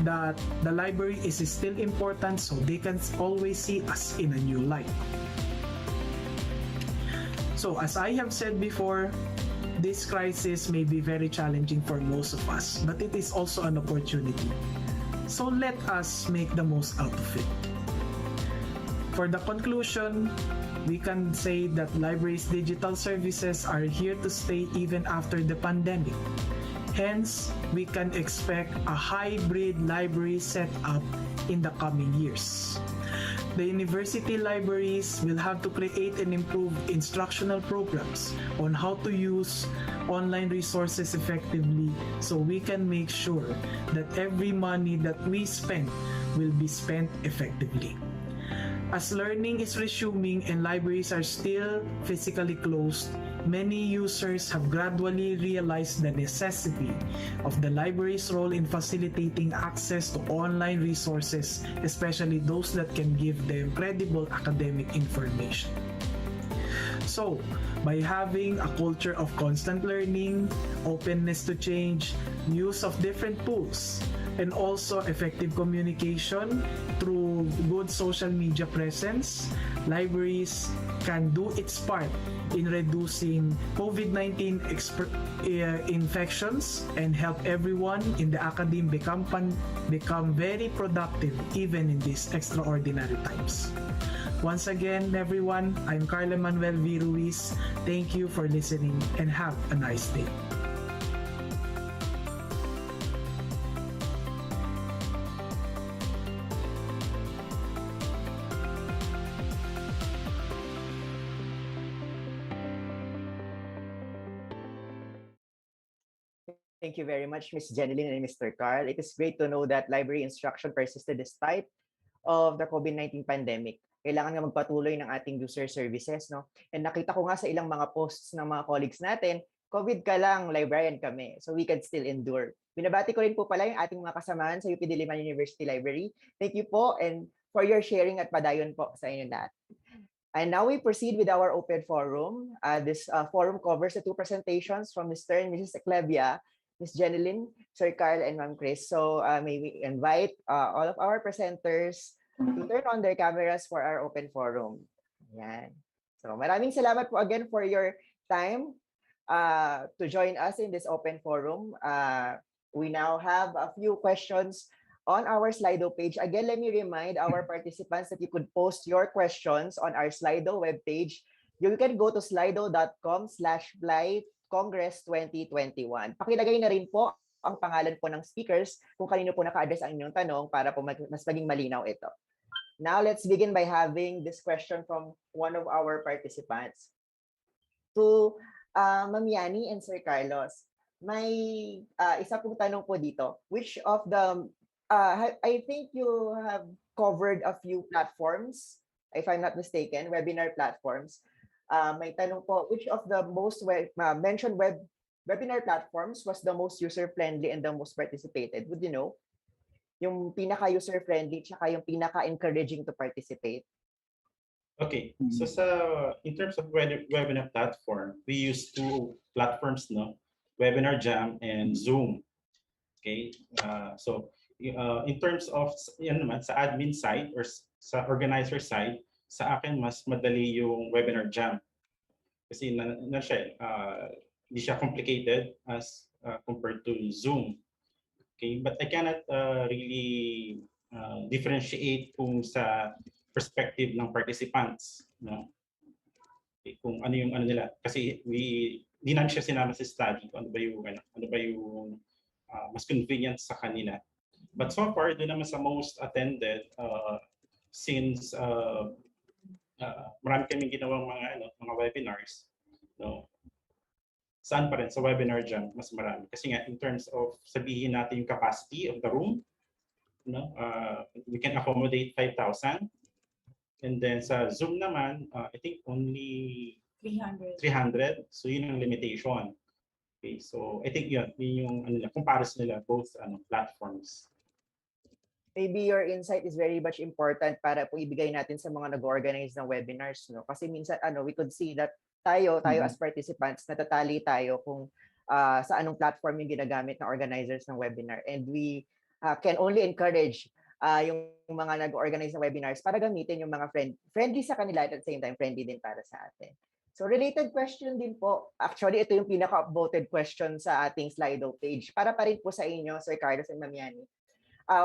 that the library is still important, so they can always see us in a new light. So as I have said before, this crisis may be very challenging for most of us, but it is also an opportunity. So let us make the most out of it. For the conclusion, we can say that libraries' digital services are here to stay even after the pandemic. Hence, we can expect a hybrid library setup in the coming years. The university libraries will have to create and improve instructional programs on how to use online resources effectively so we can make sure that every money that we spend will be spent effectively. As learning is resuming and libraries are still physically closed, many users have gradually realized the necessity of the library's role in facilitating access to online resources, especially those that can give them credible academic information. So, by having a culture of constant learning, openness to change, use of different tools, and also effective communication through good social media presence, libraries can do its part in reducing COVID-19 infections and help everyone in the academe become very productive even in these extraordinary times. Once again, everyone, I'm Carla Manuel V. Ruiz. Thank you for listening and have a nice day. Thank you very much, Ms. Jeneline and Mr. Carl. It is great to know that library instruction persisted despite of the COVID-19 pandemic. Kailangan nga magpatuloy ng ating user services, no? And nakita ko nga sa ilang mga posts ng mga colleagues natin, COVID ka lang, librarian kami. So we can still endure. Binabati ko rin po pala yung ating mga kasamahan sa UP Diliman University Library. Thank you po and for your sharing at padayon po sa inyo lahat. And now we proceed with our open forum. This forum covers the two presentations from Mr. and Mrs. Eclevia, Ms. Jeneline, Sir Carl, and Ma'am Chris. So may we invite all of our presenters to turn on their cameras for our open forum. Yan. So maraming salamat po again for your time to join us in this open forum. We now have a few questions on our Slido page. Again, let me remind our participants that you could post your questions on our Slido webpage. You can go to slido.com/PLAI Congress 2021. Pakilagay na rin po ang pangalan po ng speakers kung kanino po naka-address ang inyong tanong para po mas maging malinaw ito. Now, let's begin by having this question from one of our participants. To Ma'am Yani and Sir Carlos, may isa pong tanong po dito. Which of the, I think you have covered a few platforms, if I'm not mistaken, webinar platforms. May tanong po, which of the most mentioned webinar platforms was the most user-friendly and the most participated? Would you know? Yung pinaka-user-friendly tsaka yung pinaka-encouraging to participate? Okay, so in terms of webinar platform, we use two platforms, no? Webinar Jam and Zoom. Okay, so in terms of yan naman, sa admin side or sa organizer side, sa akin mas madali yung Webinar Jam kasi hindi siya complicated as compared to Zoom. Okay, but I cannot really differentiate kung sa perspective ng participants, no? Kung ano yung ano nila, kasi di namin siya sinama sa study kung ano ba yung mas convenient sa kanila. But so far, doon naman sa most attended, since marami kaming ginawang mga webinars, no? Saan pa rin sa webinar dyan mas marami, kasi nga in terms of sabihin natin yung capacity of the room, no? We can accommodate 5,000. And then sa Zoom naman, I think only 300. So yun ang limitation. Okay, so I think yun yung comparison nila both platforms. Maybe your insight is very much important para po ibigay natin sa mga nag-organize ng webinars, no? Kasi minsan we could see that tayo as participants natatali tayo kung sa anong platform yung ginagamit ng organizers ng webinar, and we can only encourage yung mga nag-organize ng webinars para gamitin yung mga friendly sa kanila at the same time friendly din para sa atin. So related question din po, actually ito yung pinaka-voted question sa ating Slido page para pa rin po sa inyo, Sir Carlos and Ma'am Yani.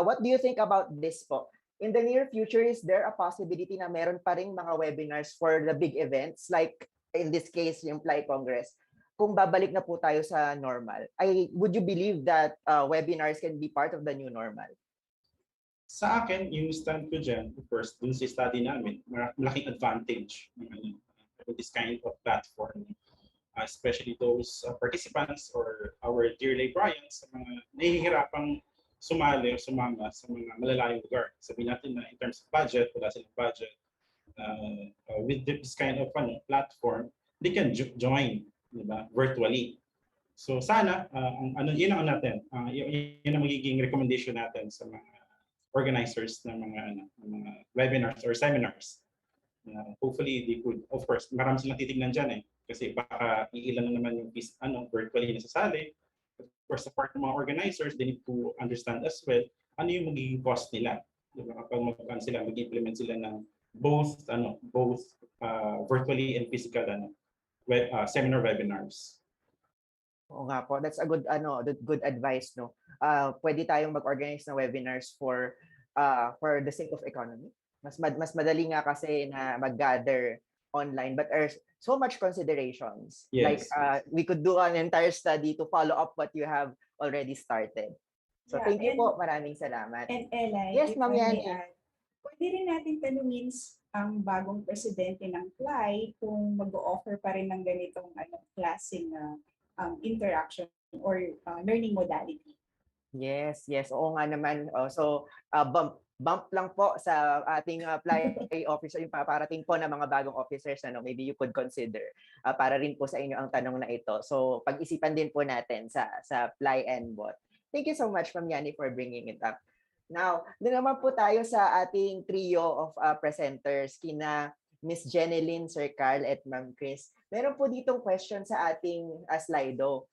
What do you think about this po? In the near future, is there a possibility na meron pa ring mga webinars for the big events, like in this case yung PLAI Congress, kung babalik na po tayo sa normal? Would you believe that webinars can be part of the new normal? Sa akin, yung stand ko dyan, first, dun sa study namin, malaking advantage with this kind of platform, especially those participants or our dear librarians, mga nahihirapang sumali o sumama sa mga malalayong lugar. Sabihin natin na in terms of budget, wala silang budget. With this kind of platform, they can join, diba, virtually. So sana, yun ang natin, yun ang magiging recommendation natin sa mga organizers ng mga webinars or seminars. Hopefully they could, of course, marami silang titignan dyan kasi baka iilan na naman yung virtually nasasali. Of course, sa part ng mga organizers, they need to understand as well ano yung magiging cost nila. Diba? Kapag mag-implement sila ng both virtually and physical seminar webinars. Oo nga po, that's a good good advice, no. Pwede tayong mag-organize ng webinars for the sake of economy. Mas madali nga kasi na mag-gather online, but there's so much considerations. Yes, like we could do an entire study to follow up what you have already started. So thank you po, maraming salamat. And Eli, Yes, if Ma'am I may Yani. add, pwede rin natin tanungin ang bagong presidente ng PLAI kung mag-o-offer pa rin ng ganitong klaseng interaction or learning modality. Yes, oo nga naman. So bump lang po sa ating PLAI officer, yung paparating po ng mga bagong officers, maybe you could consider para rin po sa inyo ang tanong na ito. So pag-isipan din po natin sa PLAI and bot. Thank you so much, Ma'am Yani, for bringing it up. Now, doon naman po tayo sa ating trio of presenters, kina Miss Jeneline, Sir Carl, at Ma'am Chris. Meron po ditong question sa ating Slido.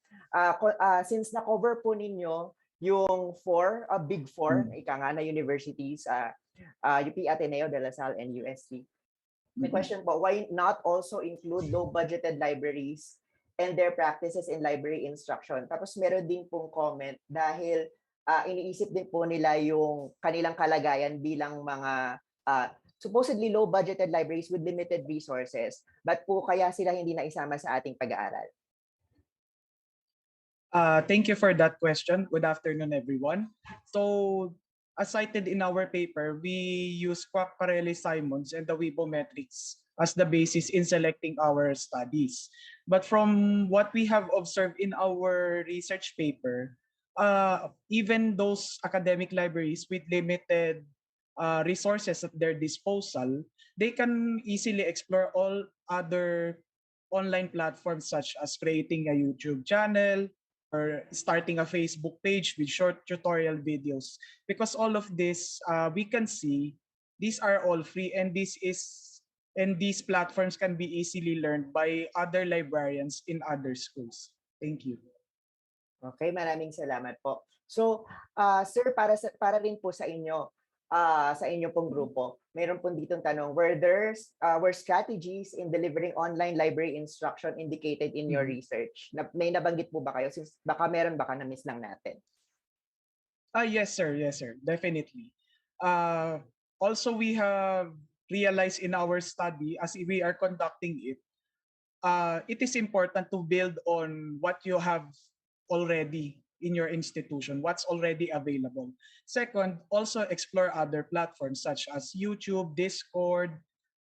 Since na-cover po ninyo yung big four, ika nga na universities, UP Ateneo, De La Salle, and UST. May question po, why not also include low-budgeted libraries and their practices in library instruction? Tapos meron din pong comment dahil iniisip din po nila yung kanilang kalagayan bilang mga supposedly low-budgeted libraries with limited resources. But po kaya sila hindi naisama sa ating pag-aaral? Thank you for that question. Good afternoon, everyone. So, as cited in our paper, we use Quacquarelli-Simons and the Weibo metrics as the basis in selecting our studies. But from what we have observed in our research paper, even those academic libraries with limited resources at their disposal, they can easily explore all other online platforms such as creating a YouTube channel or starting a Facebook page with short tutorial videos. Because all of this, we can see, these are all free, and these platforms can be easily learned by other librarians in other schools. Thank you. Okay, maraming salamat po. So, sir, para rin po sa inyo, sa inyo pong grupo, mayroon po ditong tanong, were strategies in delivering online library instruction indicated in your research? May nabanggit po ba kayo? Since baka meron, baka na-miss lang natin. Yes, sir. Definitely. Uh, Also, we have realized in our study as we are conducting it is important to build on what you have already in your institution, what's already available. Second, also explore other platforms such as YouTube, Discord,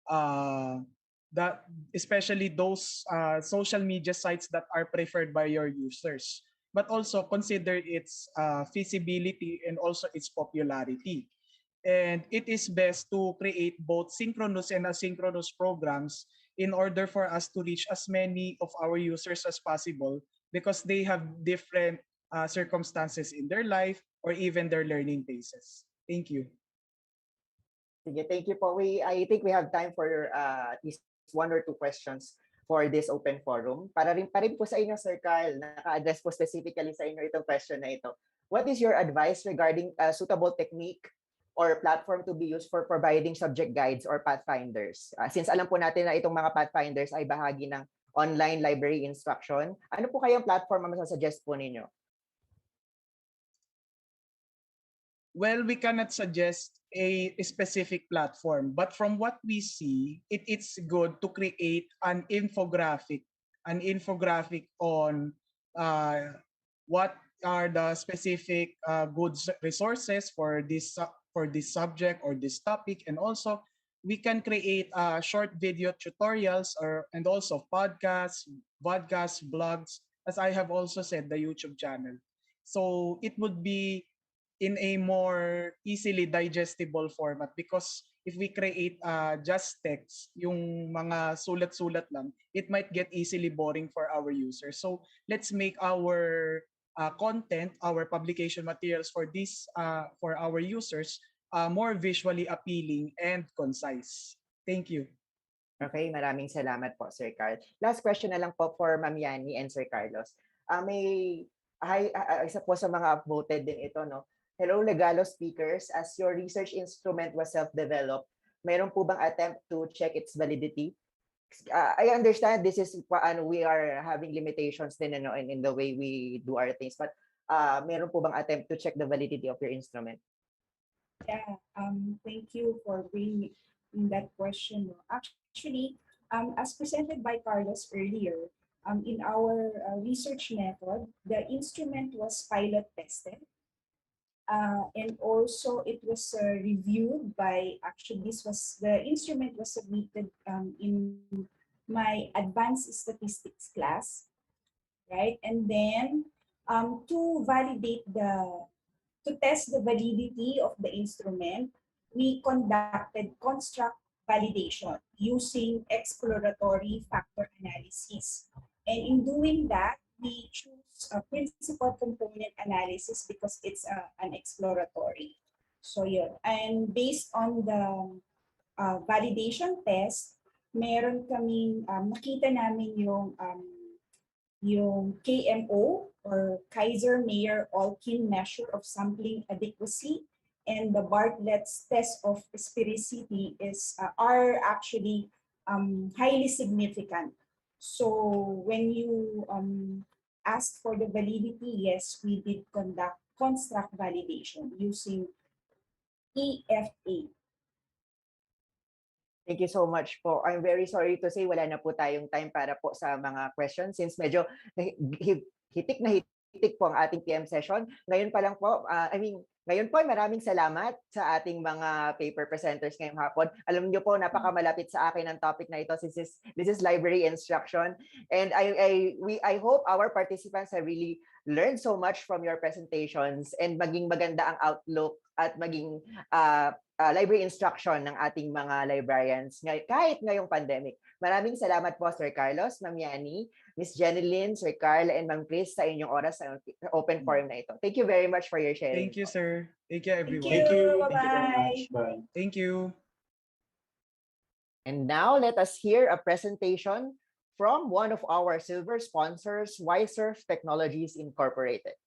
uh, that especially those social media sites that are preferred by your users. But also consider its feasibility and also its popularity. And it is best to create both synchronous and asynchronous programs in order for us to reach as many of our users as possible because they have different circumstances in their life or even their learning paces. Thank you. Sige, thank you po. I think we have time for at least one or two questions for this open forum. Pa rin po sa inyo, Sir Carl, naka-address po specifically sa inyo itong question na ito. What is your advice regarding a suitable technique or platform to be used for providing subject guides or pathfinders? Since alam po natin na itong mga pathfinders ay bahagi ng online library instruction, ano po kayang platform ang masasuggest po ninyo? Well, we cannot suggest a specific platform, but from what we see, it's good to create an infographic on what are the specific good resources for this subject or this topic, and also we can create short video tutorials and also podcasts, blogs, as I have also said, the YouTube channel. So it would be in a more easily digestible format because if we create just text, yung mga sulat-sulat lang, it might get easily boring for our users. So let's make our content, our publication materials for for our users more visually appealing and concise. Thank you. Okay, maraming salamat po, Sir Carl. Last question na lang po for Ma'am Yani and Sir Carlos. Isa po sa mga upvoted din ito, no? Hello, Legalo speakers. As your research instrument was self-developed, mayroon po bang attempt to check its validity? I understand this is we are having limitations din in the way we do our things, but meron po bang attempt to check the validity of your instrument? Yeah, thank you for bringing that question. Actually, as presented by Carlos earlier, in our research method, the instrument was pilot tested. And also it was reviewed by, actually the instrument was submitted in my advanced statistics class, right? And then to test the validity of the instrument, we conducted construct validation using exploratory factor analysis. And in doing that, we choose a principal component analysis because it's an exploratory. So yeah, and based on the validation test, meron kaming nakita namin yung KMO or Kaiser-Meyer-Olkin measure of sampling adequacy and the Bartlett's test of sphericity are actually highly significant. So when you asked for the validity, yes, we did conduct construct validation using EFA. Thank you so much po. I'm very sorry to say wala na po tayong time para po sa mga questions since medyo hitik na hitik po ang ating PM session. Ngayon pa lang po, ngayon po maraming salamat sa ating mga paper presenters ngayong hapon. Alam niyo po, napakamalapit sa akin ang topic na ito. This is library instruction. And I hope our participants have really learned so much from your presentations and maging maganda ang outlook at maging library instruction ng ating mga librarians kahit ngayong pandemic. Maraming salamat po, Sir Carlos, Ma'am Yani, Miss Jeneline, Sir Carl, and Ma'am Chris sa inyong oras sa open forum na ito. Thank you very much for your sharing. Thank you, sir. Thank you, everyone. Thank you. Thank you very much. Bye. Thank you. And now let us hear a presentation from one of our silver sponsors, Wiserf Technologies Incorporated.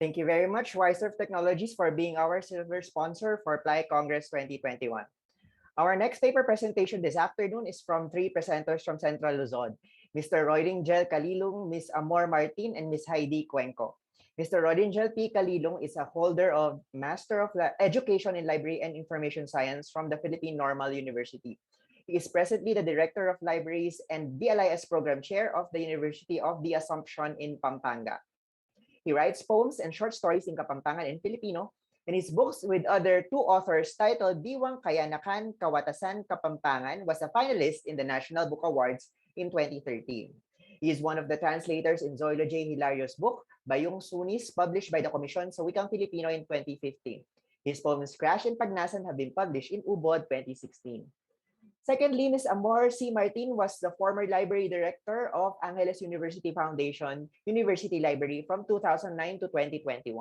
Thank you very much, Wiserf Technologies, for being our silver sponsor for PLAI Congress 2021. Our next paper presentation this afternoon is from three presenters from Central Luzon, Mr. Roydingel Calilung, Ms. Amor Martin, and Ms. Heidi Cuenco. Mr. Roydingel P. Calilung is a holder of Master of Education in Library and Information Science from the Philippine Normal University. He is presently the Director of Libraries and DLIS Program Chair of the University of the Assumption in Pampanga. He writes poems and short stories in Kapampangan and Filipino, and his books with other two authors titled Diwang Kayanakan Kawatasan Kapampangan was a finalist in the National Book Awards in 2013. He is one of the translators in Zoilo J. Hilario's book, Bayong Sunis, published by the Commission sa Wikang Filipino in 2015. His poems Crash and Pagnasan have been published in Ubod 2016. Secondly, Ms. Amor C. Martin was the former library director of Angeles University Foundation University Library from 2009 to 2021.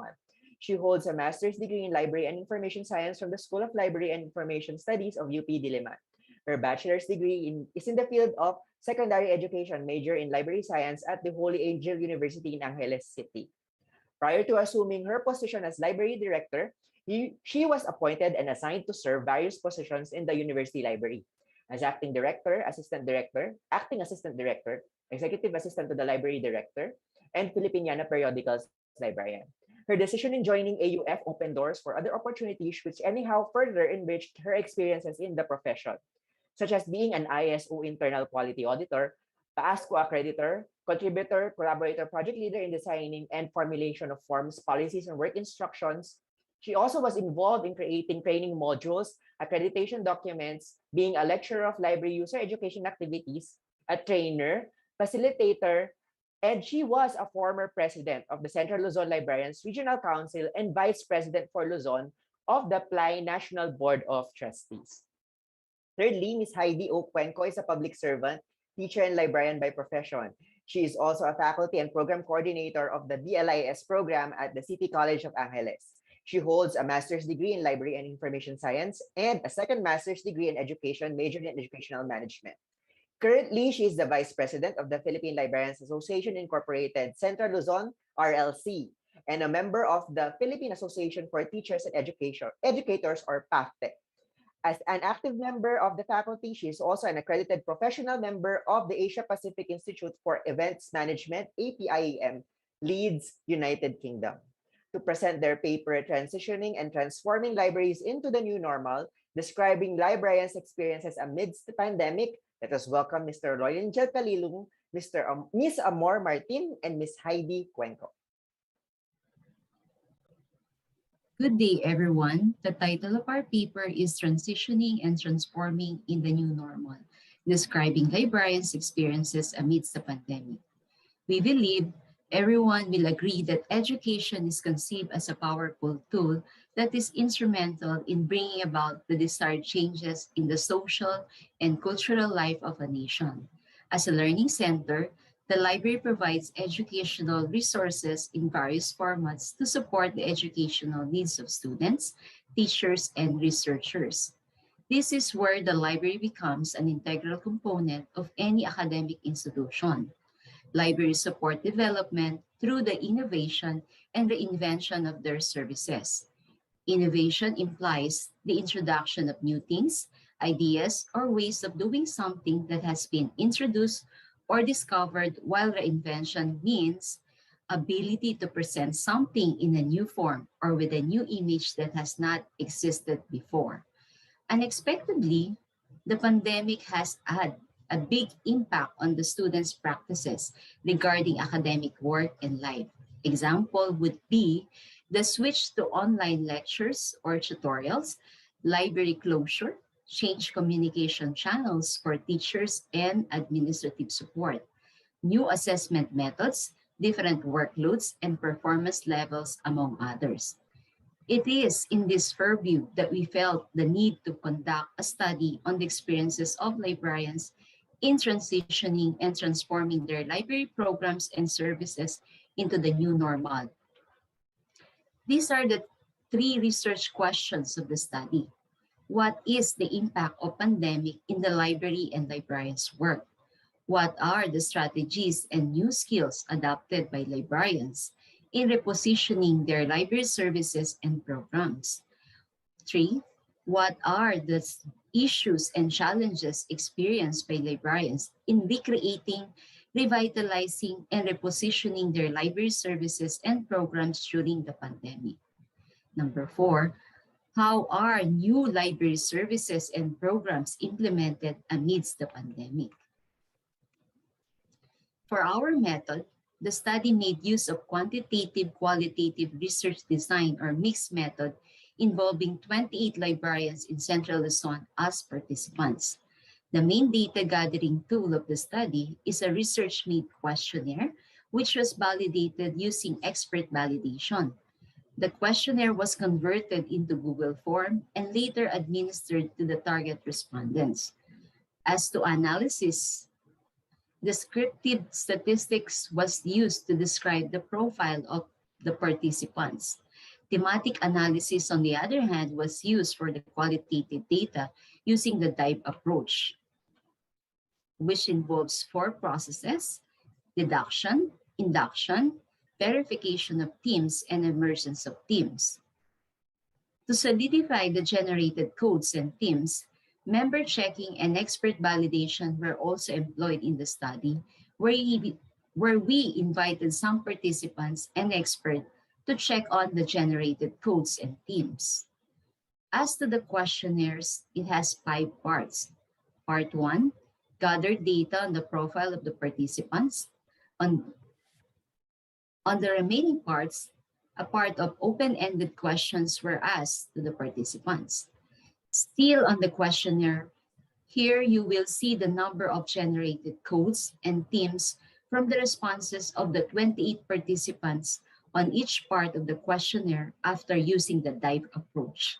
She holds a master's degree in Library and Information Science from the School of Library and Information Studies of UP Diliman. Her bachelor's degree is in the field of secondary education, major in library science at the Holy Angel University in Angeles City. Prior to assuming her position as library director, she was appointed and assigned to serve various positions in the university library as acting director, acting assistant director, executive assistant to the library director, and Filipiniana Periodicals librarian. Her decision in joining AUF opened doors for other opportunities which anyhow further enriched her experiences in the profession, such as being an ISO internal quality auditor, PASCO accreditor, contributor, collaborator, project leader in designing and formulation of forms, policies, and work instructions. She also was involved in creating training modules, accreditation documents, being a lecturer of library user education activities, a trainer, facilitator, and she was a former president of the Central Luzon Librarians Regional Council and vice president for Luzon of the PLAI National Board of Trustees. Thirdly, Ms. Heidi O. Cuenco is a public servant, teacher, and librarian by profession. She is also a faculty and program coordinator of the DLIS program at the City College of Angeles. She holds a master's degree in Library and Information Science and a second master's degree in Education, majored in Educational Management. Currently, she is the vice president of the Philippine Librarians Association Incorporated, Central Luzon, RLC, and a member of the Philippine Association for Teachers and Educators, or PAFTE. As an active member of the faculty, she is also an accredited professional member of the Asia Pacific Institute for Events Management, APIEM, Leeds, United Kingdom. To present their paper, Transitioning and Transforming Libraries into the New Normal, describing librarians' experiences amidst the pandemic, let us welcome Mr. Roydingel Calilung, Ms. Amor Martin, and Ms. Heidi Cuenco. Good day, everyone. The title of our paper is Transitioning and Transforming in the New Normal, describing librarians' experiences amidst the pandemic. We believe everyone will agree that education is conceived as a powerful tool that is instrumental in bringing about the desired changes in the social and cultural life of a nation. As a learning center, the library provides educational resources in various formats to support the educational needs of students, teachers, and researchers. This is where the library becomes an integral component of any academic institution. Libraries support development through the innovation and reinvention of their services. Innovation implies the introduction of new things, ideas, or ways of doing something that has been introduced or discovered, while reinvention means ability to present something in a new form or with a new image that has not existed before. Unexpectedly, the pandemic has had a big impact on the students' practices regarding academic work and life. Example would be the switch to online lectures or tutorials, library closure, change communication channels for teachers and administrative support, new assessment methods, different workloads, and performance levels, among others. It is in this purview that we felt the need to conduct a study on the experiences of librarians in transitioning and transforming their library programs and services into the new normal. These are the three research questions of the study. What is the impact of pandemic in the library and librarians' work? What are the strategies and new skills adopted by librarians? in repositioning their library services and programs. 3. What are the issues and challenges experienced by librarians in recreating, revitalizing, and repositioning their library services and programs during the pandemic? Number 4, how are new library services and programs implemented amidst the pandemic? For our method, the study made use of quantitative qualitative research design or mixed method involving 28 librarians in Central Luzon as participants. The main data gathering tool of the study is a research-made questionnaire, which was validated using expert validation. The questionnaire was converted into Google form and later administered to the target respondents. As to analysis, descriptive statistics was used to describe the profile of the participants. Thematic analysis, on the other hand, was used for the qualitative data using the DIVE approach, which involves 4 processes: deduction, induction, verification of themes, and emergence of themes. To solidify the generated codes and themes, member checking and expert validation were also employed in the study, where we invited some participants and experts to check on the generated codes and themes. As to the questionnaires, it has 5 parts. Part 1, gather data on the profile of the participants. On the remaining parts, a part of open-ended questions were asked to the participants. Still on the questionnaire, here you will see the number of generated codes and themes from the responses of the 28 participants on each part of the questionnaire after using the DIVE approach.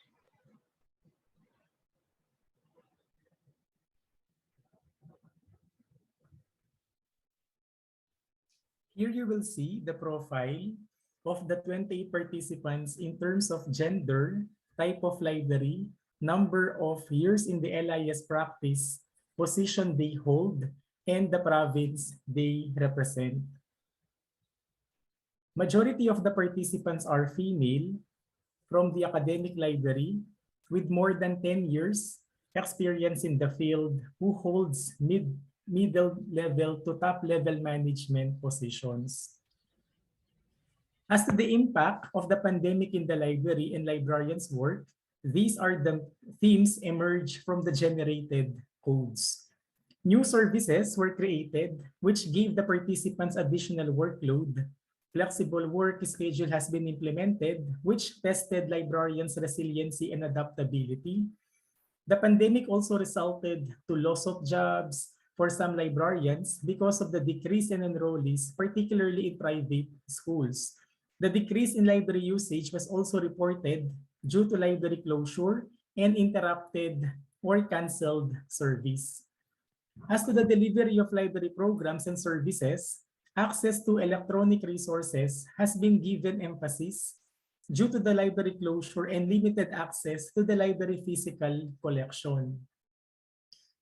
Here you will see the profile of the 28 participants in terms of gender, type of library, number of years in the LIS practice, position they hold, and the province they represent. Majority of the participants are female from the academic library with more than 10 years experience in the field who holds middle level to top level management positions. As to the impact of the pandemic in the library and librarians' work, these are the themes emerged from the generated codes. New services were created, which gave the participants additional workload. Flexible work schedule has been implemented, which tested librarians' resiliency and adaptability. The pandemic also resulted to loss of jobs for some librarians because of the decrease in enrollees, particularly in private schools. The decrease in library usage was also reported due to library closure and interrupted or canceled service. As to the delivery of library programs and services, access to electronic resources has been given emphasis due to the library closure and limited access to the library physical collection.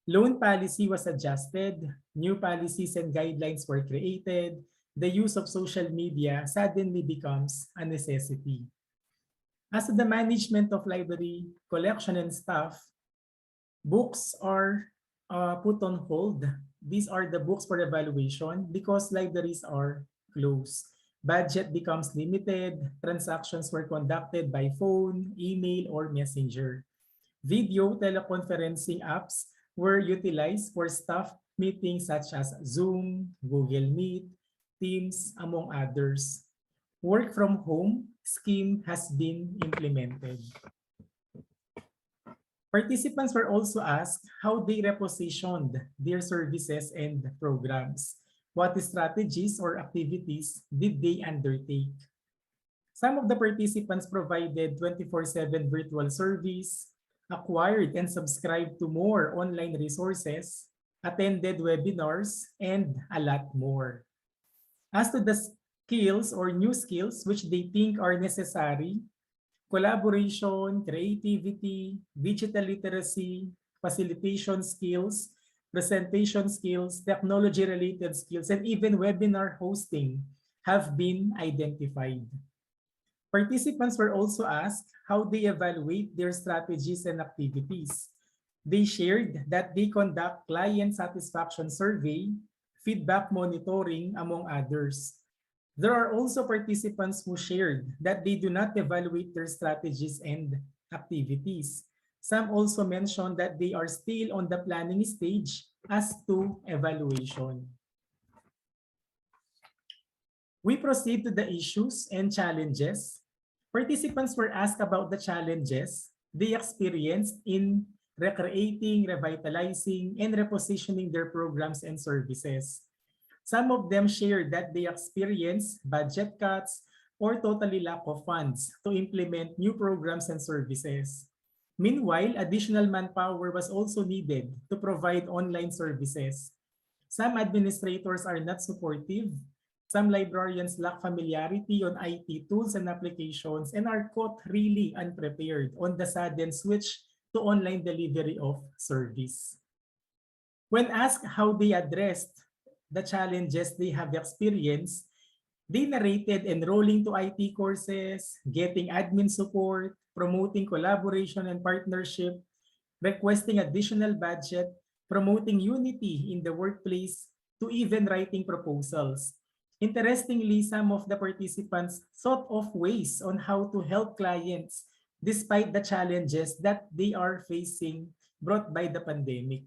Loan policy was adjusted, new policies and guidelines were created, the use of social media suddenly becomes a necessity. As to the management of library collection and staff, books are put on hold. These are the books for evaluation because libraries are closed. Budget becomes limited. Transactions were conducted by phone, email, or messenger. Video teleconferencing apps were utilized for staff meetings such as Zoom, Google Meet, Teams, among others. Work from home scheme has been implemented. Participants were also asked how they repositioned their services and programs. What strategies or activities did they undertake? Some of the participants provided 24/7 virtual service, acquired and subscribed to more online resources, attended webinars, and a lot more. As to the skills or new skills which they think are necessary, collaboration, creativity, digital literacy, facilitation skills, presentation skills, technology-related skills, and even webinar hosting have been identified. Participants were also asked how they evaluate their strategies and activities. They shared that they conduct client satisfaction survey, feedback monitoring, among others. There are also participants who shared that they do not evaluate their strategies and activities. Some also mentioned that they are still on the planning stage as to evaluation. We proceed to the issues and challenges. Participants were asked about the challenges they experienced in recreating, revitalizing, and repositioning their programs and services. Some of them shared that they experienced budget cuts or totally lack of funds to implement new programs and services. Meanwhile, additional manpower was also needed to provide online services. Some administrators are not supportive. Some librarians lack familiarity on IT tools and applications and are caught really unprepared on the sudden switch to online delivery of service. When asked how they addressed the challenges they have experienced, they narrated enrolling to IT courses, getting admin support, promoting collaboration and partnership, requesting additional budget, promoting unity in the workplace, to even writing proposals. Interestingly, some of the participants thought of ways on how to help clients despite the challenges that they are facing brought by the pandemic.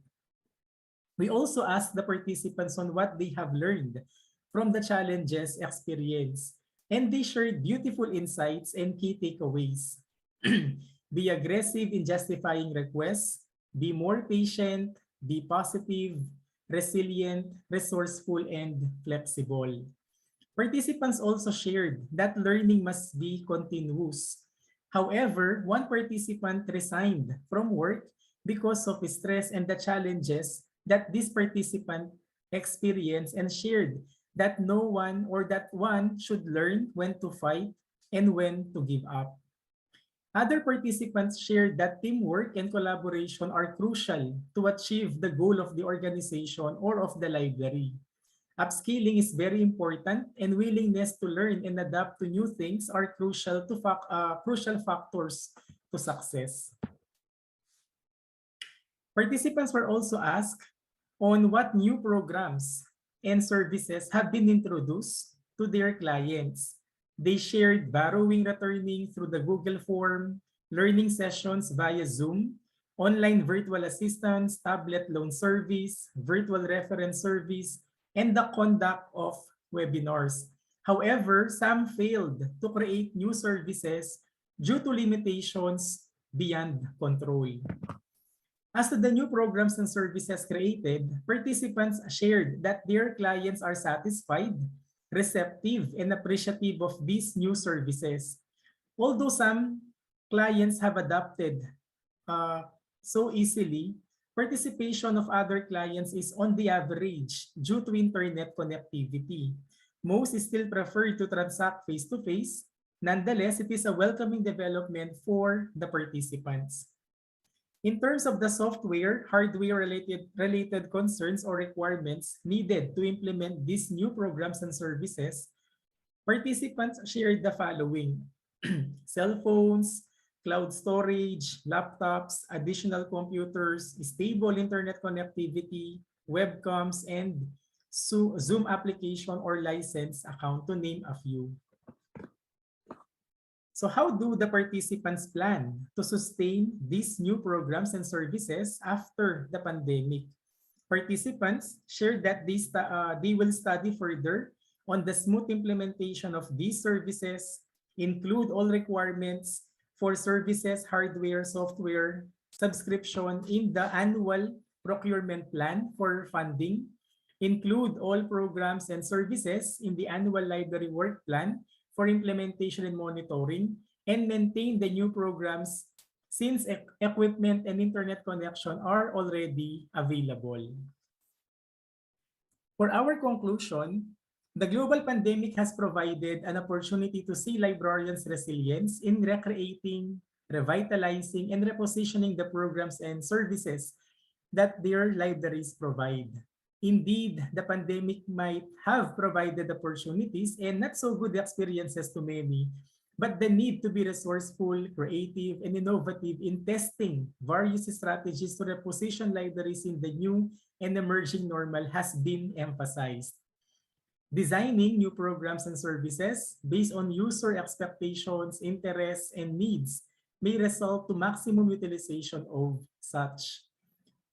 We also asked the participants on what they have learned from the challenges experienced, and they shared beautiful insights and key takeaways. Be aggressive in justifying requests, be more patient, be positive, resilient, resourceful, and flexible. Participants also shared that learning must be continuous. However, one participant resigned from work because of stress and the challenges that this participant experienced and shared that no one or that one should learn when to fight and when to give up. Other participants shared that teamwork and collaboration are crucial to achieve the goal of the organization or of the library. Upskilling is very important, and willingness to learn and adapt to new things are crucial factors to success. Participants were also asked on what new programs and services have been introduced to their clients. They shared borrowing returning through the Google form, learning sessions via Zoom, online virtual assistance, tablet loan service, virtual reference service, and the conduct of webinars. However, some failed to create new services due to limitations beyond control. As to the new programs and services created, participants shared that their clients are satisfied, receptive, and appreciative of these new services. Although some clients have adopted so easily, participation of other clients is on the average due to internet connectivity. Most still prefer to transact face-to-face. Nonetheless, it is a welcoming development for the participants. In terms of the software, hardware-related concerns or requirements needed to implement these new programs and services, participants shared the following: cell phones, cloud storage, laptops, additional computers, stable internet connectivity, webcams, and Zoom application or license account, to name a few. So how do the participants plan to sustain these new programs and services after the pandemic? Participants shared that they will study further on the smooth implementation of these services, include all requirements for services, hardware, software, subscription in the annual procurement plan for funding, include all programs and services in the annual library work plan for implementation and monitoring, and maintain the new programs since equipment and internet connection are already available. For our conclusion, the global pandemic has provided an opportunity to see librarians' resilience in recreating, revitalizing, and repositioning the programs and services that their libraries provide. Indeed, the pandemic might have provided opportunities and not so good experiences to many, but the need to be resourceful, creative, and innovative in testing various strategies to reposition libraries in the new and emerging normal has been emphasized. Designing new programs and services based on user expectations, interests, and needs may result to maximum utilization of such.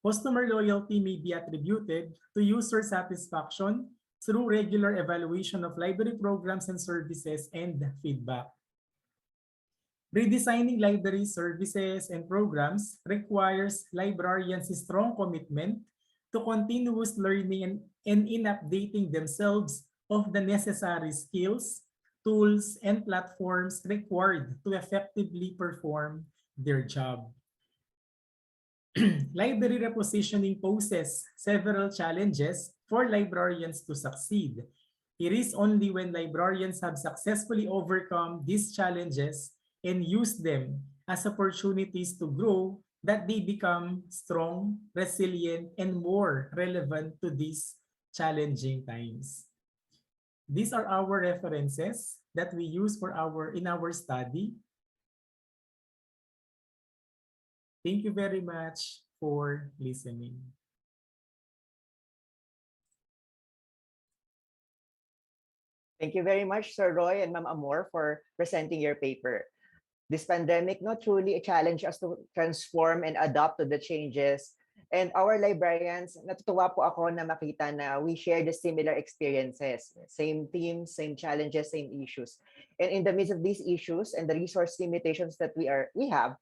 Customer loyalty may be attributed to user satisfaction through regular evaluation of library programs and services and feedback. Redesigning library services and programs requires librarians' strong commitment to continuous learning and in updating themselves of the necessary skills, tools, and platforms required to effectively perform their job. Library repositioning poses several challenges for librarians to succeed. It is only when librarians have successfully overcome these challenges and use them as opportunities to grow that they become strong, resilient, and more relevant to these challenging times. These are our references that we use for in our study. Thank you very much for listening. Thank you very much, Sir Roy and Ma'am Amor, for presenting your paper. This pandemic not truly challenge us to transform and adapt to the changes. And our librarians, natutuwa po ako na makita na we share the similar experiences. Same themes, same challenges, same issues. And in the midst of these issues and the resource limitations that we have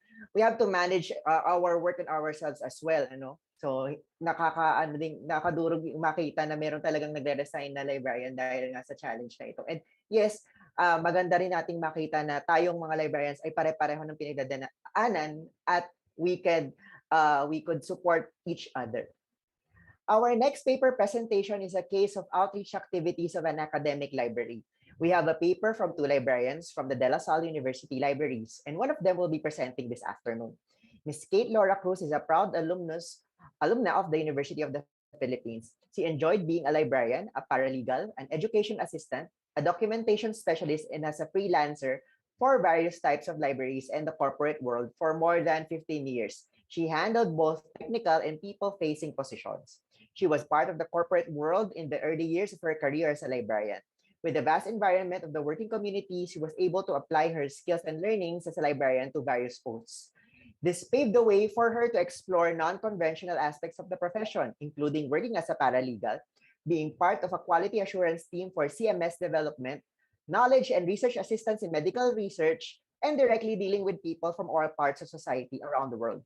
to manage our work and ourselves as well. Ano? So nakakadurog makita na meron talagang nagre-resign na librarian dahil nga sa challenge na ito. And yes, maganda rin nating makita na tayong mga librarians ay pare-pareho ng pinagdadaanan at we could support each other. Our next paper presentation is a case of outreach activities of an academic library. We have a paper from two librarians from the De La Salle University Libraries, and one of them will be presenting this afternoon. Ms. Kate Laura Cruz is a proud alumna of the University of the Philippines. She enjoyed being a librarian, a paralegal, an education assistant, a documentation specialist, and as a freelancer for various types of libraries and the corporate world for more than 15 years. She handled both technical and people-facing positions. She was part of the corporate world in the early years of her career as a librarian. With the vast environment of the working community, she was able to apply her skills and learnings as a librarian to various posts. This paved the way for her to explore non-conventional aspects of the profession, including working as a paralegal, being part of a quality assurance team for CMS development, knowledge and research assistance in medical research, and directly dealing with people from all parts of society around the world.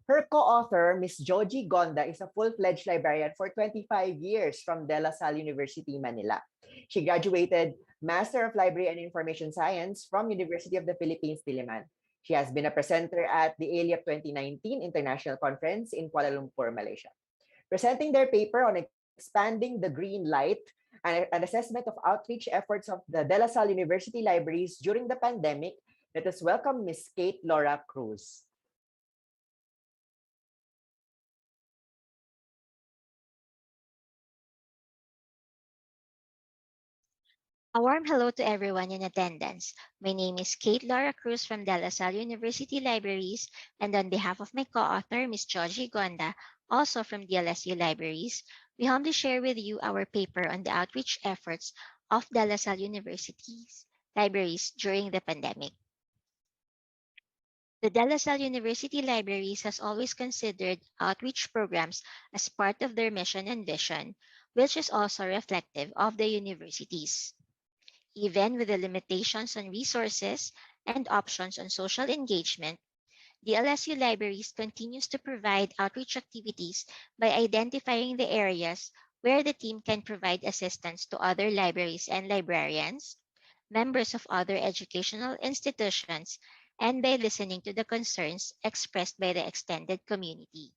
Her co-author, Ms. Joji Gonda, is a full-fledged librarian for 25 years from De La Salle University, Manila. She graduated Master of Library and Information Science from University of the Philippines, Diliman. She has been a presenter at the ALIAP 2019 International Conference in Kuala Lumpur, Malaysia. Presenting their paper on expanding the green light and an assessment of outreach efforts of the De La Salle University Libraries during the pandemic, let us welcome Ms. Kate Laura Cruz. A warm hello to everyone in attendance. My name is Kate Laura Cruz from De La Salle University Libraries, and on behalf of my co-author, Ms. Joji Gonda, also from DLSU Libraries, we humbly share with you our paper on the outreach efforts of De La Salle University's libraries during the pandemic. The De La Salle University Libraries has always considered outreach programs as part of their mission and vision, which is also reflective of the universities. Even with the limitations on resources and options on social engagement, the LSU Libraries continues to provide outreach activities by identifying the areas where the team can provide assistance to other libraries and librarians, members of other educational institutions, and by listening to the concerns expressed by the extended community.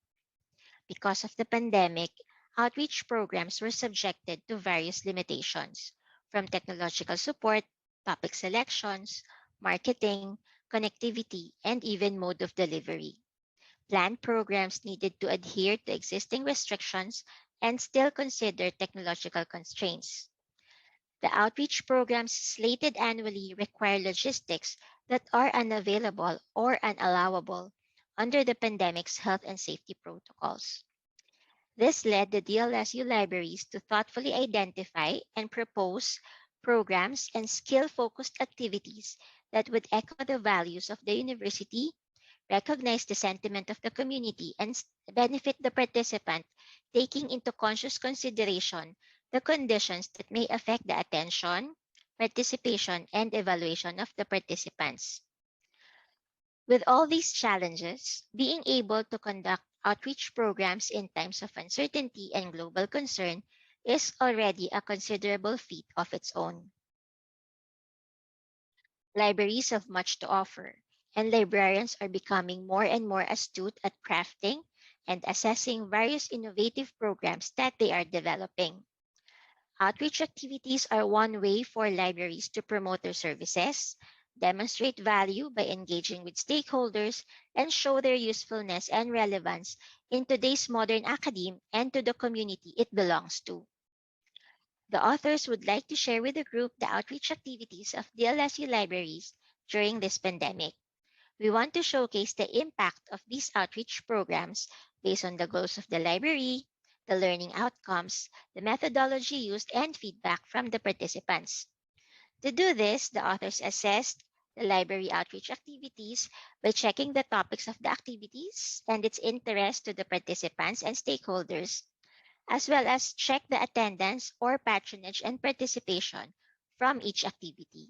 Because of the pandemic, outreach programs were subjected to various limitations, from technological support, topic selections, marketing, connectivity, and even mode of delivery. Planned programs needed to adhere to existing restrictions and still consider technological constraints. The outreach programs slated annually require logistics that are unavailable or unallowable under the pandemic's health and safety protocols. This led the DLSU libraries to thoughtfully identify and propose programs and skill-focused activities that would echo the values of the university, recognize the sentiment of the community, and benefit the participant, taking into conscious consideration the conditions that may affect the attention, participation, and evaluation of the participants. With all these challenges, being able to conduct outreach programs in times of uncertainty and global concern is already a considerable feat of its own. Libraries have much to offer, and librarians are becoming more and more astute at crafting and assessing various innovative programs that they are developing. Outreach activities are one way for libraries to promote their services, demonstrate value by engaging with stakeholders, and show their usefulness and relevance in today's modern academe and to the community it belongs to. The authors would like to share with the group the outreach activities of DLSU libraries during this pandemic. We want to showcase the impact of these outreach programs based on the goals of the library, the learning outcomes, the methodology used, and feedback from the participants. To do this, the authors assessed the library outreach activities by checking the topics of the activities and its interest to the participants and stakeholders, as well as check the attendance or patronage and participation from each activity.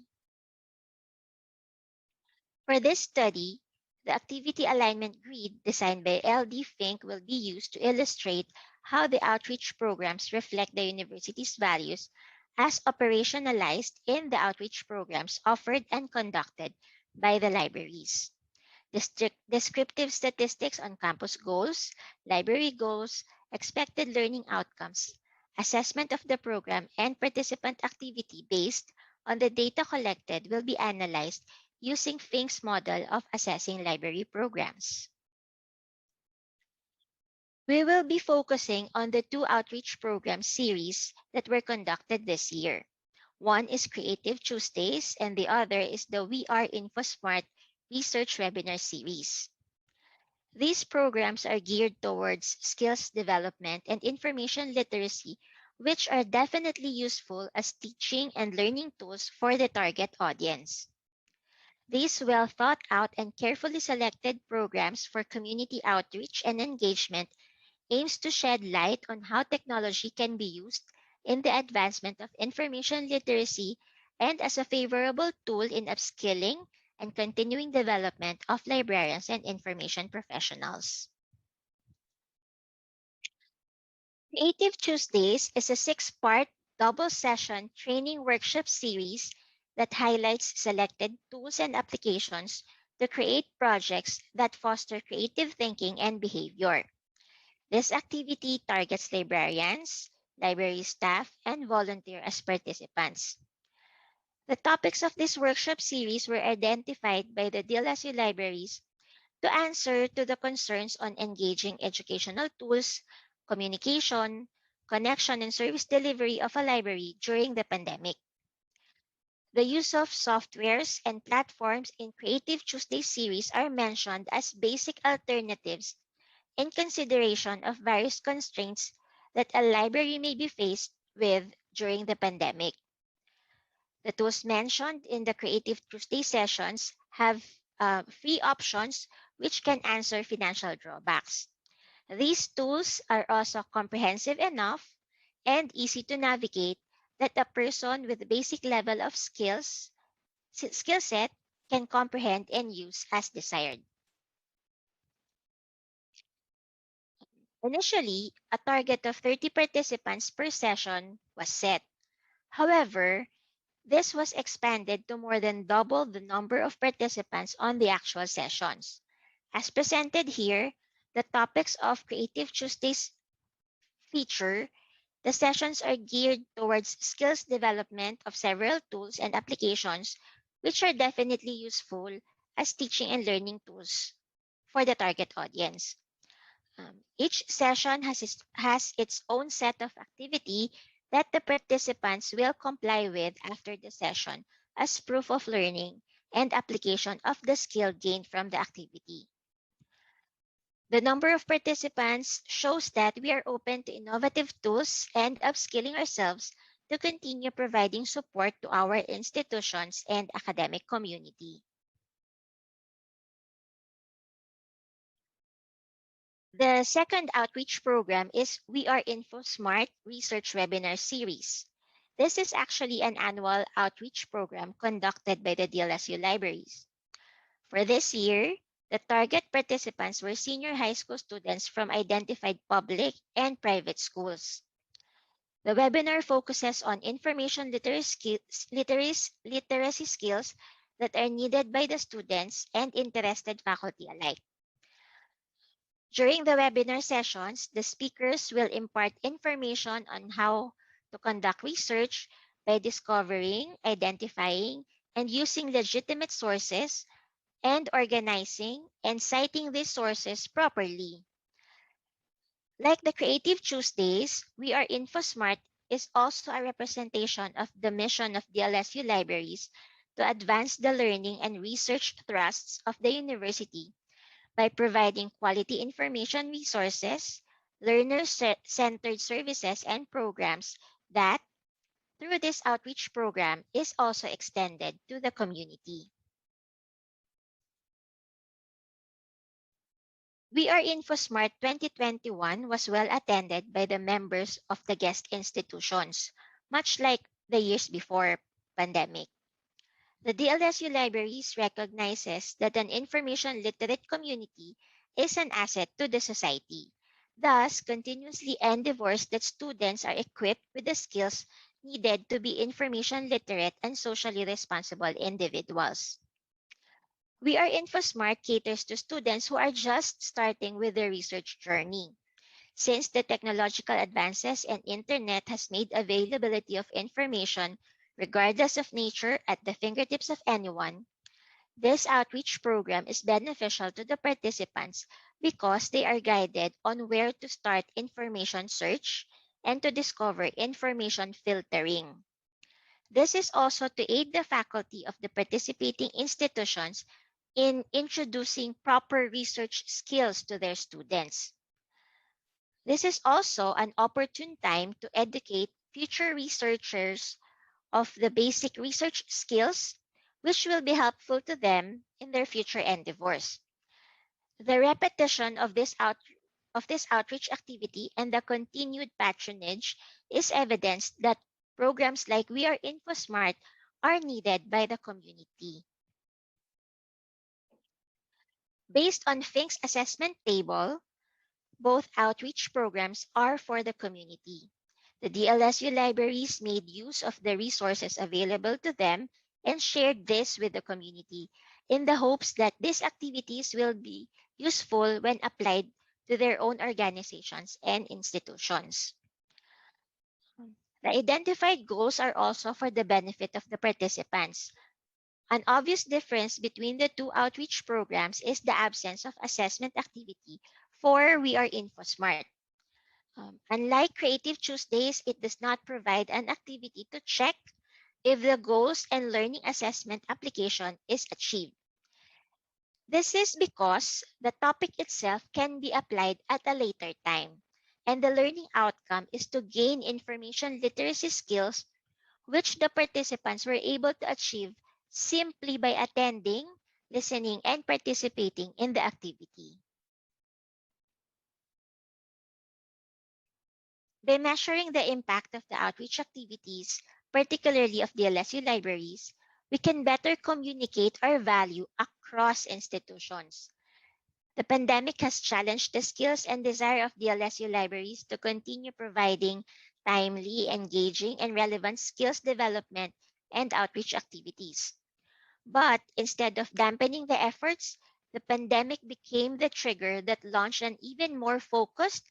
For this study, the activity alignment grid designed by LD Fink will be used to illustrate how the outreach programs reflect the university's values as operationalized in the outreach programs offered and conducted by the libraries. Descriptive statistics on campus goals, library goals, expected learning outcomes, assessment of the program, and participant activity based on the data collected will be analyzed using Fink's model of assessing library programs. We will be focusing on the two outreach program series that were conducted this year. One is Creative Tuesdays, and the other is the We Are InfoSmart Research Webinar Series. These programs are geared towards skills development and information literacy, which are definitely useful as teaching and learning tools for the target audience. These well thought out and carefully selected programs for community outreach and engagement aims to shed light on how technology can be used in the advancement of information literacy and as a favorable tool in upskilling and continuing development of librarians and information professionals. Creative Tuesdays is a 6-part double-session training workshop series that highlights selected tools and applications to create projects that foster creative thinking and behavior. This activity targets librarians, library staff, and volunteers as participants. The topics of this workshop series were identified by the DLSU libraries to answer to the concerns on engaging educational tools, communication, connection, and service delivery of a library during the pandemic. The use of softwares and platforms in Creative Tuesday series are mentioned as basic alternatives in consideration of various constraints that a library may be faced with during the pandemic. The tools mentioned in the Creative Tuesday sessions have free options which can answer financial drawbacks. These tools are also comprehensive enough and easy to navigate that a person with a basic level of skill set can comprehend and use as desired. Initially, a target of 30 participants per session was set. However, this was expanded to more than double the number of participants on the actual sessions. As presented here, the topics of Creative Tuesdays feature, the sessions are geared towards skills development of several tools and applications, which are definitely useful as teaching and learning tools for the target audience. Each session has its own set of activity that the participants will comply with after the session as proof of learning and application of the skill gained from the activity. The number of participants shows that we are open to innovative tools and upskilling ourselves to continue providing support to our institutions and academic community. The second outreach program is We Are InfoSmart Research Webinar Series. This is actually an annual outreach program conducted by the DLSU libraries. For this year, the target participants were senior high school students from identified public and private schools. The webinar focuses on information literacy skills that are needed by the students and interested faculty alike. During the webinar sessions, the speakers will impart information on how to conduct research by discovering, identifying, and using legitimate sources and organizing and citing these sources properly. Like the Creative Tuesdays, We Are InfoSmart is also a representation of the mission of DLSU libraries to advance the learning and research thrusts of the university by providing quality information resources, learner-centered services, and programs that, through this outreach program, is also extended to the community. We Are InfoSmart 2021 was well attended by the members of the guest institutions, much like the years before pandemic. The DLSU Libraries recognizes that an information literate community is an asset to the society, thus continuously endeavors that students are equipped with the skills needed to be information literate and socially responsible individuals. We Are InfoSmart caters to students who are just starting with their research journey. Since the technological advances and internet has made availability of information regardless of nature at the fingertips of anyone, this outreach program is beneficial to the participants because they are guided on where to start information search and to discover information filtering. This is also to aid the faculty of the participating institutions in introducing proper research skills to their students. This is also an opportune time to educate future researchers of the basic research skills, which will be helpful to them in their future endeavors. The repetition of this outreach activity and the continued patronage is evidence that programs like We Are InfoSmart are needed by the community. Based on Fink's assessment table, both outreach programs are for the community. The DLSU libraries made use of the resources available to them and shared this with the community in the hopes that these activities will be useful when applied to their own organizations and institutions. The identified goals are also for the benefit of the participants. An obvious difference between the two outreach programs is the absence of assessment activity for We Are InfoSmart. Unlike Creative Tuesdays, it does not provide an activity to check if the goals and learning assessment application is achieved. This is because the topic itself can be applied at a later time, and the learning outcome is to gain information literacy skills which the participants were able to achieve simply by attending, listening, and participating in the activity. By measuring the impact of the outreach activities, particularly of the LSU libraries, we can better communicate our value across institutions. The pandemic has challenged the skills and desire of the LSU libraries to continue providing timely, engaging, and relevant skills development and outreach activities. But instead of dampening the efforts, the pandemic became the trigger that launched an even more focused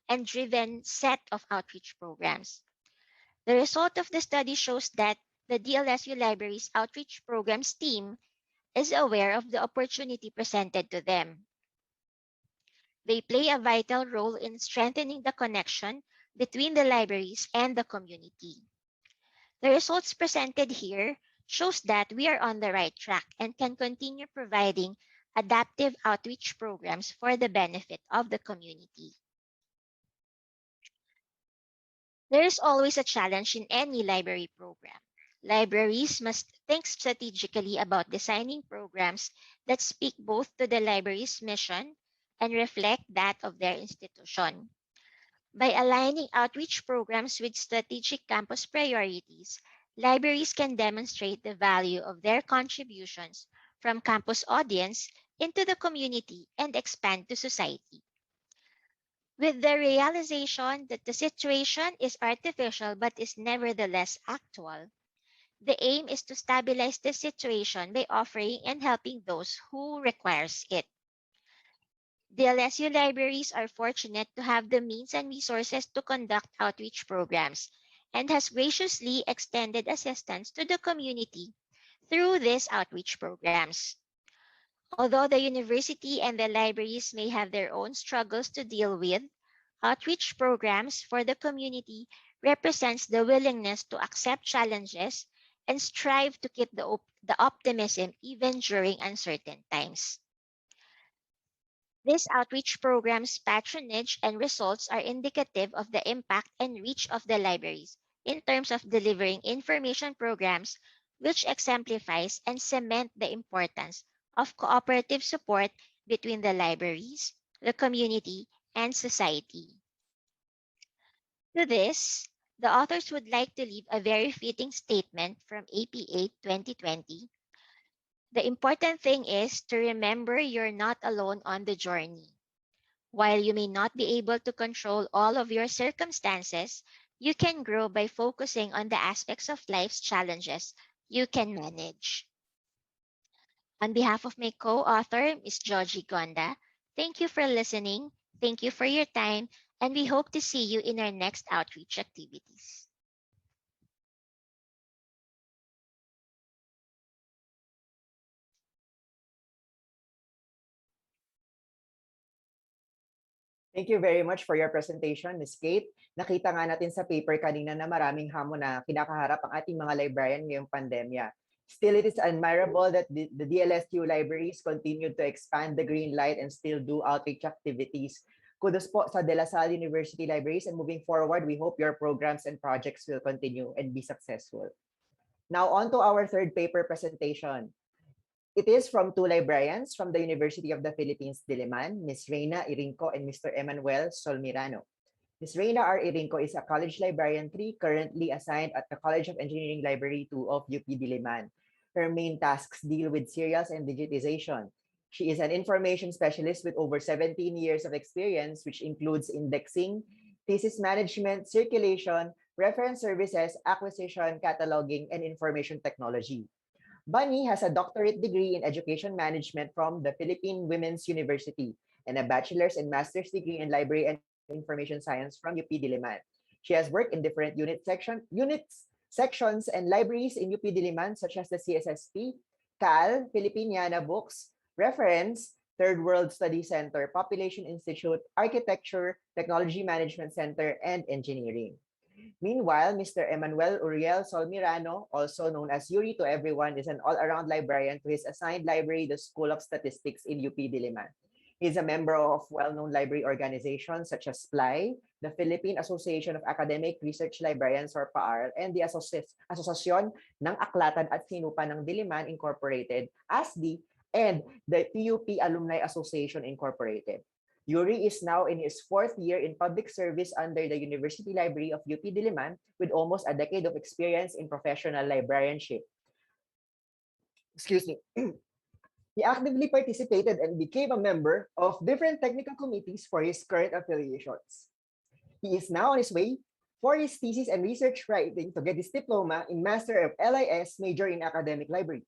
and driven set of outreach programs. The result of the study shows that the DLSU Libraries Outreach Programs team is aware of the opportunity presented to them. They play a vital role in strengthening the connection between the libraries and the community. The results presented here shows that we are on the right track and can continue providing adaptive outreach programs for the benefit of the community. There is always a challenge in any library program. Libraries must think strategically about designing programs that speak both to the library's mission and reflect that of their institution. By aligning outreach programs with strategic campus priorities, libraries can demonstrate the value of their contributions from campus audience into the community and expand to society. With the realization that the situation is artificial but is nevertheless actual, the aim is to stabilize the situation by offering and helping those who requires it. DLSU libraries are fortunate to have the means and resources to conduct outreach programs and has graciously extended assistance to the community through these outreach programs. Although the university and the libraries may have their own struggles to deal with, outreach programs for the community represents the willingness to accept challenges and strive to keep the optimism even during uncertain times. These outreach programs' patronage and results are indicative of the impact and reach of the libraries in terms of delivering information programs which exemplifies and cement the importance of cooperative support between the libraries, the community, and society. To this, the authors would like to leave a very fitting statement from APA 2020. The important thing is to remember you're not alone on the journey. While you may not be able to control all of your circumstances, you can grow by focusing on the aspects of life's challenges you can manage. On behalf of my co-author, Ms. Georgie Gonda, thank you for listening, thank you for your time, and we hope to see you in our next outreach activities. Thank you very much for your presentation, Ms. Kate. Nakita nga natin sa paper kanina na maraming hamon na kinakaharap ang ating mga librarian ngayong pandemya. Still, it is admirable that the DLSU libraries continue to expand the green light and still do outreach activities. Kudos po sa De La Salle University Libraries, and moving forward, we hope your programs and projects will continue and be successful. Now on to our third paper presentation. It is from two librarians from the University of the Philippines, Diliman, Ms. Reina Irinco and Mr. Emmanuel Solmirano. Ms. Reina R. Irinco is a College Librarian 3 currently assigned at the College of Engineering Library 2 of UP Diliman. Her main tasks deal with serials and digitization. She is an information specialist with over 17 years of experience, which includes indexing, thesis management, circulation, reference services, acquisition, cataloging, and information technology. Bunny has a doctorate degree in education management from the Philippine Women's University and a bachelor's and master's degree in library and information science from UP Diliman. She has worked in different sections, and libraries in UP Diliman, such as the CSSP, CAL, Filipiniana Books, Reference, Third World Study Center, Population Institute, Architecture, Technology Management Center, and Engineering. Meanwhile, Mr. Emmanuel Uriel Solmirano, also known as Yuri to everyone, is an all-around librarian to his assigned library, the School of Statistics in UP Diliman. He is a member of well-known library organizations such as PLAI, the Philippine Association of Academic Research Librarians or PAAR, and the Asosasyon ng Aklatan at Sinupan ng Diliman Incorporated, ASDI, and the PUP Alumni Association Incorporated. Yuri is now in his fourth year in public service under the University Library of UP Diliman with almost a decade of experience in professional librarianship. Excuse me. He actively participated and became a member of different technical committees for his current affiliations. He is now on his way for his thesis and research writing to get his diploma in Master of LIS major in Academic Library.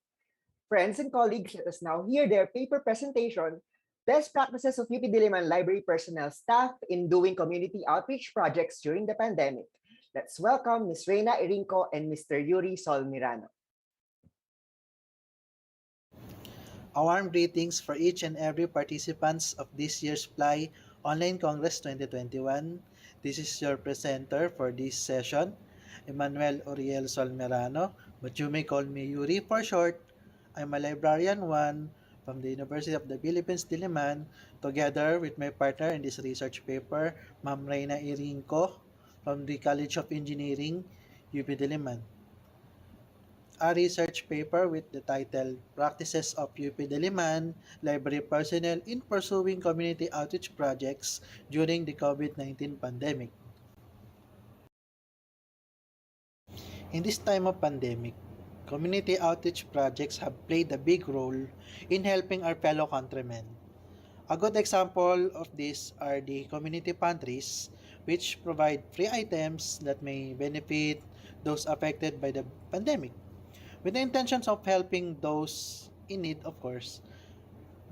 Friends and colleagues, let us now hear their paper presentation, Best Practices of UP Diliman Library Personnel Staff in Doing Community Outreach Projects During the Pandemic. Let's welcome Ms. Reina Irinco and Mr. Yuri Solmirano. A warm greetings for each and every participants of this year's PLAI Online Congress 2021. This is your presenter for this session, Emmanuel Uriel Solmerano, but you may call me Yuri for short. I'm a librarian 1 from the University of the Philippines, Diliman, together with my partner in this research paper, Ma'am Reyna Irinco from the College of Engineering, UP Diliman. A research paper with the title Practices of UP Diliman Library Personnel in Pursuing Community Outreach Projects During the COVID-19 Pandemic. In this time of pandemic, community outreach projects have played a big role in helping our fellow countrymen. A good example of this are the community pantries, which provide free items that may benefit those affected by the pandemic. With the intentions of helping those in need, of course,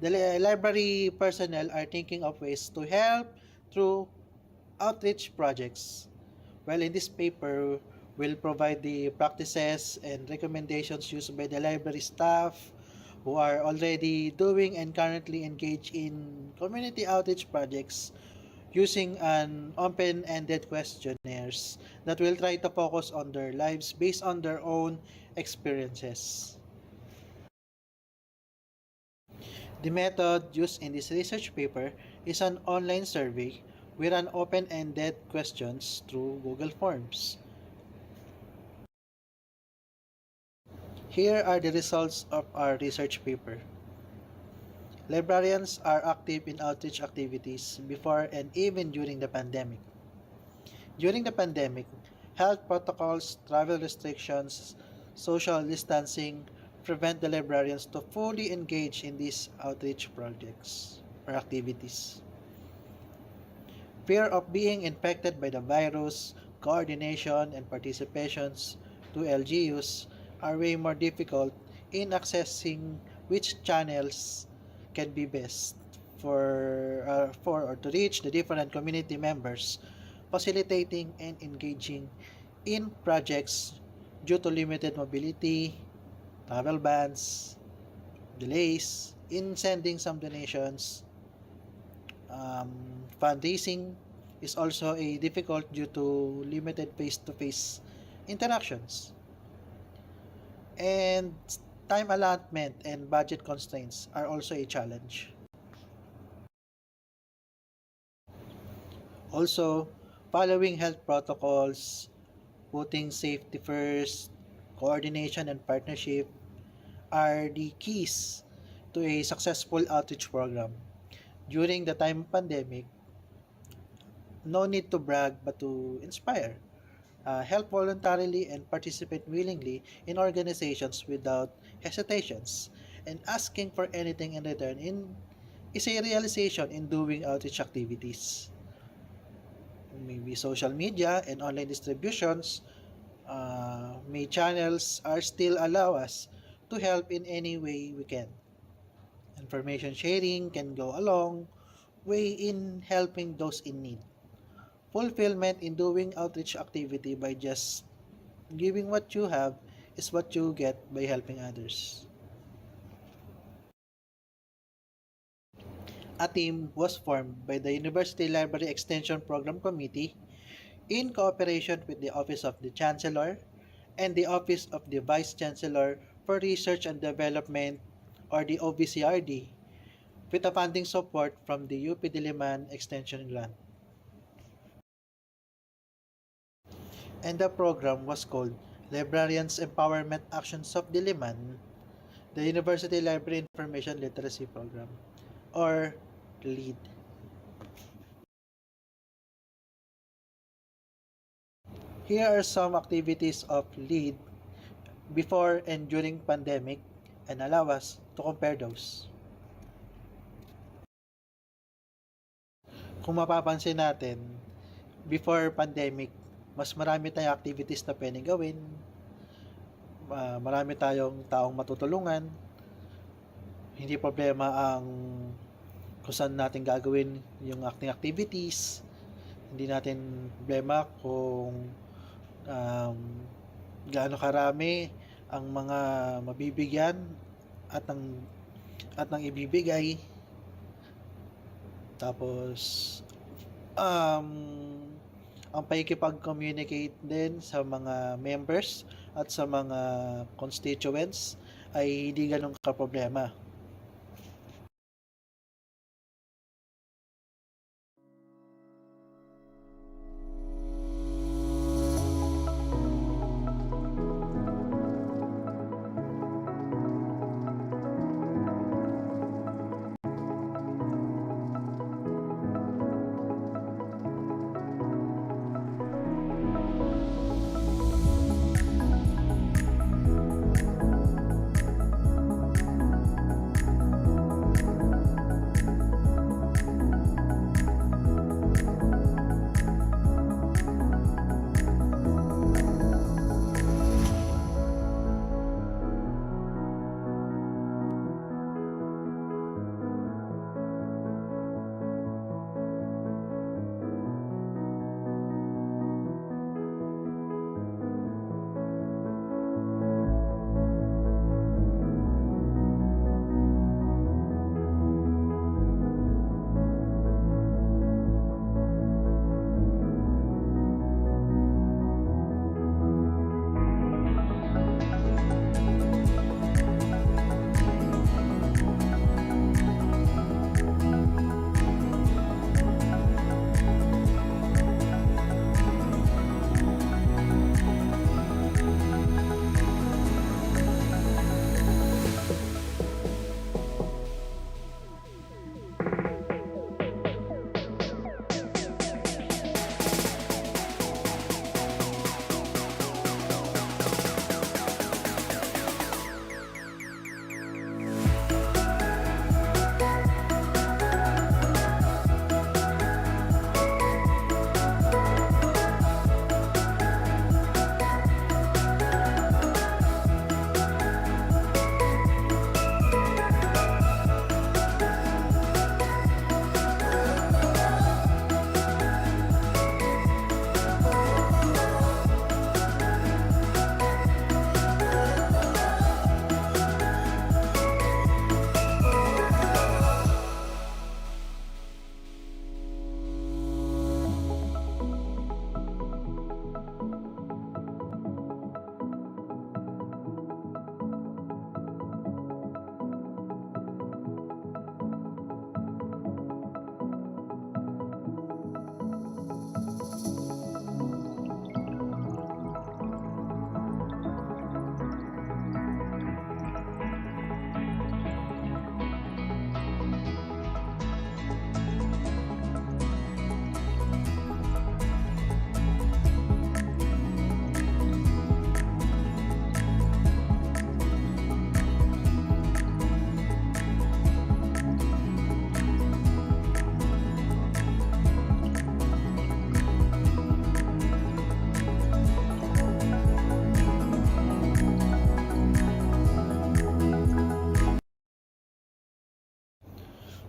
the library personnel are thinking of ways to help through outreach projects. Well, in this paper, we'll provide the practices and recommendations used by the library staff who are already doing and currently engaged in community outreach projects using an open-ended questionnaires that will try to focus on their lives based on their own experiences. The method used in this research paper is an online survey with an open-ended questions through Google Forms. Here are the results of our research paper. Librarians are active in outreach activities before and even during the pandemic. During the pandemic, health protocols, travel restrictions, social distancing prevent the librarians to fully engage in these outreach projects or activities. Fear of being infected by the virus, coordination, and participations to LGUs are way more difficult in accessing which channels can be best for or to reach the different community members, facilitating and engaging in projects due to limited mobility, travel bans, delays in sending some donations. Fundraising is also a difficult due to limited face-to-face interactions. And time allotment and budget constraints are also a challenge. Also, following health protocols, putting safety first, coordination and partnership are the keys to a successful outreach program. During the time of pandemic, no need to brag but to inspire. Help voluntarily and participate willingly in organizations without hesitations, and asking for anything in return is a realization in doing outreach activities. Maybe social media and online distributions, may channels are still allow us to help in any way we can. Information sharing can go a long way in helping those in need. Fulfillment in doing outreach activity by just giving what you have is what you get by helping others. A team was formed by the University Library Extension Program Committee in cooperation with the Office of the Chancellor and the Office of the Vice Chancellor for Research and Development, or the OVCRD, with a funding support from the UP Diliman Extension Grant. And the program was called Librarians Empowerment Actions of Diliman, the University Library Information Literacy Program, or LEAD. Here are some activities of LEAD before and during pandemic and allow us to compare those. Kung mapapansin natin, before pandemic, mas marami tayong activities na pwedeng gawin, marami tayong taong matutulungan, hindi problema ang kung saan natin gagawin yung acting activities, hindi natin problema kung gaano karami ang mga mabibigyan at ang ibibigay. Tapos, um, ang pakikipag-communicate din sa mga members at sa mga constituents ay hindi ganun ka-problema.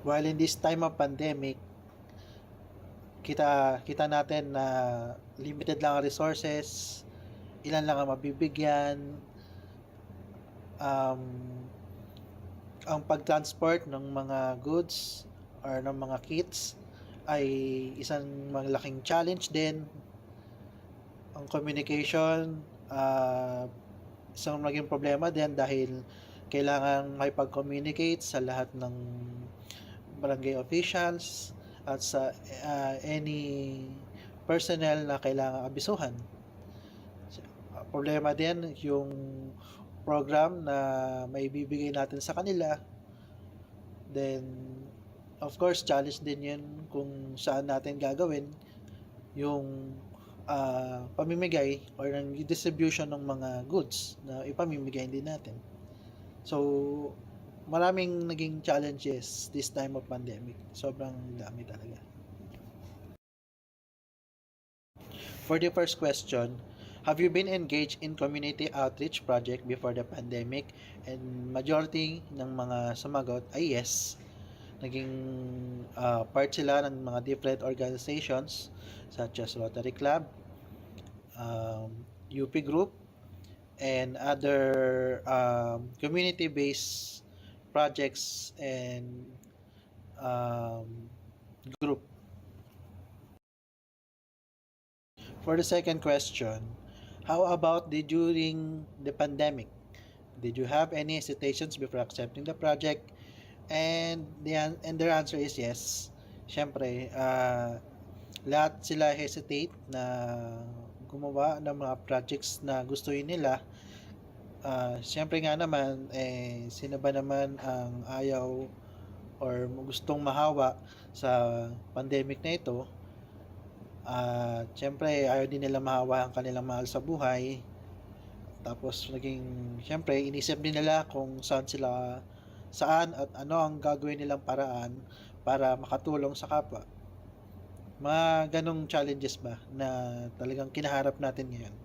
While in this time of pandemic, kita natin na limited lang ang resources, ilan lang ang mabibigyan, um, ang pag-transport ng mga goods or ng mga kits ay isang malaking challenge din. Ang communication, isang naging problema din dahil kailangan makipag-communicate sa lahat ng barangay officials at sa any personnel na kailangan abisuhan. Problema din yung program na maibibigay natin sa kanila. Then, of course, challenge din yun kung saan natin gagawin yung pamimigay or ng distribution ng mga goods na ipamimigay din natin. So, maraming naging challenges this time of pandemic. Sobrang dami talaga. For the first question, have you been engaged in community outreach project before the pandemic? And majority ng mga sumagot ay yes. Naging part sila ng mga different organizations such as Rotary Club, UP Group, and other community-based projects and group. For the second question, how about during the pandemic? Did you have any hesitations before accepting the project? And their answer is yes. Siyempre, lahat sila hesitate na gumawa ng mga projects na gustuin nila. Siyempre nga naman, sino ba naman ang ayaw or gustong mahawa sa pandemic na ito? Siyempre, ayaw din nila mahawa ang kanilang mahal sa buhay. Tapos, siyempre, inisip din nila kung saan at ano ang gagawin nilang paraan para makatulong sa kapwa. Mga ganong challenges ba na talagang kinaharap natin ngayon.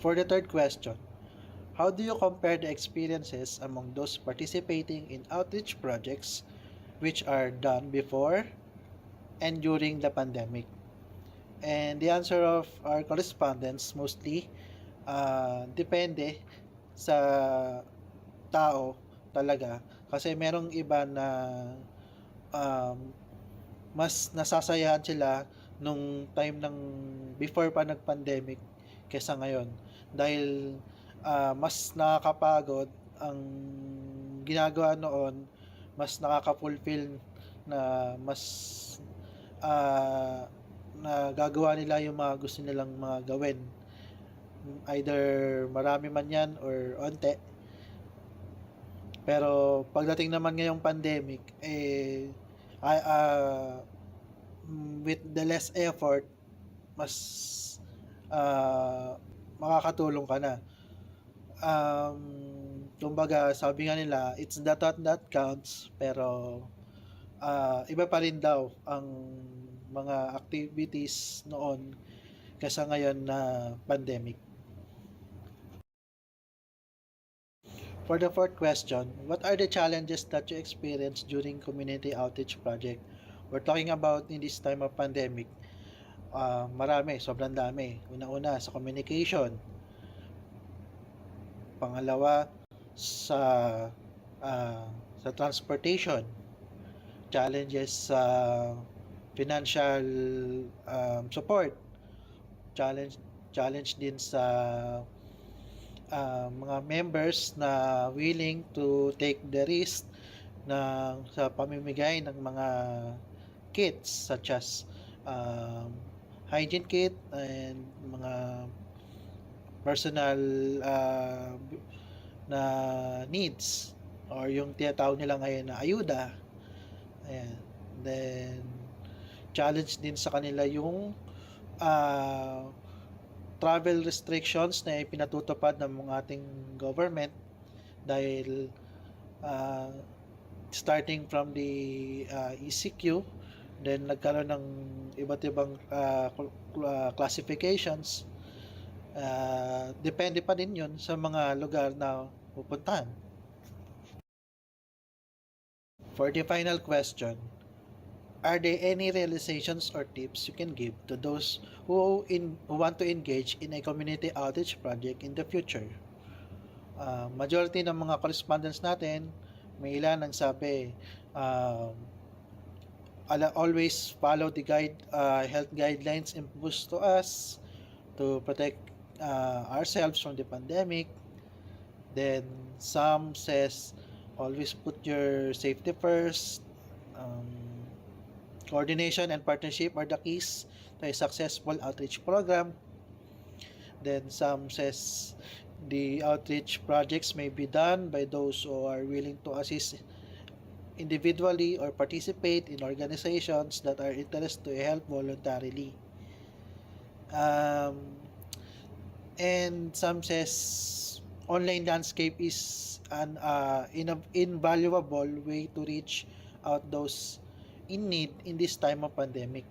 For the third question, how do you compare the experiences among those participating in outreach projects which are done before and during the pandemic? And the answer of our correspondents mostly depende sa tao talaga. Kasi merong iba na mas nasasayahan sila nung time ng before pa nag-pandemic kesa ngayon. Dahil mas nakakapagod ang ginagawa noon, mas nakaka-fulfill na mas nagagawa nila yung mga gusto nilang mga gawin. Either marami man yan or onte. Pero pagdating naman ngayong pandemic, with the less effort, mas makakatulong ka na. Kumbaga, sabi nga nila, it's the thought that counts, pero iba pa rin daw ang mga activities noon kaysa ngayon na pandemic. For the fourth question, what are the challenges that you experienced during community outreach project? We're talking about in this time of pandemic. Marami, sobrang dami. Una-una sa communication. Pangalawa sa transportation. Challenges sa financial support. Challenge din sa mga members na willing to take the risk sa pamimigay ng mga kits such as hygiene kit and mga personal na needs or yung tinatawag nila ngayon na ayuda. Ayan. Then challenge din sa kanila yung travel restrictions na ipinatutupad ng ating government dahil starting from the ECQ, then nagkaroon ng iba't ibang classifications. Depende pa din yun sa mga lugar na pupuntahan. For the final question, are there any realizations or tips you can give to those who want to engage in a community outreach project in the future? Majority ng mga correspondents natin, may ilan ang sabi, always follow the health guidelines imposed to us to protect ourselves from the pandemic. Then some says, always put your safety first. Coordination and partnership are the keys to a successful outreach program. Then some says the outreach projects may be done by those who are willing to assist individually or participate in organizations that are interested to help voluntarily. And some says online landscape is an invaluable way to reach out those in need in this time of pandemic.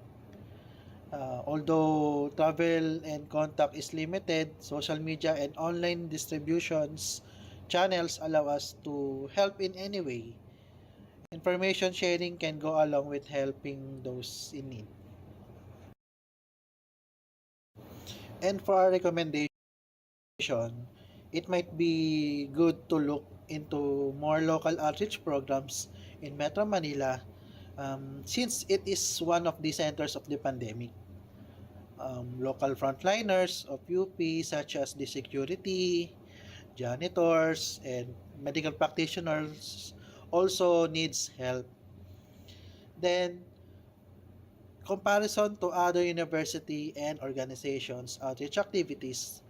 Although travel and contact is limited, social media and online distributions channels allow us to help in any way. Information sharing can go along with helping those in need. And for our recommendation, it might be good to look into more local outreach programs in Metro Manila, since it is one of the centers of the pandemic. Local frontliners of UP such as the security, janitors, and medical practitioners also needs help. Then, comparison to other university and organizations outreach activities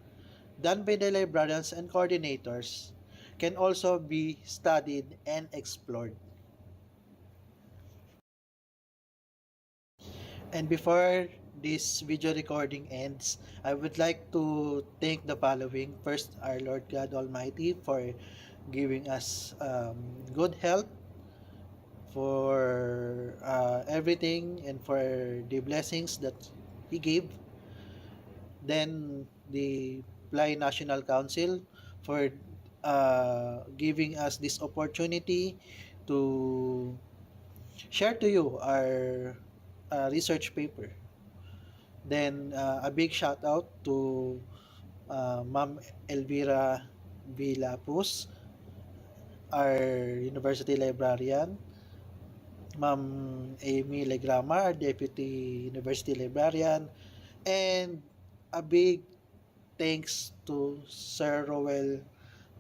done by the librarians and coordinators can also be studied and explored. And before this video recording ends, I would like to thank the following. First, our Lord God Almighty for giving us good health, for everything, and for the blessings that He gave. Then, the PLAI National Council for giving us this opportunity to share to you our research paper. Then a big shout out to Ma'am Elvira Villapus, our university librarian, Ma'am Amy Legrama, our deputy university librarian, and a big thanks to Sir Roel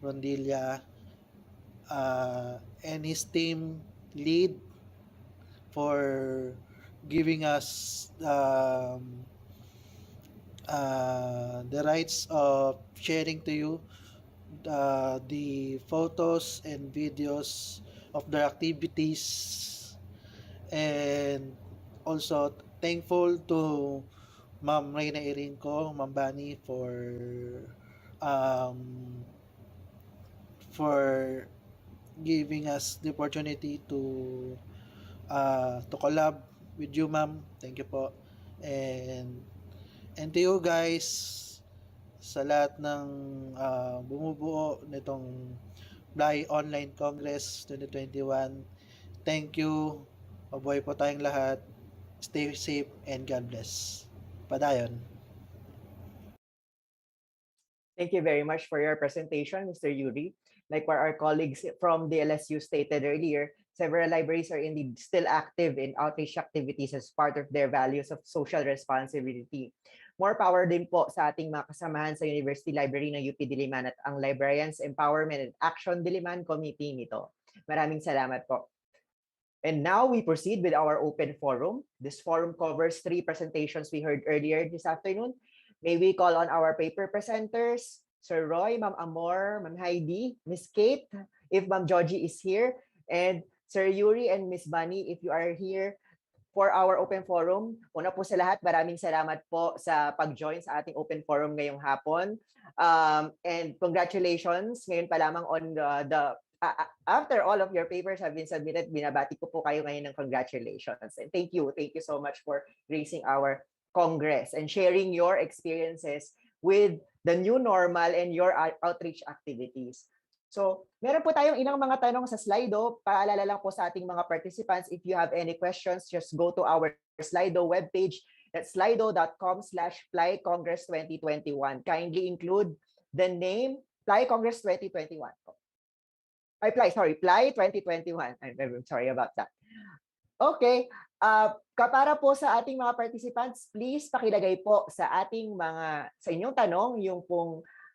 Rondilla and his team lead for giving us the rights of sharing to you the photos and videos of their activities, and also thankful to Ma'am Reyna Irinco, Ma'am Bani um, for giving us the opportunity to collab with you, ma'am. Thank you po. And to you guys, sa lahat ng bumubuo nitong PLAI Online Congress 2021, thank you. Mabuhay po tayong lahat. Stay safe and God bless. Padayon. Thank you very much for your presentation, Mr. Yuri. Like what our colleagues from the LSU stated earlier, several libraries are indeed still active in outreach activities as part of their values of social responsibility. More power din po sa ating mga kasamahan sa University Library ng UP Diliman at ang Librarians Empowerment and Action Diliman Committee nito. Maraming salamat po. And now we proceed with our open forum. This forum covers 3 presentations we heard earlier this afternoon. May we call on our paper presenters, Sir Roy, Ma'am Amor, Ma'am Heidi, Miss Kate, if Ma'am Georgie is here, and Sir Yuri and Miss Bunny, if you are here for our open forum. Una po sa lahat, maraming salamat po sa pag-join sa ating open forum ngayong hapon. And congratulations ngayon pa lamang on after all of your papers have been submitted, binabati ko po kayo ngayon ng congratulations. And thank you so much for gracing our Congress and sharing your experiences with the new normal and your outreach activities. So, meron po tayong ilang mga tanong sa Slido. Paalala lang po sa ating mga participants, if you have any questions, just go to our Slido webpage. That's slido.com/PLAI Congress 2021. Kindly include the name PLAI Congress 2021. PLAI 2021. I'm sorry about that. Okay. Para po sa ating mga participants, please pakilagay po sa inyong tanong yung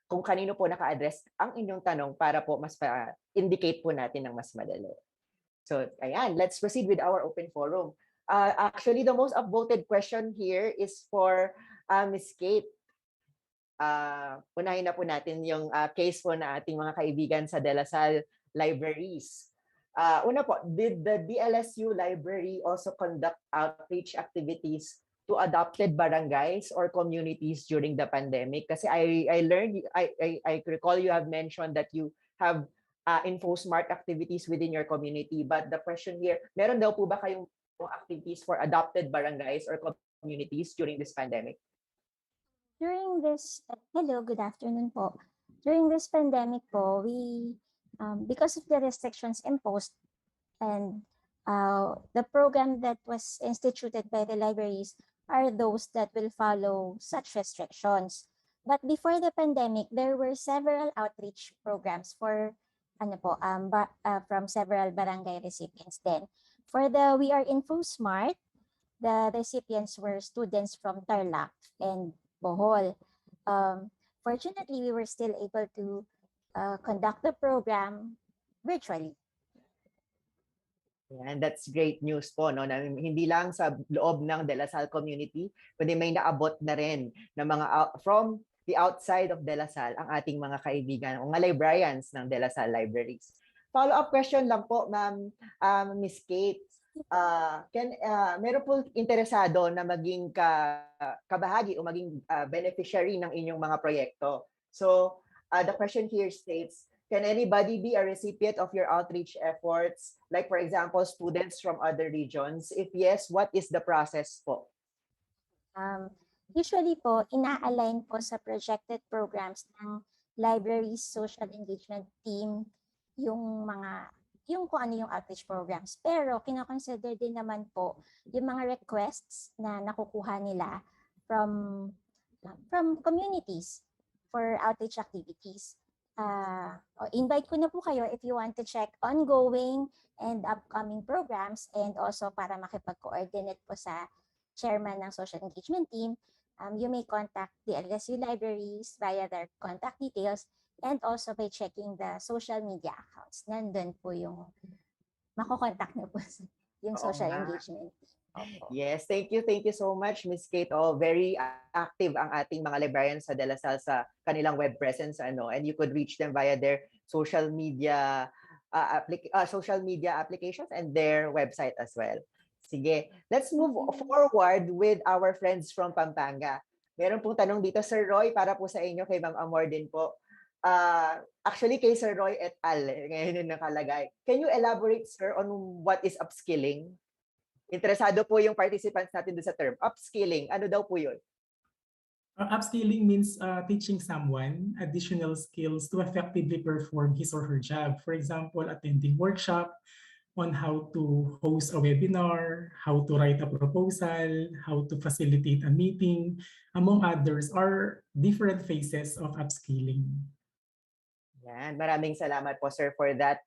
kung kanino po naka-address ang inyong tanong para po mas indicate po natin ng mas madali. So, ayan, let's proceed with our open forum. Actually, the most upvoted question here is for Ms. Kate. Unahin na po natin yung case po na ating mga kaibigan sa De La Salle Libraries. Una po, did the DLSU library also conduct outreach activities to adopted barangays or communities during the pandemic? Kasi I learned, I recall you have mentioned that you have InfoSmart activities within your community. But the question here, meron daw po ba kayong activities for adopted barangays or communities during this pandemic? Hello, good afternoon po. During this pandemic po, we because of the restrictions imposed and the program that was instituted by the libraries are those that will follow such restrictions. But before the pandemic, there were several outreach programs for from several barangay recipients then. For the We Are Info Smart, the recipients were students from Tarlac and Bohol. Fortunately, we were still able to conduct the program virtually. And that's great news po, no? Na hindi lang sa loob ng De La Salle community, kundi may naabot na rin ng mga from the outside of De La Salle ang ating mga kaibigan, mga librarians ng De La Salle Libraries. Follow-up question lang po, Ma'am Miss Kate. Meron po interesado na maging kabahagi o maging beneficiary ng inyong mga proyekto. So, the question here states, can anybody be a recipient of your outreach efforts? Like, for example, students from other regions? If yes, what is the process po? Usually po, ina-align po sa projected programs ng library's social engagement team yung kung ano yung outreach programs. Pero kinoconsider din naman po yung mga requests na nakukuha nila from communities for outreach activities. Invite ko na po kayo if you want to check ongoing and upcoming programs, and also para makipag-coordinate po sa chairman ng social engagement team. You may contact the LSU libraries via their contact details, and also by checking the social media accounts. Nandun po yung makokontak na po yung social engagement. Yes, thank you so much, Miss Kate. Very active ang ating mga librarians sa De La Salle sa kanilang web presence, and you could reach them via their social media applications and their website as well. Sige, let's move forward with our friends from Pampanga. Meron pong tanong dito, Sir Roy, para po sa inyo, kay Ma'am Amor din po. Actually, kay Sir Roy et al. Ngayon yung nakalagay. Can you elaborate, sir, on what is upskilling? Interesado po yung participants natin doon sa term. Upskilling, ano daw po yun? Upskilling means teaching someone additional skills to effectively perform his or her job. For example, attending workshop on how to host a webinar, how to write a proposal, how to facilitate a meeting, among others, are different phases of upskilling. Yan, maraming salamat po, sir, for that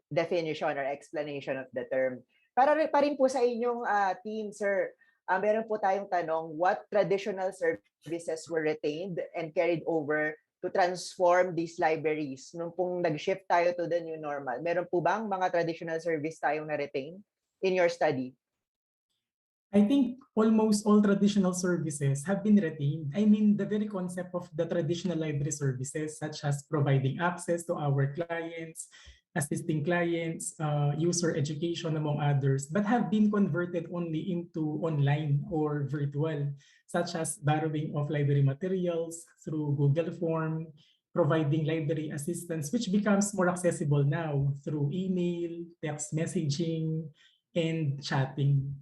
definition or explanation of the term. Para pa rin po sa inyong team, sir, meron po tayong tanong, what traditional services were retained and carried over to transform these libraries? Nung pong nag-shift tayo to the new normal, meron po bang mga traditional service tayong na-retain in your study? I think almost all traditional services have been retained. I mean, the very concept of the traditional library services, such as providing access to our clients, assisting clients, user education, among others, but have been converted only into online or virtual, such as borrowing of library materials through Google Form, providing library assistance, which becomes more accessible now through email, text messaging, and chatting.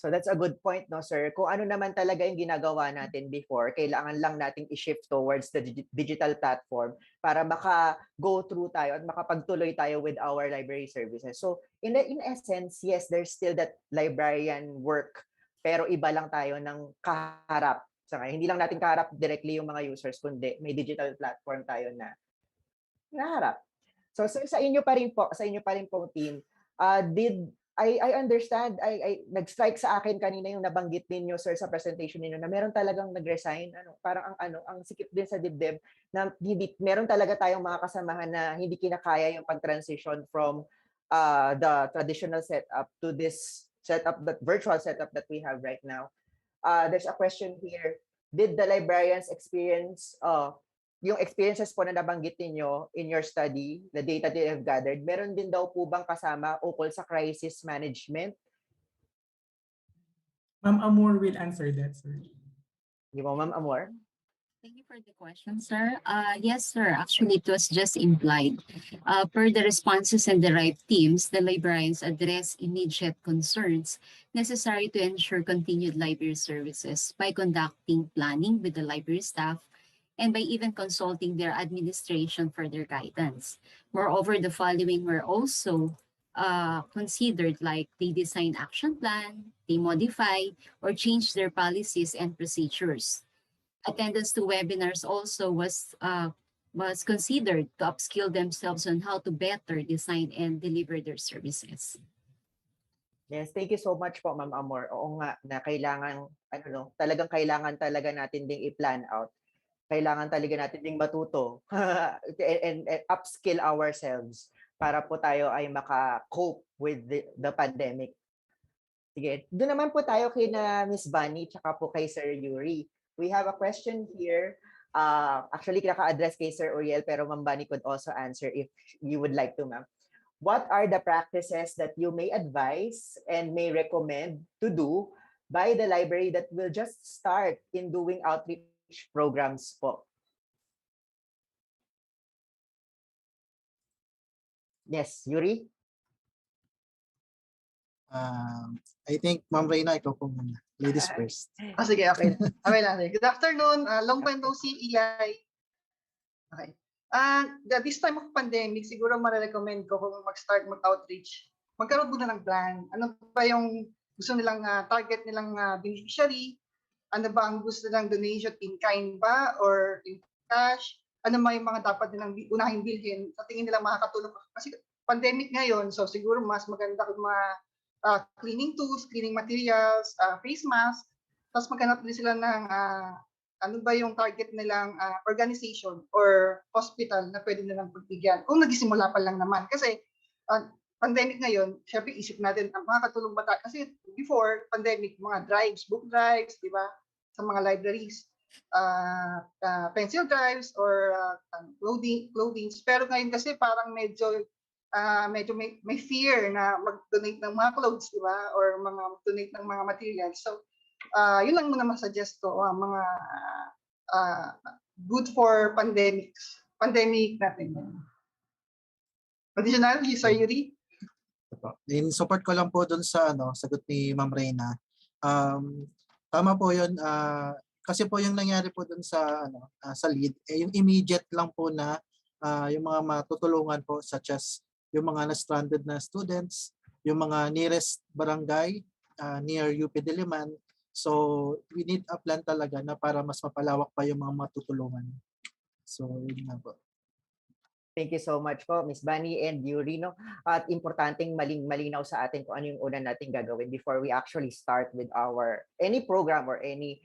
So that's a good point, no, sir? Kung ano naman talaga yung ginagawa natin before, kailangan lang nating i-shift towards the digital platform para maka-go through tayo at makapagtuloy tayo with our library services. So in essence, yes, there's still that librarian work, pero iba lang tayo ng kaharap. Hindi lang natin kaharap directly yung mga users, kundi may digital platform tayo na naharap. So sa inyo pa rin po team, I understand, nag-strike sa akin kanina yung nabanggit ninyo, sir, sa presentation ninyo na meron talagang nag-resign, parang ang sikip din sa dibdib na meron talaga tayong mga kasamahan na hindi kinakaya yung pag-transition from the traditional setup to this setup, that virtual setup that we have right now. There's a question here. Did the librarians experience yung experiences po na nabanggit niyo in your study, the data that you have gathered, meron din daw po bang kasama ukol sa crisis management? Ma'am Amor will answer that, sir. Di ba, Ma'am Amor? Thank you for the question, sir. Yes, sir. Actually, it was just implied. Per the responses and the right teams, the librarians address immediate concerns necessary to ensure continued library services by conducting planning with the library staff and by even consulting their administration for their guidance. Moreover, the following were also considered, like they design action plan, they modify or change their policies and procedures. Attendance to webinars also was was considered to upskill themselves on how to better design and deliver their services. Yes, thank you so much po, Ma'am Amor. Oo nga, na kailangan, ano no, talagang kailangan talaga natin ding i-plan out. Kailangan talaga natin ding matuto and upskill ourselves para po tayo ay maka-cope with the pandemic. Sige, doon naman po tayo kay na Miss Bunny tsaka po kay Sir Yuri. We have a question here. Actually, naka-address kay Sir Uriel, pero Ma'am Bunny could also answer if you would like to, ma'am. What are the practices that you may advise and may recommend to do by the library that will just start in doing outreach programs po? Yes, Yuri? I think, Ma'am Reyna, ikaw po muna. Ladies first. Sige, okay. Okay lang. Good afternoon. Long time no see, Eli. Okay. This time of pandemic, siguro marirecommend ko kung mag-start mag-outreach. Magkaroon muna ng plan. Ano ba yung gusto nilang target nilang beneficiary? Ano ba ang gusto nilang donation? In kind ba? Or in cash? Ano ba yung mga dapat nilang unahing bilhin? Sa tingin nila makakatulong. Kasi pandemic ngayon, so siguro mas maganda kung mga cleaning tools, cleaning materials, face mask. Tapos maghanap din sila ng ano ba yung target nilang organization or hospital na pwede nilang pagbigyan. Kung nagsimula pa lang naman. Kasi pandemic ngayon, syempre isip natin, makakatulong ba tayo? Kasi before pandemic, mga drives, book drives, di ba? Sa mga libraries, pencil drives or clothing. Pero ngayon kasi parang medyo may fear na mag-donate ng mga clothes, di ba? Or donate ng mga materials. So, yun lang muna masuggest ko, mga good for pandemic natin. Additional, Sir Yuri? In support ko lang po dun sa sagot ni Ma'am Reyna. Tama po 'yun. Kasi po yung nangyari po dun sa sa lead, yung immediate lang po na yung mga matutulungan po, such as yung mga na-stranded na students, yung mga nearest barangay near UP Diliman. So we need a plan talaga na para mas mapalawak pa yung mga matutulungan. So yun nga po. Thank you so much po, Miss Bunny and Yuri, no? At importanteng malinaw sa atin kung ano yung una nating gagawin before we actually start with our any program or any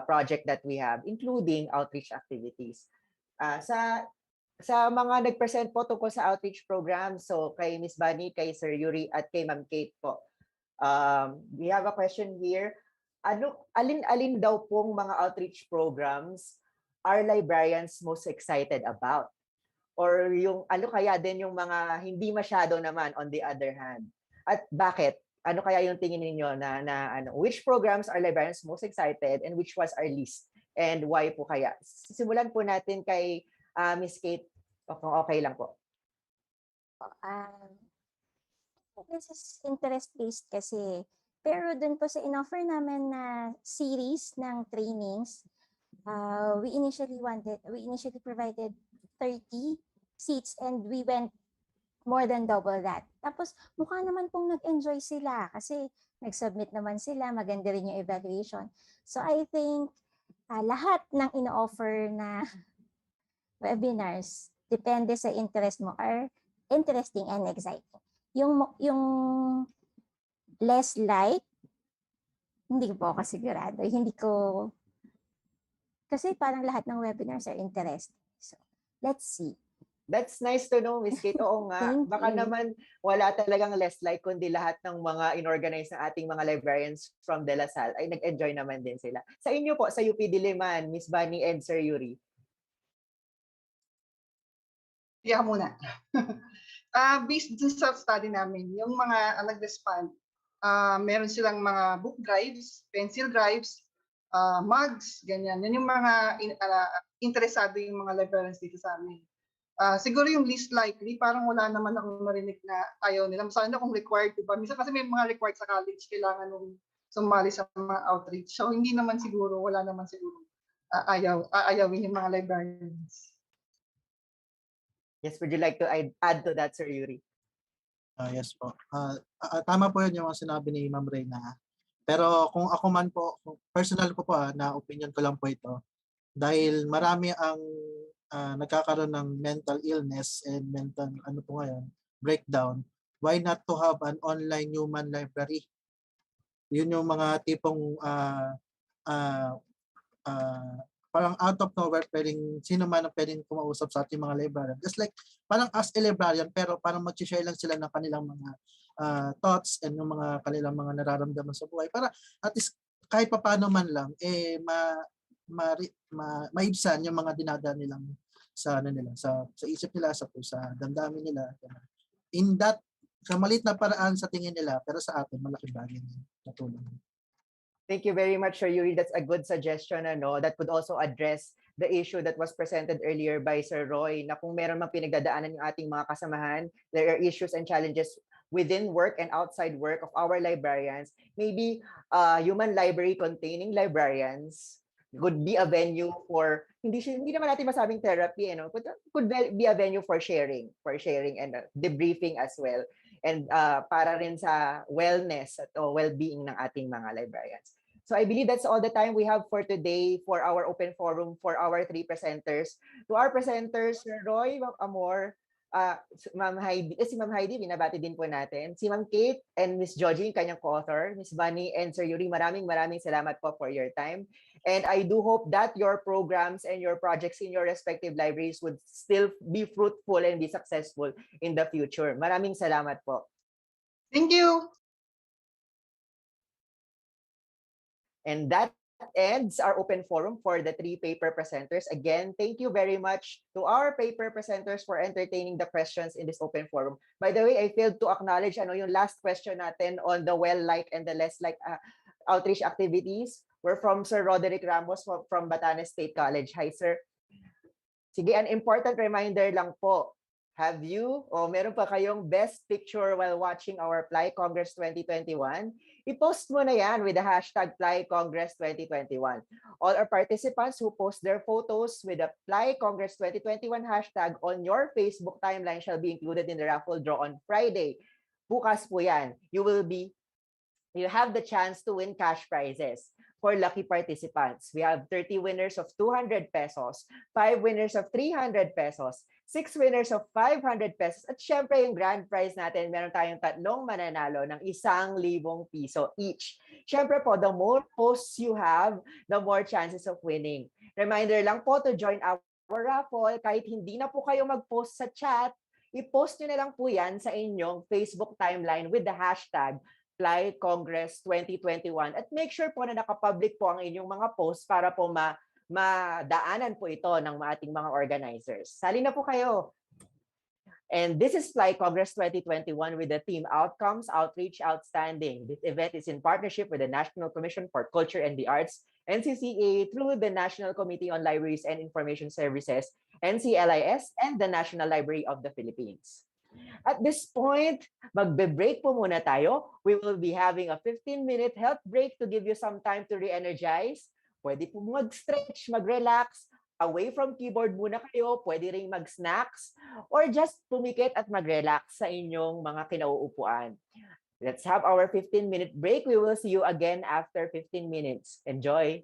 project that we have, including outreach activities. Sa mga nag-present po tungkol sa outreach program, so kay Miss Bunny, kay Sir Yuri, at kay Ma'am Kate po, we have a question here. Alin daw pong mga outreach programs are librarians most excited about? Or yung ano kaya din yung mga hindi masyado naman on the other hand? At bakit? Ano kaya yung tingin ninyo na which programs are librarians most excited and which ones are least? And why po kaya? Simulan po natin kay Miss Kate, kung okay lang po. This is interest-based kasi. Pero dun po sa in-offer namin na series ng trainings, we initially provided 30 seats and we went more than double that. Tapos mukha naman pong nag-enjoy sila kasi nag-submit naman sila, maganda rin yung evaluation. So I think lahat ng ino-offer na webinars, depende sa interest mo, are interesting and exciting. Yung less like, hindi ko po ako sigurado. Kasi parang lahat ng webinars are interesting. So, let's see. That's nice to know, Miss Kate. Oo nga. Baka naman wala talagang less like, kundi lahat ng mga inorganize ng ating mga librarians from De La Salle ay nag-enjoy naman din sila. Sa inyo po, sa UP Diliman, Miss Bunny and Sir Yuri. Yeah, muna. Based dun sa study namin, yung mga nag-respond, meron silang mga book drives, pencil drives, mugs, ganyan. Yan yung mga interesado yung mga librarians dito sa amin. Siguro yung least likely, parang wala naman akong marinig na ayaw nila. Sana kung required, diba? Minsan kasi may mga required sa college, kailangan nung sumali sa mga outreach. So hindi naman siguro, wala naman siguro ayawin yung mga librarians. Yes, would you like to add to that, Sir Yuri? Yes po. Tama po yun yung sinabi ni Ma'am Reyna. Pero kung ako man po, personal ko po na opinion ko lang po ito. Dahil marami ang nagkakaroon ng mental illness and mental breakdown, why not to have an online human library? Yun yung mga tipong parang out of nowhere, pwedeng sino man ang pwedeng kumausap sa ating mga librarian. Just like parang as a librarian, pero parang mag-share lang sila ng kanilang mga thoughts and yung mga kanilang mga nararamdaman sa buhay para at least kahit papaano man lang maibsan yung mga dinadaan nilang sa isip nila, sa damdamin nila. In that, sa maliit na paraan sa tingin nila, pero sa atin malaking bagay na tulong. Thank you very much, Sir Yuri. That's a good suggestion, that could also address the issue that was presented earlier by Sir Roy, na kung meron mang pinagdadaanan yung ating mga kasamahan, there are issues and challenges within work and outside work of our librarians. Maybe human library containing librarians could be a venue for, hindi naman natin masabing therapy, could be a venue for sharing and debriefing as well. And para rin sa wellness at well-being ng ating mga librarians. So I believe that's all the time we have for today for our open forum for our 3 presenters. To our presenters, Sir Roy, Ma'am Amor, Ma'am Heidi, si Ma'am Heidi, binabati din po natin. Si Ma'am Kate and Miss Georgie, kanyang co-author, Miss Bunny and Sir Yuri, maraming salamat po for your time. And I do hope that your programs and your projects in your respective libraries would still be fruitful and be successful in the future. Maraming salamat po. Thank you. And that ends our open forum for the 3 paper presenters. Again, thank you very much to our paper presenters for entertaining the questions in this open forum. By the way, I failed to acknowledge yung last question natin on the well-like and the less-like outreach activities. We're from Sir Roderick Ramos from Batanes State College. Hi, sir. Sige, an important reminder lang po. Have you meron pa kayong best picture while watching our PLAI Congress 2021? I-post mo na yan with the hashtag PLAI Congress 2021. All our participants who post their photos with the PLAI Congress 2021 hashtag on your Facebook timeline shall be included in the raffle draw on Friday. Bukas po yan. You have the chance to win cash prizes for lucky participants. We have 30 winners of 200 pesos, 5 winners of 300 pesos, 6 winners of 500 pesos. At syempre yung grand prize natin, meron tayong 3 mananalo ng 1,000 piso each. Syempre po, the more posts you have, the more chances of winning. Reminder lang po to join our raffle. Kahit hindi na po kayo mag-post sa chat, i-post nyo na lang po yan sa inyong Facebook timeline with the hashtag PLAI Congress 2021. At make sure po na nakapublic po ang inyong mga posts para po madaanan po ito ng ating mga organizers. Sali na po kayo. And this is PLAI Congress 2021 with the theme Outcomes, Outreach, Outstanding. This event is in partnership with the National Commission for Culture and the Arts, NCCA, through the National Committee on Libraries and Information Services, NCLIS, and the National Library of the Philippines. At this point, magbe-break po muna tayo. We will be having a 15-minute health break to give you some time to re-energize. Pwede po mag-stretch, mag-relax, away from keyboard muna kayo, pwede ring mag-snacks, or just pumikit at mag-relax sa inyong mga kinauupuan. Let's have our 15-minute break. We will see you again after 15 minutes. Enjoy!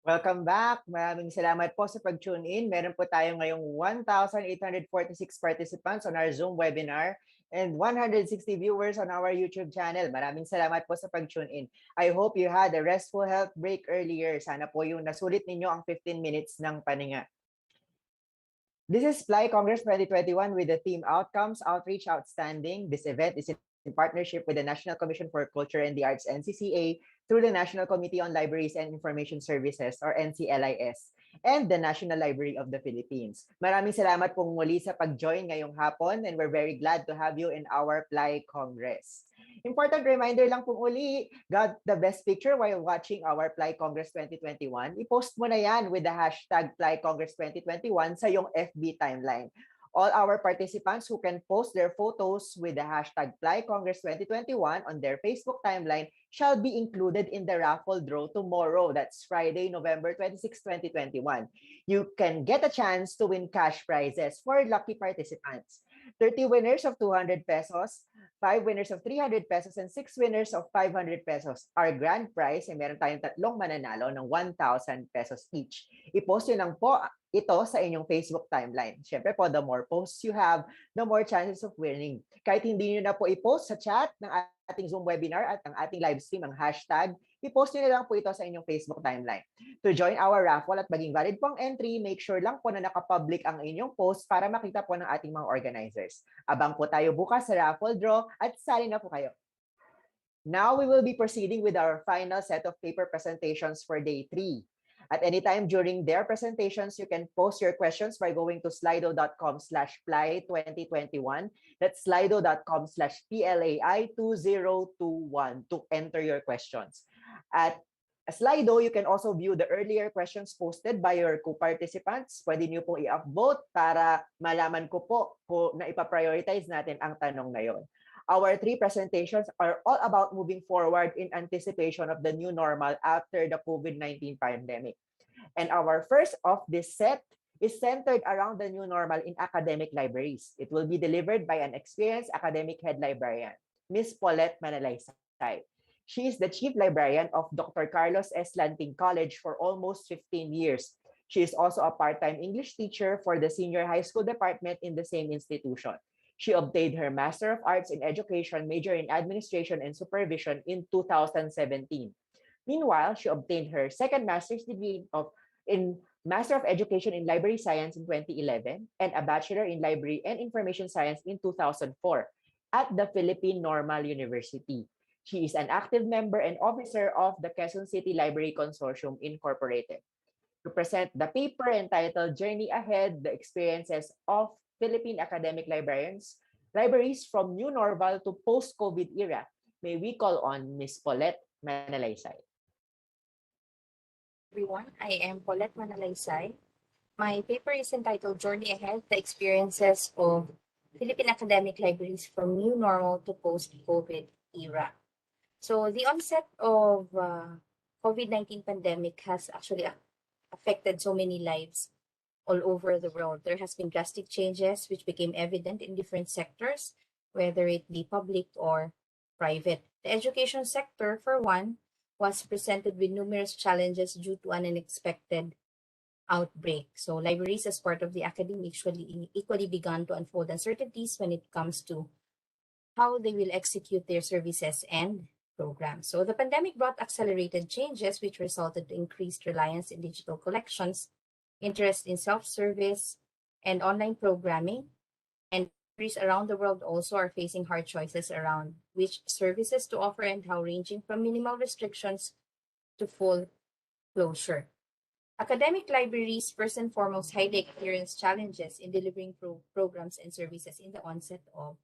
Welcome back. Maraming salamat po sa pag-tune in. Meron po tayo ngayong 1,846 participants on our Zoom webinar and 160 viewers on our YouTube channel. Maraming salamat po sa pag-tune in. I hope you had a restful health break earlier. Sana po yung nasulit ninyo ang 15 minutes ng paninga. This is PLAI Congress 2021 with the theme Outcomes, Outreach, Outstanding. This event is in partnership with the National Commission for Culture and the Arts, NCCA, through the National Committee on Libraries and Information Services, or NCLIS, and the National Library of the Philippines. Maraming salamat pong muli sa pag-join ngayong hapon, and we're very glad to have you in our PLAI Congress. Important reminder lang pong uli, got the best picture while watching our PLAI Congress 2021? I-post mo na yan with the hashtag PLAI Congress 2021 sa iyong FB timeline. All our participants who can post their photos with the hashtag PLAI Congress 2021 on their Facebook timeline shall be included in the raffle draw tomorrow. That's Friday, November 26, 2021. You can get a chance to win cash prizes for lucky participants. 30 winners of 200 pesos, 5 winners of 300 pesos, and 6 winners of 500 pesos. Our grand prize ay meron tayong 3 mananalo ng 1,000 pesos each. I-post nyo lang po ito sa inyong Facebook timeline. Siyempre po, the more posts you have, the more chances of winning. Kahit hindi nyo na po i-post sa chat ng ating Zoom webinar at ang ating live stream, ang hashtag, i-post nyo na lang po ito sa inyong Facebook timeline. To join our raffle at maging valid po ang entry, make sure lang po na nakapublic ang inyong post para makita po ng ating mga organizers. Abang po tayo bukas sa raffle draw at sali na po kayo. Now we will be proceeding with our final set of paper presentations for day 3. At any time during their presentations, you can post your questions by going to slido.com/plai2021. That's slido.com/PLAI2021 to enter your questions. At Slido, you can also view the earlier questions posted by your co-participants. Pwede niyo pong i-upvote para malaman ko po kung na ipaprioritize natin ang tanong na yon. Our 3 presentations are all about moving forward in anticipation of the new normal after the COVID-19 pandemic. And our first of this set is centered around the new normal in academic libraries. It will be delivered by an experienced academic head librarian, Ms. Paulette Manalaysay. She is the chief librarian of Dr. Carlos S. Lanting College for almost 15 years. She is also a part-time English teacher for the senior high school department in the same institution. She obtained her Master of Arts in Education, major in Administration and Supervision in 2017. Meanwhile, she obtained her second master's degree in Master of Education in Library Science in 2011 and a Bachelor in Library and Information Science in 2004 at the Philippine Normal University. She is an active member and officer of the Quezon City Library Consortium Incorporated. To present the paper entitled Journey Ahead, the Experiences of Philippine Academic Libraries from New Normal to Post-COVID Era, may we call on Ms. Paulette Manalaysay. Everyone, I am Paulette Manalaysay. My paper is entitled Journey Ahead, the Experiences of Philippine Academic Libraries from New Normal to Post-COVID Era. So the onset of COVID-19 pandemic has actually affected so many lives all over the world. There has been drastic changes which became evident in different sectors, whether it be public or private. The education sector, for one, was presented with numerous challenges due to an unexpected outbreak. So libraries as part of the academy equally began to unfold uncertainties when it comes to how they will execute their services and programs. So the pandemic brought accelerated changes which resulted in increased reliance in digital collections, interest in self-service and online programming, and countries around the world also are facing hard choices around which services to offer and how, ranging from minimal restrictions to full closure. Academic libraries first and foremost highly experienced challenges in delivering programs and services in the onset of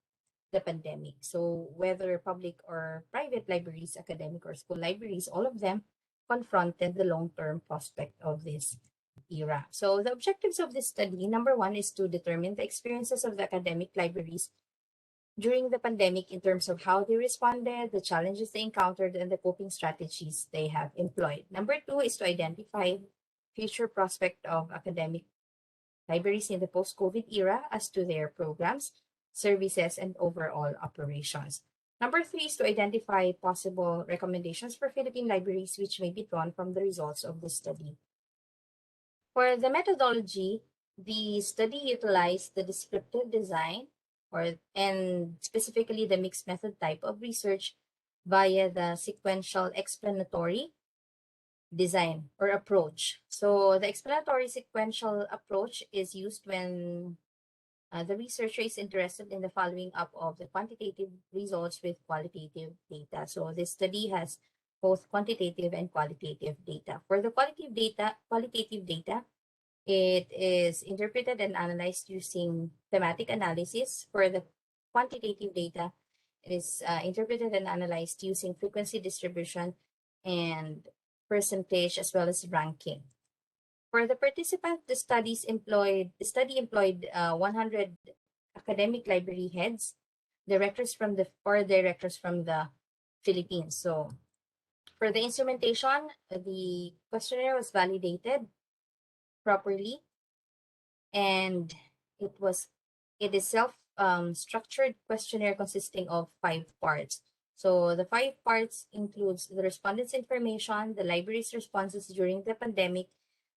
the pandemic. So whether public or private libraries, academic or school libraries, all of them confronted the long-term prospect of this era. So the objectives of this study, number one, is to determine the experiences of the academic libraries during the pandemic in terms of how they responded, the challenges they encountered, and the coping strategies they have employed. Number two is to identify future prospect of academic libraries in the post-COVID era as to their programs, services, and overall operations. Number three is to identify possible recommendations for Philippine libraries which may be drawn from the results of the study. For the methodology, the study utilized the descriptive design and specifically the mixed method type of research via the sequential explanatory design or approach. So the explanatory sequential approach is used when the researcher is interested in the following up of the quantitative results with qualitative data. So this study has both quantitative and qualitative data. For the qualitative data, it is interpreted and analyzed using thematic analysis. For the quantitative data, it is interpreted and analyzed using frequency distribution and percentage as well as ranking. For the participant, the study employed 100 academic library heads, directors from the Philippines. So for the instrumentation, the questionnaire was validated properly, and it is structured questionnaire consisting of 5 parts. So the 5 parts includes the respondents' information, the library's responses during the pandemic,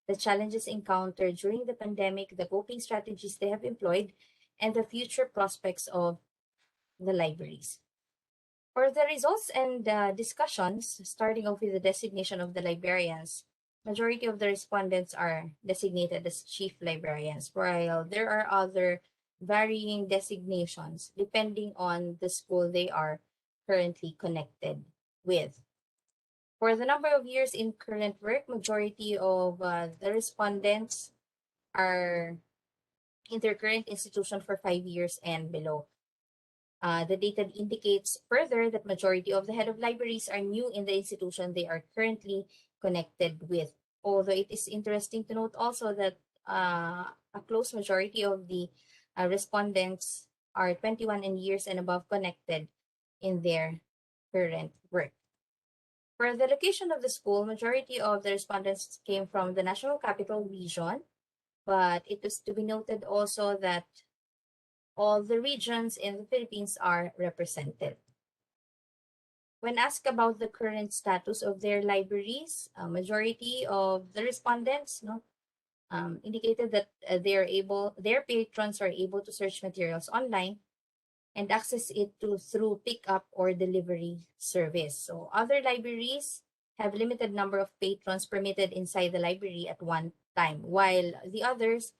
the challenges encountered during the pandemic, the coping strategies they have employed, and the future prospects of the libraries. For the results and discussions, starting off with the designation of the librarians, majority of the respondents are designated as chief librarians, while there are other varying designations depending on the school they are currently connected with. For the number of years in current work, majority of the respondents are in their current institution for 5 years and below. The data indicates further that majority of the head of libraries are new in the institution they are currently connected with. Although it is interesting to note also that a close majority of the respondents are 21 years and above connected in their current work. For the location of the school, majority of the respondents came from the National Capital Region, but it is to be noted also that all the regions in the Philippines are represented. When asked about the current status of their libraries, a majority of the respondents indicated that their patrons are able to search materials online and access it through pickup or delivery service. So other libraries have limited number of patrons permitted inside the library at one time, while the others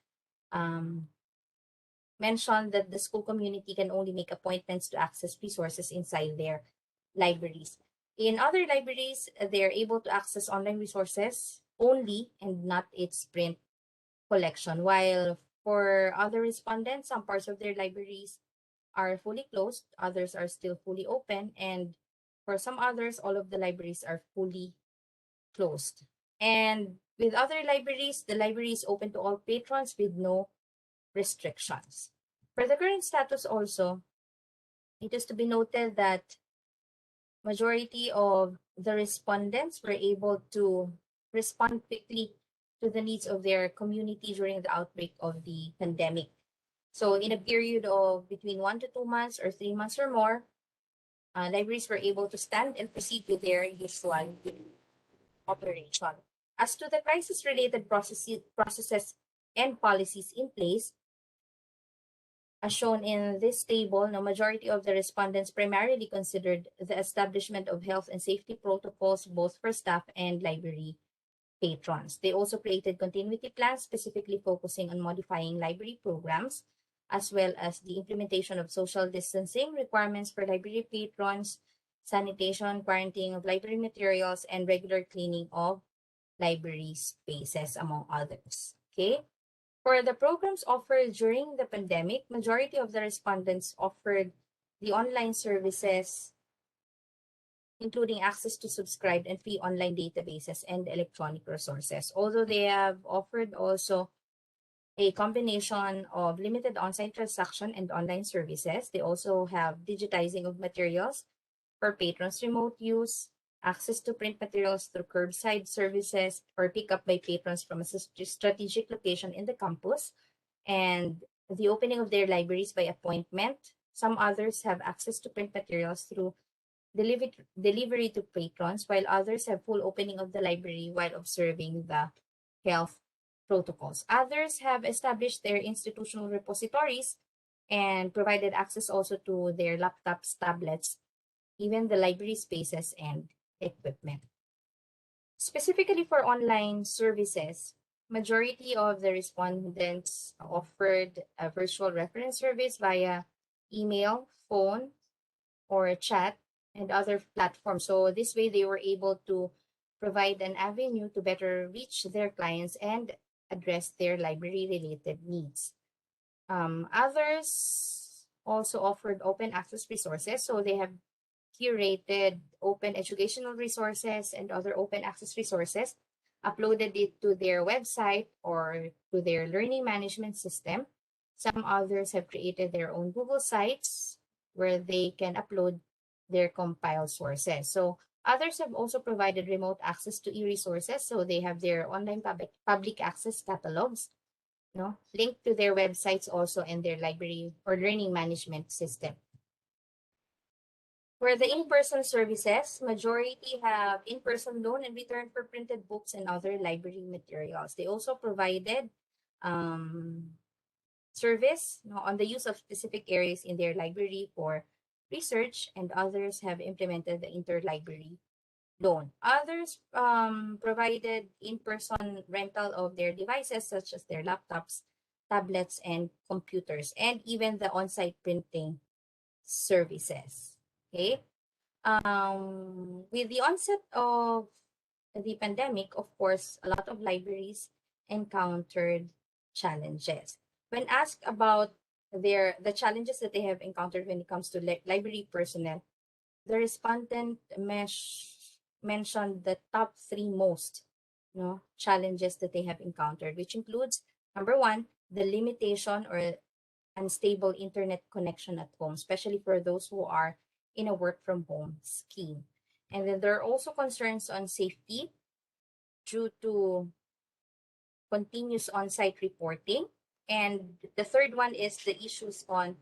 mentioned that the school community can only make appointments to access resources inside their libraries. In other libraries, they're able to access online resources only and not its print collection, while for other respondents, some parts of their libraries are fully closed, others are still fully open, and for some others, all of the libraries are fully closed. And with other libraries, the library is open to all patrons with no restrictions. For the current status also, it is to be noted that majority of the respondents were able to respond quickly to the needs of their community during the outbreak of the pandemic. So in a period of between 1 to 2 months or 3 months or more, libraries were able to stand and proceed with their usual operation. As to the crisis-related processes and policies in place, as shown in this table, the majority of the respondents primarily considered the establishment of health and safety protocols both for staff and library patrons. They also created continuity plans specifically focusing on modifying library programs, as well as the implementation of social distancing requirements for library patrons, sanitation, quarantine of library materials, and regular cleaning of library spaces, among others. Okay? For the programs offered during the pandemic, majority of the respondents offered the online services, including access to subscribed and free online databases and electronic resources. Although they have offered also a combination of limited on-site transaction and online services, they also have digitizing of materials for patrons' remote use, access to print materials through curbside services or pick up by patrons from a strategic location in the campus, and the opening of their libraries by appointment. Some others have access to print materials through delivery to patrons, while others have full opening of the library while observing the health protocols. Others have established their institutional repositories and provided access also to their laptops, tablets, even the library spaces and equipment. Specifically for online services, majority of the respondents offered a virtual reference service via email, phone, or chat, and other platforms. So this way they were able to provide an avenue to better reach their clients and address their library-related needs. Others also offered open access resources. So they have curated open educational resources and other open access resources, uploaded it to their website or to their learning management system. Some others have created their own Google sites where they can upload their compiled sources. So others have also provided remote access to e-resources. So they have their online public access catalogs, linked to their websites also and their library or learning management system. For the in-person services, majority have in-person loan and return for printed books and other library materials. They also provided service on the use of specific areas in their library for research, and others have implemented the interlibrary loan. Others provided in-person rental of their devices such as their laptops, tablets, and computers, and even the on-site printing services. Okay. With the onset of the pandemic, of course, a lot of libraries encountered challenges. When asked about the challenges that they have encountered when it comes to library personnel, the respondent mentioned the top 3 most challenges that they have encountered, which includes, number 1, the limitation or unstable internet connection at home, especially for those who are in a work from home scheme. And then there are also concerns on safety due to continuous on-site reporting. And the third one is the issues on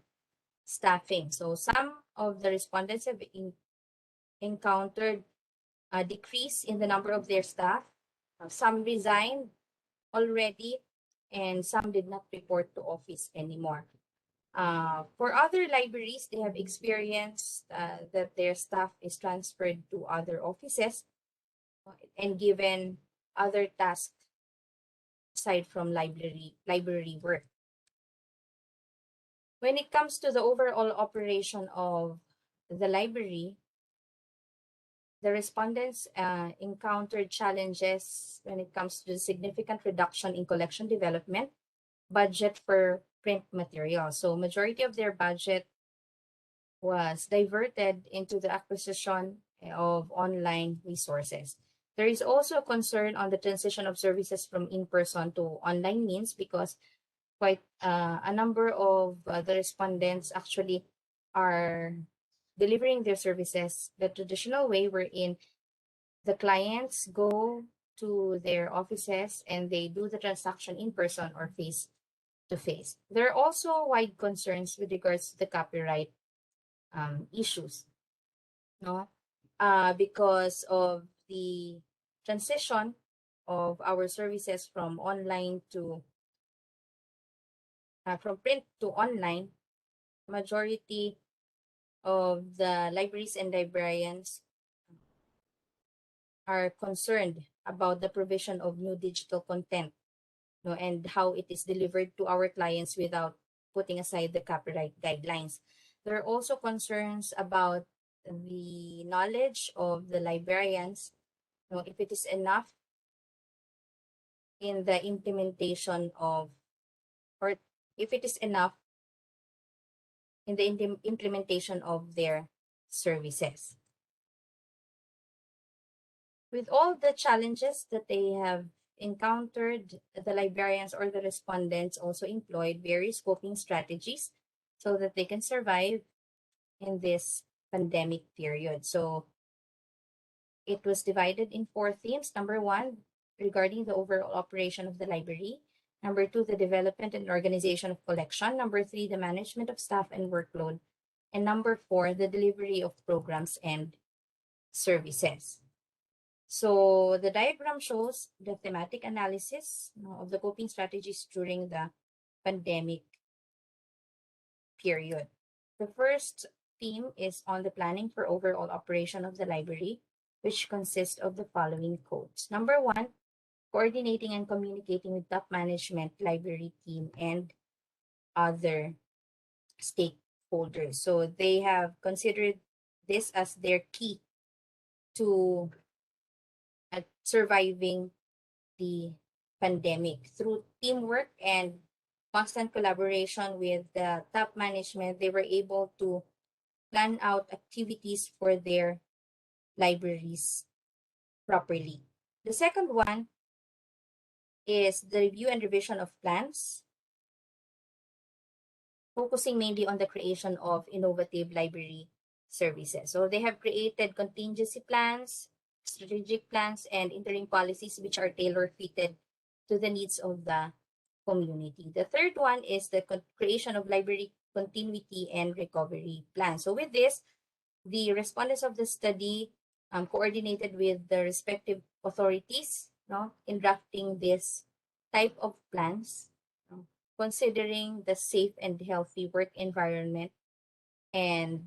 staffing. So some of the respondents have encountered a decrease in the number of their staff. Some resigned already, and some did not report to office anymore. For other libraries, they have experienced that their staff is transferred to other offices and given other tasks aside from library work. When it comes to the overall operation of the library, the respondents encountered challenges when it comes to the significant reduction in collection development budget for print materials. So majority of their budget was diverted into the acquisition of online resources. There is also a concern on the transition of services from in-person to online means, because quite a number of the respondents actually are delivering their services the traditional way, wherein the clients go to their offices and they do the transaction in person or face to face. There are also wide concerns with regards to the copyright issues, because of the transition of our services from online to from print to online. Majority of the libraries and librarians are concerned about the provision of new digital content, and how it is delivered to our clients without putting aside the copyright guidelines. There are also concerns about the knowledge of the librarians, if it is enough in the implementation of, or if it is enough in the implementation of their services. With all the challenges that they have encountered, the librarians or the respondents also employed various coping strategies so that they can survive in this pandemic period. So it was divided in 4 themes. Number 1, regarding the overall operation of the library. Number 2, the development and organization of collection. Number 3, the management of staff and workload. And number 4, the delivery of programs and services. So the diagram shows the thematic analysis of the coping strategies during the pandemic period. The first theme is on the planning for overall operation of the library, which consists of the following codes. Number one, coordinating and communicating with top management, library team, and other stakeholders. So they have considered this as their key to surviving the pandemic. Through teamwork and constant collaboration with the top management, they were able to plan out activities for their libraries properly. The second one is the review and revision of plans, focusing mainly on the creation of innovative library services. So they have created contingency plans, strategic plans, and interim policies which are tailor-fitted to the needs of the community. The third one is the creation of library continuity and recovery plan. So with this, the respondents of the study coordinated with the respective authorities in drafting this type of plans, considering the safe and healthy work environment and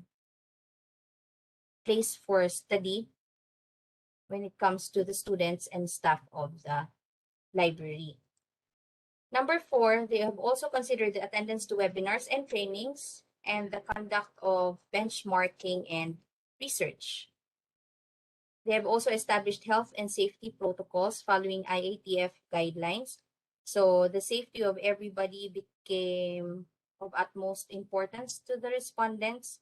place for study when it comes to the students and staff of the library. Number four, they have also considered the attendance to webinars and trainings and the conduct of benchmarking and research. They have also established health and safety protocols following IATF guidelines. So the safety of everybody became of utmost importance to the respondents,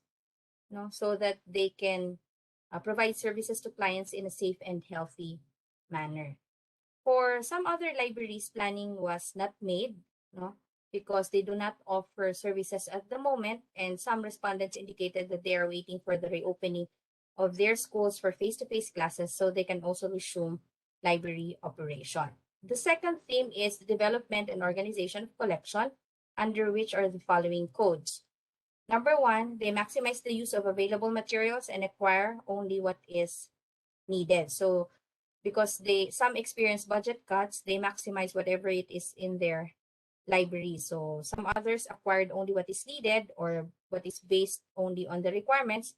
so that they can provide services to clients in a safe and healthy manner. For some other libraries, planning was not made, because they do not offer services at the moment, and some respondents indicated that they are waiting for the reopening of their schools for face-to-face classes so they can also resume library operation. The second theme is the development and organization of collection, under which are the following codes. Number one, they maximize the use of available materials and acquire only what is needed. So because some experience budget cuts, they maximize whatever it is in their library. So some others acquired only what is needed or what is based only on the requirements,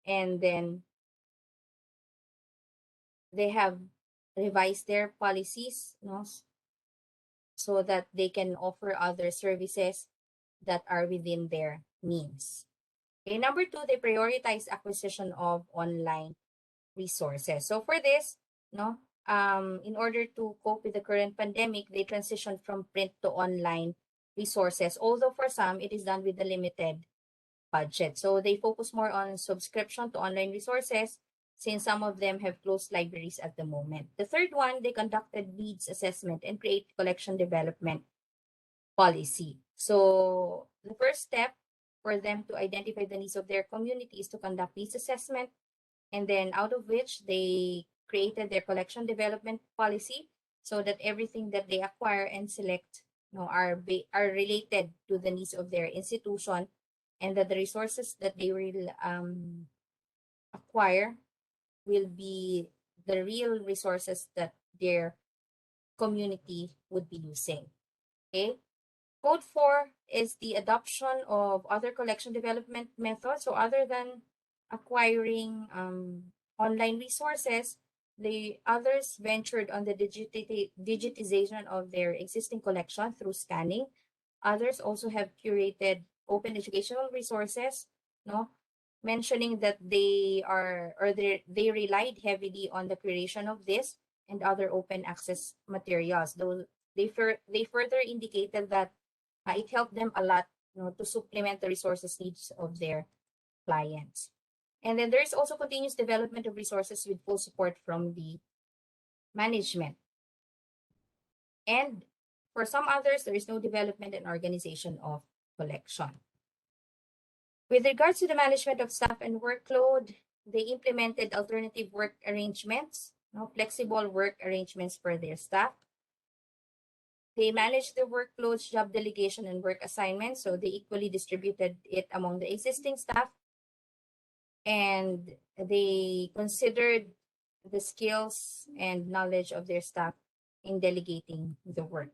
and then they have revised their policies, so that they can offer other services that are within their means. Okay, number two, they prioritize acquisition of online resources. So for this, in order to cope with the current pandemic, they transitioned from print to online resources. Although for some, it is done with a limited budget. So they focus more on subscription to online resources, since some of them have closed libraries at the moment. The third one, they conducted needs assessment and create collection development policy. So the first step for them to identify the needs of their community is to conduct needs assessment, and then out of which they created their collection development policy, so that everything that they acquire and select are related to the needs of their institution, and that the resources that they will acquire will be the real resources that their community would be using. Okay. Code 4 is the adoption of other collection development methods. So other than acquiring online resources, the others ventured on the digitization of their existing collection through scanning. Others also have curated open educational resources, mentioning that they relied heavily on the creation of this and other open access materials. Though they further indicated that it helped them a lot, to supplement the resources needs of their clients. And then there's also continuous development of resources with full support from the management. And for some others, there is no development and organization of collection. With regards to the management of staff and workload, they implemented alternative work arrangements, flexible work arrangements for their staff. They managed the workloads, job delegation, and work assignments, so they equally distributed it among the existing staff. And they considered the skills and knowledge of their staff in delegating the work.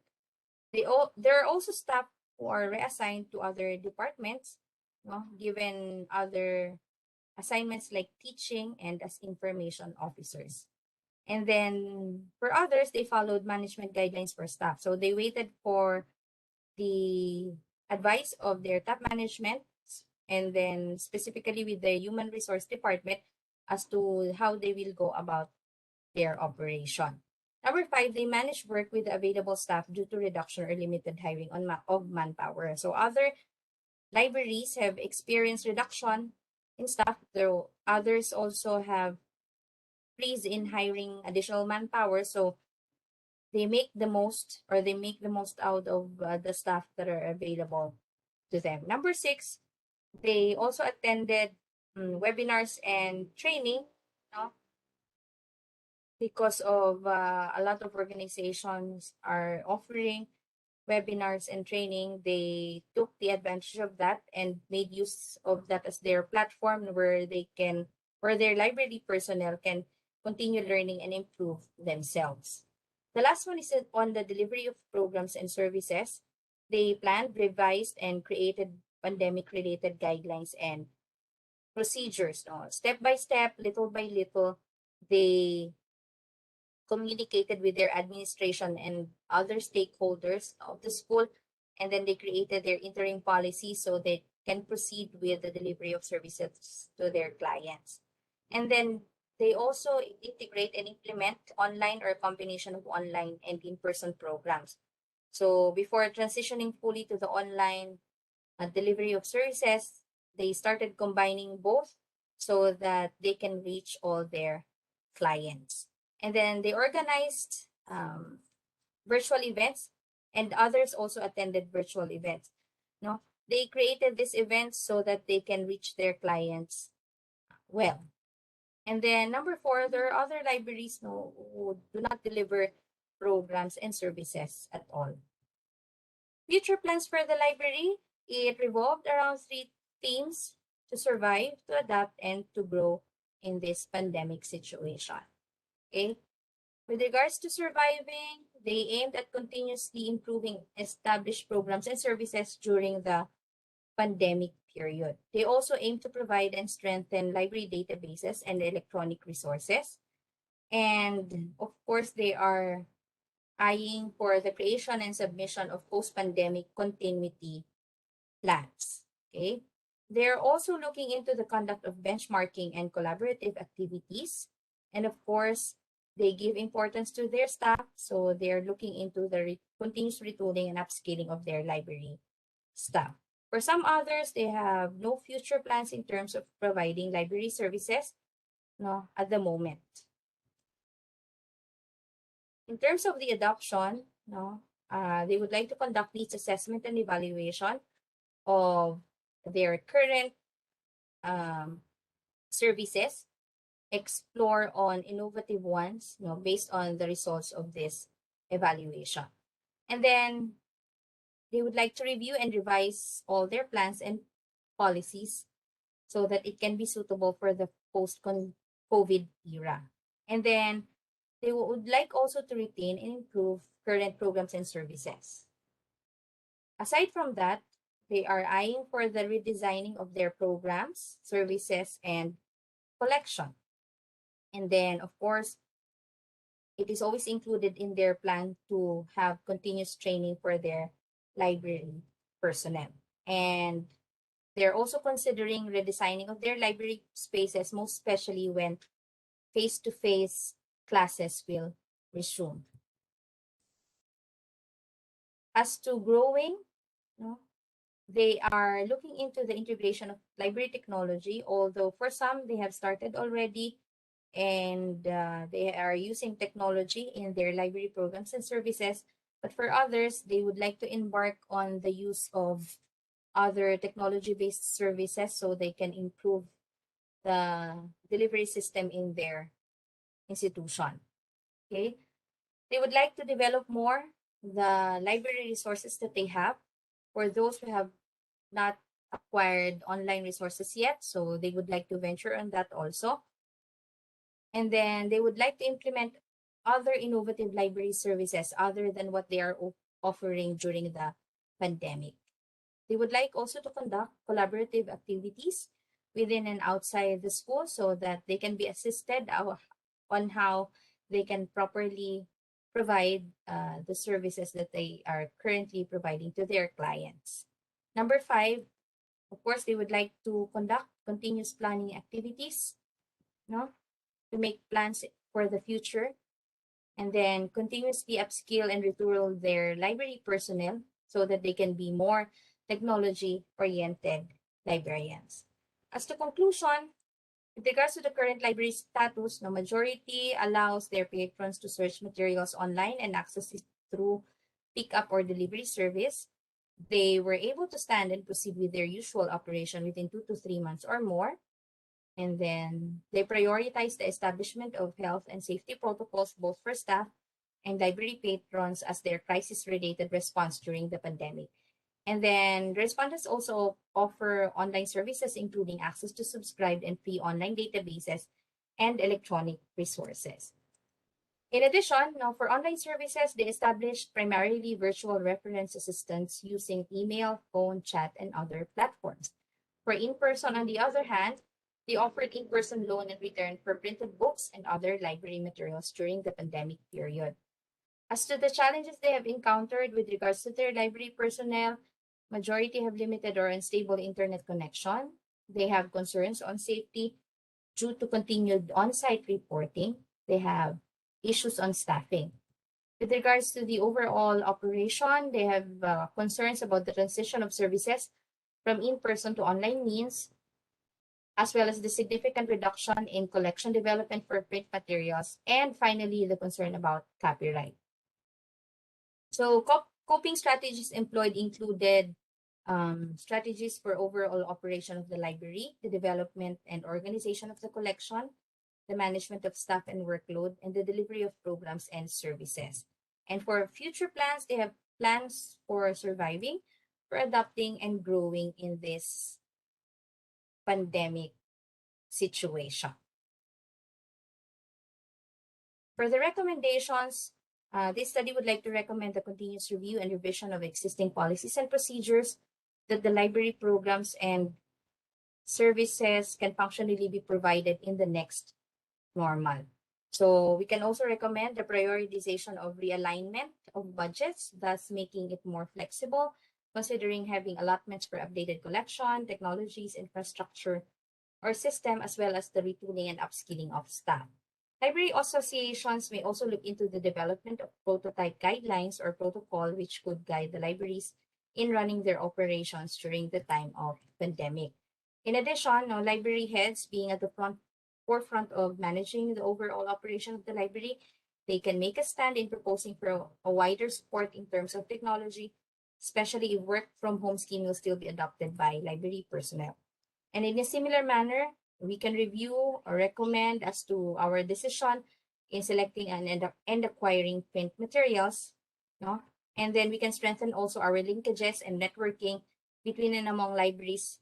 There are also staff who are reassigned to other departments, no, given other assignments like teaching and as information officers. And then for others, they followed management guidelines for staff. So they waited for the advice of their top management, and then specifically with the human resource department as to how they will go about their operation. Number 5, they manage work with the available staff due to reduction or limited hiring of manpower. So other libraries have experienced reduction in staff, though others also have freeze in hiring additional manpower. So they make the most out of the staff that are available to them. Number 6, they also attended webinars and training, no? Because of a lot of organizations are offering webinars and training. They took the advantage of that and made use of that as their platform where their library personnel can continue learning and improve themselves. The last one is on the delivery of programs and services. They planned, revised, and created pandemic-related guidelines and procedures. No? Step by step, little by little, they communicated with their administration and other stakeholders of the school, and then they created their interim policy so they can proceed with the delivery of services to their clients. And then they also integrate and implement online or a combination of online and in-person programs. So before transitioning fully to the online delivery of services, they started combining both so that they can reach all their clients. And then they organized virtual events, and others also attended virtual events. No, they created these events so that they can reach their clients well. And then number 4, there are other libraries who do not deliver programs and services at all. Future plans for the library, it revolved around 3 themes: to survive, to adapt, and to grow in this pandemic situation. Okay? With regards to surviving, they aimed at continuously improving established programs and services during the pandemic period. They also aim to provide and strengthen library databases and electronic resources. And of course, they are eyeing for the creation and submission of post-pandemic continuity plans. Okay? They're also looking into the conduct of benchmarking and collaborative activities. And of course, they give importance to their staff, so they're looking into the continuous retooling and upscaling of their library staff. For some others, they have no future plans in terms of providing library services at the moment. In terms of the adoption, they would like to conduct needs assessment and evaluation of their current services, explore on innovative ones, based on the results of this evaluation. And then they would like to review and revise all their plans and policies so that it can be suitable for the post-COVID era. And then they would like also to retain and improve current programs and services. Aside from that, they are eyeing for the redesigning of their programs, services, and collection. And then, of course, it is always included in their plan to have continuous training for their library personnel. And they're also considering redesigning of their library spaces, most especially when face-to-face classes will resume. As to growing, they are looking into the integration of library technology, although for some, they have started already, and they are using technology in their library programs and services. But for others, they would like to embark on the use of other technology-based services so they can improve the delivery system in their institution. Okay? They would like to develop more the library resources that they have for those who have not acquired online resources yet. So they would like to venture on that also. And then they would like to implement other innovative library services other than what they are offering during the pandemic. They would like also to conduct collaborative activities within and outside the school so that they can be assisted on how they can properly provide the services that they are currently providing to their clients. Number 5, of course, they would like to conduct continuous planning activities, no, to make plans for the future, and then continuously upskill and retool their library personnel so that they can be more technology-oriented librarians. As to conclusion, with regards to the current library status, the majority allows their patrons to search materials online and access it through pickup or delivery service. They were able to stand and proceed with their usual operation within 2 to 3 months or more. And then they prioritize the establishment of health and safety protocols both for staff and library patrons as their crisis-related response during the pandemic. And then respondents also offer online services, including access to subscribed and free online databases and electronic resources. In addition, now for online services, they established primarily virtual reference assistants using email, phone, chat, and other platforms. For in-person, on the other hand, they offered in-person loan and return for printed books and other library materials during the pandemic period. As to the challenges they have encountered with regards to their library personnel, majority have limited or unstable internet connection. They have concerns on safety due to continued on-site reporting. They have issues on staffing. With regards to the overall operation, they have concerns about the transition of services from in-person to online means, as well as the significant reduction in collection development for print materials, and finally, the concern about copyright. So coping strategies employed included strategies for overall operation of the library, the development and organization of the collection, the management of staff and workload, and the delivery of programs and services. And for future plans, they have plans for surviving, for adapting, and growing in this pandemic situation. For the recommendations, this study would like to recommend the continuous review and revision of existing policies and procedures that the library programs and services can functionally be provided in the next normal. So we can also recommend the prioritization of realignment of budgets, thus making it more flexible, considering having allotments for updated collection, technologies, infrastructure, or system, as well as the retooling and upskilling of staff. Library associations may also look into the development of prototype guidelines or protocol which could guide the libraries in running their operations during the time of pandemic. In addition, library heads being at the forefront of managing the overall operation of the library, they can make a stand in proposing for a wider support in terms of technology, especially if work from home scheme will still be adopted by library personnel. And in a similar manner, we can review or recommend as to our decision in selecting and acquiring print materials, and then we can strengthen also our linkages and networking between and among libraries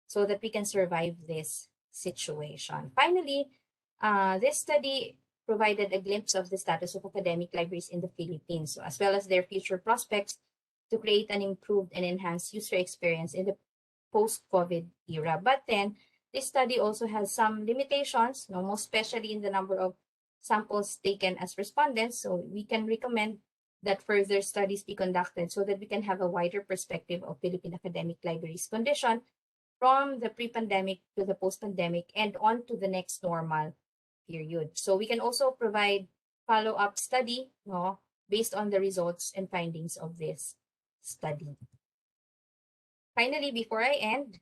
so that we can survive this situation. Finally, this study provided a glimpse of the status of academic libraries in the Philippines, as well as their future prospects to create an improved and enhanced user experience in the post-COVID era. But then, this study also has some limitations, most especially in the number of samples taken as respondents. So we can recommend that further studies be conducted so that we can have a wider perspective of Philippine academic libraries' condition from the pre-pandemic to the post-pandemic and on to the next normal period. So we can also provide follow-up study based on the results and findings of this study. Finally, before I end,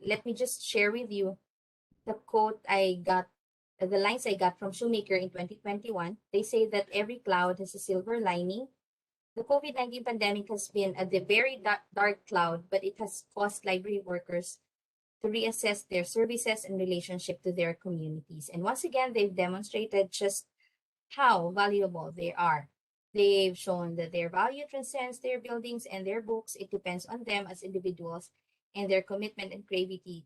let me just share with you the quote I got, the lines I got from Shoemaker in 2021. They say that every cloud has a silver lining. The COVID-19 pandemic has been a very dark cloud, but it has caused library workers to reassess their services and relationship to their communities. And once again, they've demonstrated just how valuable they are. They've shown that their value transcends their buildings and their books. It depends on them as individuals and their commitment and creativity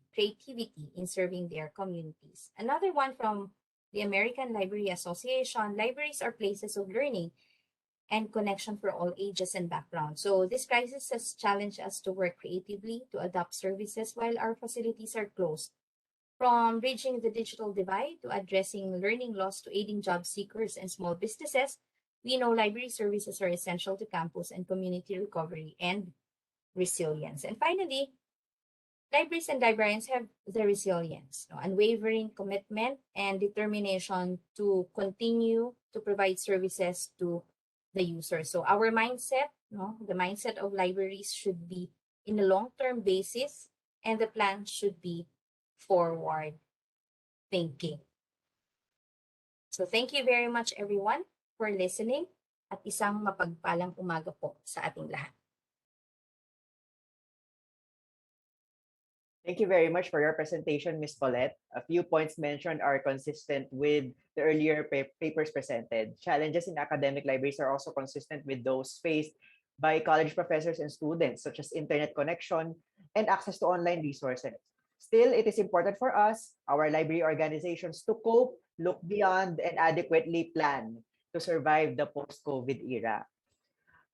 in serving their communities. Another one from the American Library Association, libraries are places of learning and connection for all ages and backgrounds. So this crisis has challenged us to work creatively to adapt services while our facilities are closed. From bridging the digital divide to addressing learning loss to aiding job seekers and small businesses, we know library services are essential to campus and community recovery and resilience. And finally, libraries and librarians have the resilience, unwavering commitment, and determination to continue to provide services to the user. So our mindset, the mindset of libraries should be in a long-term basis, and the plan should be forward thinking. So thank you very much everyone for listening at isang mapagpalang umaga po sa ating lahat. Thank you very much for your presentation, Ms. Paulette. A few points mentioned are consistent with the earlier papers presented. Challenges in academic libraries are also consistent with those faced by college professors and students, such as internet connection and access to online resources. Still, it is important for us, our library organizations, to cope, look beyond, and adequately plan to survive the post-COVID era.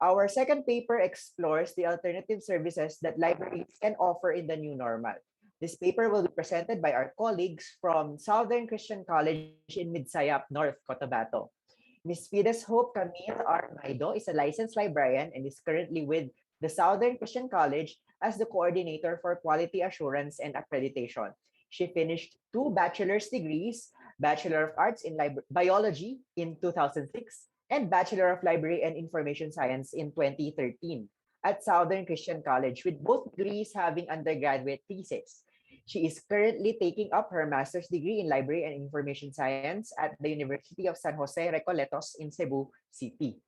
Our second paper explores the alternative services that libraries can offer in the new normal. This paper will be presented by our colleagues from Southern Christian College in Midsayap, North Cotabato. Ms. Fides Hope Camille Armaido is a licensed librarian and is currently with the Southern Christian College as the coordinator for quality assurance and accreditation. She finished 2 bachelor's degrees, Bachelor of Arts in Biology in 2006 and Bachelor of Library and Information Science in 2013 at Southern Christian College, with both degrees having undergraduate thesis. She is currently taking up her master's degree in Library and Information Science at the University of San Jose Recoletos in Cebu City.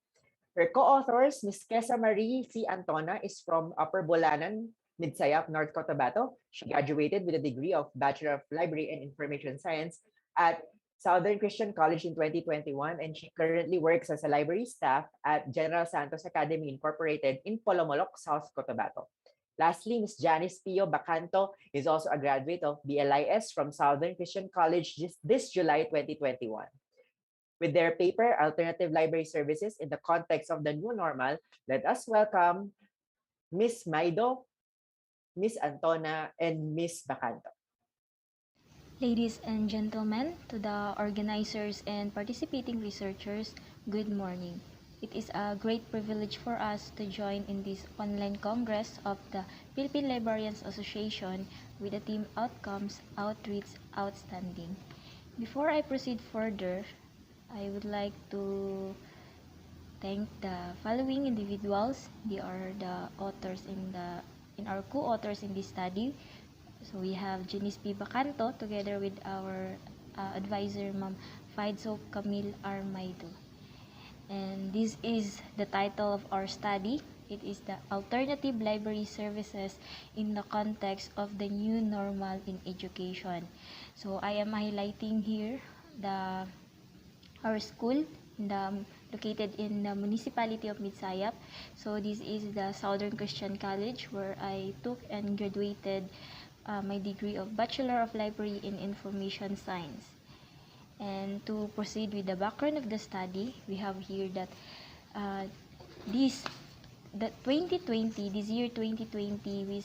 Her co-authors, Ms. Kesa Marie C. Antona, is from Upper Bolanan, Midsayap, North Cotabato. She graduated with a degree of Bachelor of Library and Information Science at Southern Christian College in 2021, and she currently works as a library staff at General Santos Academy Incorporated in Polomolok, South Cotabato. Lastly, Ms. Janice Pio Bacanto is also a graduate of BLIS from Southern Christian College this July 2021. With their paper, Alternative Library Services in the Context of the New Normal, let us welcome Ms. Maido, Ms. Antona, and Ms. Bacanto. Ladies and gentlemen, to the organizers and participating researchers, good morning. It is a great privilege for us to join in this online congress of the Philippine Librarians Association with the theme Outcomes, Outreach, Outstanding. Before I proceed further, I would like to thank the following individuals. They are the authors in our co-authors in this study. So we have Janice P. Bacanto together with our advisor, Ma'am Fides Hope Camille Armaido. And this is the title of our study. It is the Alternative Library Services in the Context of the New Normal in Education. So I am highlighting here our school located in the municipality of Midsayap. So this is the Southern Christian College where I took and graduated my degree of Bachelor of Library in Information Science. And to proceed with the background of the study, we have here that this year 2020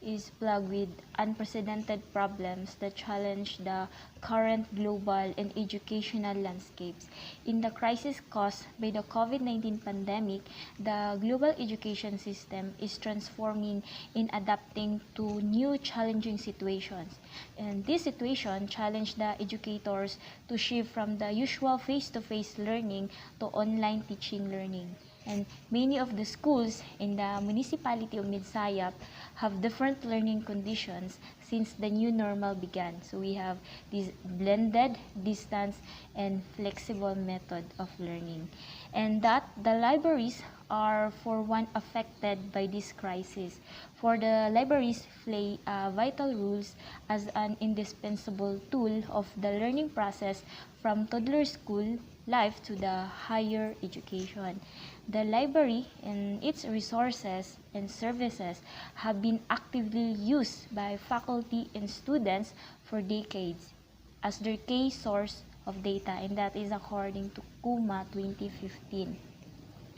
is plagued with unprecedented problems that challenge the current global and educational landscapes. In the crisis caused by the COVID-19 pandemic, the global education system is transforming in adapting to new challenging situations. And this situation challenged the educators to shift from the usual face-to-face learning to online teaching learning. And many of the schools in the municipality of Midsayap have different learning conditions since the new normal began. So we have this blended, distance, and flexible method of learning. And that the libraries are for one affected by this crisis. For the libraries play vital roles as an indispensable tool of the learning process from toddler school life to the higher education. The library and its resources and services have been actively used by faculty and students for decades as their key source of data, and that is according to KUMA 2015.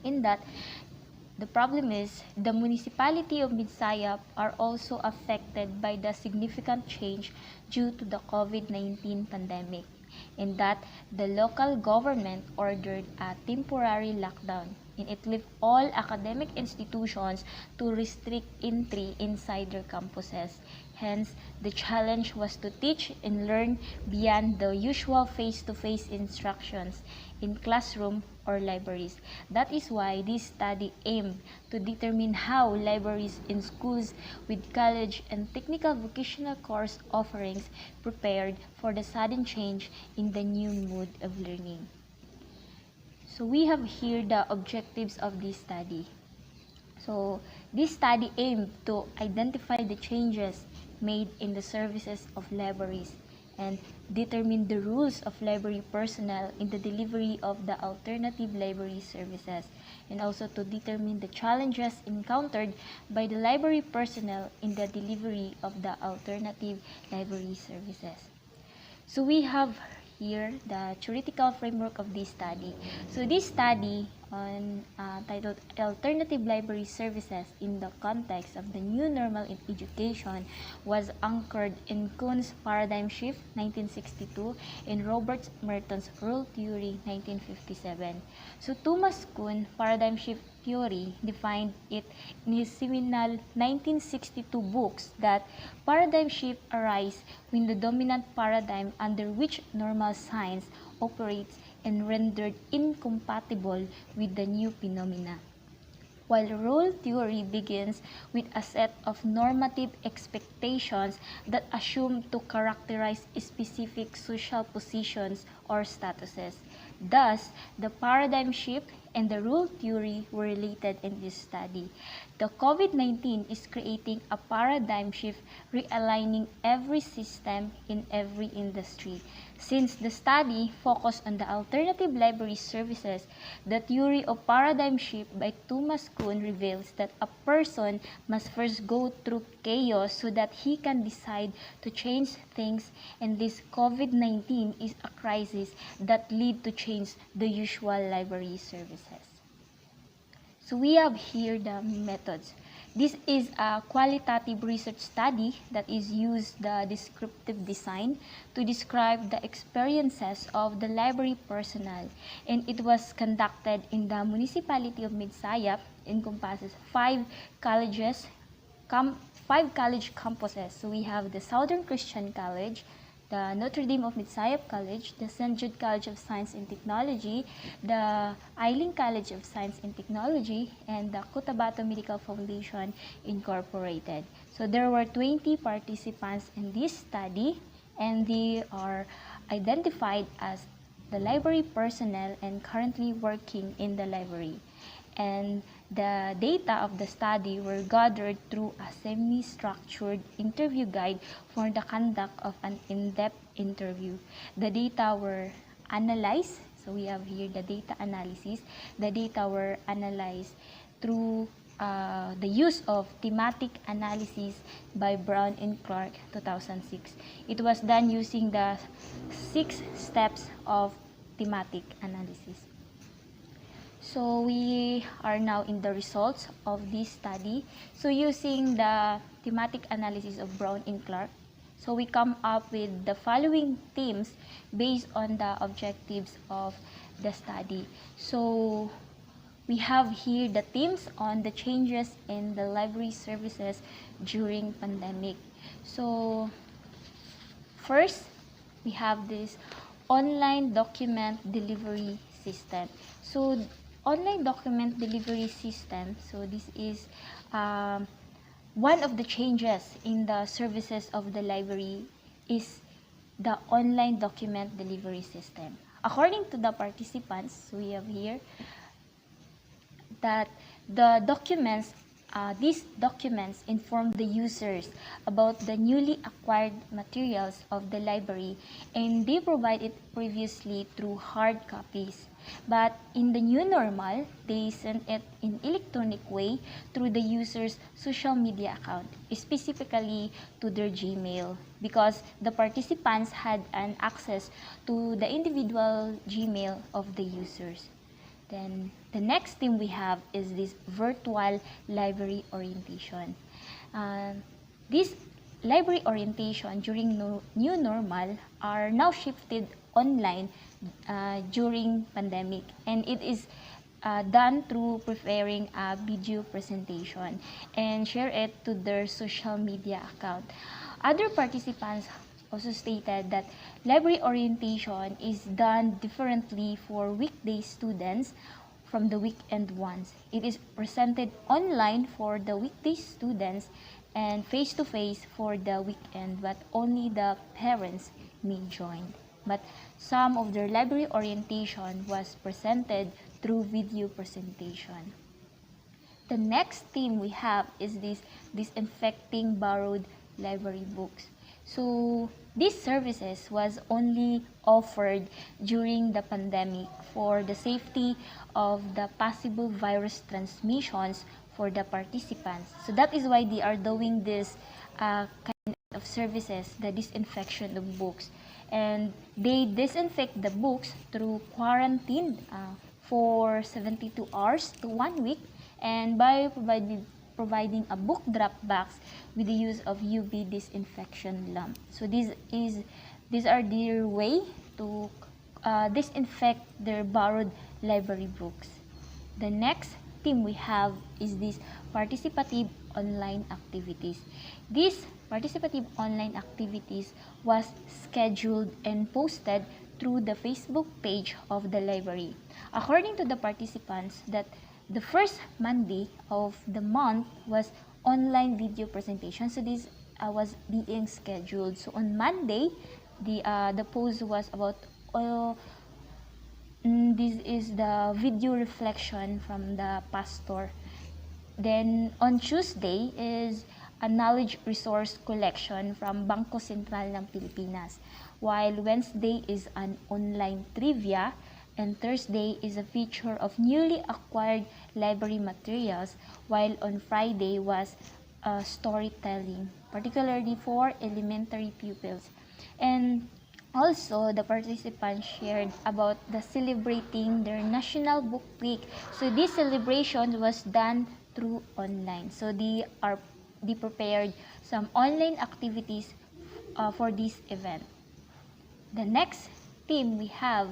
In that, the problem is the municipality of Midsayap are also affected by the significant change due to the COVID-19 pandemic, in that the local government ordered a temporary lockdown, and it left all academic institutions to restrict entry inside their campuses. Hence, the challenge was to teach and learn beyond the usual face-to-face instructions in classroom or libraries. That is why this study aimed to determine how libraries in schools with college and technical vocational course offerings prepared for the sudden change in the new mode of learning. So we have here the objectives of this study. So this study aimed to identify the changes made in the services of libraries and determine the rules of library personnel in the delivery of the alternative library services, and also to determine the challenges encountered by the library personnel in the delivery of the alternative library services. So we have here the theoretical framework of this study. So this study on titled Alternative Library Services in the Context of the New Normal in Education was anchored in Kuhn's Paradigm Shift 1962 and Robert Merton's Rule Theory 1957. So Thomas Kuhn Paradigm Shift Theory defined it in his seminal 1962 books that paradigm shift arise when the dominant paradigm under which normal science operates and rendered incompatible with the new phenomena. While rule theory begins with a set of normative expectations that assume to characterize specific social positions or statuses. Thus, the paradigm shift and the rule theory were related in this study. The COVID-19 is creating a paradigm shift, realigning every system in every industry. Since the study focused on the alternative library services, the theory of paradigm shift by Thomas Kuhn reveals that a person must first go through chaos so that he can decide to change things, and this COVID-19 is a crisis that lead to change the usual library services. So we have here the methods. This is a qualitative research study that is used the descriptive design to describe the experiences of the library personnel, and it was conducted in the municipality of Midsayap, encompasses five college campuses. So we have the Southern Christian College, the Notre Dame of Midsayap College, the St. Jude College of Science and Technology, the Eileen College of Science and Technology, and the Cotabato Medical Foundation Incorporated. So there were 20 participants in this study, and they are identified as the library personnel and currently working in the library. And the data of the study were gathered through a semi-structured interview guide for the conduct of an in-depth interview. The data were analyzed, so we have here the data analysis. The data were analyzed through the use of thematic analysis by Brown and Clark 2006. It was done using the 6 steps of thematic analysis. So we are now in the results of this study. So using the thematic analysis of Brown and Clark, so we come up with the following themes based on the objectives of the study. So we have here the themes on the changes in the library services during pandemic. So first, we have this online document delivery system. So online document delivery system, so this is one of the changes in the services of the library is the online document delivery system. According to the participants, we have here that the documents these documents inform the users about the newly acquired materials of the library, and they provide it previously through hard copies. But in the new normal, they send it in electronic way through the user's social media account, specifically to their Gmail, because the participants had an access to the individual Gmail of the users. Then the next thing we have is this virtual library orientation. This library orientation during new normal are now shifted online during pandemic, and it is done through preparing a video presentation and share it to their social media account. Other participants also stated that library orientation is done differently for weekday students from the weekend ones. It is presented online for the weekday students and face-to-face for the weekend, but only the parents may join. But some of their library orientation was presented through video presentation. The next theme we have is this disinfecting borrowed library books. So these services was only offered during the pandemic for the safety of the possible virus transmissions for the participants. So that is why they are doing this kind of services, the disinfection of books. And they disinfect the books through quarantine for 72 hours to 1 week, and by providing a book drop box with the use of UV disinfection lamp. So these are their way to disinfect their borrowed library books. The next theme we have is this participative online activities. These participative online activities was scheduled and posted through the Facebook page of the library. According to the participants, that the first Monday of the month was online video presentation. So this was being scheduled. So on Monday, the post was about this is the video reflection from the pastor. Then on Tuesday is a knowledge resource collection from Bangko Sentral ng Pilipinas, while Wednesday is an online trivia, and Thursday is a feature of newly acquired library materials, while on Friday was storytelling, particularly for elementary pupils. And also, the participants shared about the celebrating their National Book Week. So this celebration was done through online. So they prepared some online activities for this event. The next theme we have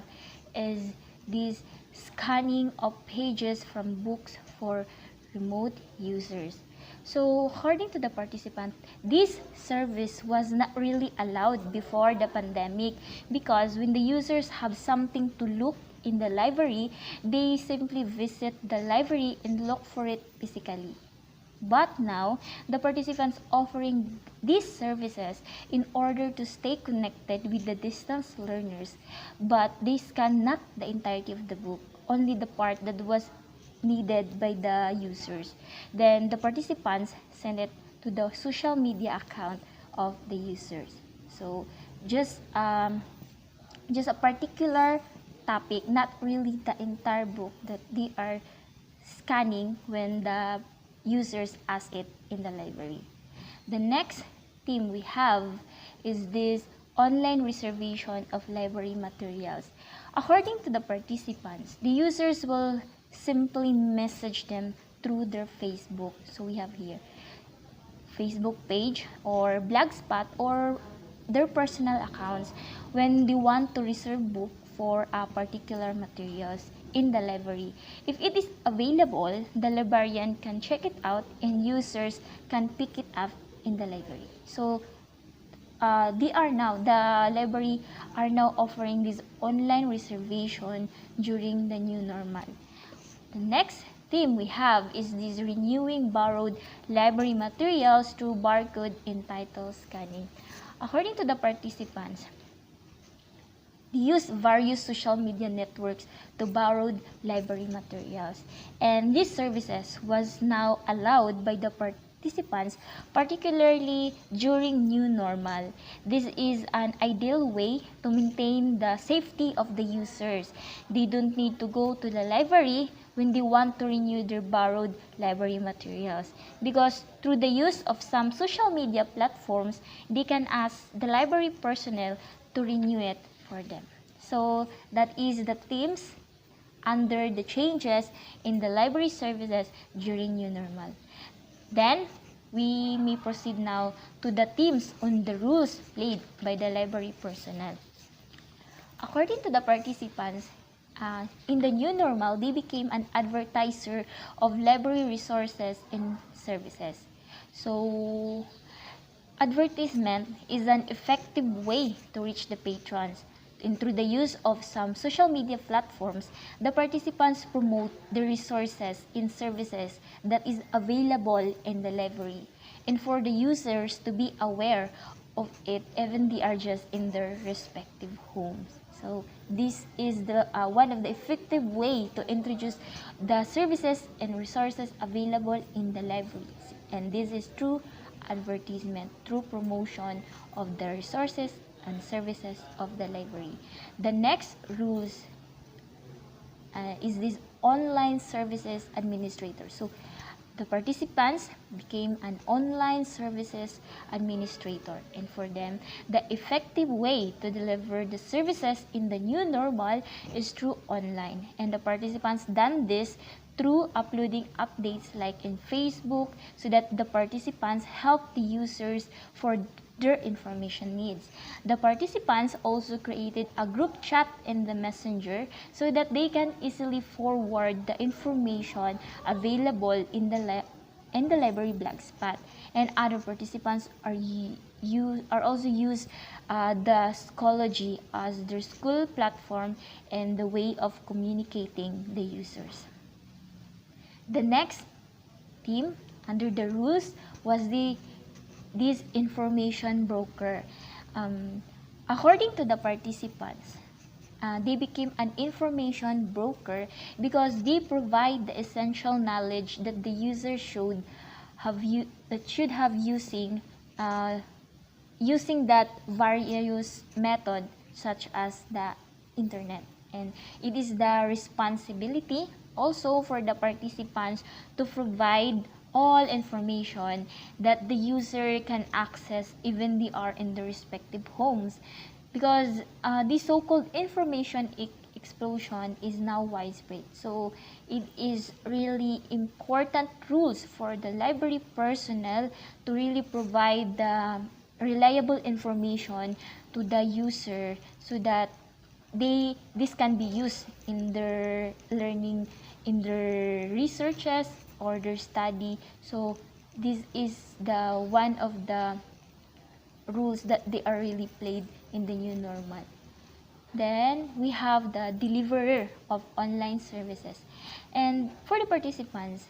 is this scanning of pages from books for remote users. So according to the participant, this service was not really allowed before the pandemic, because when the users have something to look in the library, they simply visit the library and look for it physically. But now, the participants offering these services in order to stay connected with the distance learners, but they scan not the entirety of the book, only the part that was needed by the users. Then the participants send it to the social media account of the users. So just a particular topic, not really the entire book that they are scanning when the users ask it in the library. The next theme we have is this online reservation of library materials. According to the participants, the users will simply message them through their Facebook. So we have here Facebook page or Blogspot or their personal accounts when they want to reserve book for a particular materials in the library. If it is available, the librarian can check it out and users can pick it up in the library. So the library are now offering this online reservation during the new normal. The next theme we have is this renewing borrowed library materials through barcode and title scanning. According to the participants, they use various social media networks to borrow library materials. And these services was now allowed by the participants, particularly during new normal. This is an ideal way to maintain the safety of the users. They don't need to go to the library when they want to renew their borrowed library materials, because through the use of some social media platforms, they can ask the library personnel to renew it for them. So that is the themes under the changes in the library services during new normal. Then we may proceed now to the themes on the rules played by the library personnel. According to the participants, in the new normal, they became an advertiser of library resources and services. So advertisement is an effective way to reach the patrons. And through the use of some social media platforms, the participants promote the resources and services that is available in the library, and for the users to be aware of it even they are just in their respective homes. So this is the one of the effective way to introduce the services and resources available in the libraries, and this is through advertisement, through promotion of the resources and services of the library. The next rules is this online services administrator. So the participants became an online services administrator, and for them, the effective way to deliver the services in the new normal is through online, and the participants done this through uploading updates like in Facebook, so that the participants help the users for their information needs. The participants also created a group chat in the messenger so that they can easily forward the information available in the library blogspot, and other participants are also use the Schoology as their school platform and the way of communicating the users. The next theme under the rules was this information broker. According to the participants, they became an information broker because they provide the essential knowledge that the user should have using that various method such as the internet, and it is the responsibility also for the participants to provide all information that the user can access even they are in their respective homes, because the so-called information explosion is now widespread. So it is really important rules for the library personnel to really provide the reliable information to the user so that this can be used in their learning, in their researches or their study. So this is the one of the rules that they are really played in the new normal. Then we have the deliverer of online services. And for the participants,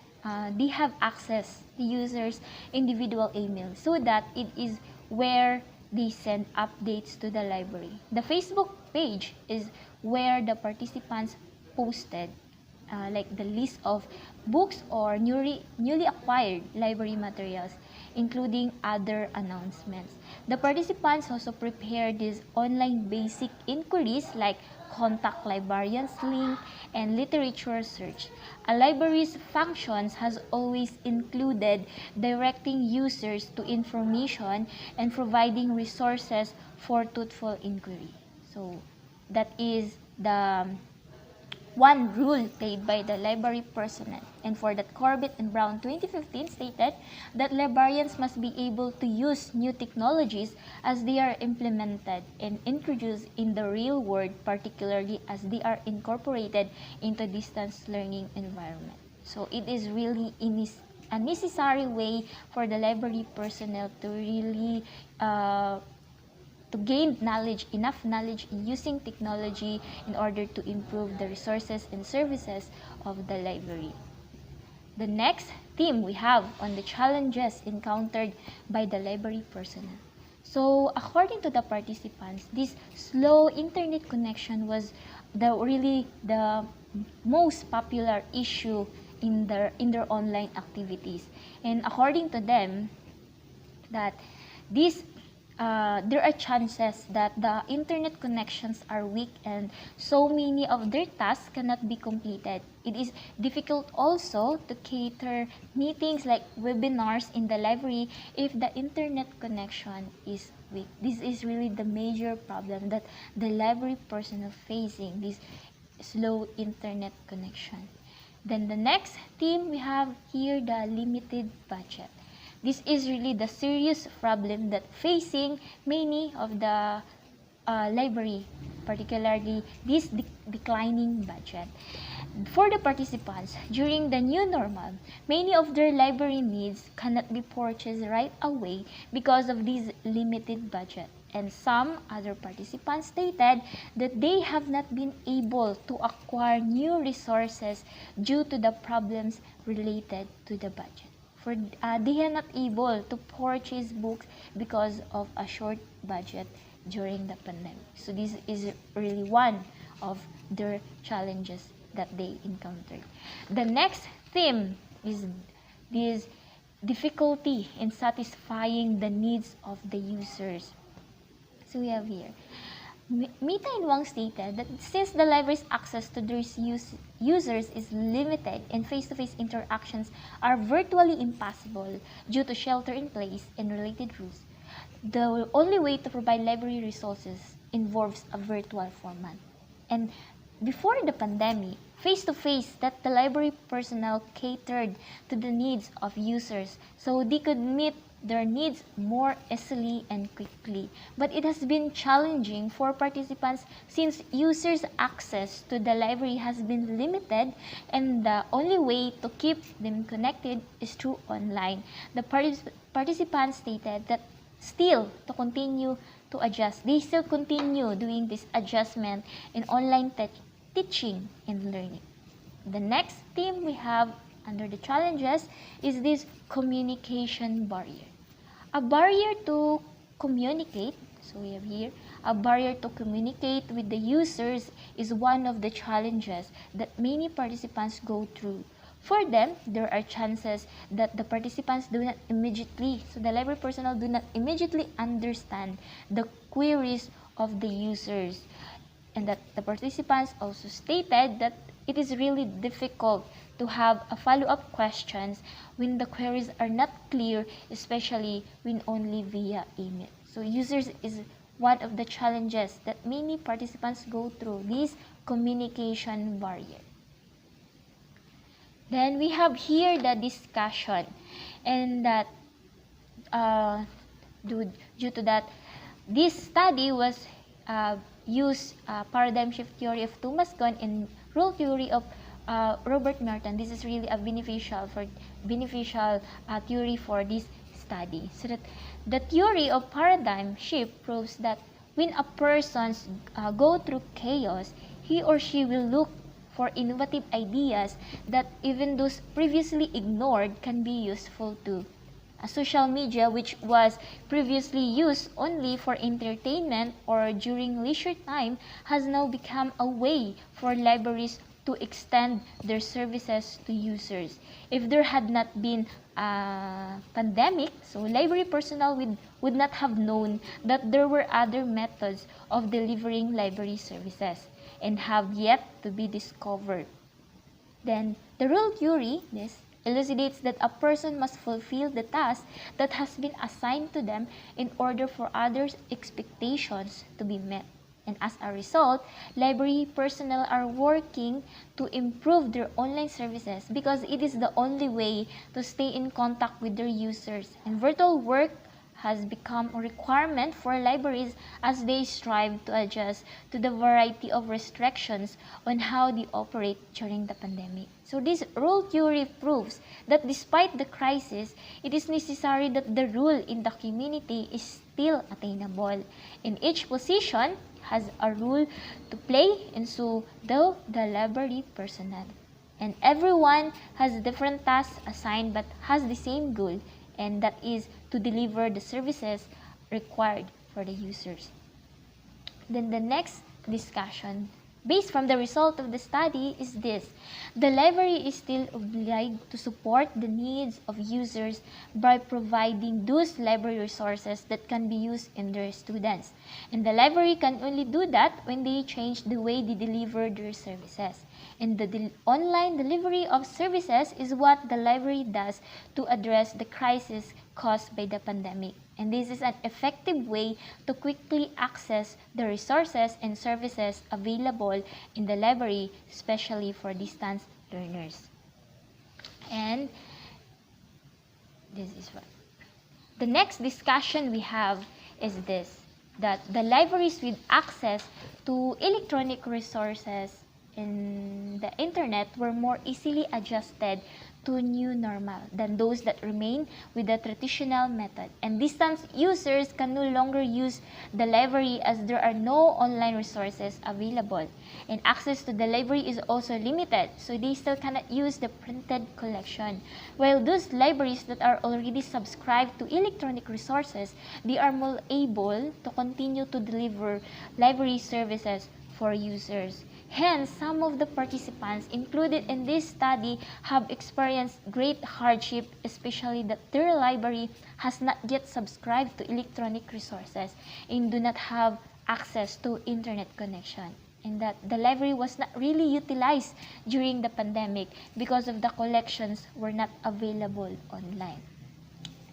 they have access to users' individual email so that it is where they send updates to the library. The Facebook page is where the participants posted like the list of books or newly acquired library materials, including other announcements. The participants also prepare these online basic inquiries like contact librarians link and literature search. A library's functions has always included directing users to information and providing resources for truthful inquiry. So that is the one rule played by the library personnel. And for that, Corbett and Brown 2015 stated that librarians must be able to use new technologies as they are implemented and introduced in the real world, particularly as they are incorporated into distance learning environment. So it is really a necessary way for the library personnel to really to gain knowledge, enough knowledge in using technology in order to improve the resources and services of the library. The next theme we have on the challenges encountered by the library personnel. So according to the participants, this slow internet connection was really the most popular issue in their online activities. And according to them, that this there are chances that the internet connections are weak and so many of their tasks cannot be completed. It is difficult also to cater meetings like webinars in the library if the internet connection is weak. This is really the major problem that the library personnel facing, this slow internet connection. Then the next theme we have here, the limited budget. This is really the serious problem that facing many of the library, particularly this declining budget. For the participants, during the new normal, many of their library needs cannot be purchased right away because of this limited budget. And some other participants stated that they have not been able to acquire new resources due to the problems related to the budget. They are not able to purchase books because of a short budget during the pandemic. So this is really one of their challenges that they encountered. The next theme is this difficulty in satisfying the needs of the users. So we have here, Mita and Wang stated that since the library's access to their users is limited and face-to-face interactions are virtually impossible due to shelter-in-place and related rules, the only way to provide library resources involves a virtual format. And before the pandemic, face-to-face that the library personnel catered to the needs of users so they could meet their needs more easily and quickly. But it has been challenging for participants since users' access to the library has been limited and the only way to keep them connected is through online. The participants stated that still to continue to adjust, they still continue doing this adjustment in online teaching and learning. The next theme we have under the challenges is this communication barrier. A barrier to communicate, so we have here, a barrier to communicate with the users is one of the challenges that many participants go through. For them, there are chances that the participants do not immediately, so the library personnel do not immediately understand the queries of the users. And that the participants also stated that it is really difficult to have a follow-up questions when the queries are not clear, especially when only via email. So users is one of the challenges that many participants go through, this communication barrier. Then we have here the discussion, and that due to that, this study was used paradigm shift theory of Thomas Kuhn and rule theory of Robert Merton. This is really a beneficial theory for this study. So that the theory of paradigm shift proves that when a person go through chaos, he or she will look for innovative ideas that even those previously ignored can be useful too. Social media, which was previously used only for entertainment or during leisure time, has now become a way for libraries to extend their services to users. If there had not been a pandemic, so library personnel would not have known that there were other methods of delivering library services and have yet to be discovered. Then the rule theory, this elucidates that a person must fulfill the task that has been assigned to them in order for others' expectations to be met. And as a result, library personnel are working to improve their online services because it is the only way to stay in contact with their users. And virtual work has become a requirement for libraries as they strive to adjust to the variety of restrictions on how they operate during the pandemic. So this rule theory proves that despite the crisis, it is necessary that the rule in the community is still attainable. In each position has a role to play, and so do the library personnel. And everyone has different tasks assigned but has the same goal, and that is to deliver the services required for the users. Then the next discussion, based from the result of the study, is this. The library is still obliged to support the needs of users by providing those library resources that can be used in their students. And the library can only do that when they change the way they deliver their services. And the online delivery of services is what the library does to address the crisis caused by the pandemic. And this is an effective way to quickly access the resources and services available in the library, especially for distance learners. And this is what. The next discussion we have is this, that the libraries with access to electronic resources in the internet were more easily adjusted to new normal than those that remain with the traditional method. And distance users can no longer use the library as there are no online resources available. And access to the library is also limited, so they still cannot use the printed collection. While those libraries that are already subscribed to electronic resources, they are more able to continue to deliver library services for users. Hence, some of the participants included in this study have experienced great hardship, especially that their library has not yet subscribed to electronic resources and do not have access to internet connection, and that the library was not really utilized during the pandemic because of the collections were not available online.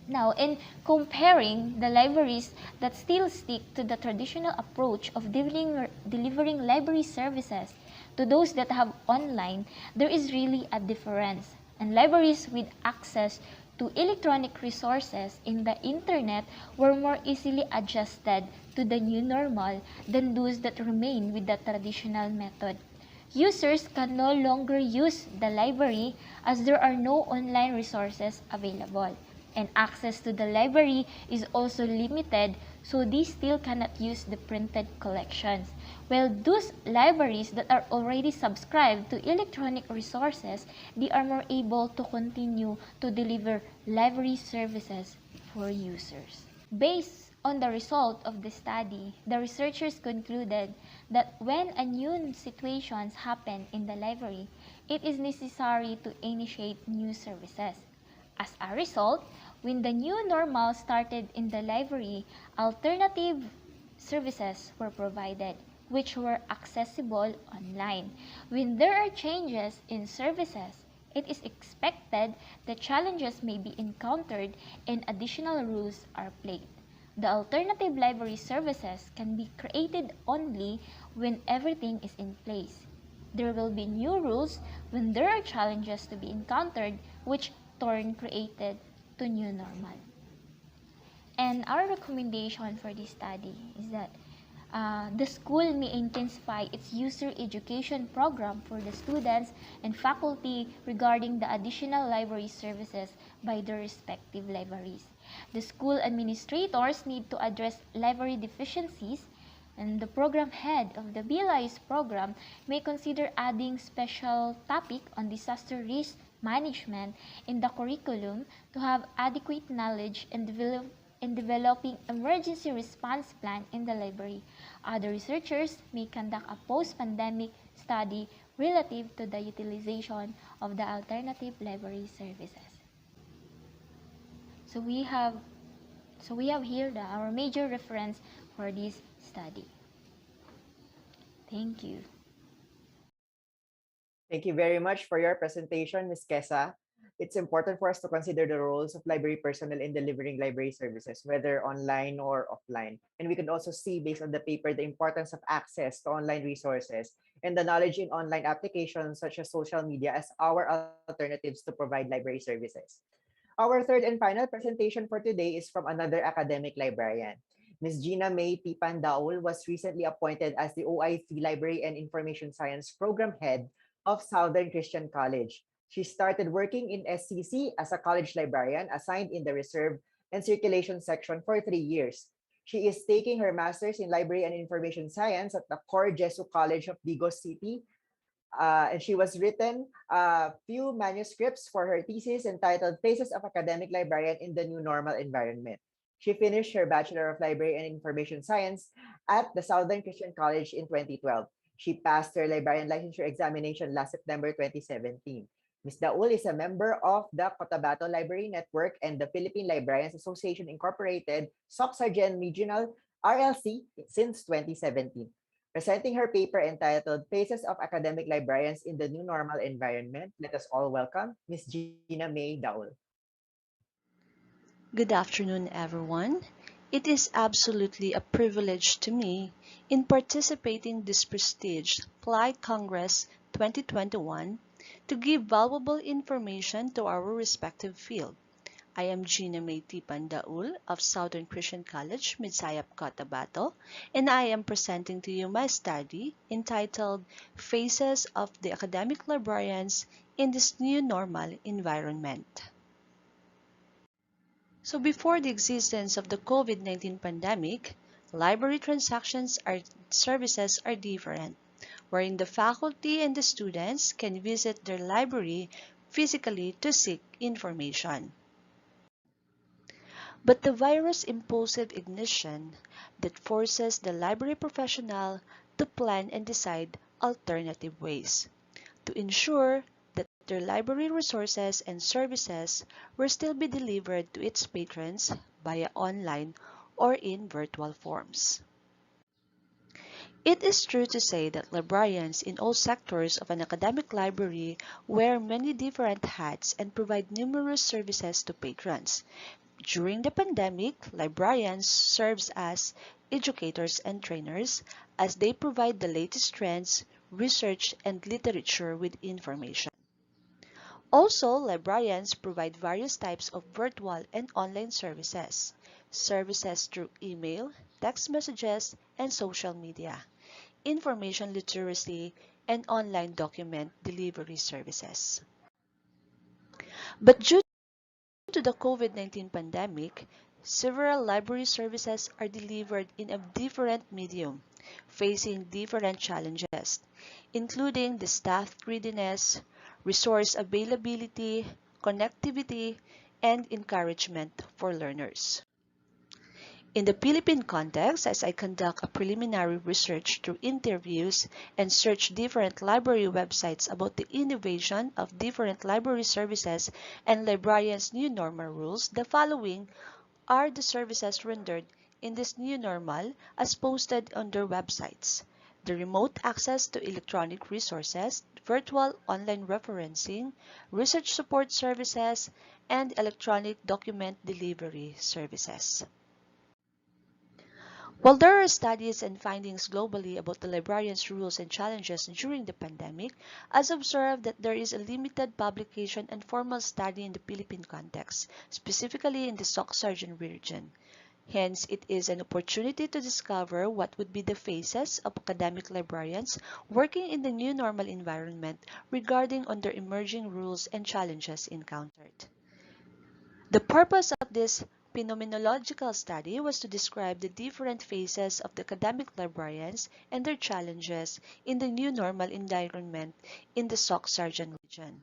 Now, in comparing the libraries that still stick to the traditional approach of delivering library services to those that have online, there is really a difference. And libraries with access to electronic resources in the internet were more easily adjusted to the new normal than those that remain with the traditional method. Users can no longer use the library as there are no online resources available, and access to the library is also limited, so they still cannot use the printed collections. While those libraries that are already subscribed to electronic resources, they are more able to continue to deliver library services for users. Based on the result of the study, the researchers concluded that when a new situations happen in the library, it is necessary to initiate new services. As a result, when the new normal started in the library, alternative services were provided, which were accessible online. When there are changes in services, it is expected that challenges may be encountered and additional rules are placed. The alternative library services can be created only when everything is in place. There will be new rules when there are challenges to be encountered, which turn created to new normal. And our recommendation for this study is that the school may intensify its user education program for the students and faculty regarding the additional library services by their respective libraries. The school administrators need to address library deficiencies, and the program head of the BLI's program may consider adding special topic on disaster risk management in the curriculum to have adequate knowledge and developing emergency response plan in the library. Other researchers may conduct a post-pandemic study relative to the utilization of the alternative library services. So we have here our major reference for this study. Thank you. Thank you very much for your presentation, Ms. Kesa. It's important for us to consider the roles of library personnel in delivering library services, whether online or offline. And we can also see, based on the paper, the importance of access to online resources and the knowledge in online applications such as social media as our alternatives to provide library services. Our third and final presentation for today is from another academic librarian. Ms. Gina May P. Pandaul was recently appointed as the OIC Library and Information Science Program Head of Southern Christian College. She started working in SCC as a college librarian assigned in the Reserve and Circulation section for 3 years. She is taking her master's in Library and Information Science at the Cor Jesu College of Digos City, and she was written a few manuscripts for her thesis entitled Phases of Academic Librarian in the New Normal Environment. She finished her Bachelor of Library and Information Science at the Southern Christian College in 2012. She passed her librarian licensure examination last September 2017. Ms. Daul is a member of the Cotabato Library Network and the Philippine Librarians Association Incorporated, SOC Sargent Regional RLC since 2017. Presenting her paper entitled Faces of Academic Librarians in the New Normal Environment, let us all welcome Ms. Gina May Daul. Good afternoon, everyone. It is absolutely a privilege to me in participating this prestige PLAI Congress 2021 to give valuable information to our respective field. I am Gina May Daul of Southern Christian College, Midsayap, Cotabato, and I am presenting to you my study entitled Faces of the Academic Librarians in this New Normal Environment. So before the existence of the COVID-19 pandemic, library transactions or services are different, wherein the faculty and the students can visit their library physically to seek information. But the virus impulsive ignition that forces the library professional to plan and decide alternative ways to ensure that their library resources and services will still be delivered to its patrons via online or in virtual forms. It is true to say that librarians in all sectors of an academic library wear many different hats and provide numerous services to patrons. During the pandemic, librarians serve as educators and trainers as they provide the latest trends, research, and literature with information. Also, librarians provide various types of virtual and online services, services through email, text messages, and social media, information literacy, and online document delivery services. But due to the COVID-19 pandemic, several library services are delivered in a different medium, facing different challenges, including the staff readiness, resource availability, connectivity, and encouragement for learners. In the Philippine context, as I conduct a preliminary research through interviews and search different library websites about the innovation of different library services and librarians' new normal rules, the following are the services rendered in this new normal as posted on their websites: the remote access to electronic resources, virtual online referencing, research support services, and electronic document delivery services. While there are studies and findings globally about the librarians' rules and challenges during the pandemic, as observed that there is a limited publication and formal study in the Philippine context, specifically in the SOC Sargent region. Hence, it is an opportunity to discover what would be the faces of academic librarians working in the new normal environment regarding on their emerging rules and challenges encountered. The purpose of this phenomenological study was to describe the different phases of the academic librarians and their challenges in the new normal environment in the SOC Sargent region.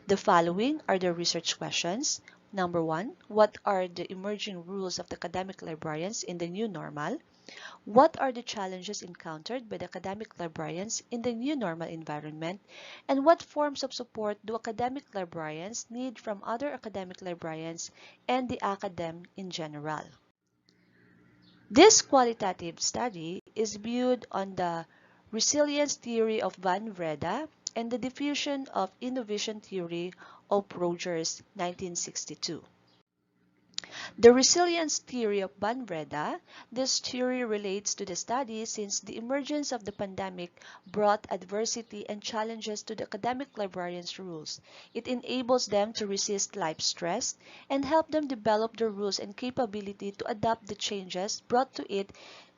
The following are the research questions. Number 1, what are the emerging rules of the academic librarians in the new normal? What are the challenges encountered by the academic librarians in the new normal environment? And what forms of support do academic librarians need from other academic librarians and the academe in general? This qualitative study is viewed on the resilience theory of Van Vrede and the diffusion of innovation theory of Rogers, 1962. The resilience theory of Van Vrede, this theory relates to the study since the emergence of the pandemic brought adversity and challenges to the academic librarians' rules. It enables them to resist life stress and help them develop their rules and capability to adapt the changes brought to it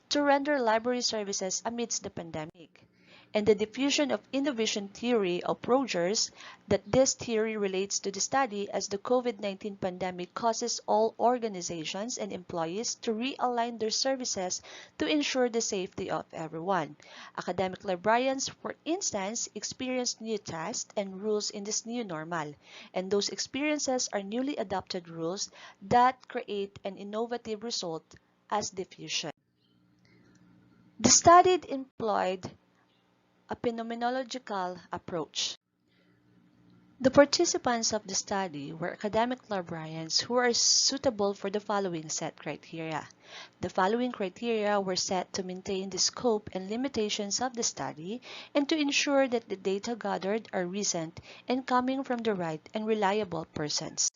to render library services amidst the pandemic. and the diffusion of innovation theory of Rogers, that this theory relates to the study as the COVID-19 pandemic causes all organizations and employees to realign their services to ensure the safety of everyone. Academic librarians, for instance, experience new tasks and rules in this new normal, and those experiences are newly adopted rules that create an innovative result as diffusion. The study employed a phenomenological approach. The participants of the study were academic librarians who are suitable for the following set criteria. The following criteria were set to maintain the scope and limitations of the study and to ensure that the data gathered are recent and coming from the right and reliable persons.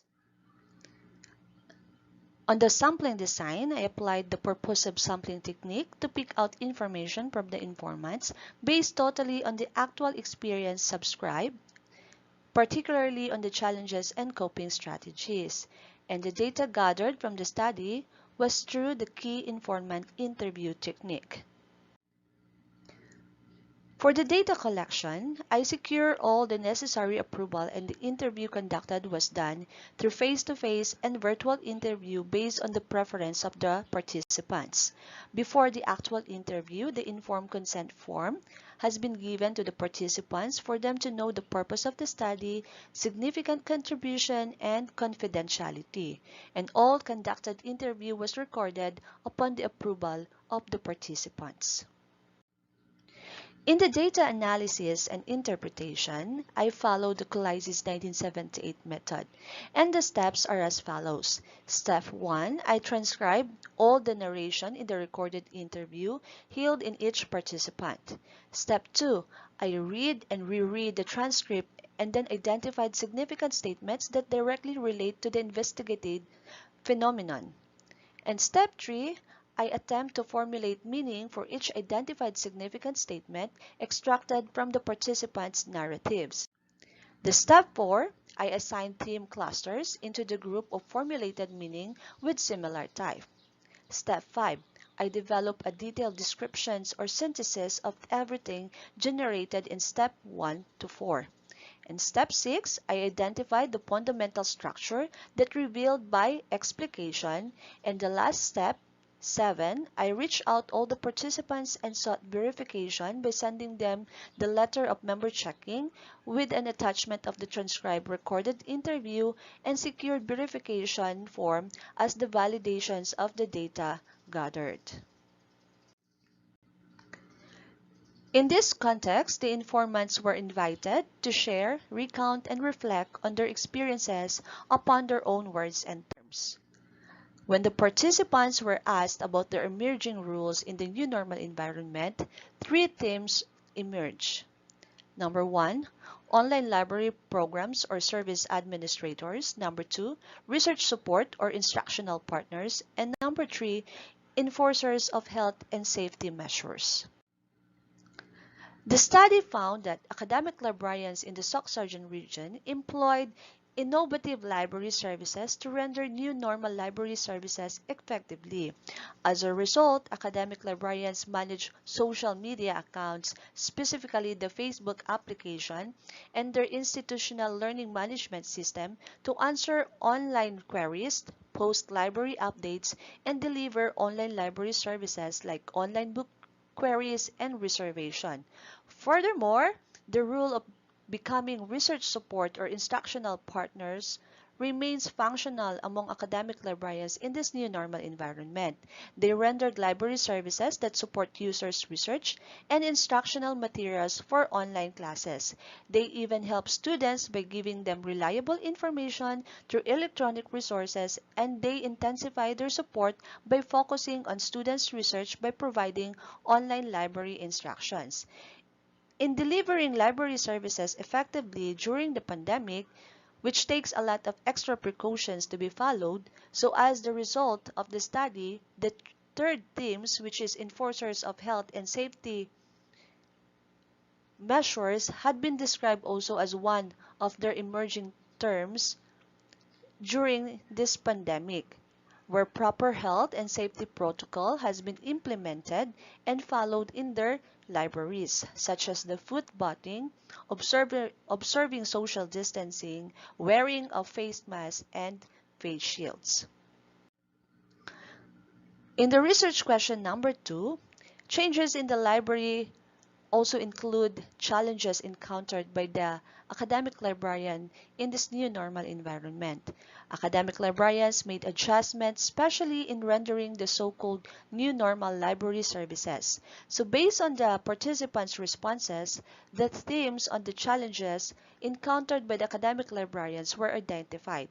On the sampling design, I applied the purposive sampling technique to pick out information from the informants based totally on the actual experience subscribed, particularly on the challenges and coping strategies. And the data gathered from the study was through the key informant interview technique. For the data collection, I secured all the necessary approval and the interview conducted was done through face-to-face and virtual interview based on the preference of the participants. Before the actual interview, the informed consent form has been given to the participants for them to know the purpose of the study, significant contribution, and confidentiality. And all conducted interview was recorded upon the approval of the participants. In the data analysis and interpretation, I followed the Coalizes 1978 method, and the steps are as follows. Step 1, I transcribed all the narration in the recorded interview held in each participant. Step 2, I read and reread the transcript and then identified significant statements that directly relate to the investigated phenomenon. And step 3, I attempt to formulate meaning for each identified significant statement extracted from the participants' narratives. The step 4, I assign theme clusters into the group of formulated meaning with similar type. Step 5, I develop a detailed descriptions or synthesis of everything generated in step 1 to 4. In step 6, I identified the fundamental structure that revealed by explication. And the last step, 7, I reached out all the participants and sought verification by sending them the letter of member checking with an attachment of the transcribed recorded interview and secured verification form as the validations of the data gathered. In this context, the informants were invited to share, recount, and reflect on their experiences upon their own words and terms. When the participants were asked about their emerging rules in the new normal environment, 3 themes emerged. Number 1, online library programs or service administrators. Number 2, research support or instructional partners. And number 3, enforcers of health and safety measures. The study found that academic librarians in the Soc-Sargent region employed innovative library services to render new normal library services effectively. As a result, academic librarians manage social media accounts, specifically the Facebook application, and their institutional learning management system to answer online queries, post library updates, and deliver online library services like online book queries, and reservation. Furthermore, the rule of becoming research support or instructional partners remains functional among academic librarians in this new normal environment. They rendered library services that support users' research and instructional materials for online classes. They even help students by giving them reliable information through electronic resources, and they intensify their support by focusing on students' research by providing online library instructions. In delivering library services effectively during the pandemic, which takes a lot of extra precautions to be followed, so as the result of the study, the third themes, which is enforcers of health and safety measures, had been described also as one of their emerging terms during this pandemic. where proper health and safety protocol has been implemented and followed in their libraries, such as the foot bathing, observing social distancing, wearing of face masks, and face shields. In the research question number 2, changes in the library also include challenges encountered by the academic librarian in this new normal environment. Academic librarians made adjustments, especially in rendering the so-called new normal library services. So based on the participants' responses, the themes on the challenges encountered by the academic librarians were identified.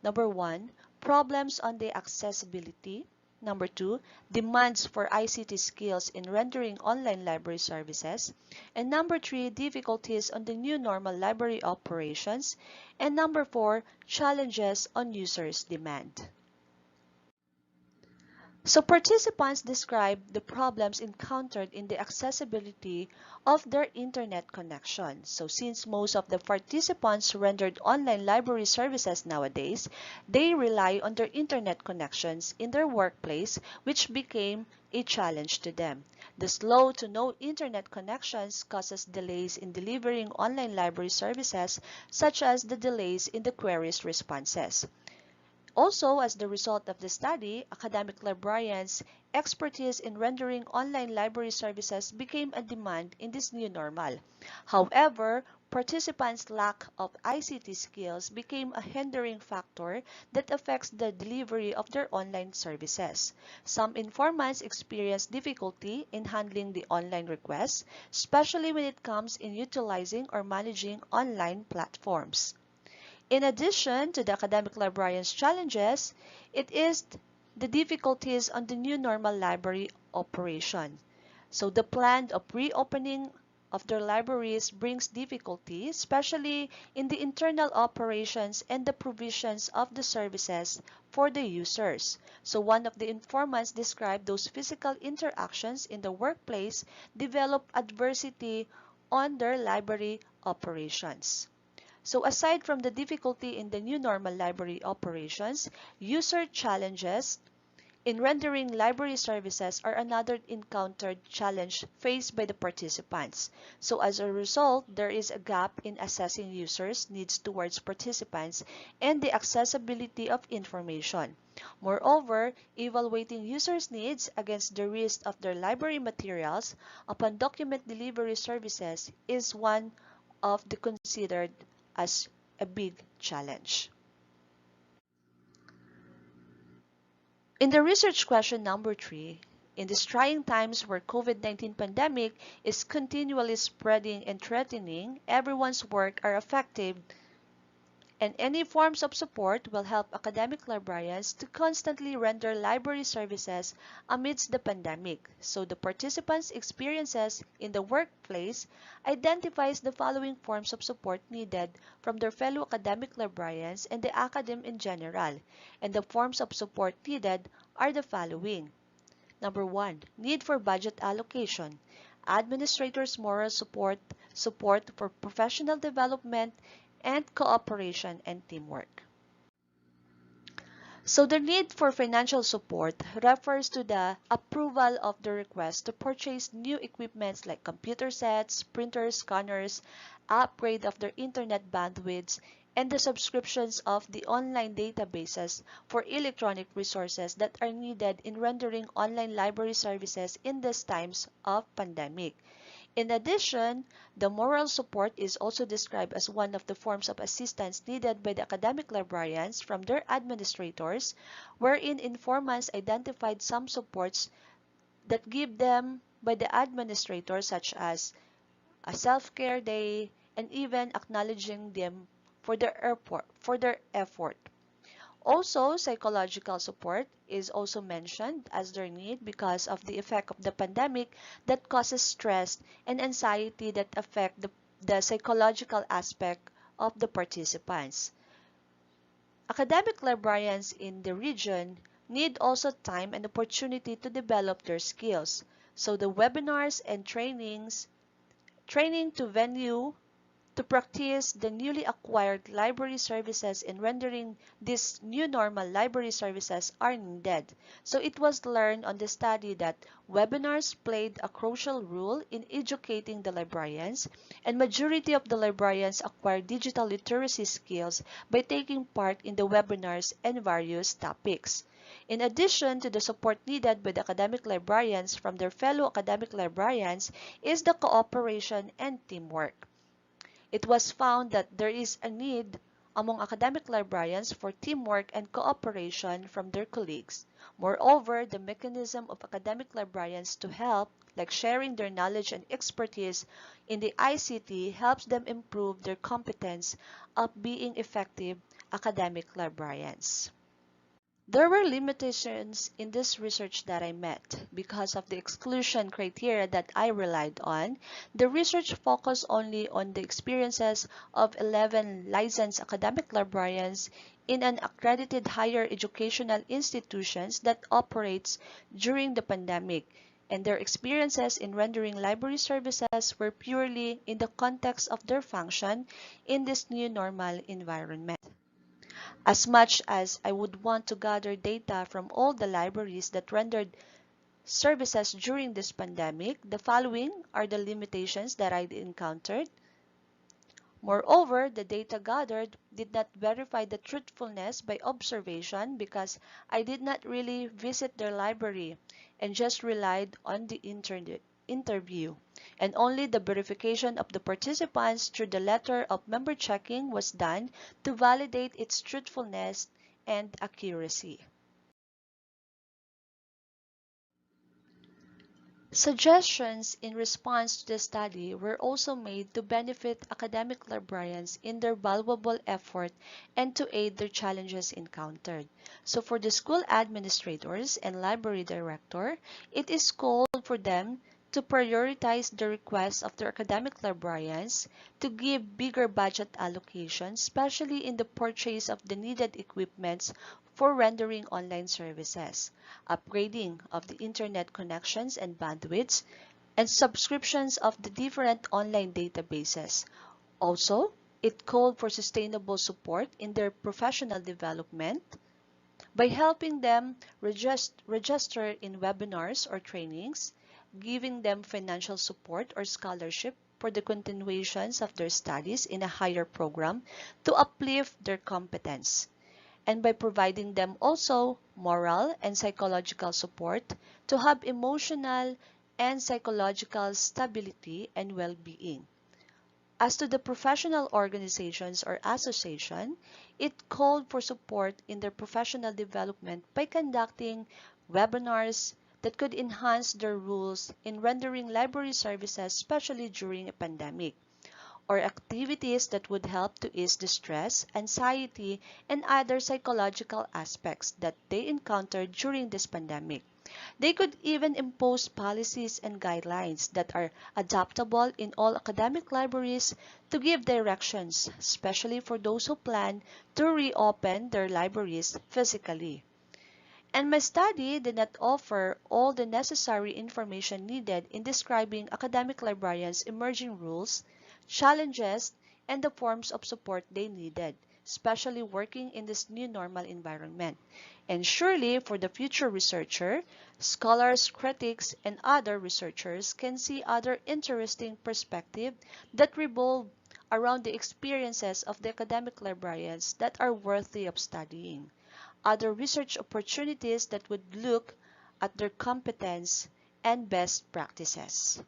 Number 1, problems on the accessibility. Number 2, demands for ICT skills in rendering online library services. And number 3, difficulties on the new normal library operations. And number 4, challenges on users' demand. So participants described the problems encountered in the accessibility of their internet connection. So since most of the participants rendered online library services nowadays, they rely on their internet connections in their workplace, which became a challenge to them. The slow to no internet connections causes delays in delivering online library services, such as the delays in the queries responses. Also, as the result of the study, academic librarians' expertise in rendering online library services became a demand in this new normal. However, participants' lack of ICT skills became a hindering factor that affects the delivery of their online services. Some informants experience difficulty in handling the online requests, especially when it comes in utilizing or managing online platforms. In addition to the academic librarians' challenges, it is the difficulties on the new normal library operation. So the plan of reopening of their libraries brings difficulty, especially in the internal operations and the provisions of the services for the users. So one of the informants described those physical interactions in the workplace develop adversity on their library operations. So aside from the difficulty in the new normal library operations, user challenges in rendering library services are another encountered challenge faced by the participants. So as a result, there is a gap in assessing users' needs towards participants and the accessibility of information. Moreover, evaluating users' needs against the risk of their library materials upon document delivery services is one of the considered as a big challenge. In the research question number 3, in these trying times where COVID-19 pandemic is continually spreading and threatening everyone's work are affected, and any forms of support will help academic librarians to constantly render library services amidst the pandemic. So the participants' experiences in the workplace identifies the following forms of support needed from their fellow academic librarians and the academe in general. And the forms of support needed are the following. Number 1, need for budget allocation. Administrators' moral support, support for professional development, and cooperation and teamwork. So the need for financial support refers to the approval of the request to purchase new equipments like computer sets, printers, scanners, upgrade of their internet bandwidths, and the subscriptions of the online databases for electronic resources that are needed in rendering online library services in these times of pandemic. In addition, the moral support is also described as one of the forms of assistance needed by the academic librarians from their administrators, wherein informants identified some supports that give them by the administrator, such as a self-care day and even acknowledging them for their effort. Also, psychological support is also mentioned as their need because of the effect of the pandemic that causes stress and anxiety that affect the psychological aspect of the participants. Academic librarians in the region need also time and opportunity to develop their skills. So the webinars and training to venue to practice the newly acquired library services in rendering these new normal library services are needed. So it was learned on the study that webinars played a crucial role in educating the librarians, and majority of the librarians acquired digital literacy skills by taking part in the webinars and various topics. In addition to the support needed by the academic librarians from their fellow academic librarians is the cooperation and teamwork. It was found that there is a need among academic librarians for teamwork and cooperation from their colleagues. Moreover, the mechanism of academic librarians to help, like sharing their knowledge and expertise in the ICT, helps them improve their competence of being effective academic librarians. There were limitations in this research that I met because of the exclusion criteria that I relied on. The research focused only on the experiences of 11 licensed academic librarians in an accredited higher educational institutions that operates during the pandemic, and their experiences in rendering library services were purely in the context of their function in this new normal environment. As much as I would want to gather data from all the libraries that rendered services during this pandemic, the following are the limitations that I encountered. Moreover, the data gathered did not verify the truthfulness by observation because I did not really visit their library and just relied on the interview. And only the verification of the participants through the letter of member checking was done to validate its truthfulness and accuracy. Suggestions in response to the study were also made to benefit academic librarians in their valuable effort and to aid their challenges encountered. So for the school administrators and library director, it is called for them to prioritize the requests of their academic librarians to give bigger budget allocations, especially in the purchase of the needed equipments for rendering online services, upgrading of the internet connections and bandwidths, and subscriptions of the different online databases. Also, it called for sustainable support in their professional development by helping them register in webinars or trainings, giving them financial support or scholarship for the continuations of their studies in a higher program to uplift their competence, and by providing them also moral and psychological support to have emotional and psychological stability and well-being. As to the professional organizations or association, it called for support in their professional development by conducting webinars that could enhance their rules in rendering library services, especially during a pandemic, or activities that would help to ease the stress, anxiety, and other psychological aspects that they encountered during this pandemic. They could even impose policies and guidelines that are adaptable in all academic libraries to give directions, especially for those who plan to reopen their libraries physically. And my study did not offer all the necessary information needed in describing academic librarians' emerging rules, challenges, and the forms of support they needed, especially working in this new normal environment. And surely, for the future researcher, scholars, critics, and other researchers can see other interesting perspectives that revolve around the experiences of the academic librarians that are worthy of studying, other research opportunities that would look at their competence and best practices.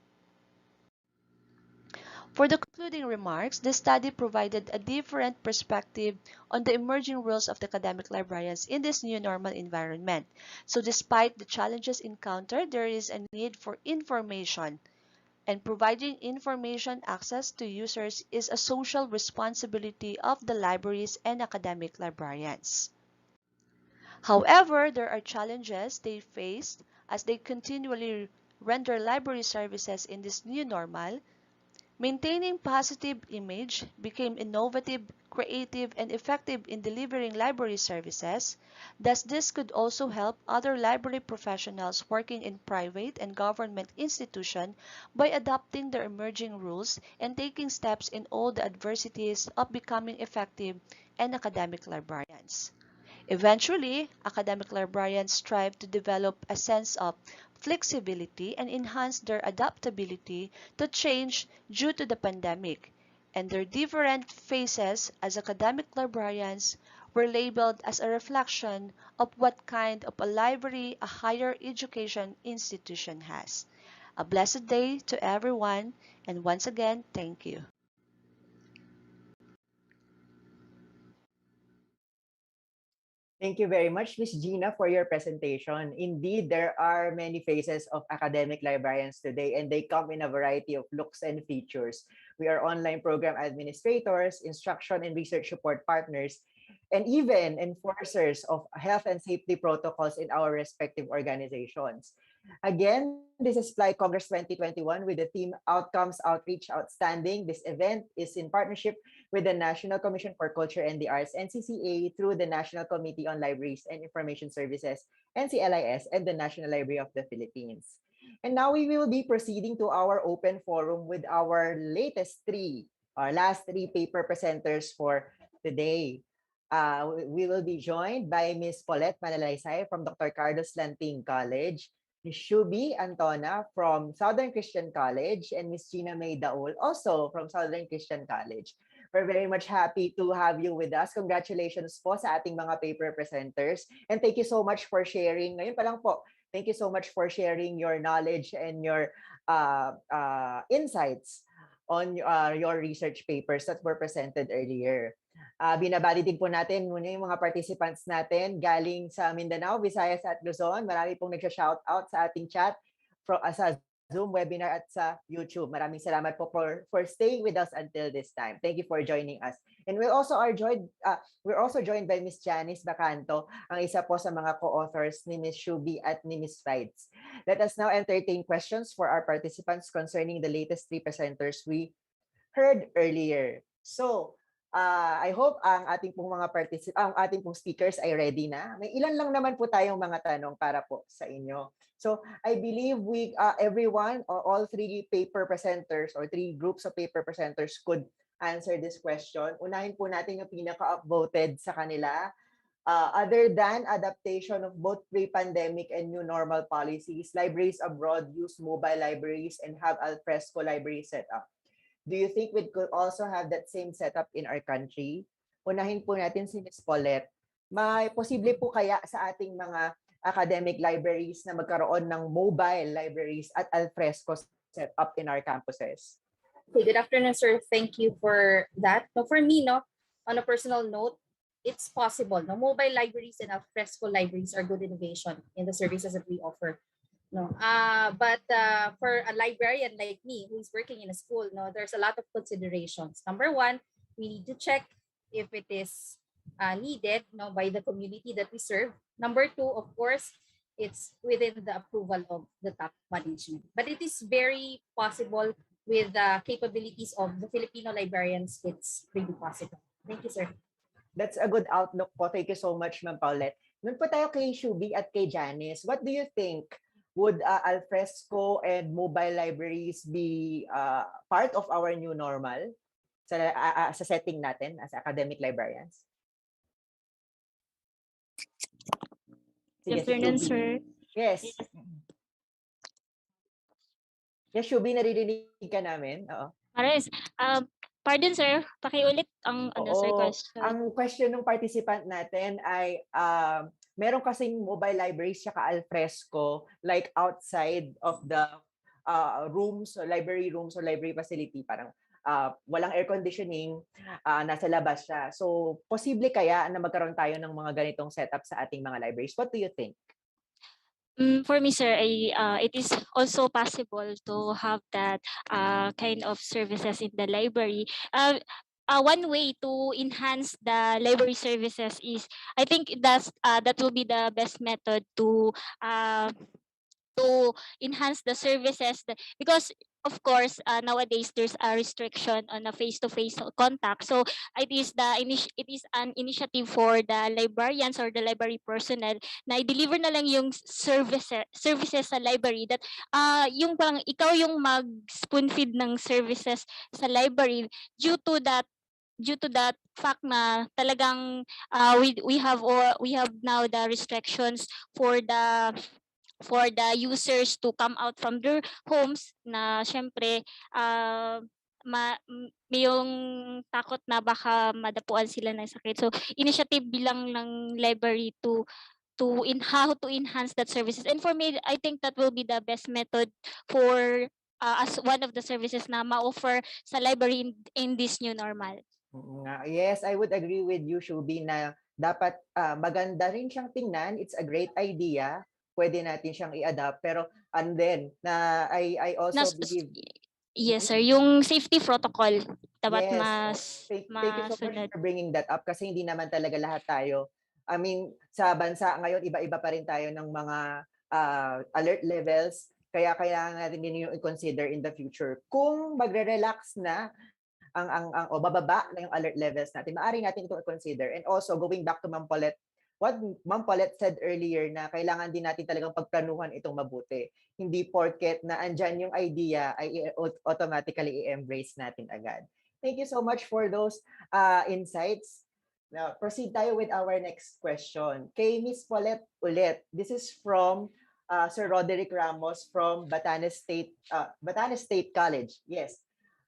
For the concluding remarks, the study provided a different perspective on the emerging roles of the academic librarians in this new normal environment. So despite the challenges encountered, there is a need for information, and providing information access to users is a social responsibility of the libraries and academic librarians. However, there are challenges they faced as they continually render library services in this new normal. Maintaining positive image became innovative, creative, and effective in delivering library services. Thus, this could also help other library professionals working in private and government institutions by adopting their emerging rules and taking steps in all the adversities of becoming effective and academic librarians. Eventually, academic librarians strive to develop a sense of flexibility and enhance their adaptability to change due to the pandemic, and their different phases as academic librarians were labeled as a reflection of what kind of a library a higher education institution has. A blessed day to everyone, and once again, thank you. Thank you very much, Miss Gina, for your presentation. Indeed, there are many faces of academic librarians today, and they come in a variety of looks and features. We are online program administrators, instruction and research support partners, and even enforcers of health and safety protocols in our respective organizations. Again, this is PLAI Congress 2021 with the theme Outcomes Outreach Outstanding. This event is in partnership with the National Commission for Culture and the Arts, NCCA, through the National Committee on Libraries and Information Services, NCLIS, and the National Library of the Philippines. And now we will be proceeding to our open forum with our last three paper presenters for today. We will be joined by Ms. Paulette Manalaysay from Dr. Carlos Lanting College, Ms. Shubi Antona from Southern Christian College, and Ms. Gina May Daul, also from Southern Christian College. We're very much happy to have you with us. Congratulations po sa ating mga paper presenters. And thank you so much for sharing. Ngayon pa lang po, thank you so much for sharing your knowledge and your insights on your research papers that were presented earlier. Binabati din po natin muna yung mga participants natin galing sa Mindanao, Visayas at Luzon. Marami pong nagsha-shoutout sa ating chat sa Zoom webinar at sa YouTube. Maraming salamat po for staying with us until this time. Thank you for joining us. And we're also joined by Miss Janice Bacanto, ang isa po sa mga co-authors ni Miss Shubi at ni Miss Fides. Let us now entertain questions for our participants concerning the latest three presenters we heard earlier. So, I hope ang ating pong ating pong speakers ay ready na. May ilan lang naman po tayong mga tanong para po sa inyo. So, I believe everyone or all three paper presenters or three groups of paper presenters could answer this question. Unahin po natin yung pinaka-upvoted sa kanila. Other than adaptation of both pre-pandemic and new normal policies, libraries abroad use mobile libraries and have alfresco library setup. Do you think we could also have that same setup in our country? Unahin po natin si Ms. Paulette. May posible po kaya sa ating mga academic libraries na magkaroon ng mobile libraries at alfresco setup in our campuses? Okay, good afternoon, sir. Thank you for that. No, for me, on a personal note, it's possible. Mobile libraries and alfresco libraries are good innovation in the services that we offer. But for a librarian like me who's working in a school, there's a lot of considerations. Number one, we need to check if it is needed by the community that we serve. Number two, of course, it's within the approval of the top management. But it is very possible with the capabilities of the Filipino librarians. It's really possible. Thank you, sir. That's a good outlook po. Thank you so much, Ma'am Paulette. Nun po tayo kay Shubi at kay Janice. What do you think? Would alfresco and mobile libraries be part of our new normal sa setting natin as academic librarians? Good afternoon, sir. Yes. Yes, Shubi, naririnig ka namin. Oo. Pares. Pardon, sir. Pakiulit ang sir, question. Ang question ng participant natin ay meron kasing mobile libraries tsaka alfresco like outside of the library rooms or library facility, parang walang air conditioning, nasa labas siya. So, posible kaya na magkaroon tayo ng mga ganitong setup sa ating mga libraries? What do you think? For me, sir, it is also possible to have that kind of services in the library. One way to enhance the library services is, I think that will be the best method to enhance the services because of course, nowadays there's a restriction on a face-to-face contact. So it is an initiative for the librarians or the library personnel na i-deliver na lang yung services sa library, that yung parang ikaw yung mag-spoon feed ng services sa library, due to that fact na talagang we have now the restrictions for the users to come out from their homes, na syempre may yung takot na baka madapuan sila ng sakit. So initiative bilang ng library to how to enhance that services. And for me, I think that will be the best method for as one of the services na ma-offer sa library in this new normal. Yes, I would agree with you, Shubi, na dapat maganda rin siyang tingnan. It's a great idea. Pwede natin siyang i-adapt. Pero, and then, I also believe... Yes, sir. Yung safety protocol, dapat Yes. Thank you so much for bringing that up, kasi hindi naman talaga lahat tayo. I mean, sa bansa ngayon, iba-iba pa rin tayo ng mga alert levels. Kaya kailangan natin din yung i-consider in the future. Kung magre-relax na o bababa na yung alert levels natin, maaari natin itong i-consider. And also, going back to Ma'am Paulette, what Ma'am Paulette said earlier, na kailangan din natin talagang pagplanuhan itong mabuti. Hindi porket na andyan yung idea ay automatically i-embrace natin agad. Thank you so much for those insights. Now, proceed tayo with our next question. Kay Miss Paulette ulit. This is from Sir Roderick Ramos from Batanes State College. Yes.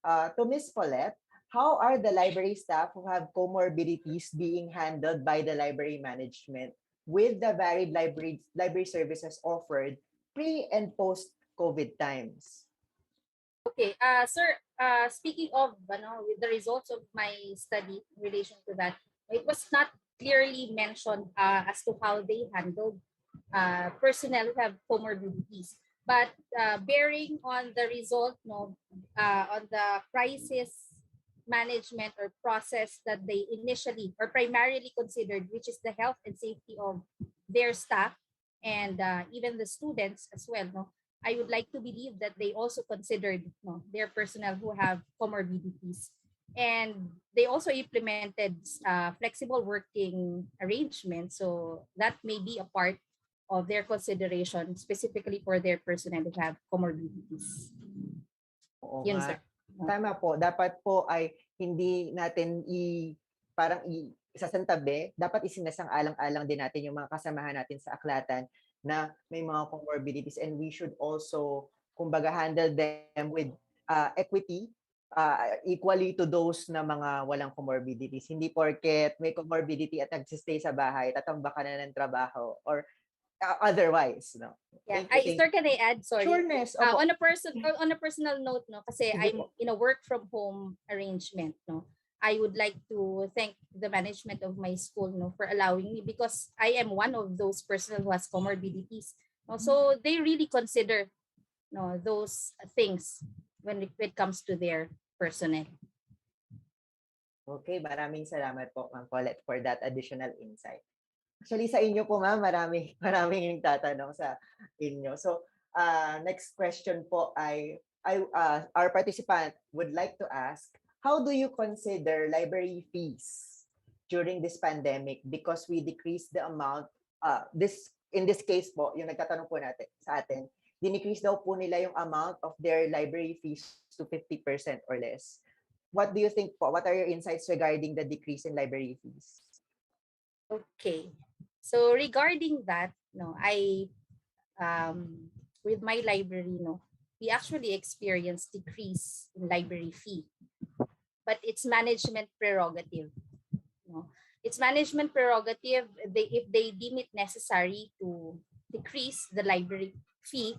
To Miss Paulette, how are the library staff who have comorbidities being handled by the library management with the varied library services offered pre and post COVID times? Okay, sir, speaking of with the results of my study in relation to that, it was not clearly mentioned as to how they handled personnel who have comorbidities. But bearing on the result, on the crisis management or process that they initially or primarily considered, which is the health and safety of their staff and even the students as well, I would like to believe that they also considered their personnel who have comorbidities. And they also implemented flexible working arrangements. So that may be a part of their consideration specifically for their personnel who have comorbidities. Oo Yun, nga. sir. Tama po. Dapat po ay hindi natin parang isasantabi. Dapat isinasang-alang-alang din natin yung mga kasamahan natin sa aklatan na may mga comorbidities, and we should also, kumbaga, handle them with equity, equally to those na mga walang comorbidities. Hindi porket may comorbidity at nagsistay sa bahay, tatamba ka na ng trabaho or otherwise, no? Yeah. Thank Sir, can I add? Sorry. Sureness. On a personal note, kasi Sige I'm po. in a work from home arrangement, I would like to thank the management of my school, for allowing me, because I am one of those personnel who has comorbidities. So they really consider those things when it comes to their personnel. Okay, maraming salamat po, Ma'am Paulette, for that additional insight. Actually, sa inyo po, ma'am, maraming yung tatanong sa inyo. So, next question po ay our participant would like to ask, how do you consider library fees during this pandemic, because we decreased the amount, in this case po, yung nagtatanong po natin sa atin, dinecrease daw po nila yung amount of their library fees to 50% or less. What do you think po? What are your insights regarding the decrease in library fees? Okay. So regarding that, I with my library, we actually experienced decrease in library fee, but it's management prerogative. It's management prerogative. If they deem it necessary to decrease the library fee,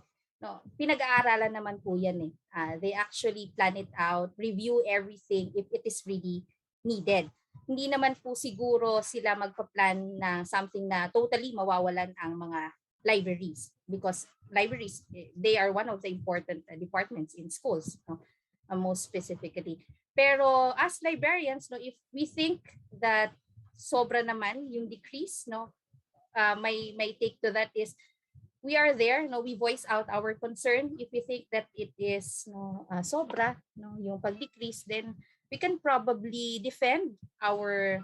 pinag-aaralan naman po yan eh. They actually plan it out, review everything if it is really needed. Hindi naman po siguro sila magpa-plan na something na totally mawawalan ang mga libraries, because libraries, they are one of the important departments in schools, most specifically. Pero as librarians, if we think that sobra naman yung decrease, my take to that is we are there, no, we voice out our concern. If we think that it is sobra, no, yung pag-decrease, then we can probably defend our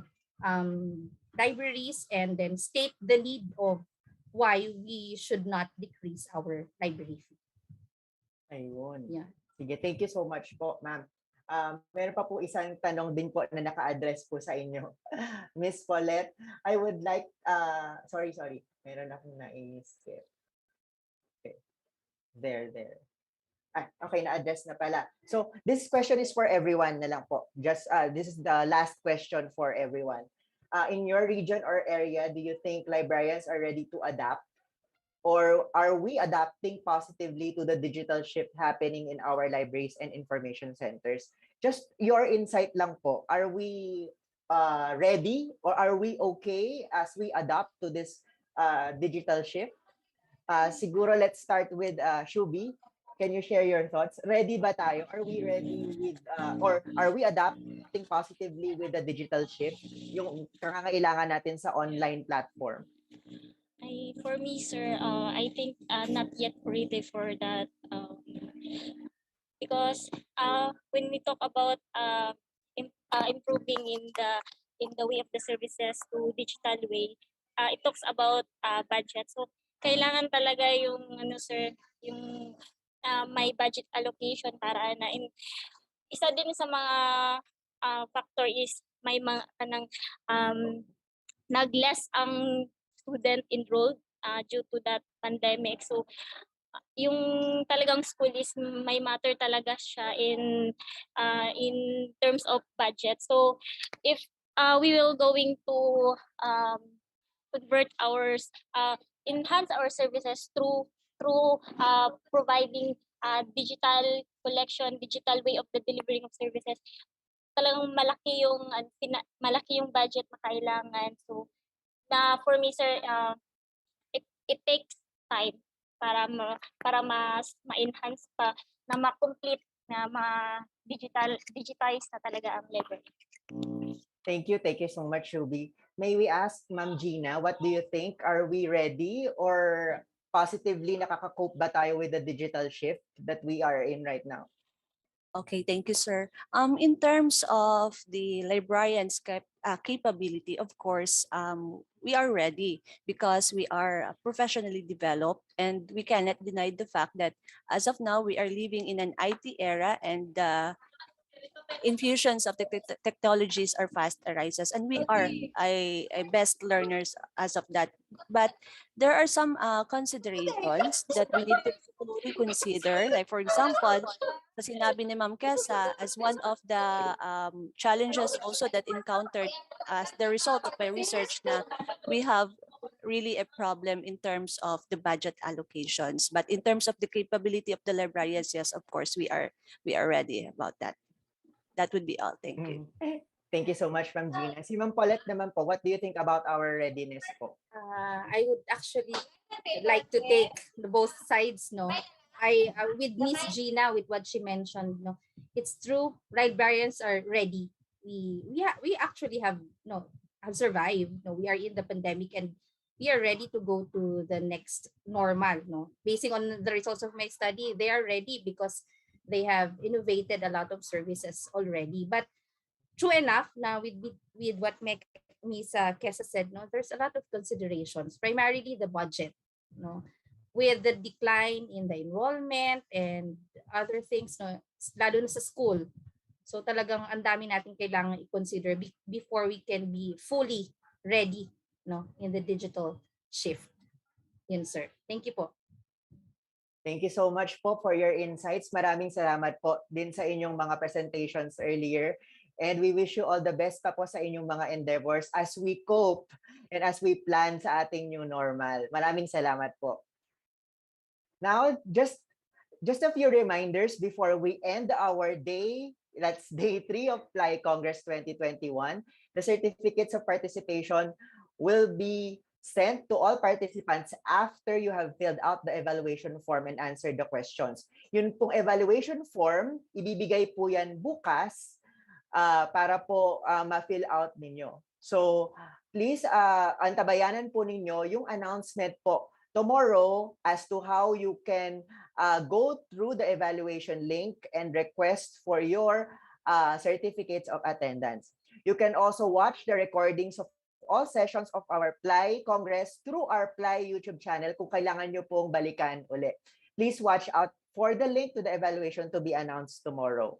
libraries and then state the need of why we should not decrease our library fee. Ayun. Yeah. Sige, thank you so much po, ma'am. Meron pa po isang tanong din po na naka-address po sa inyo. Miss Paulette, I would like, sorry, meron akong na-skip. Okay. There. Okay, na-address na pala. So, this question is for everyone na lang po. Just, this is the last question for everyone. In your region or area, do you think librarians are ready to adapt? Or are we adapting positively to the digital shift happening in our libraries and information centers? Just your insight lang po. Are we ready or are we okay as we adapt to this digital shift? Siguro let's start with Shubi. Can you share your thoughts? Ready ba tayo? Are we ready with, or are we adapting positively with the digital shift? Yung kakailangan natin sa online platform. For me, sir, I think not yet ready for that, because when we talk about improving in the way of the services to digital way, it talks about budget. So kailangan talaga yung sir, yung may budget allocation para na isa din sa mga factor is may mga nag-less ang student enrolled due to that pandemic. So, yung talagang school is may matter talaga siya in terms of budget. So, if we will going to convert enhance our services through providing digital collection, digital way of the delivering of services, talagang malaki yung budget na kailangan. So, for me, sir, it takes time para ma-enhance pa, na ma-complete, na digitize na talaga ang library. Thank you so much, Shubi. May we ask Ma'am Gina, what do you think? Are we ready or positively nakaka-cope ba tayo with the digital shift that we are in right now? Okay, thank you, sir. In terms of the librarians' capability, of course, we are ready because we are professionally developed, and we cannot deny the fact that as of now, we are living in an IT era, and infusions of the technologies are fast arises, and we are a best learners as of that. But there are some considerations that we need to reconsider. Like for example, sa sinabi ni Ma'am Kesa, as one of the challenges also that encountered as the result of my research, na we have really a problem in terms of the budget allocations. But in terms of the capability of the librarians, yes, of course, we are ready about that. That would be all. Thank you. Thank you so much, Ma'am Gina. Si Ma'am Paulette naman po, what do you think about our readiness po? I would actually like to take both sides, no. I with Miss Gina, with what she mentioned, no, it's true. Librarians are ready. We actually have survived. No, we are in the pandemic and we are ready to go to the next normal. No, basing on the results of my study, they are ready because they have innovated a lot of services already. But true enough, now with what Miss Kesa said, no, there's a lot of considerations. Primarily the budget, no, with the decline in the enrollment and other things, no, lalo na sa school. So talagang ang dami natin kailangan i-consider before we can be fully ready, no, in the digital shift. Yun, sir. Thank you po. Thank you so much po for your insights. Maraming salamat po din sa inyong mga presentations earlier. And we wish you all the best pa po sa inyong mga endeavors as we cope and as we plan sa ating new normal. Maraming salamat po. Now, just a few reminders before we end our day. That's day 3 of PLAI Congress 2021. The certificates of participation will be sent to all participants after you have filled out the evaluation form and answered the questions. Yun pong evaluation form, ibibigay po yan bukas para po ma-fill out ninyo. So please, antabayanan po ninyo yung announcement po tomorrow as to how you can go through the evaluation link and request for your certificates of attendance. You can also watch the recordings of all sessions of our PLAI Congress through our PLAI YouTube channel kung kailangan nyo pong balikan uli. Please watch out for the link to the evaluation to be announced tomorrow.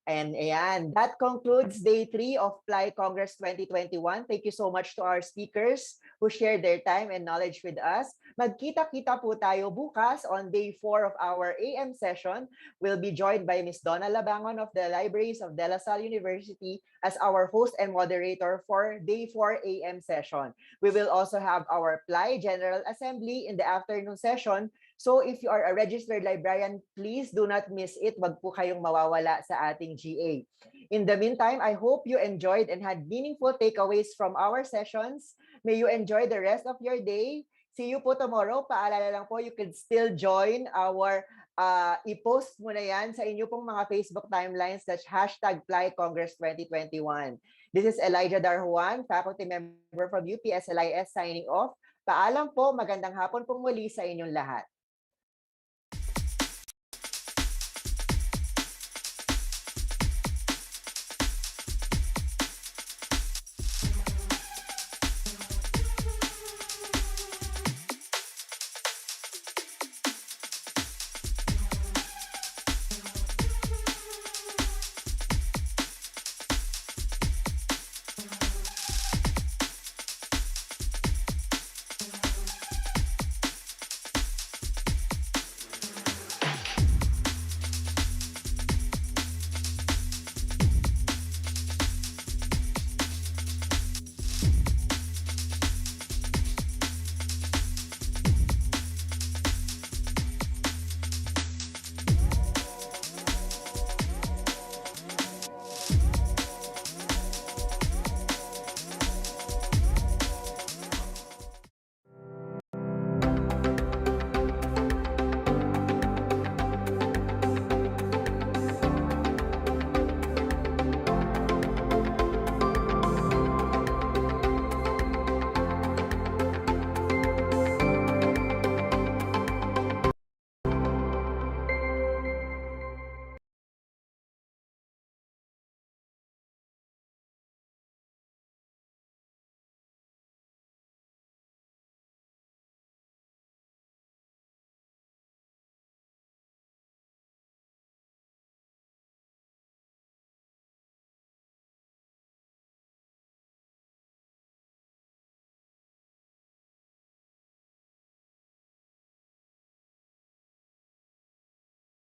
And ayan, that concludes day 3 of PLAI Congress 2021. Thank you so much to our speakers who shared their time and knowledge with us. Magkita-kita po tayo bukas on day 4 of our AM session. We'll be joined by Ms. Donna Labangon of the Libraries of De La Salle University as our host and moderator for day 4 AM session. We will also have our PLAI General Assembly in the afternoon session. So if you are a registered librarian, please do not miss it. Wag po kayong mawawala sa ating GA. In the meantime, I hope you enjoyed and had meaningful takeaways from our sessions. May you enjoy the rest of your day. See you po tomorrow. Paalala lang po, you can still join our i-post mo na yan sa inyo pong mga Facebook timelines that's #PLAI Congress 2021. This is Elijah Darjuan, faculty member from UPSLIS signing off. Paalam po, magandang hapon pong muli sa inyong lahat.